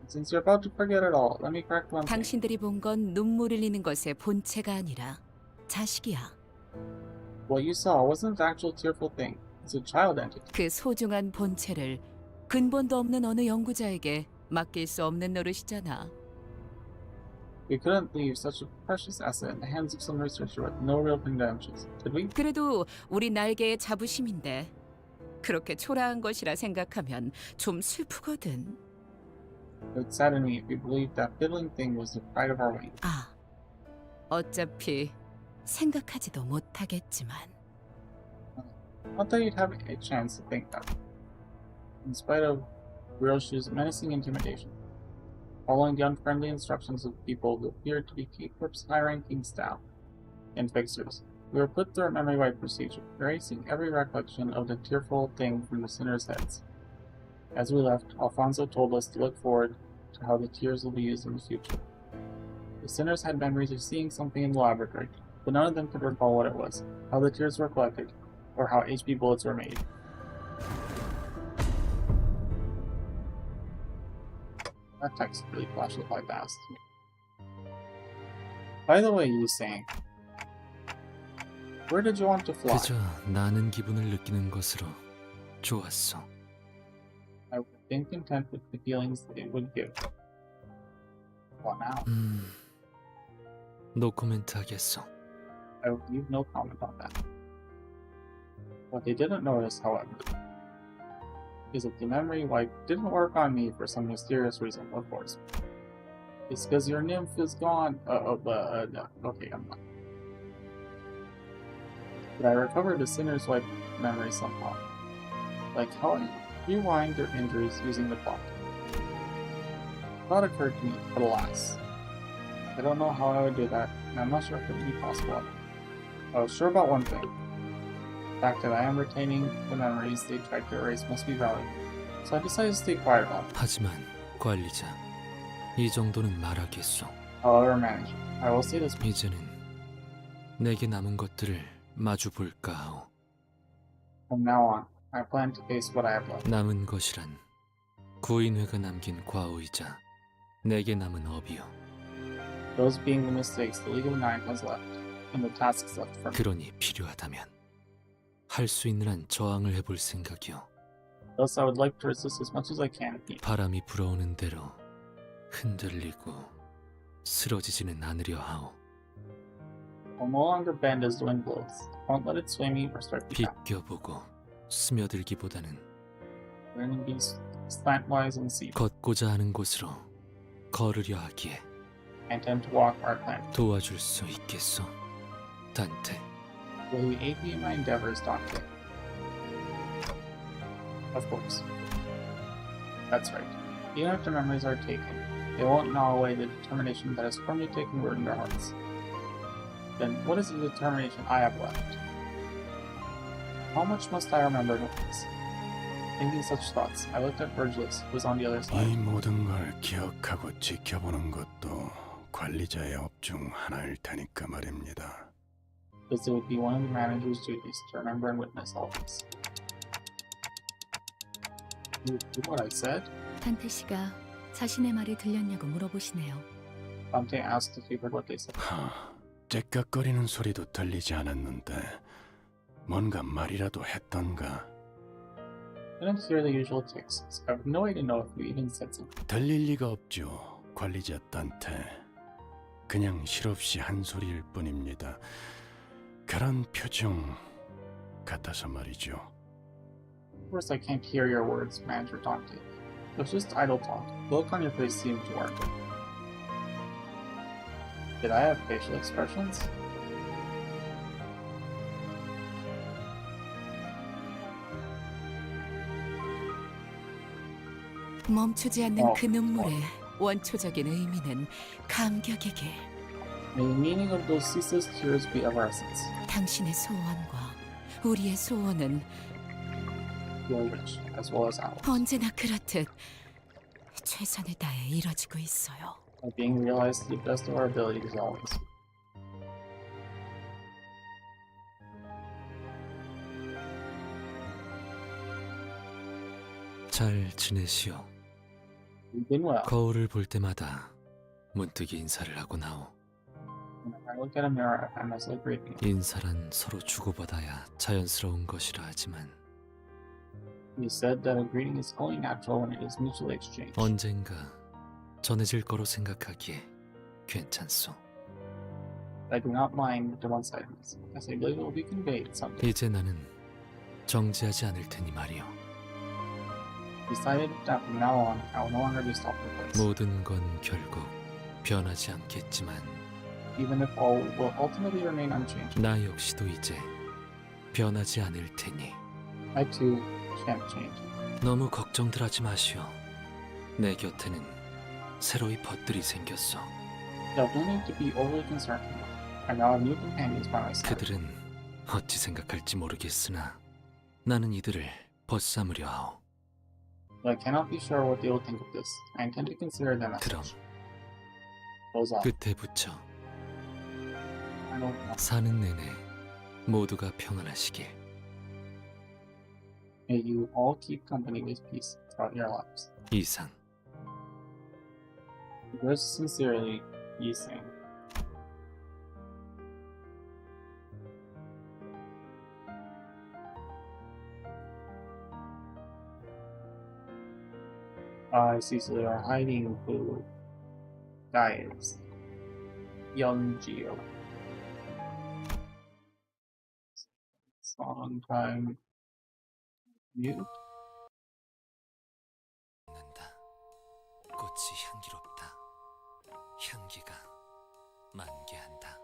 O: Since you're about to forget it all, let me correct one thing.
H: 당신들이 본 건 눈물 흘리는 것의 본체가 아니라 자식이야.
O: What you saw wasn't the actual tearful thing. It's a child entity.
H: 그 소중한 본체를 근본도 없는 어느 연구자에게 맡길 수 없는 노릇이잖아.
O: We couldn't leave such a precious asset in the hands of some researcher with no real credentials, could we?
H: 그래도 우리 날개의 자부심인데 그렇게 초라한 것이라 생각하면 좀 슬프거든.
O: It would sadden me if we believed that fiddling thing was the pride of our wing.
H: 아, 어차피 생각하지도 못하겠지만.
O: Not that you'd have a chance to think that. In spite of Ryoshu's menacing intimidation, following the unfriendly instructions of people who appeared to be K-Corp's high-ranking staff and fixers, we were put through a memory wipe procedure, erasing every recollection of the tearful thing from the sinners' heads. As we left, Alfonso told us to look forward to how the tears will be used in the future. The sinners had memories of seeing something in the laboratory, but none of them could recall what it was, how the tears were collected, or how HP bullets were made. That text really flashes by fast. By the way, you sang. Where did you want to fly?
E: 그저 나는 기분을 느끼는 것으로 좋았어.
O: I would have been content with the feelings that it would give. What now?
E: 노코멘트 하겠어.
O: I would leave no comment on that. What they didn't notice, however, is that the memory wipe didn't work on me for some mysterious reason, of course. It's because your nymph is gone. No. Okay, I'm not. But I recovered the sinner's wipe memory somehow. Like how I rewind their injuries using the clock. Thought occurred to me, but alas. I don't know how I would do that, and I'm not sure if it would be possible. I was sure about one thing. The fact that I am retaining the memories they tried to erase must be valid, so I decided to stay quiet about it.
E: 하지만 관리자, 이 정도는 말하겠소.
O: However, manager, I will say this.
E: 이제는 내게 남은 것들을 마주 볼까 하오.
O: From now on, I plan to face what I have left.
E: 남은 것이란 구인회가 남긴 과오이자 내게 남은 업이요.
O: Those being the mistakes the League of Nine has left, and the tasks left for me.
E: 그러니 필요하다면 할 수 있는 한 저항을 해볼 생각이요.
O: Thus, I would like to resist as much as I can.
E: 바람이 불어오는 대로 흔들리고 쓰러지지는 않으려 하오.
O: I'll no longer bend as the wind blows. Won't let it sway me or start me down.
E: 비껴보고 스며들기보다는
O: Learning these slantwise and see.
E: 걷고자 하는 곳으로 걸으려 하기에
O: I intend to walk our plan.
E: 도와줄 수 있겠소, 단테?
O: Will you aid me in my endeavors, Dante? Of course. That's right. Even if the memories are taken, they won't gnaw away the determination that has firmly taken root in their hearts. Then what is the determination I have left? How much must I remember of this? Thinking such thoughts, I looked at Virgilus, who was on the other
F: 이
O: side.
F: 모든 걸 기억하고 지켜보는 것도 관리자의 업 중 하나일 테니까 말입니다.
O: Because it would be one of the manager's duties to remember and witness all this. You do what I said?
S: 단테 씨가 자신의 말이 들렸냐고 물어보시네요.
O: Dante asked if he heard what they said.
F: 째깍거리는 소리도 들리지 않았는데 뭔가 말이라도 했던가.
O: Didn't hear the usual ticks, so I have no way to know if you even said something.
F: 들릴 리가 없죠, 관리자 단테. 그냥 실없이 한 소리일 뿐입니다. 그런 표정 같아서 말이죠.
O: Of course, I can't hear your words, Manager Dante. It was just idle talk. The look on your face seemed to work. Did I have facial expressions?
H: 멈추지 않는 그 눈물의 원초적인 의미는 감격이길.
O: May the meaning of those ceaseless tears be ever essence.
H: 당신의 소원과 우리의 소원은
O: Your wish, as well as ours,
H: 언제나 그렇듯 최선을 다해 이뤄지고 있어요.
O: are being realized to the best of our abilities always.
E: 잘 지내시오.
O: You've been well.
E: 거울을 볼 때마다 문득 인사를 하고 나오.
O: Whenever I look at a mirror, I find myself greeting.
E: 인사란 서로 주고받아야 자연스러운 것이라 하지만
O: You said that a greeting is only natural when it is mutually exchanged.
E: 언젠가 전해질 거로 생각하기에 괜찮소.
O: I do not mind the one-sidedness, as I believe it will be conveyed someday.
E: 이제 나는 정지하지 않을 테니 말이오.
O: Decided that from now on, I will no longer be stopped or placed.
E: 모든 건 결국 변하지 않겠지만
O: Even if all will ultimately remain unchanged,
E: 나 역시도 이제 변하지 않을 테니
O: I too can't change.
E: 너무 걱정들 하지 마시오. 내 곁에는 새로이 벗들이 생겼어.
O: There no need to be overly concerned. I now have new companions by my side.
E: 그들은 어찌 생각할지 모르겠으나 나는 이들을 벗삼으려 하오.
O: But I cannot be sure what they will think of this. I intend to consider them as
E: 그럼
O: such. Goes on.
E: 끝에 붙여
O: I don't know.
E: 사는 내내 모두가 평안하시길.
O: May you all keep company with peace throughout your lives.
E: 이상.
O: Yours sincerely, Yi-Sang. I see, so they are hiding who dies. Young Geo. Song time. Mute.
E: 꽃이 향기롭다. 향기가 만개한다.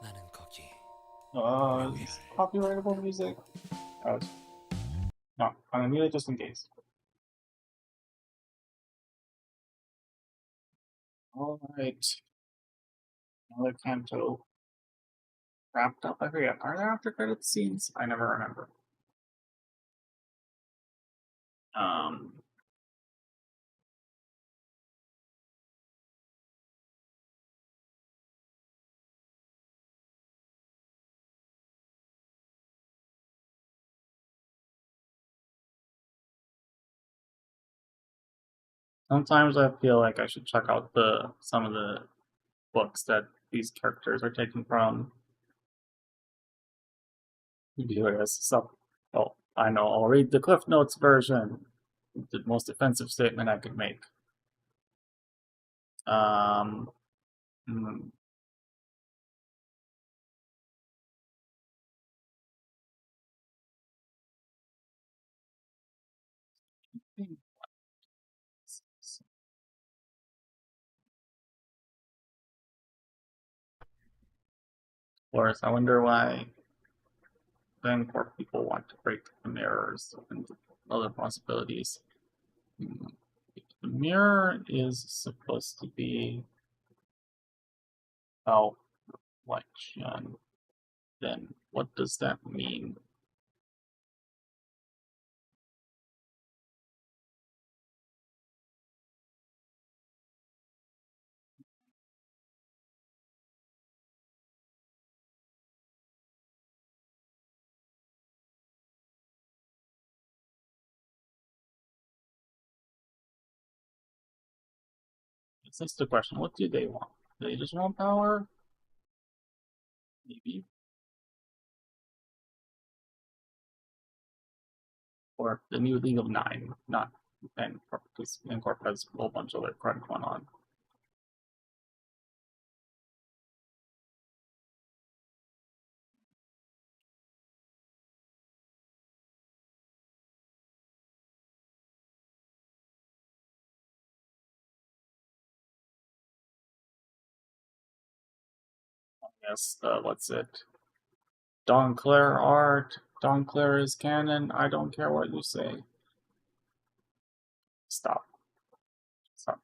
E: 나는 거기
O: It's copyrightable music. No, I'm gonna mute it just in case. Alright. Another Canto. Wrapped up. I forget. Are there after credit scenes? I never remember. Sometimes I feel like I should check out some of the books that these characters are taken from. So, well, I know. I'll read the Cliff Notes version. The most offensive statement I could make. Hmm. Of course, I wonder why Vancorp people want to break the mirrors and other possibilities. If the mirror is supposed to be about reflection, then what does that mean? That's the question. What do they want? Do they just want power? Maybe. Or the new League of Nine, not N-Corp, because N-Corp has a whole bunch of other crud going on. Yes, what's it? Don Claire art. Don Claire is canon. I don't care what you say. Stop. Stop.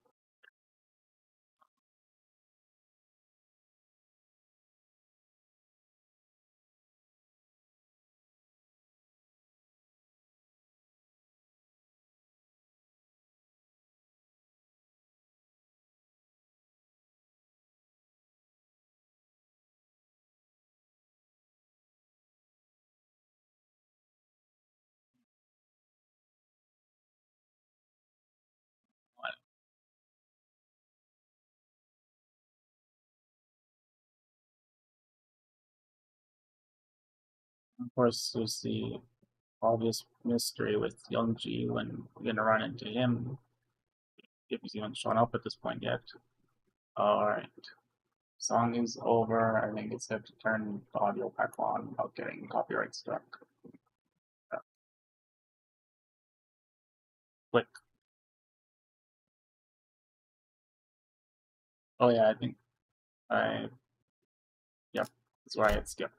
O: Of course, there's the obvious mystery with Youngji when you're gonna run into him, if he's even shown up at this point yet. Alright. Song is over. I think it's time to turn the audio back on without getting copyright struck. Click. Oh yeah, I think yep, that's why I hit skip.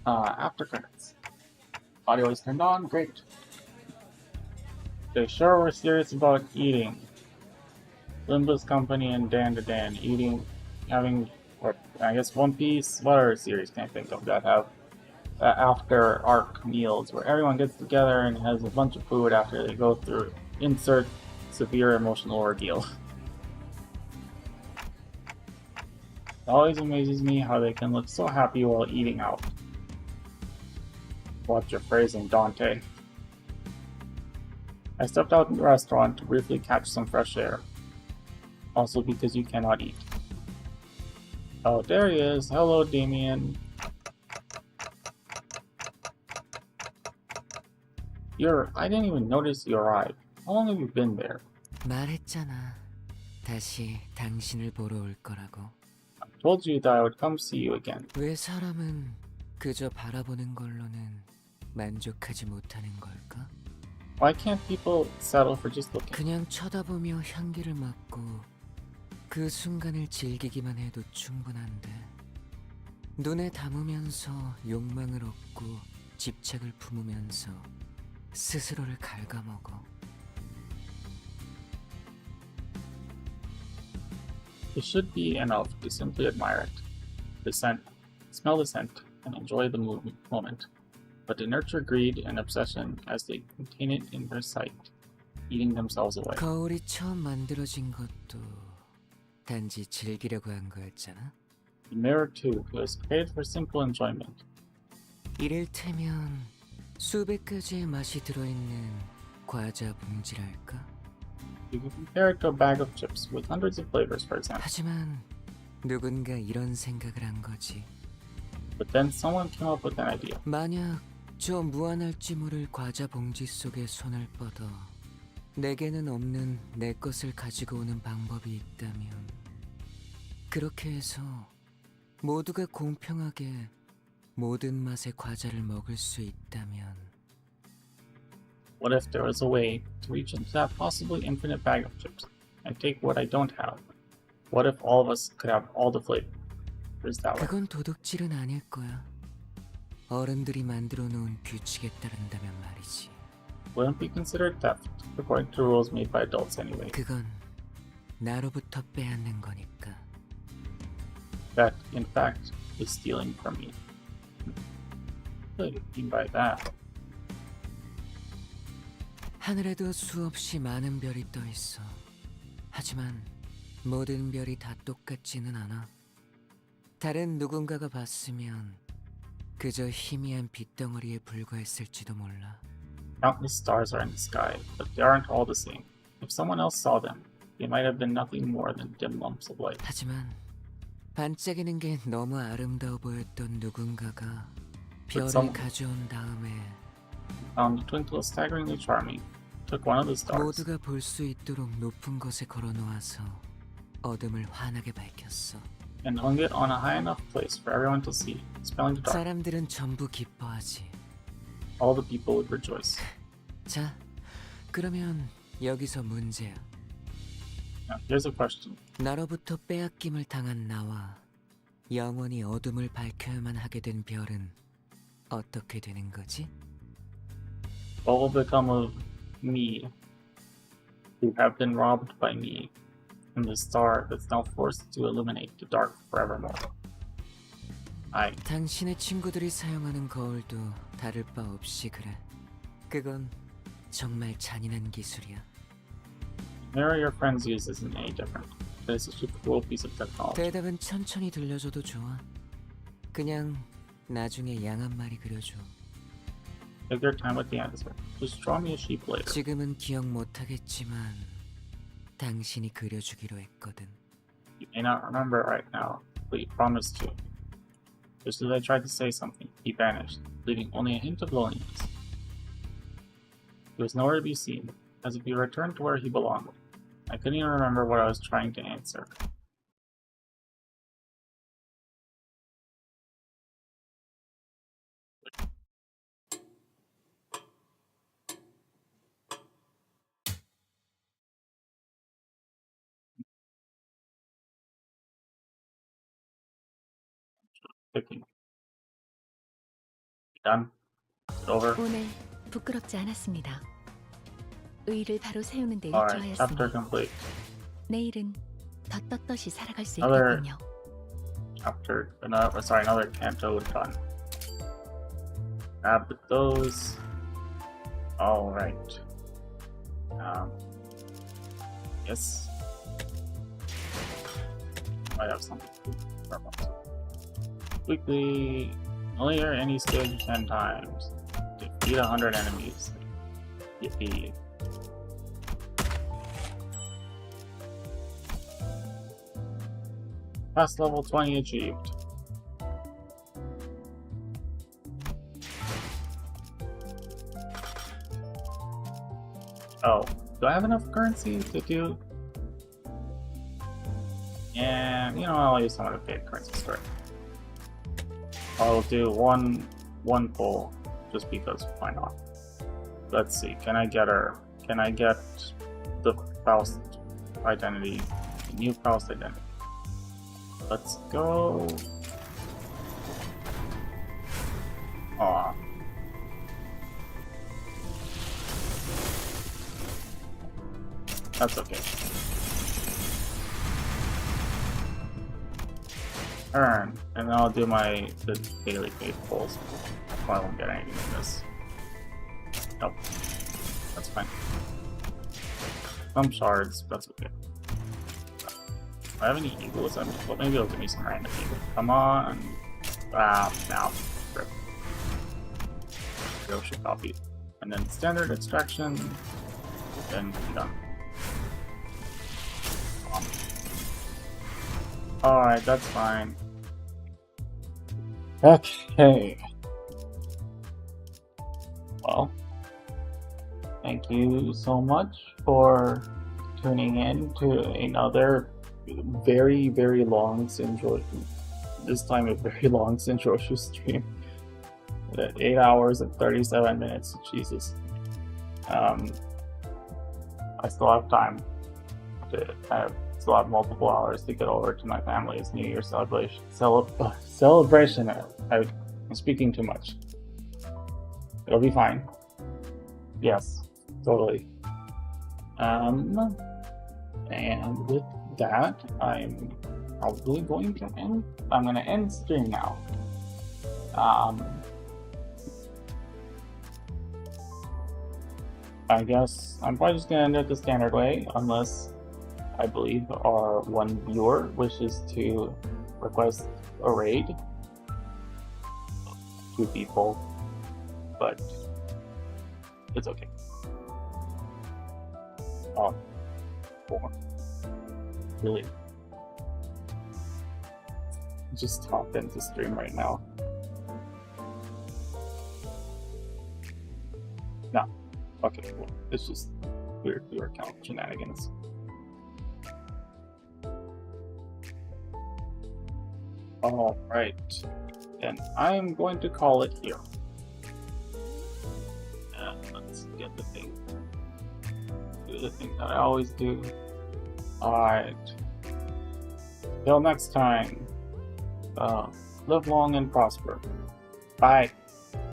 O: After credits. Audio is turned on, great. They sure were serious about eating. Limba's Company and Dan to Dan eating, having, or I guess One Piece, what other series can I think of that have after arc meals where everyone gets together and has a bunch of food after they go through insert severe emotional ordeal. It always amazes me how they can look so happy while eating out. Watch your phrasing, Dante. I stepped out in the restaurant to briefly catch some fresh air. Also because you cannot eat. Oh, there he is. Hello, Damien. I didn't even notice you arrived. How long have you been there?
B: 말했잖아. 다시 당신을 보러 올 거라고.
O: I told you that I would come see you again.
B: 왜 사람은 그저 바라보는 걸로는 만족하지 못하는 걸까?
O: Why can't people settle for just looking?
B: 그냥 쳐다보며 향기를 맡고 그 순간을 즐기기만 해도 충분한데 눈에 담으면서 욕망을 얻고 집착을 품으면서 스스로를 갉아먹어.
O: It should be enough to simply admire it, the scent, smell the scent, and enjoy the moment. But to nurture greed and obsession as they contain it in their sight, eating themselves away.
B: 거울이 처음 만들어진 것도 단지 즐기려고 한 거였잖아.
O: The mirror too was created for simple enjoyment.
B: 이를테면 수백 가지의 맛이 들어있는 과자 봉지랄까?
O: You can compare it to a bag of chips with hundreds of flavors, for example.
B: 하지만 누군가 이런 생각을 한 거지.
O: But then someone came up with an idea.
B: 만약 저 무한할지 모를 과자 봉지 속에 손을 뻗어 내게는 없는 내 것을 가지고 오는 방법이 있다면 그렇게 해서 모두가 공평하게 모든 맛의 과자를 먹을 수 있다면
O: What if there was a way to reach into that possibly infinite bag of chips and take what I don't have? What if all of us could have all the flavors that way?
B: 그건 도둑질은 아닐 거야. 어른들이 만들어 놓은 규칙에 따른다면 말이지.
O: Wouldn't be considered theft according to rules made by adults anyway.
B: 그건 나로부터 빼앗는 거니까.
O: That, in fact, is stealing from me. What do you mean by that?
B: 하늘에도 수없이 많은 별이 떠 있어. 하지만 모든 별이 다 똑같지는 않아. 다른 누군가가 봤으면 그저 희미한 빛덩어리에 불과했을지도 몰라.
O: Countless stars are in the sky, but they aren't all the same. If someone else saw them, they might have been nothing more than dim lumps of light.
B: 하지만 반짝이는 게 너무 아름다워 보였던 누군가가 별을
O: some-
B: 가져온 다음에
O: Found the twinkle staggeringly charming. Took one of the stars.
B: 모두가 볼 수 있도록 높은 곳에 걸어놓아서 어둠을 환하게 밝혔어.
O: And hung it on a high enough place for everyone to see, spelling the dark.
B: 사람들은 전부 기뻐하지.
O: All the people would rejoice.
B: 자, 그러면 여기서 문제야.
O: Now, here's a question.
B: 나로부터 빼앗김을 당한 나와 영원히 어둠을 밝혀야만 하게 된 별은 어떻게 되는 거지?
O: What will become of me, who have been robbed by me, and the star that's now forced to illuminate the dark forevermore?
B: 당신의 친구들이 사용하는 거울도 다를 바 없이 그래. 그건 정말 잔인한 기술이야.
O: The mirror your friends use isn't any different. This is a cruel piece of technology.
B: 대답은 천천히 들려줘도 좋아. 그냥 나중에 양 한 마리 그려줘.
O: Take your time with the answer. Just draw me a sheep later.
B: 지금은 기억 못하겠지만 당신이 그려주기로 했거든.
O: You may not remember it right now, but you promised to. Just as I tried to say something, he vanished, leaving only a hint of loneliness. He was nowhere to be seen, as if he returned to where he belonged. I couldn't even remember what I was trying to answer. Picking. Done. It's over.
S: 오늘 부끄럽지 않았습니다. 의의를 바로 세우는 데
O: Alright, chapter
S: 일조하였으니
O: complete.
S: 내일은 더 떳떳이 살아갈 수
O: Another
S: 있겠군요.
O: another Canto done. Grab those. Alright. Yes. I have something to do. Weekly. Only enter any stage 10 times. Defeat 100 enemies. Yippee. Past level 20 achieved. Oh, do I have enough currency to do? And you know, I'll use some of the paid currency store. I'll do one pull just because why not? Let's see, can I get her? Can I get the Faust identity? The new Faust identity. Let's go. Aw. That's okay. Earn, and then I'll do the daily paid pulls. I won't get anything in this. Nope. That's fine. Some shards, that's okay. Do I have any eagles? Well, maybe it'll give me some random eagles. Come on. Ah, now. Rip. Yoshi copy. And then standard extraction. Then done. Alright, that's fine. Okay. Well, thank you so much for tuning in to another very, very long Sinjoshu. This time a very long Sinjoshu stream. 8 hours and 37 minutes. Jesus. I still have time I still have multiple hours to get over to my family's New Year celebration. Celebration. I'm speaking too much. It'll be fine. Yes, totally. And with that, I'm probably going to end. I'm going to end stream now. I guess I'm probably just going to end it the standard way, unless I believe our one viewer wishes to request a raid. 2 people. But It's okay. Oh, 4. Really? Just hop into stream right now. No. Okay, cool. It's just weird viewer count shenanigans. Alright. Then I'm going to call it here. Let's get the thing. Do the thing that I always do. Alright. Till next time. Live long and prosper. Bye.